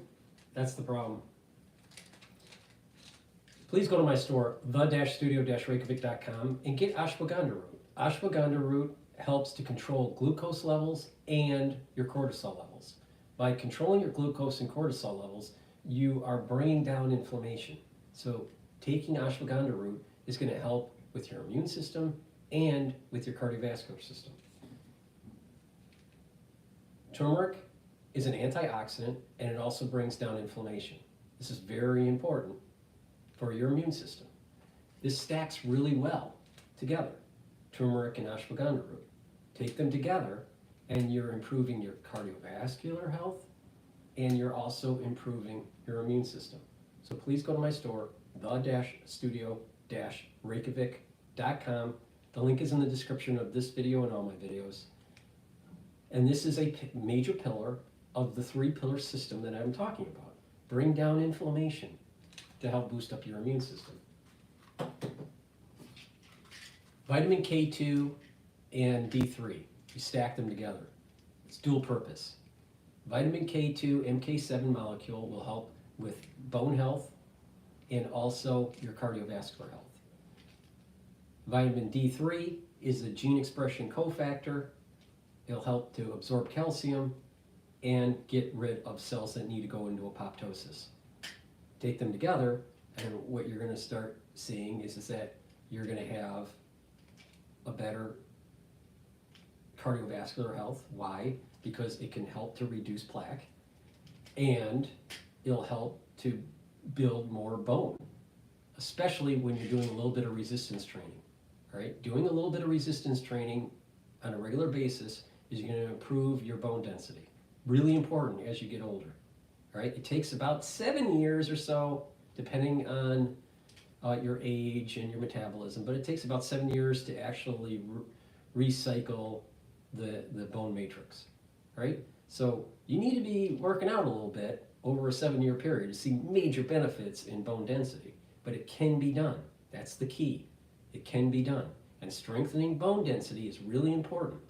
That's the problem. Please go to my store, the-studio-reykjavik.com, and get ashwagandha root. ashwagandha root helps to control glucose levels and your cortisol levels. By controlling your glucose and cortisol levels, you are bringing down inflammation. So taking ashwagandha root is going to help with your immune system and with your cardiovascular system. Turmeric is an antioxidant, and it also brings down inflammation. This is very important for your immune system. This stacks really well together, turmeric and ashwagandha root. Take them together and you're improving your cardiovascular health, and you're also improving your immune system. So please go to my store, the-studio-reykjavik.com. The link is in the description of this video and all my videos. And this is a major pillar of the 3-pillar system that I'm talking about. Bring down inflammation to help boost up your immune system. Vitamin K2 and D3, you stack them together. It's dual purpose. Vitamin K2 MK7 molecule will help with bone health and also your cardiovascular health. Vitamin D3 is a gene expression cofactor. It'll help to absorb calcium and get rid of cells that need to go into apoptosis. Take them together, and what you're going to start seeing is that you're going to have a better cardiovascular health. Why? Because it can help to reduce plaque, and it'll help to build more bone, especially when you're doing a little bit of resistance training. All right? Doing a little bit of resistance training on a regular basis is going to improve your bone density. Really important as you get older. All right? It takes about 7 years or so, depending on your age and your metabolism, but it takes about 7 years to actually recycle the bone matrix. Right? So you need to be working out a little bit over a 7-year period to see major benefits in bone density, but it can be done. That's the key. It can be done. And strengthening bone density is really important.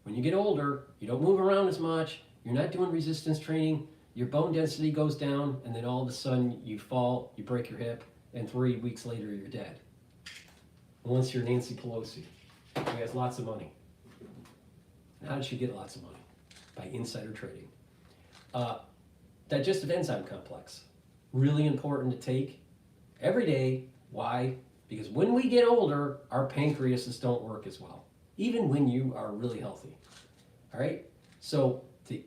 When you get older, you don't move around as much, you're not doing resistance training, your bone density goes down, and then all of a sudden you fall, you break your hip, and 3 weeks later you're dead. Unless you're Nancy Pelosi, who has lots of money. And how did she get lots of money? By insider trading. Digestive enzyme complex. Really important to take every day. Why? Because when we get older, our pancreases don't work as well, even when you are really healthy. All right? So to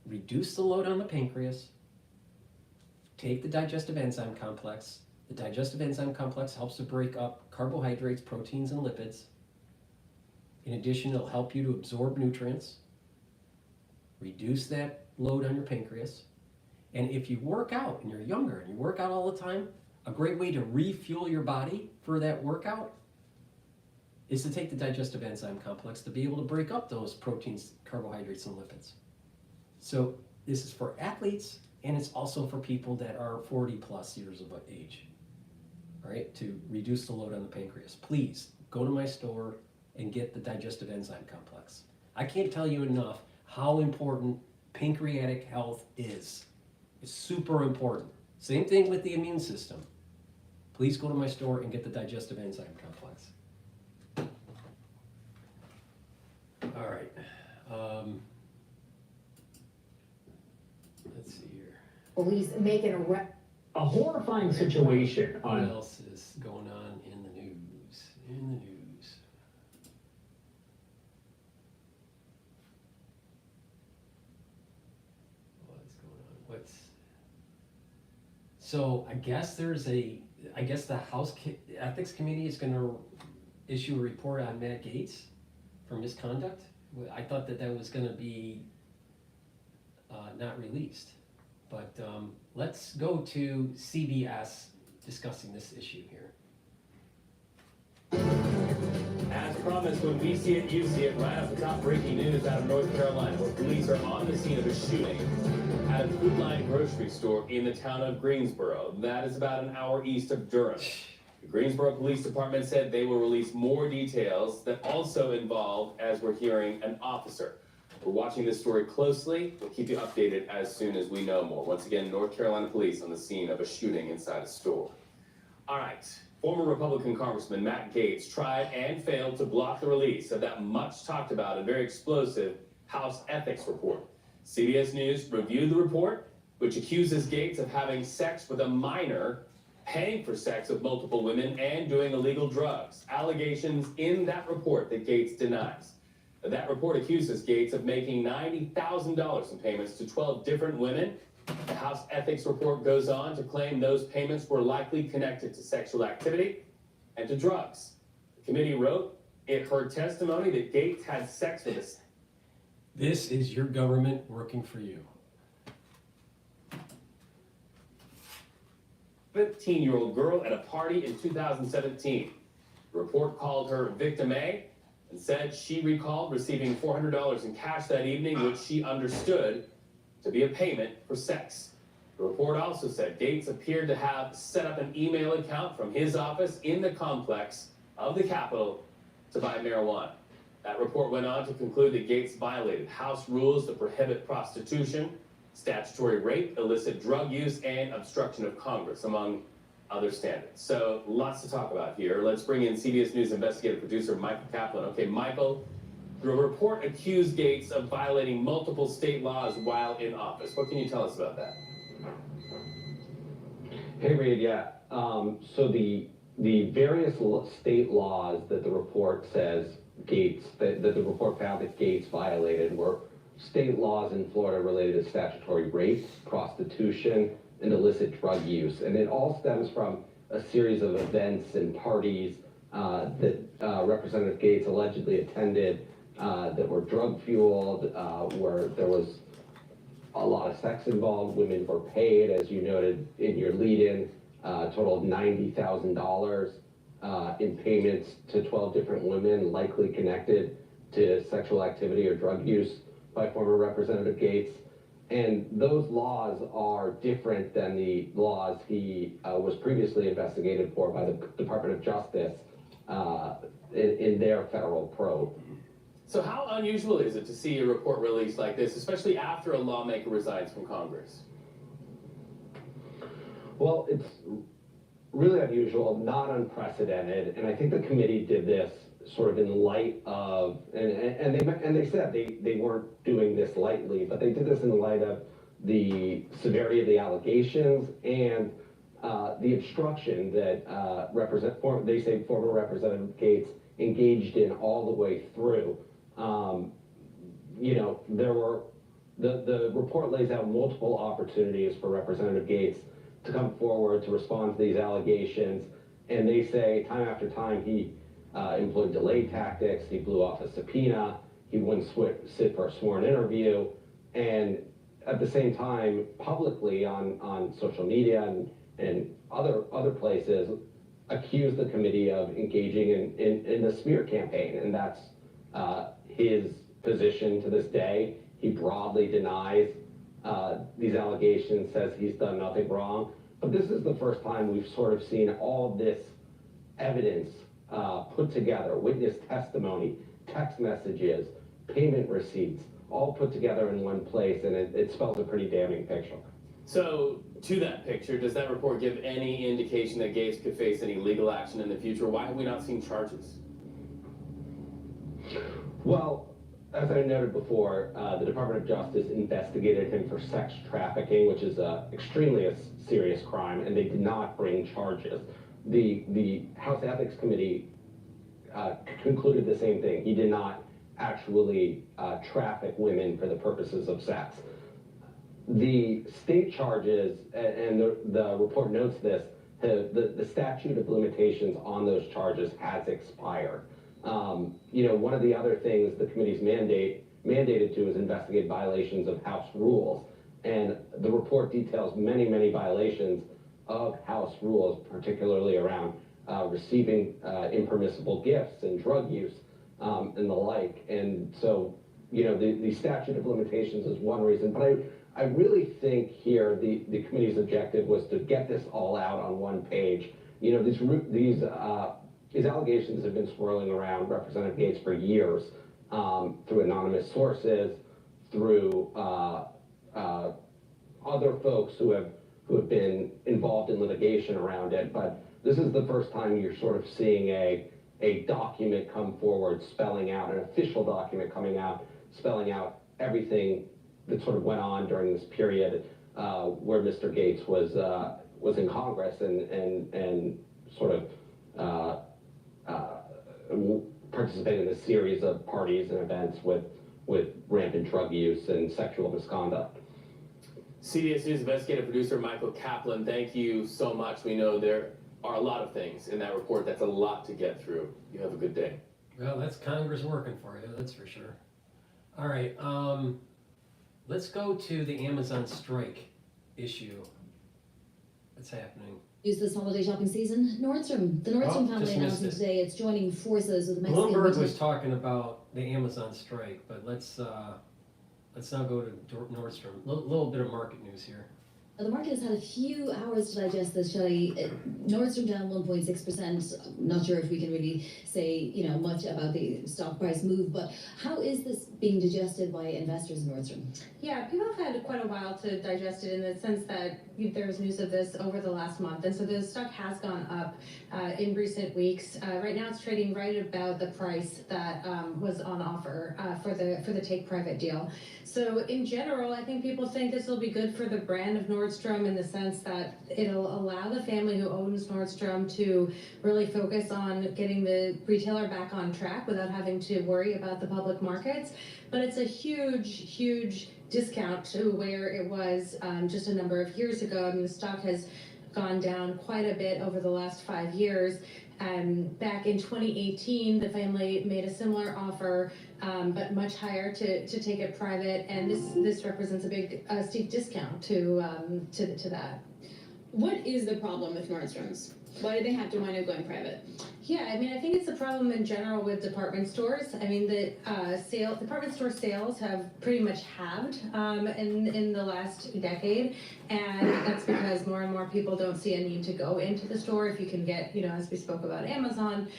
reduce the load on the pancreas, take the digestive enzyme complex. The digestive enzyme complex helps to break up carbohydrates, proteins, and lipids. In addition, it'll help you to absorb nutrients, reduce that load on your pancreas. And if you work out and you're younger and you work out all the time, a great way to refuel your body for that workout is to take the digestive enzyme complex to be able to break up those proteins, carbohydrates, and lipids. So this is for athletes, and it's also for people that are 40 plus years of age, all right, to reduce the load on the pancreas. Please go to my store and get the digestive enzyme complex. I can't tell you enough how important pancreatic health is. It's super important. Same thing with the immune system. Please go to my store and get the digestive enzyme complex. All right. Let's see here. Police making a horrifying situation on. What else is going on in the news? What's going on? So I guess the House Ethics Committee is going to issue a report on Matt Gaetz for misconduct. I thought that was going to be not released, but let's go to CBS discussing this issue here. As promised, when we see it, you see it. Right off the top, breaking news out of North Carolina, where police are on the scene of a shooting at a Food Line grocery store in the town of Greensboro. That is about an hour east of Durham. The Greensboro Police Department said they will release more details that also involve, as we're hearing, an officer. We're watching this story closely. We'll keep you updated as soon as we know more. Once again, North Carolina police on the scene of a shooting inside a store. All right. Former Republican Congressman Matt Gaetz tried and failed to block the release of that much talked about and very explosive House ethics report. CBS News reviewed the report, which accuses Gaetz of having sex with a minor, paying for sex with multiple women, and doing illegal drugs. Allegations in that report that Gaetz denies. That report accuses Gaetz of making $90,000 in payments to 12 different women. The House ethics report goes on to claim those payments were likely connected to sexual activity and to drugs. The committee wrote it heard testimony that Gaetz had sex with us. This is your government working for you. 15-year-old girl at a party in 2017. The report called her Victim A and said she recalled receiving $400 in cash that evening, which she understood to be a payment for sex. The report also said Gaetz appeared to have set up an email account from his office in the complex of the Capitol to buy marijuana. That report went on to conclude that Gaetz violated House rules that prohibit prostitution, statutory rape, illicit drug use, and obstruction of Congress, among other standards. So lots to talk about here. Let's bring in CBS News investigative producer Michael Kaplan. Okay, Michael, the report accused Gaetz of violating multiple state laws while in office. What can you tell us about that? Hey, Reed, yeah. So the various state laws that the report says Gaetz, that the report found that Gaetz violated were state laws in Florida related to statutory rape, prostitution, and illicit drug use. And it all stems from a series of events and parties that Representative Gaetz allegedly attended that were drug-fueled, where there was a lot of sex involved. Women were paid, as you noted in your lead-in, a total of $90,000 in payments to 12 different women, likely connected to sexual activity or drug use by former Representative Gaetz. And those laws are different than the laws he was previously investigated for by the Department of Justice in their federal probe. So how unusual is it to see a report released like this, especially after a lawmaker resigns from Congress? Well, it's really unusual, not unprecedented, and I think the committee did this sort of in light of, and they said they weren't doing this lightly, but they did this in light of the severity of the allegations and the obstruction that they say former Representative Gaetz engaged in all the way through. You know, there were, the report lays out multiple opportunities for Representative Gaetz to come forward to respond to these allegations, and they say time after time he employed delay tactics, he blew off a subpoena, he wouldn't sit for a sworn interview, and at the same time, publicly on social media and other places, accused the committee of engaging in a smear campaign, and that's his position to this day. He broadly denies these allegations, says he's done nothing wrong. But this is the first time we've sort of seen all this evidence put together, witness testimony, text messages, payment receipts, all put together in one place, and it spells a pretty damning picture. So, to that picture, does that report give any indication that Gaetz could face any legal action in the future? Why have we not seen charges? Well, as I noted before, the Department of Justice investigated him for sex trafficking, which is extremely a serious crime, and they did not bring charges. The House Ethics Committee concluded the same thing. He did not actually traffic women for the purposes of sex. The state charges, and the report notes this, the statute of limitations on those charges has expired. You know, one of the other things the committee's mandated to is investigate violations of House rules. And the report details many, many violations of House rules, particularly around receiving impermissible gifts and drug use and the like. And so, you know, the statute of limitations is one reason, but I really think here the committee's objective was to get this all out on one page. You know, these allegations have been swirling around Representative Gaetz for years, through anonymous sources, through other folks who have been involved in litigation around it. But this is the first time you're sort of seeing a document come forward spelling out, an official document coming out, spelling out everything that sort of went on during this period where Mr. Gaetz was in Congress and sort of participated in a series of parties and events with rampant drug use and sexual misconduct. CBS News investigative producer Michael Kaplan, thank you so much. We know there are a lot of things in that report. That's a lot to get through. You have a good day. Well, that's Congress working for you, that's for sure. All right, let's go to the Amazon strike issue. What's happening? Use this holiday shopping season. The Nordstrom family announcing today it's joining forces with the Mexican Bloomberg retail. was talking about the Amazon strike, but let's now go to Nordstrom. A little bit of market news here. The market has had a few hours to digest this, Shelley. Nordstrom down 1.6%. Not sure if we can really say, much about the stock price move, but how is this being digested by investors in Nordstrom? Yeah, people have had quite a while to digest it in the sense that there was news of this over the last month, and so the stock has gone up in recent weeks. Right now, it's trading right about the price that was on offer for the take private deal. So in general, I think people think this will be good for the brand of Nordstrom in the sense that it'll allow the family who owns Nordstrom to really focus on getting the retailer back on track without having to worry about the public markets. But it's a huge discount to where it was just a number of years ago. I mean, the stock has gone down quite a bit over the last 5 years. Back in 2018, the family made a similar offer, but much higher to take it private, and this represents a big steep discount to that. What is the problem with Nordstrom's? Why do they have to wind up going private? Yeah, I mean, I think it's a problem in general with department stores. I mean, the department store sales have pretty much halved in the last decade, and that's because more and more people don't see a need to go into the store. If you can get, as we spoke about Amazon,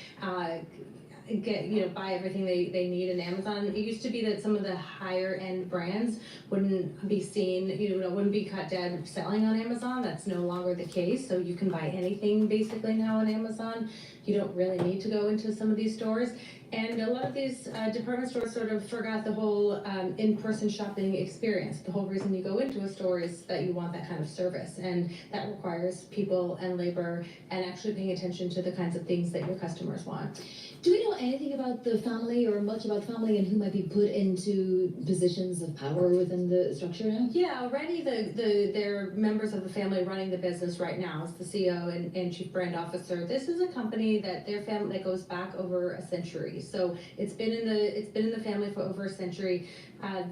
buy everything they need in Amazon. It used to be that some of the higher end brands wouldn't be seen, wouldn't be caught dead selling on Amazon. That's no longer the case. So you can buy anything basically now on Amazon. You don't really need to go into some of these stores. And a lot of these department stores sort of forgot the whole in-person shopping experience. The whole reason you go into a store is that you want that kind of service. And that requires people and labor and actually paying attention to the kinds of things that your customers want. Do we know anything about the family or much about family and who might be put into positions of power within the structure now? Yeah, already they're members of the family running the business right now. It's the CEO and chief brand officer. This is a company that their family that goes back over a century. So it's been in the family for over a century.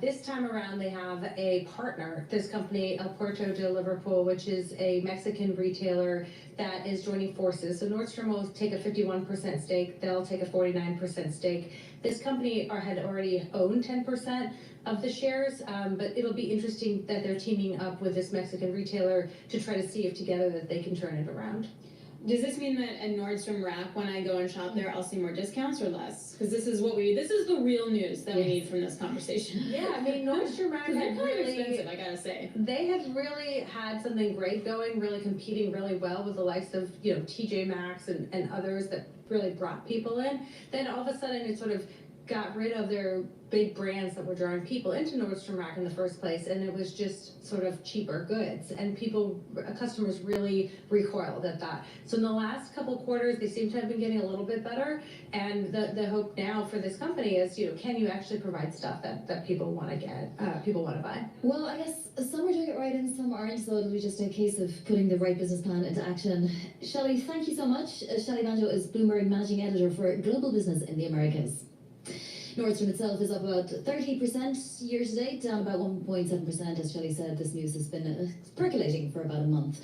This time around, they have a partner. This company, El Puerto de Liverpool, which is a Mexican retailer that is joining forces. So Nordstrom will take a 51% stake. They'll take a 49% stake. This company had already owned 10% of the shares, but it'll be interesting that they're teaming up with this Mexican retailer to try to see if together that they can turn it around. Does this mean that at Nordstrom Rack, when I go and shop there, I'll see more discounts or less? Because this is the real news that we need from this conversation. Yeah, I mean, Nordstrom Rack they're had kind of really expensive, I gotta say. They had really had something great going, really competing really well with the likes of, TJ Maxx and others that really brought people in. Then all of a sudden it sort of got rid of their big brands that were drawing people into Nordstrom Rack in the first place, and it was just sort of cheaper goods, and customers really recoiled at that. So in the last couple quarters, they seem to have been getting a little bit better, and the hope now for this company is, can you actually provide stuff that people want to get, people want to buy? Well, I guess some are doing it right and some aren't, so it'll be just a case of putting the right business plan into action. Shelley, thank you so much. Shelley Banjo is Bloomberg Managing Editor for Global Business in the Americas. Nordstrom itself is up about 30% year to date, down about 1.7%. As Shelley said, this news has been percolating for about a month.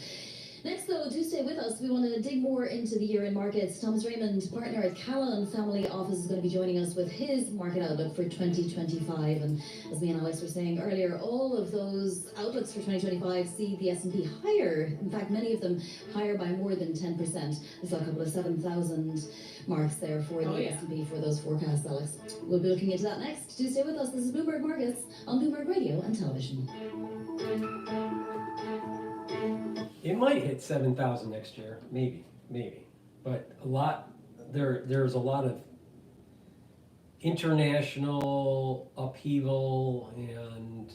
Next, though, do stay with us. We want to dig more into the year-end markets. Thomas Raymond, partner at Callan Family Office, is going to be joining us with his market outlook for 2025. And as me and Alex were saying earlier, all of those outlooks for 2025 see the S&P higher. In fact, many of them higher by more than 10%. I saw a couple of 7,000 marks there for the S&P for those forecasts, Alex. We'll be looking into that next. Do stay with us. This is Bloomberg Markets on Bloomberg Radio and Television. It might hit 7,000 next year, maybe. maybe. But there's a lot of international upheaval and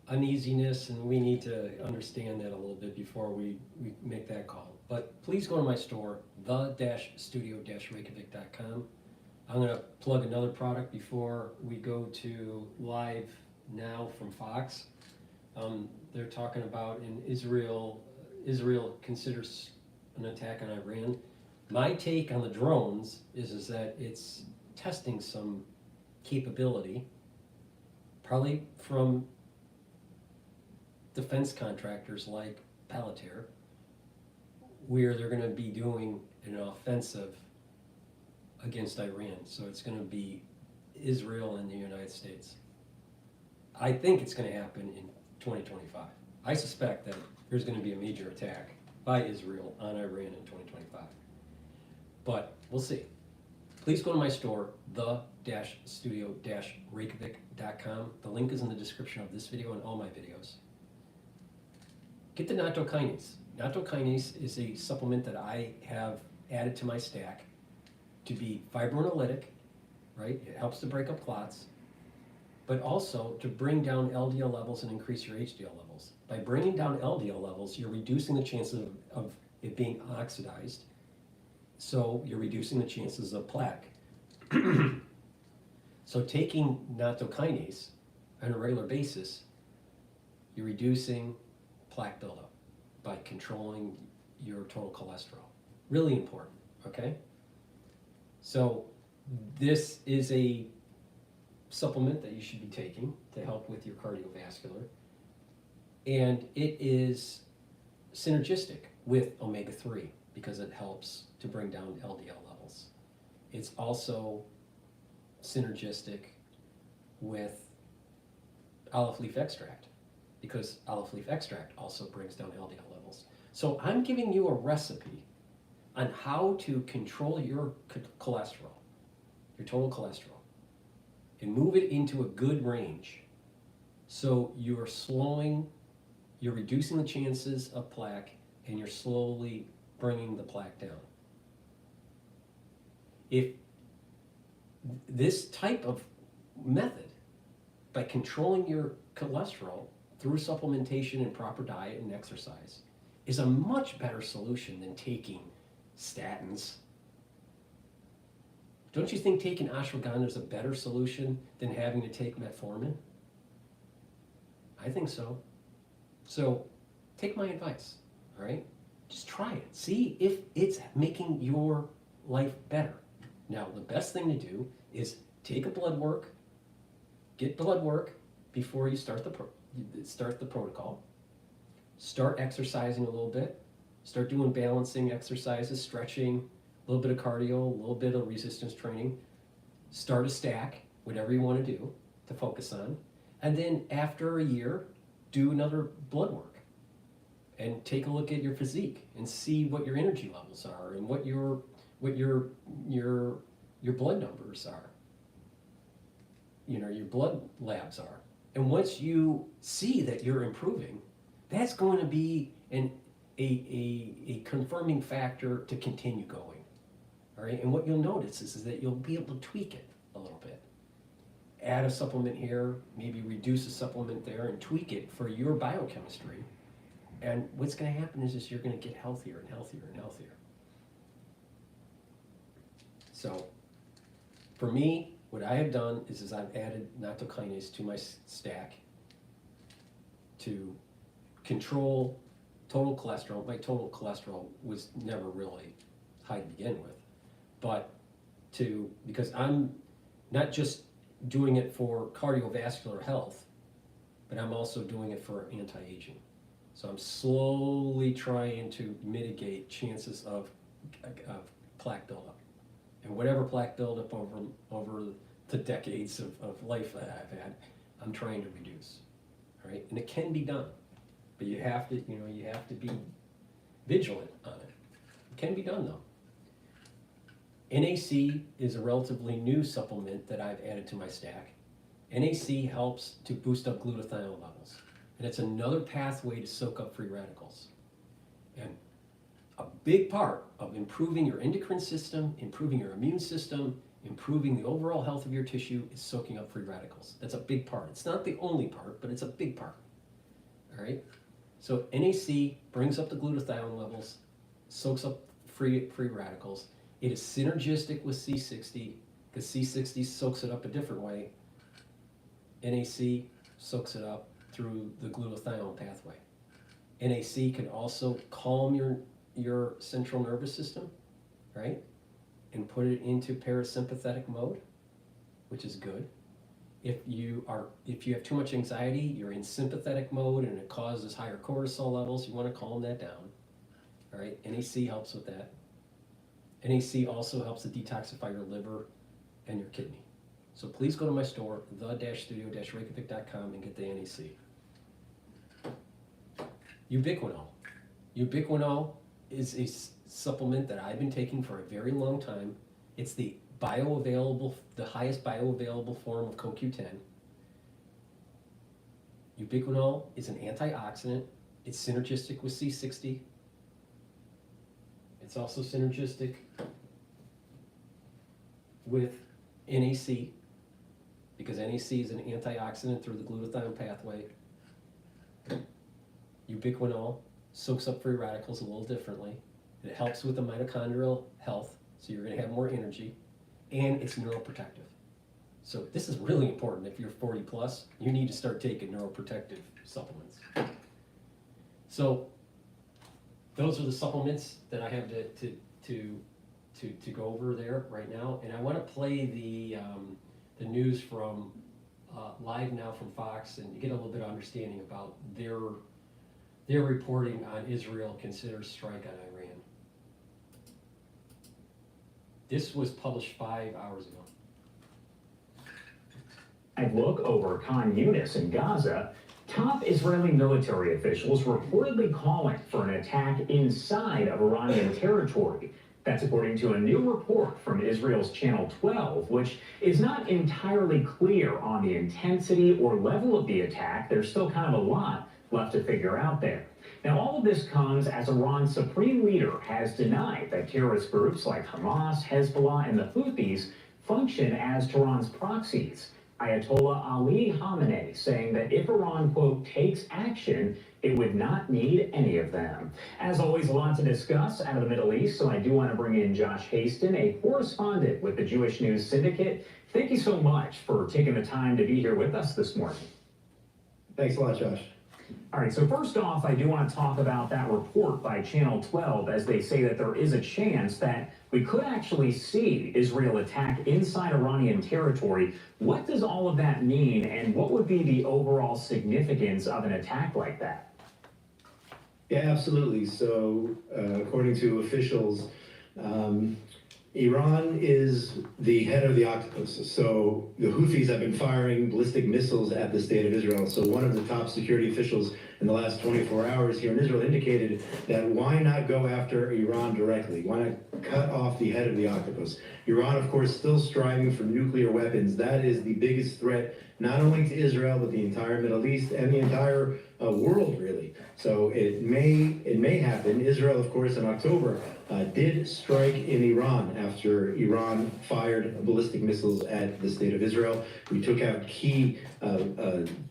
uneasiness, and we need to understand that a little bit before we make that call. But please go to my store, the-studio-reykjavik.com. I'm going to plug another product before we go to live now from Fox. They're talking about in Israel considers an attack on Iran. My take on the drones is that it's testing some capability, probably from defense contractors like Palantir, where they're going to be doing an offensive against Iran. So it's going to be Israel and the United States. I think it's going to happen in 2025. I suspect that there's going to be a major attack by Israel on Iran in 2025. But we'll see. Please go to my store, the-studio-reykjavik.com. The link is in the description of this video and all my videos. Get the nattokinase. Nattokinase is a supplement that I have added to my stack to be fibrinolytic, right? It helps to break up clots, but also to bring down LDL levels and increase your HDL levels. By bringing down LDL levels, you're reducing the chances of it being oxidized, so you're reducing the chances of plaque. So taking nattokinase on a regular basis, you're reducing plaque buildup by controlling your total cholesterol. Really important, okay? So this is a supplement that you should be taking to help with your cardiovascular. And it is synergistic with omega-3 because it helps to bring down LDL levels. It's also synergistic with olive leaf extract because olive leaf extract also brings down LDL levels. So I'm giving you a recipe on how to control your cholesterol, your total cholesterol, and move it into a good range. So you're reducing the chances of plaque, and you're slowly bringing the plaque down. If this type of method, by controlling your cholesterol through supplementation and proper diet and exercise, is a much better solution than taking statins. Don't you think taking ashwagandha is a better solution than having to take metformin? I think so. So take my advice, all right? Just try it. See if it's making your life better. Now, the best thing to do is take a blood work, get blood work before you start the protocol. Start exercising a little bit. Start doing balancing exercises, stretching, a little bit of cardio, a little bit of resistance training. Start a stack, whatever you want to do to focus on. And then after a year, do another blood work and take a look at your physique and see what your energy levels are and what your blood numbers are. Your blood labs are. And once you see that you're improving, that's going to be a confirming factor to continue going. All right, and what you'll notice is that you'll be able to tweak it a little bit. Add a supplement here, maybe reduce a supplement there, and tweak it for your biochemistry. And what's going to happen is you're going to get healthier and healthier and healthier. So, for me, what I have done is I've added nattokinase to my stack to control total cholesterol. My total cholesterol was never really high to begin with, but because I'm not just doing it for cardiovascular health, but I'm also doing it for anti-aging. So I'm slowly trying to mitigate chances of plaque buildup. And whatever plaque buildup over the decades of life that I've had, I'm trying to reduce. All right, and it can be done, but you have to be vigilant on it. It can be done though. NAC is a relatively new supplement that I've added to my stack. NAC helps to boost up glutathione levels, and it's another pathway to soak up free radicals. And a big part of improving your endocrine system, improving your immune system, improving the overall health of your tissue is soaking up free radicals. That's a big part. It's not the only part, but it's a big part. All right? So NAC brings up the glutathione levels, soaks up free radicals. It is synergistic with C60 because C60 soaks it up a different way. NAC soaks it up through the glutathione pathway. NAC can also calm your central nervous system, right? And put it into parasympathetic mode, which is good. If you have too much anxiety, you're in sympathetic mode and it causes higher cortisol levels, you want to calm that down. All right, NAC helps with that. NAC also helps to detoxify your liver and your kidney. So please go to my store, the-studio-reykjavik.com, and get the NAC. Ubiquinol. Ubiquinol is a supplement that I've been taking for a very long time. It's the highest bioavailable form of CoQ10. Ubiquinol is an antioxidant. It's synergistic with C60. It's also synergistic with NAC because NAC is an antioxidant through the glutathione pathway. Ubiquinol soaks up free radicals a little differently. It helps with the mitochondrial health, so you're going to have more energy, and it's neuroprotective. So this is really important. If you're 40 plus, you need to start taking neuroprotective supplements. So those are the supplements that I have to go over there right now, and I want to play the news from live now from Fox and get a little bit of understanding about their reporting on Israel considers strike on Iran. This was published 5 hours ago. I'd look over Khan Yunis in Gaza. Top Israeli military officials reportedly calling for an attack inside of Iranian territory. That's according to a new report from Israel's Channel 12, which is not entirely clear on the intensity or level of the attack. There's still kind of a lot left to figure out there. Now, all of this comes as Iran's supreme leader has denied that terrorist groups like Hamas, Hezbollah, and the Houthis function as Tehran's proxies. Ayatollah Ali Khamenei saying that if Iran, quote, takes action, it would not need any of them. As always, a lot to discuss out of the Middle East, so I do want to bring in Josh Haston, a correspondent with the Jewish News Syndicate. Thank you so much for taking the time to be here with us this morning. Thanks a lot, Josh. All right, so first off, I do want to talk about that report by Channel 12 as they say that there is a chance that we could actually see Israel attack inside Iranian territory. What does all of that mean, and what would be the overall significance of an attack like that? Yeah, absolutely. So, according to officials, Iran is the head of the octopus. So the Houthis have been firing ballistic missiles at the state of Israel. So one of the top security officials in the last 24 hours here in Israel indicated that why not go after Iran directly? Why not cut off the head of the octopus? Iran, of course, still striving for nuclear weapons. That is the biggest threat, not only to Israel, but the entire Middle East and the entire world, really. So it may happen. Israel, of course, in October did strike in Iran after Iran fired ballistic missiles at the state of Israel. We took out key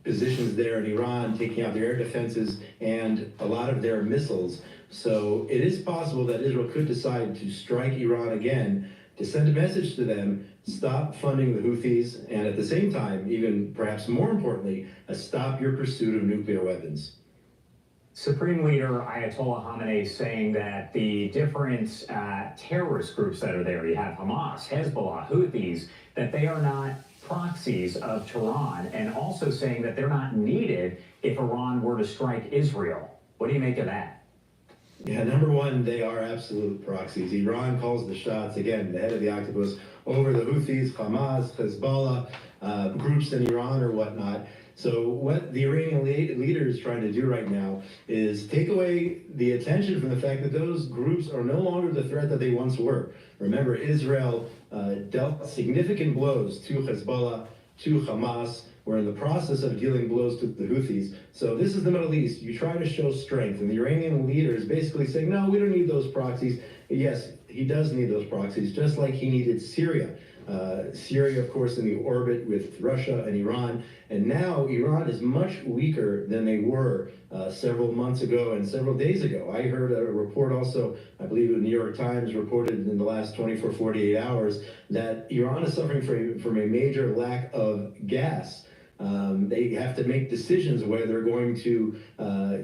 positions there in Iran, taking out their air defenses and a lot of their missiles. So it is possible that Israel could decide to strike Iran again to send a message to them, stop funding the Houthis, and at the same time, even perhaps more importantly, stop your pursuit of nuclear weapons. Supreme Leader Ayatollah Khamenei saying that the different terrorist groups that are there, you have Hamas, Hezbollah, Houthis, that they are not proxies of Tehran, and also saying that they're not needed if Iran were to strike Israel. What do you make of that? Yeah, number one, they are absolute proxies. Iran calls the shots, again, the head of the octopus, over the Houthis, Hamas, Hezbollah, groups in Iran or whatnot. So what the Iranian leader is trying to do right now is take away the attention from the fact that those groups are no longer the threat that they once were. Remember, Israel dealt significant blows to Hezbollah, to Hamas, We're in the process of dealing blows to the Houthis. So this is the Middle East. You try to show strength, and the Iranian leader is basically saying, no, we don't need those proxies. Yes, he does need those proxies, just like he needed Syria. Syria, of course, in the orbit with Russia and Iran. And now Iran is much weaker than they were several months ago and several days ago. I heard a report also, I believe the New York Times reported in the last 24, 48 hours, that Iran is suffering from a major lack of gas. They have to make decisions whether they're going to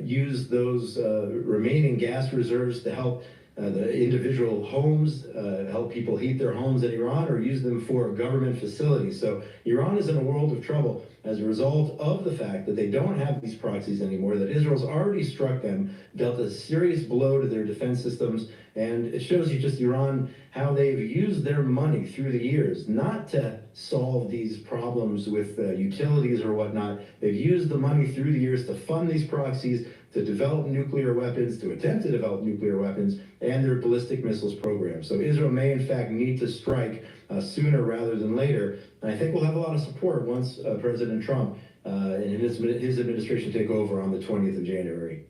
use those remaining gas reserves to help the individual homes, help people heat their homes in Iran, or use them for government facilities. So Iran is in a world of trouble as a result of the fact that they don't have these proxies anymore, that Israel's already struck them, dealt a serious blow to their defense systems, and it shows you just Iran, how they've used their money through the years, not to solve these problems with utilities or whatnot. They've used the money through the years to fund these proxies, to develop nuclear weapons, to attempt to develop nuclear weapons, and their ballistic missiles program. So Israel may, in fact, need to strike sooner rather than later. And I think we'll have a lot of support once President Trump and his administration take over on the 20th of January.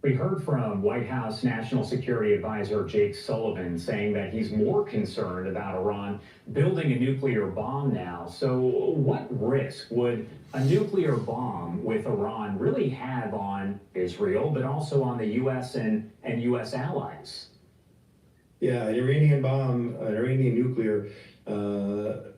We heard from White House National Security Advisor Jake Sullivan saying that he's more concerned about Iran building a nuclear bomb now. So what risk would a nuclear bomb with Iran really have on Israel, but also on the U.S. and U.S. allies? Yeah, an Iranian bomb, an Iranian nuclear, Iran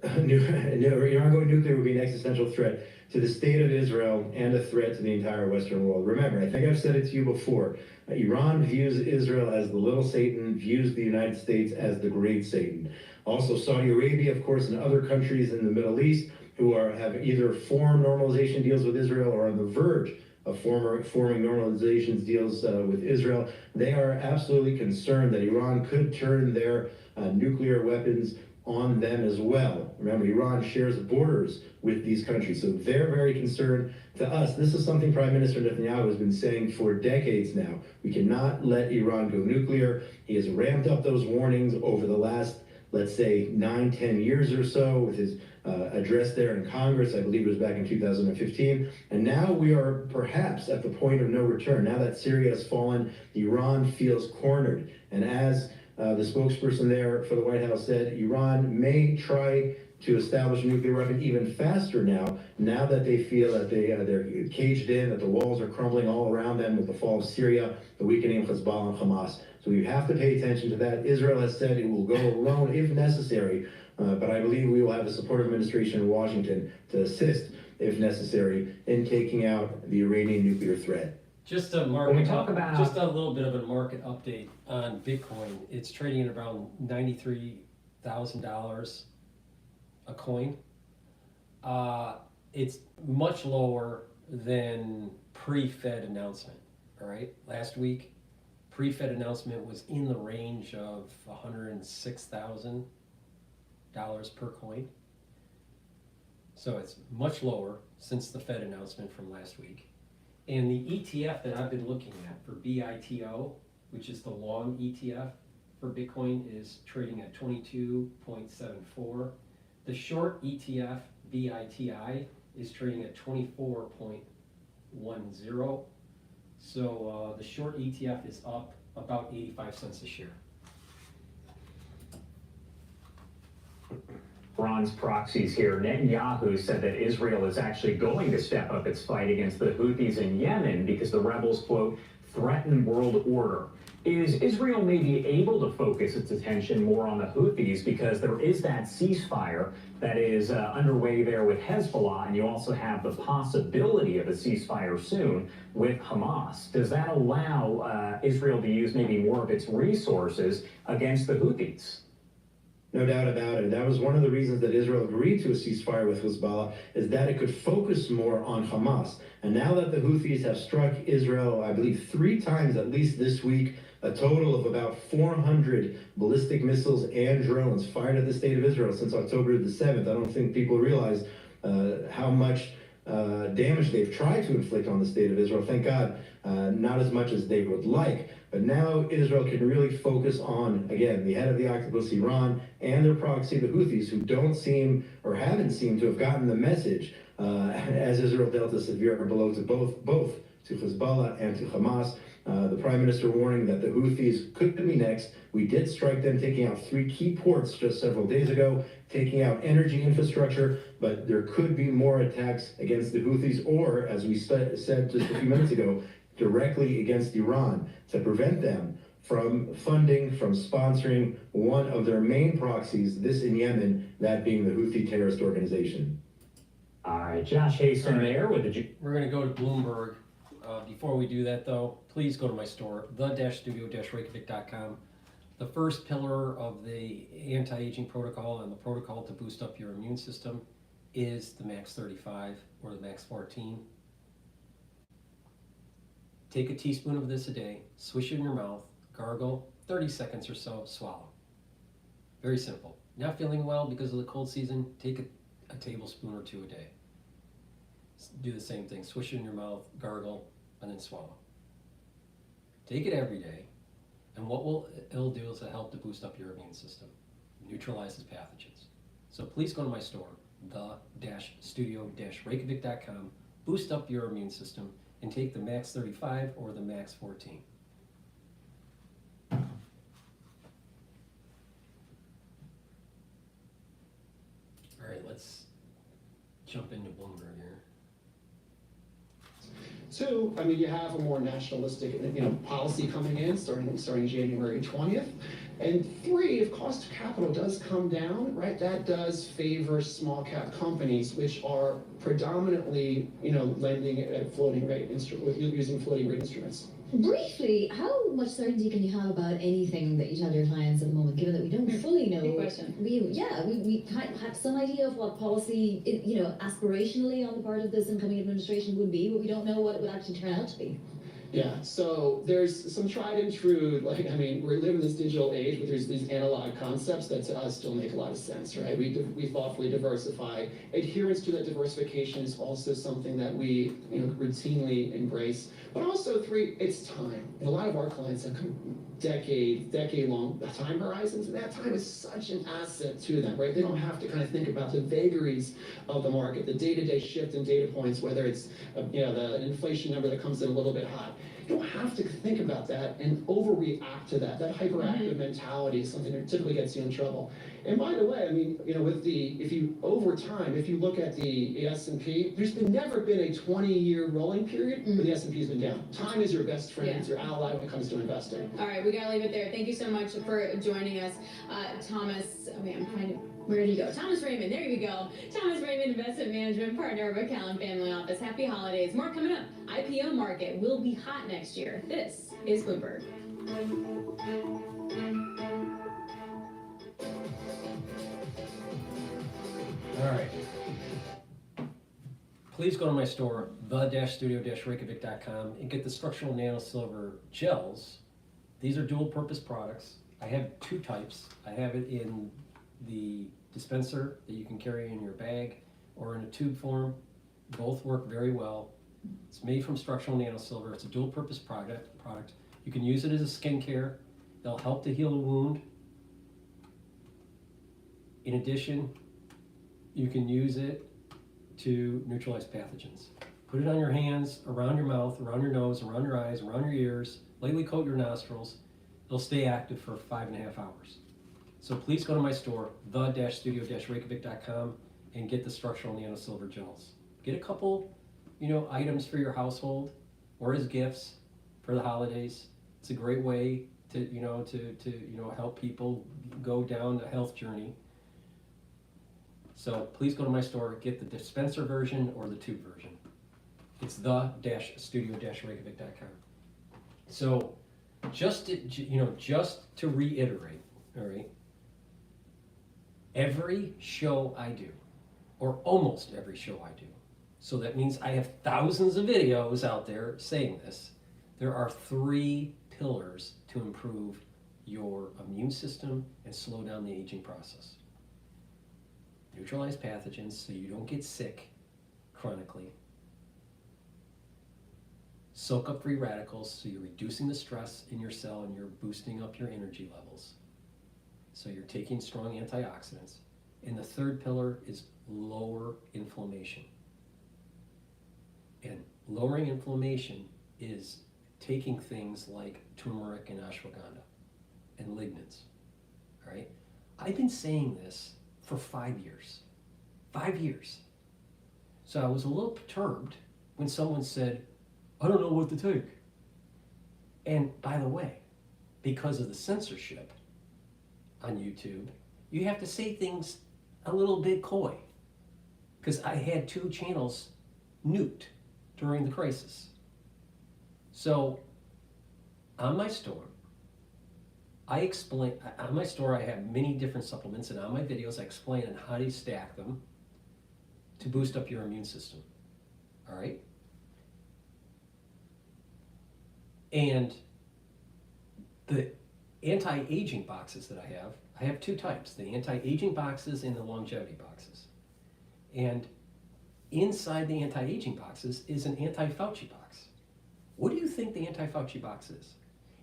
going nuclear would be an existential threat to the state of Israel and a threat to the entire Western world. Remember, I think I've said it to you before, Iran views Israel as the little Satan, views the United States as the great Satan. Also, Saudi Arabia, of course, and other countries in the Middle East who have either formed normalization deals with Israel or on the verge of forming normalization deals with Israel. They are absolutely concerned that Iran could turn their nuclear weapons on them as well. Remember, Iran shares borders with these countries, so they're very concerned. To us, this is something Prime Minister Netanyahu has been saying for decades now. We cannot let Iran go nuclear. He has ramped up those warnings over the last, let's say, 9-10 years or so with his address there in Congress. I believe it was back in 2015. And now we are perhaps at the point of no return. Now that Syria has fallen, Iran feels cornered. And as the spokesperson there for the White House said, Iran may try to establish a nuclear weapon even faster now that they feel that they're caged in, that the walls are crumbling all around them with the fall of Syria, the weakening of Hezbollah and Hamas. So we have to pay attention to that. Israel has said it will go alone if necessary, but I believe we will have a supportive administration in Washington to assist, if necessary, in taking out the Iranian nuclear threat. Just a just a little bit of a market update on Bitcoin. It's trading at around $93,000 a coin. It's much lower than pre-Fed announcement. All right, last week, pre-Fed announcement was in the range of $106,000 per coin. So it's much lower since the Fed announcement from last week. And the ETF that I've been looking at for BITO, which is the long ETF for Bitcoin, is trading at 22.74. The short ETF, BITI, is trading at 24.10. So the short ETF is up about 85 cents a share. Iran's proxies here. Netanyahu said that Israel is actually going to step up its fight against the Houthis in Yemen because the rebels, quote, threaten world order. Is Israel maybe able to focus its attention more on the Houthis because there is that ceasefire that is underway there with Hezbollah, and you also have the possibility of a ceasefire soon with Hamas? Does that allow Israel to use maybe more of its resources against the Houthis? No doubt about it. That was one of the reasons that Israel agreed to a ceasefire with Hezbollah, is that it could focus more on Hamas. And now that the Houthis have struck Israel, I believe 3 times at least this week, a total of about 400 ballistic missiles and drones fired at the state of Israel since October the 7th. I don't think people realize how much damage they've tried to inflict on the state of Israel. Thank God, not as much as they would like. But now Israel can really focus on, again, the head of the octopus, Iran, and their proxy, the Houthis, who don't seem or haven't seemed to have gotten the message as Israel dealt a severe blow to both to Hezbollah and to Hamas. The Prime Minister warning that the Houthis could be next. We did strike them, taking out 3 key ports just several days ago, taking out energy infrastructure, but there could be more attacks against the Houthis, or, as we said just a few minutes ago, directly against Iran to prevent them from funding, from sponsoring one of their main proxies, this in Yemen, that being the Houthi terrorist organization. All right, Josh Hasten there with the... We're going to go to Bloomberg. Before we do that, though, please go to my store, the-studio-reykjavik.com. The first pillar of the anti-aging protocol and the protocol to boost up your immune system is the Max 35 or the Max 14. Take a teaspoon of this a day, swish it in your mouth, gargle, 30 seconds or so, swallow. Very simple. Not feeling well because of the cold season, take a tablespoon or 2 a day. Do the same thing, swish it in your mouth, gargle, and then swallow. Take it every day, and what it'll do is it'll help to boost up your immune system, neutralizes pathogens. So please go to my store, the-studio-reykjavik.com, boost up your immune system, and take the Max 35 or the Max 14. All right, let's jump into Bloomberg here. 2, I mean, you have a more nationalistic, policy coming in starting January 20th. And 3, if cost of capital does come down, right, that does favor small cap companies, which are predominantly, lending at floating rate using floating rate instruments. Briefly, how much certainty can you have about anything that you tell your clients at the moment, given that we don't fully know? Good question. We kind of have some idea of what policy, aspirationally on the part of this incoming administration would be, but we don't know what it would actually turn out to be. Yeah, so there's some tried and true, we're living in this digital age, but there's these analog concepts that to us still make a lot of sense, right? We thoughtfully diversify. Adherence to that diversification is also something that we, routinely embrace. But also 3, it's time. And a lot of our clients have decade-long time horizons, and that time is such an asset to them, right? They don't have to kind of think about the vagaries of the market, the day-to-day shift in data points, whether it's, an inflation number that comes in a little bit hot. You don't have to think about that and overreact to that. That hyperactive mentality is something that typically gets you in trouble. And by the way, if you look at the S&P, there's never been a 20-year rolling period where the S&P has been down. Time is your best friend, it's your ally when it comes to investing. All right, we gotta leave it there. Thank you so much for joining us, Thomas. Where did he go? Thomas Raymond, there you go. Thomas Raymond, Investment Management Partner of McCallum Family Office. Happy holidays. More coming up. IPO market will be hot next year. This is Bloomberg. All right. Please go to my store, the-studio-reykjavik.com, and get the structural nanosilver gels. These are dual purpose products. I have 2 types. I have it in the dispenser that you can carry in your bag or in a tube form. Both work very well. It's made from structural nanosilver. It's a dual purpose product. You can use it as a skincare. They'll help to heal a wound. In addition, you can use it to neutralize pathogens. Put it on your hands, around your mouth, around your nose, around your eyes, around your ears. Lightly coat your nostrils. They'll stay active for 5.5 hours. So please go to my store, the-studio-reykjavik.com, and get the structural nanosilver gels. Get a couple, items for your household or as gifts for the holidays. It's a great way to help people go down a health journey. So please go to my store, get the dispenser version or the tube version. It's the-studio-reykjavik.com. So just to reiterate, all right, every show I do, or almost every show I do, so that means I have thousands of videos out there saying this, there are 3 pillars to improve your immune system and slow down the aging process. Neutralize pathogens so you don't get sick chronically. Soak up free radicals so you're reducing the stress in your cell and you're boosting up your energy levels. So you're taking strong antioxidants. And the 3rd pillar is lower inflammation. And lowering inflammation is taking things like turmeric and ashwagandha and lignans, all right? I've been saying this for 5 years. 5 years. So I was a little perturbed when someone said, I don't know what to take. And by the way, because of the censorship on YouTube, you have to say things a little bit coy. Because I had 2 channels nuked during the crisis. So on my store, I have many different supplements, and on my videos I explain on how to stack them to boost up your immune system. All right? And the anti-aging boxes that I have 2 types, the anti-aging boxes and the longevity boxes. And inside the anti-aging boxes is an anti-Fauci box. What do you think the anti-Fauci box is?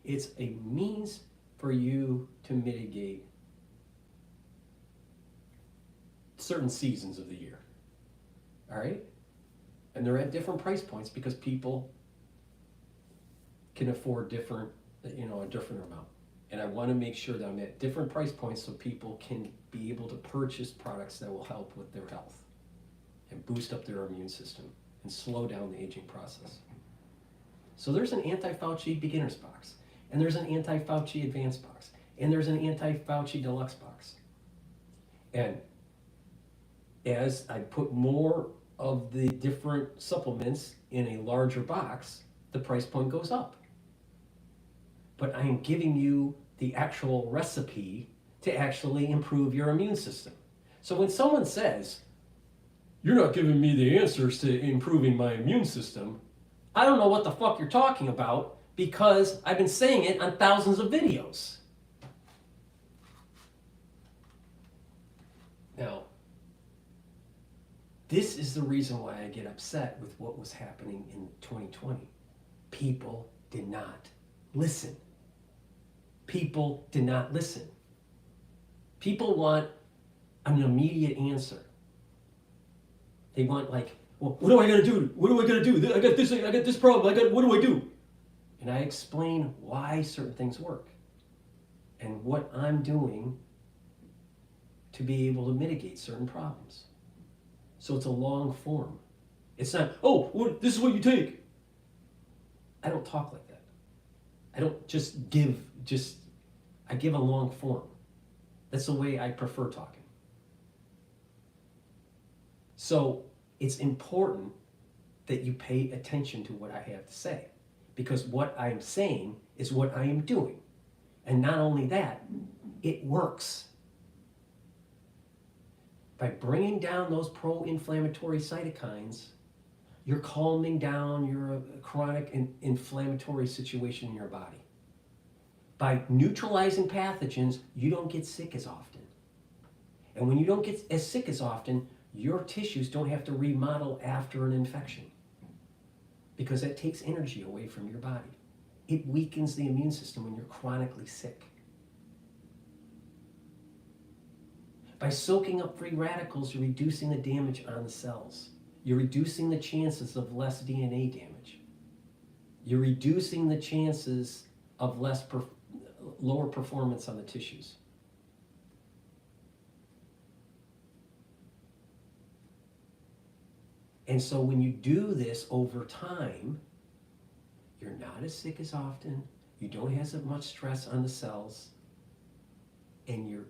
It's a means for you to mitigate certain seasons of the year. All right? And they're at different price points because people can afford a different amount. And I want to make sure that I'm at different price points so people can be able to purchase products that will help with their health and boost up their immune system and slow down the aging process. So there's an anti-Fauci beginners box, and there's an anti-Fauci advanced box, and there's an anti-Fauci deluxe box. And as I put more of the different supplements in a larger box, the price point goes up. But I am giving you the actual recipe to actually improve your immune system. So when someone says, you're not giving me the answers to improving my immune system, I don't know what the fuck you're talking about because I've been saying it on thousands of videos. Now, this is the reason why I get upset with what was happening in 2020. People did not listen. People did not listen. People want an immediate answer. They want like, well, what do I gotta do? What do I gotta do? I got this problem, what do I do? And I explain why certain things work and what I'm doing to be able to mitigate certain problems. So it's a long form. It's not, this is what you take. I don't talk like that. I don't just give, I give a long form. That's the way I prefer talking. So it's important that you pay attention to what I have to say, because what I'm saying is what I am doing. And not only that, it works. By bringing down those pro-inflammatory cytokines, you're calming down your chronic inflammatory situation in your body. By neutralizing pathogens, you don't get sick as often. And when you don't get as sick as often, your tissues don't have to remodel after an infection, because that takes energy away from your body. It weakens the immune system when you're chronically sick. By soaking up free radicals, you're reducing the damage on the cells. You're reducing the chances of less DNA damage. You're reducing the chances of lower performance on the tissues. And so when you do this over time, you're not as sick as often, you don't have as much stress on the cells, and you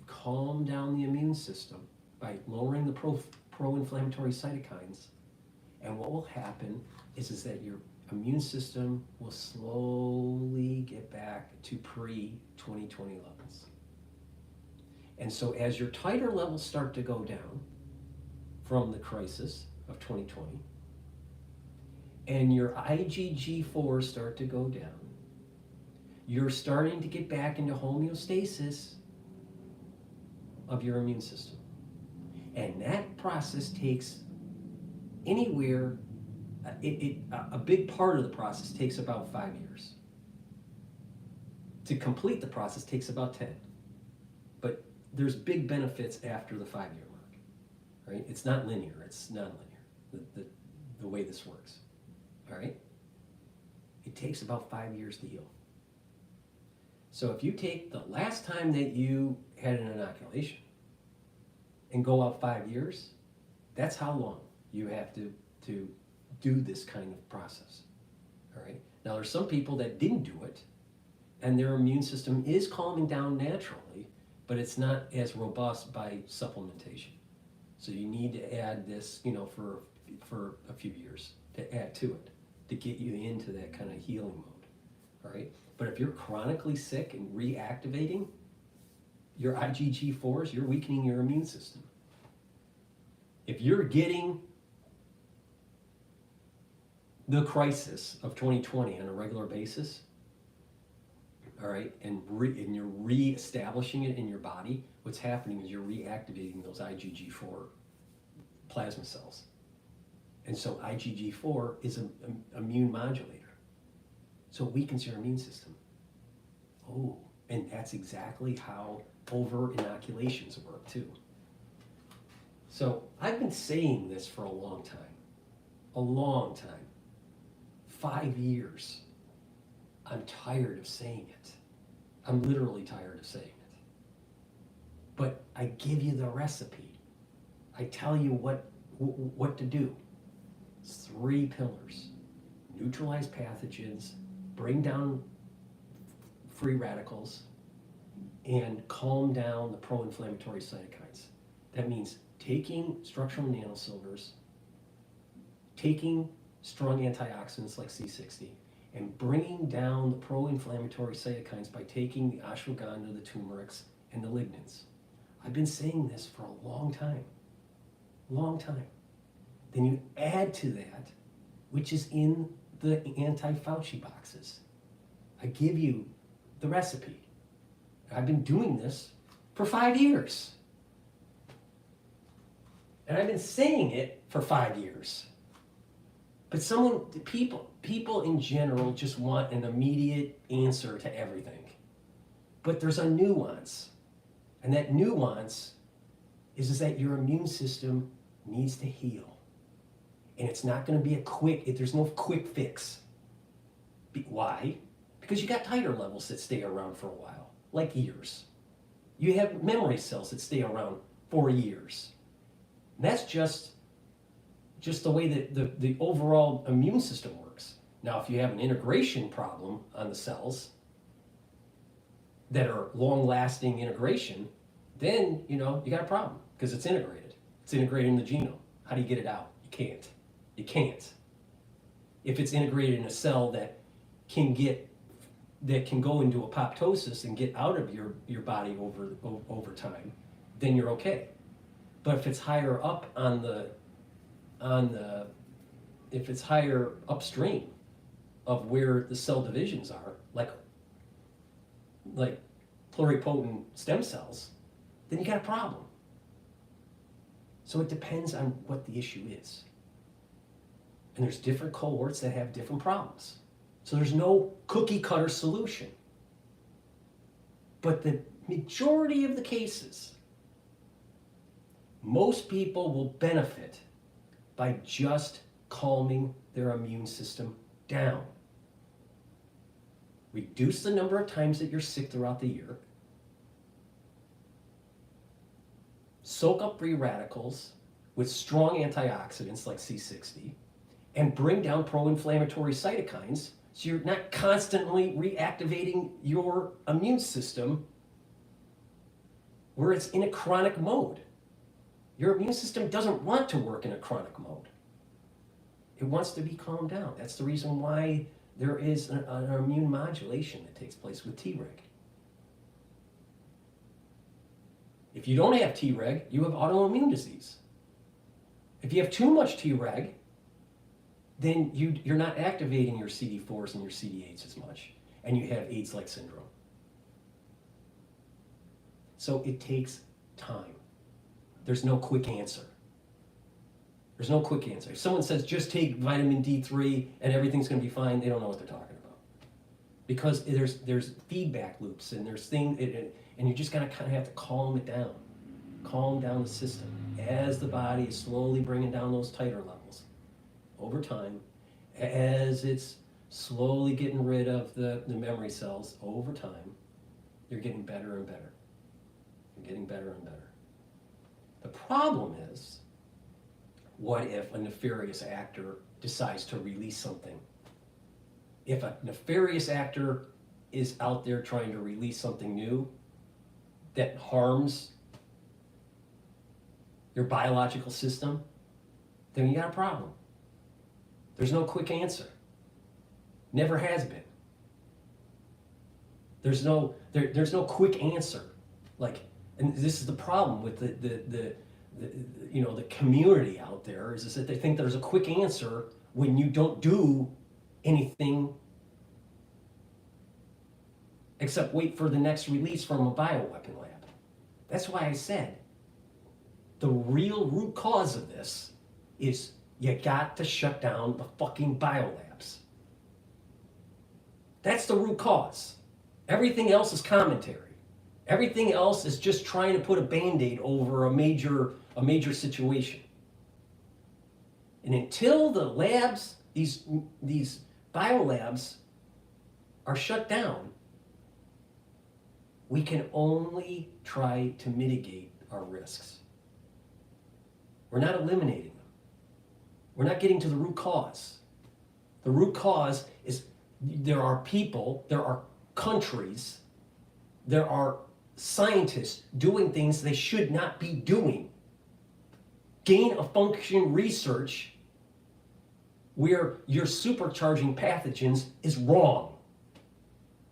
calm down the immune system by lowering the pro-inflammatory cytokines. And what will happen is that your immune system will slowly get back to pre-2020 levels. And so as your titer levels start to go down from the crisis of 2020, and your IgG4 start to go down, you're starting to get back into homeostasis of your immune system. And that process takes anywhere, a big part of the process takes about 5 years. To complete the process takes about 10. But there's big benefits after the 5-year mark, right? It's not linear, it's nonlinear. The the way this works. All right? It takes about 5 years to heal. So if you take the last time that you had an inoculation and go out 5 years, that's how long you have to do this kind of process. All right? Now there's some people that didn't do it and their immune system is calming down naturally, but it's not as robust by supplementation. So you need to add this, for a few years to add to it, to get you into that kind of healing mode, all right? But if you're chronically sick and reactivating your IgG4s, you're weakening your immune system. If you're getting the crisis of 2020 on a regular basis, all right, and you're re-establishing it in your body, what's happening is you're reactivating those IgG4 plasma cells. And so IgG4 is an immune modulator. So it weakens your immune system. Oh, and that's exactly how over-inoculations work too. So I've been saying this for a long time. 5 years. I'm tired of saying it. I'm literally tired of saying it. But I give you the recipe. I tell you what to do. 3 pillars. Neutralize pathogens, bring down free radicals, and calm down the pro-inflammatory cytokines. That means taking structural nanosilvers, taking strong antioxidants like C60, and bringing down the pro-inflammatory cytokines by taking the ashwagandha, the turmerics, and the lignans. I've been saying this for a long time. Then you add to that, which is in the anti-Fauci boxes. I give you the recipe. I've been doing this for 5 years. And I've been saying it for 5 years. But people in general just want an immediate answer to everything. But there's a nuance. And that nuance is that your immune system needs to heal. And it's not going to be there's no quick fix. Why? Because you got titer levels that stay around for a while, like years. You have memory cells that stay around for years. And that's just the way that the overall immune system works. Now, if you have an integration problem on the cells that are long-lasting integration, then, you got a problem because it's integrated. It's integrated in the genome. How do you get it out? You can't. If it's integrated in a cell that can go into apoptosis and get out of your body over time, then you're okay. But if it's higher up if it's higher upstream of where the cell divisions are, like pluripotent stem cells, then you got a problem. So it depends on what the issue is. And there's different cohorts that have different problems. So there's no cookie cutter solution. But the majority of the cases, most people will benefit by just calming their immune system down. Reduce the number of times that you're sick throughout the year. Soak up free radicals with strong antioxidants like C60, and bring down pro-inflammatory cytokines so you're not constantly reactivating your immune system where it's in a chronic mode. Your immune system doesn't want to work in a chronic mode. It wants to be calmed down. That's the reason why there is an immune modulation that takes place with Treg. If you don't have Treg, you have autoimmune disease. If you have too much Treg, then you're not activating your CD4s and your CD8s as much, and you have AIDS-like syndrome. So it takes time. There's no quick answer. There's no quick answer. If someone says just take vitamin D3 and everything's going to be fine, they don't know what they're talking about. Because there's feedback loops and there's things, and you just gotta kind of have to calm it down. Calm down the system as the body is slowly bringing down those titer levels. over time, as it's slowly getting rid of the memory cells over time, you're getting better and better. You're getting better and better. The problem is, what if a nefarious actor decides to release something? If a nefarious actor is out there trying to release something new that harms your biological system, then you got a problem. There's no quick answer. Never has been. There's no quick answer. Like, and this is the problem with the community out there is that they think there's a quick answer when you don't do anything except wait for the next release from a bioweapon lab. That's why I said the real root cause of this is you got to shut down the fucking biolabs. That's the root cause. Everything else is commentary. Everything else is just trying to put a Band-Aid over a major situation. And until the labs, these biolabs are shut down, we can only try to mitigate our risks. We're not eliminating them. We're not getting to the root cause. The root cause is there are people, there are countries, there are scientists doing things they should not be doing. Gain-of-function research where you're supercharging pathogens is wrong.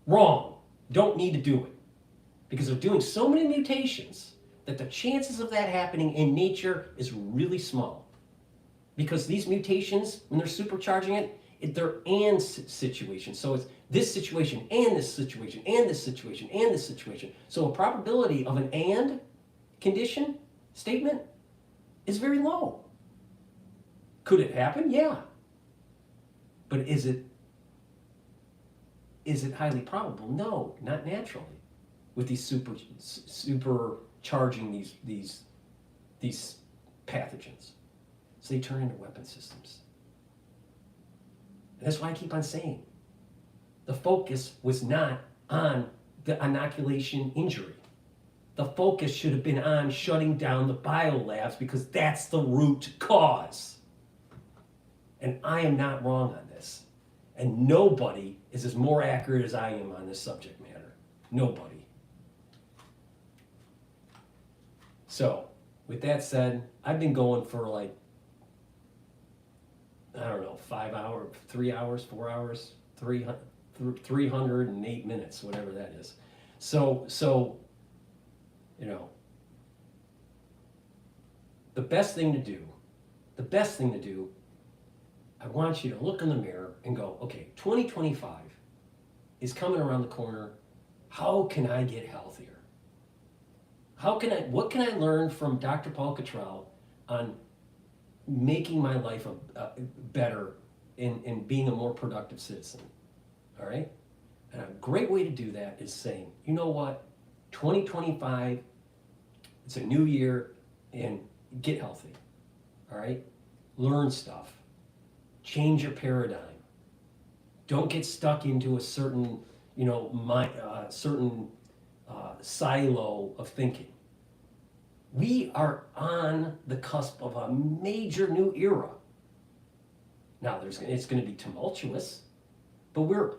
Wrong. Don't need to do it. Because they're doing so many mutations that the chances of that happening in nature is really small. Because these mutations, when they're supercharging it, they're and situations. So it's this situation and this situation and this situation and this situation. So a probability of an and condition statement is very low. Could it happen? Yeah. But is it highly probable? No, not naturally. With these supercharging these pathogens. So they turn into weapon systems. And that's why I keep on saying the focus was not on the inoculation injury. The focus should have been on shutting down the biolabs because that's the root cause. And I am not wrong on this. And nobody is as more accurate as I am on this subject matter. Nobody. So, with that said, I've been going for like, I don't know, 5 hours, 3 hours, 4 hours, 308 minutes, whatever that is. So, you know, the best thing to do, I want you to look in the mirror and go, okay, 2025 is coming around the corner. How can I get healthier? What can I learn from DrPaulCottrell on making my life better and being a more productive citizen? All right? And a great way to do that is saying, you know what? 2025, it's a new year, and get healthy. All right? Learn stuff. Change your paradigm. Don't get stuck into a certain, silo of thinking. We are on the cusp of a major new era. Now, it's going to be tumultuous, but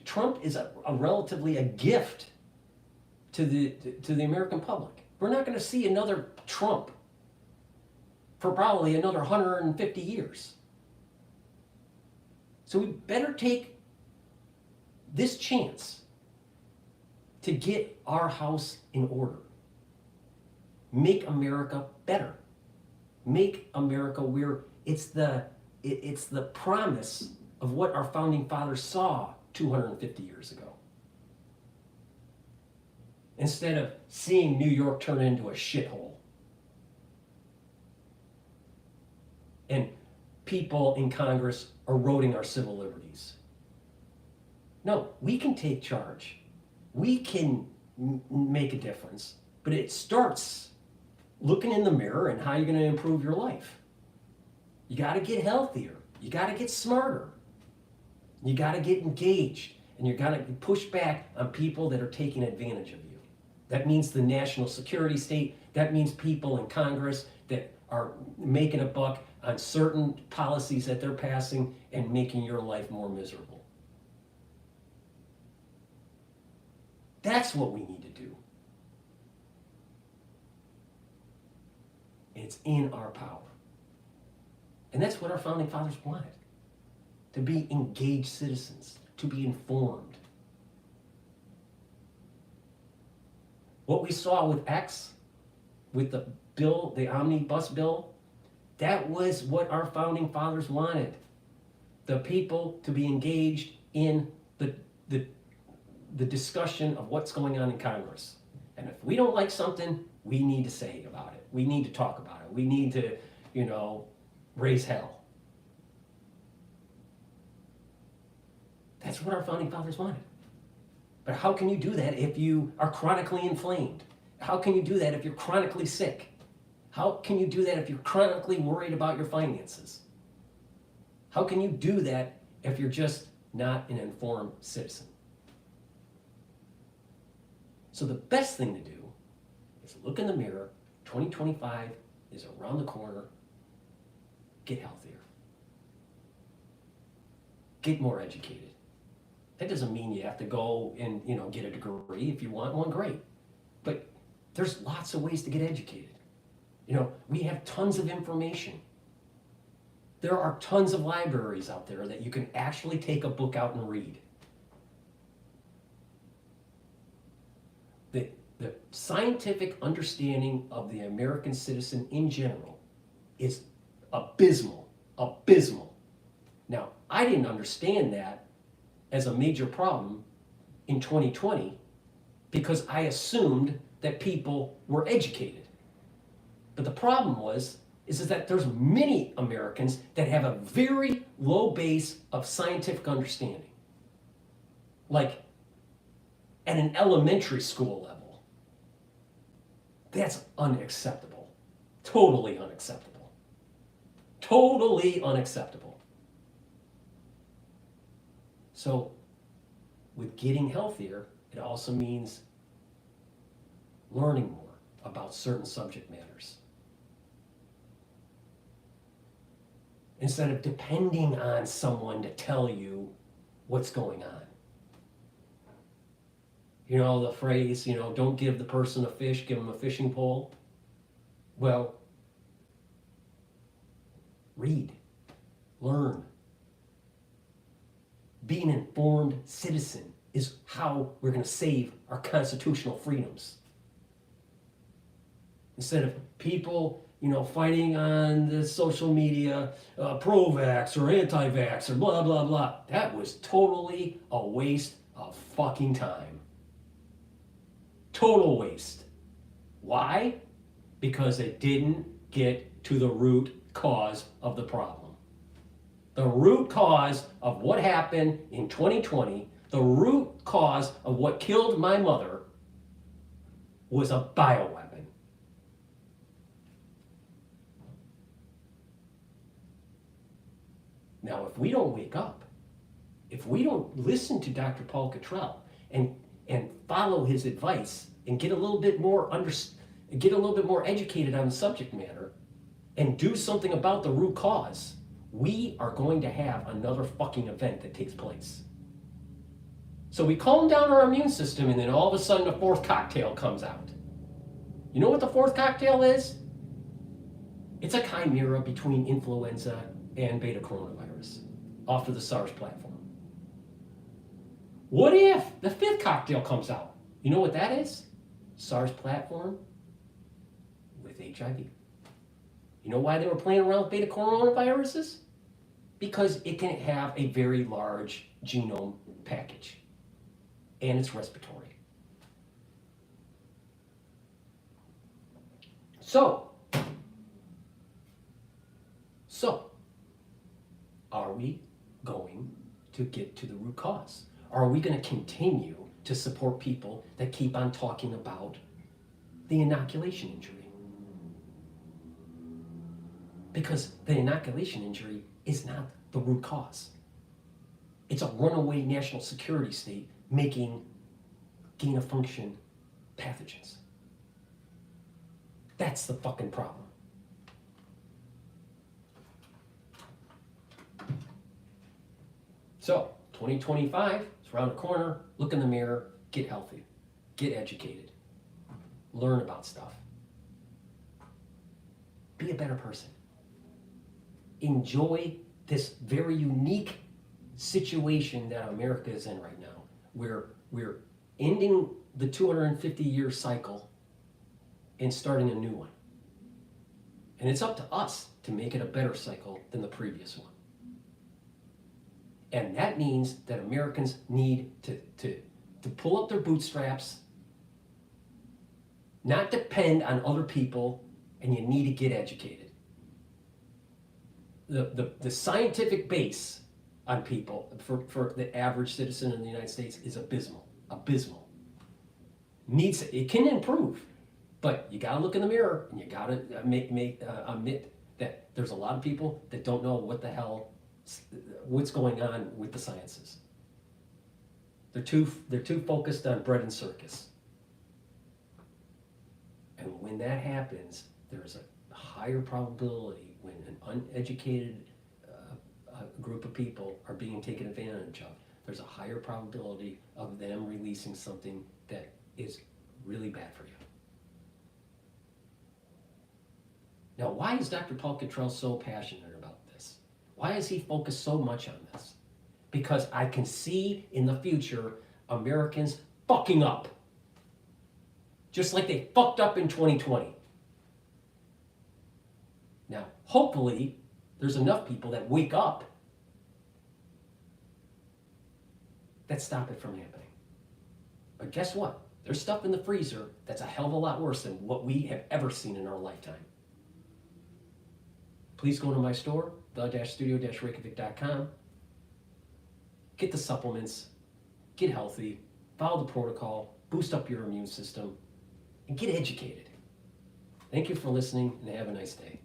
Trump is relatively a gift to the American public. We're not going to see another Trump for probably another 150 years. So we better take this chance to get our house in order. Make America better. Make America where it's the promise of what our founding fathers saw 250 years ago. Instead of seeing New York turn into a shithole. And people in Congress eroding our civil liberties. No, we can take charge. We can make a difference. But it starts looking in the mirror and how you're going to improve your life. You got to get healthier. You got to get smarter. You got to get engaged, and you got to push back on people that are taking advantage of you. That means the national security state. That means people in Congress that are making a buck on certain policies that they're passing and making your life more miserable. That's what we need to do. It's in our power. And that's what our founding fathers wanted. To be engaged citizens, to be informed. What we saw with X, with the bill, the omnibus bill, that was what our founding fathers wanted. The people to be engaged in the discussion of what's going on in Congress. And if we don't like something, we need to say about it. We need to talk about it. We need to, raise hell. That's what our founding fathers wanted. But how can you do that if you are chronically inflamed? How can you do that if you're chronically sick? How can you do that if you're chronically worried about your finances? How can you do that if you're just not an informed citizen? So the best thing to do is look in the mirror. 2025 is around the corner. Get healthier. Get more educated. That doesn't mean you have to go and get a degree. If you want one, great. But there's lots of ways to get educated. We have tons of information. There are tons of libraries out there that you can actually take a book out and read. The scientific understanding of the American citizen in general is abysmal. Now, I didn't understand that as a major problem in 2020 because I assumed that people were educated. But the problem is that there's many Americans that have a very low base of scientific understanding. Like at an elementary school level. That's unacceptable. Totally unacceptable. Totally unacceptable. So, with getting healthier, it also means learning more about certain subject matters. Instead of depending on someone to tell you what's going on. The phrase, don't give the person a fish, give them a fishing pole. Well, read, learn. Be an informed citizen is how we're going to save our constitutional freedoms. Instead of people, fighting on the social media, pro-vax or anti-vax or blah, blah, blah. That was totally a waste of fucking time. Total waste. Why? Because it didn't get to the root cause of the problem. The root cause of what happened in 2020, the root cause of what killed my mother was a bioweapon. Now, if we don't wake up, if we don't listen to Dr. Paul Cottrell and follow his advice and get a little bit more educated on the subject matter and do something about the root cause, we are going to have another fucking event that takes place. So we calm down our immune system and then all of a sudden the fourth cocktail comes out. You know what the fourth cocktail is? It's a chimera between influenza and beta coronavirus off of the SARS platform. What if the fifth cocktail comes out? You know what that is? SARS platform with HIV. You know why they were playing around with beta coronaviruses? Because it can have a very large genome package and it's respiratory. So, are we going to get to the root cause? Are we going to continue to support people that keep on talking about the inoculation injury? Because the inoculation injury is not the root cause. It's a runaway national security state making gain-of-function pathogens. That's the fucking problem. So, 2025 is around the corner. Look in the mirror, get healthy, get educated, learn about stuff. Be a better person. Enjoy this very unique situation that America is in right now, where we're ending the 250-year cycle and starting a new one. And it's up to us to make it a better cycle than the previous one. And that means that Americans need to pull up their bootstraps, not depend on other people, and you need to get educated. The scientific base on people for the average citizen in the United States is abysmal. Abysmal. It can improve, but you gotta look in the mirror and you gotta admit that there's a lot of people that don't know what's going on with the sciences. They're too focused on bread and circus. And when that happens, there's a higher probability when an uneducated group of people are being taken advantage of, there's a higher probability of them releasing something that is really bad for you. Now, why is Dr. Paul Cottrell so passionate about this? Why is he focused so much on this? Because I can see in the future Americans fucking up. Just like they fucked up in 2020. Now, hopefully, there's enough people that wake up that stop it from happening. But guess what? There's stuff in the freezer that's a hell of a lot worse than what we have ever seen in our lifetime. Please go to my store, the-studio-reykjavik.com. Get the supplements, get healthy, follow the protocol, boost up your immune system, and get educated. Thank you for listening, and have a nice day.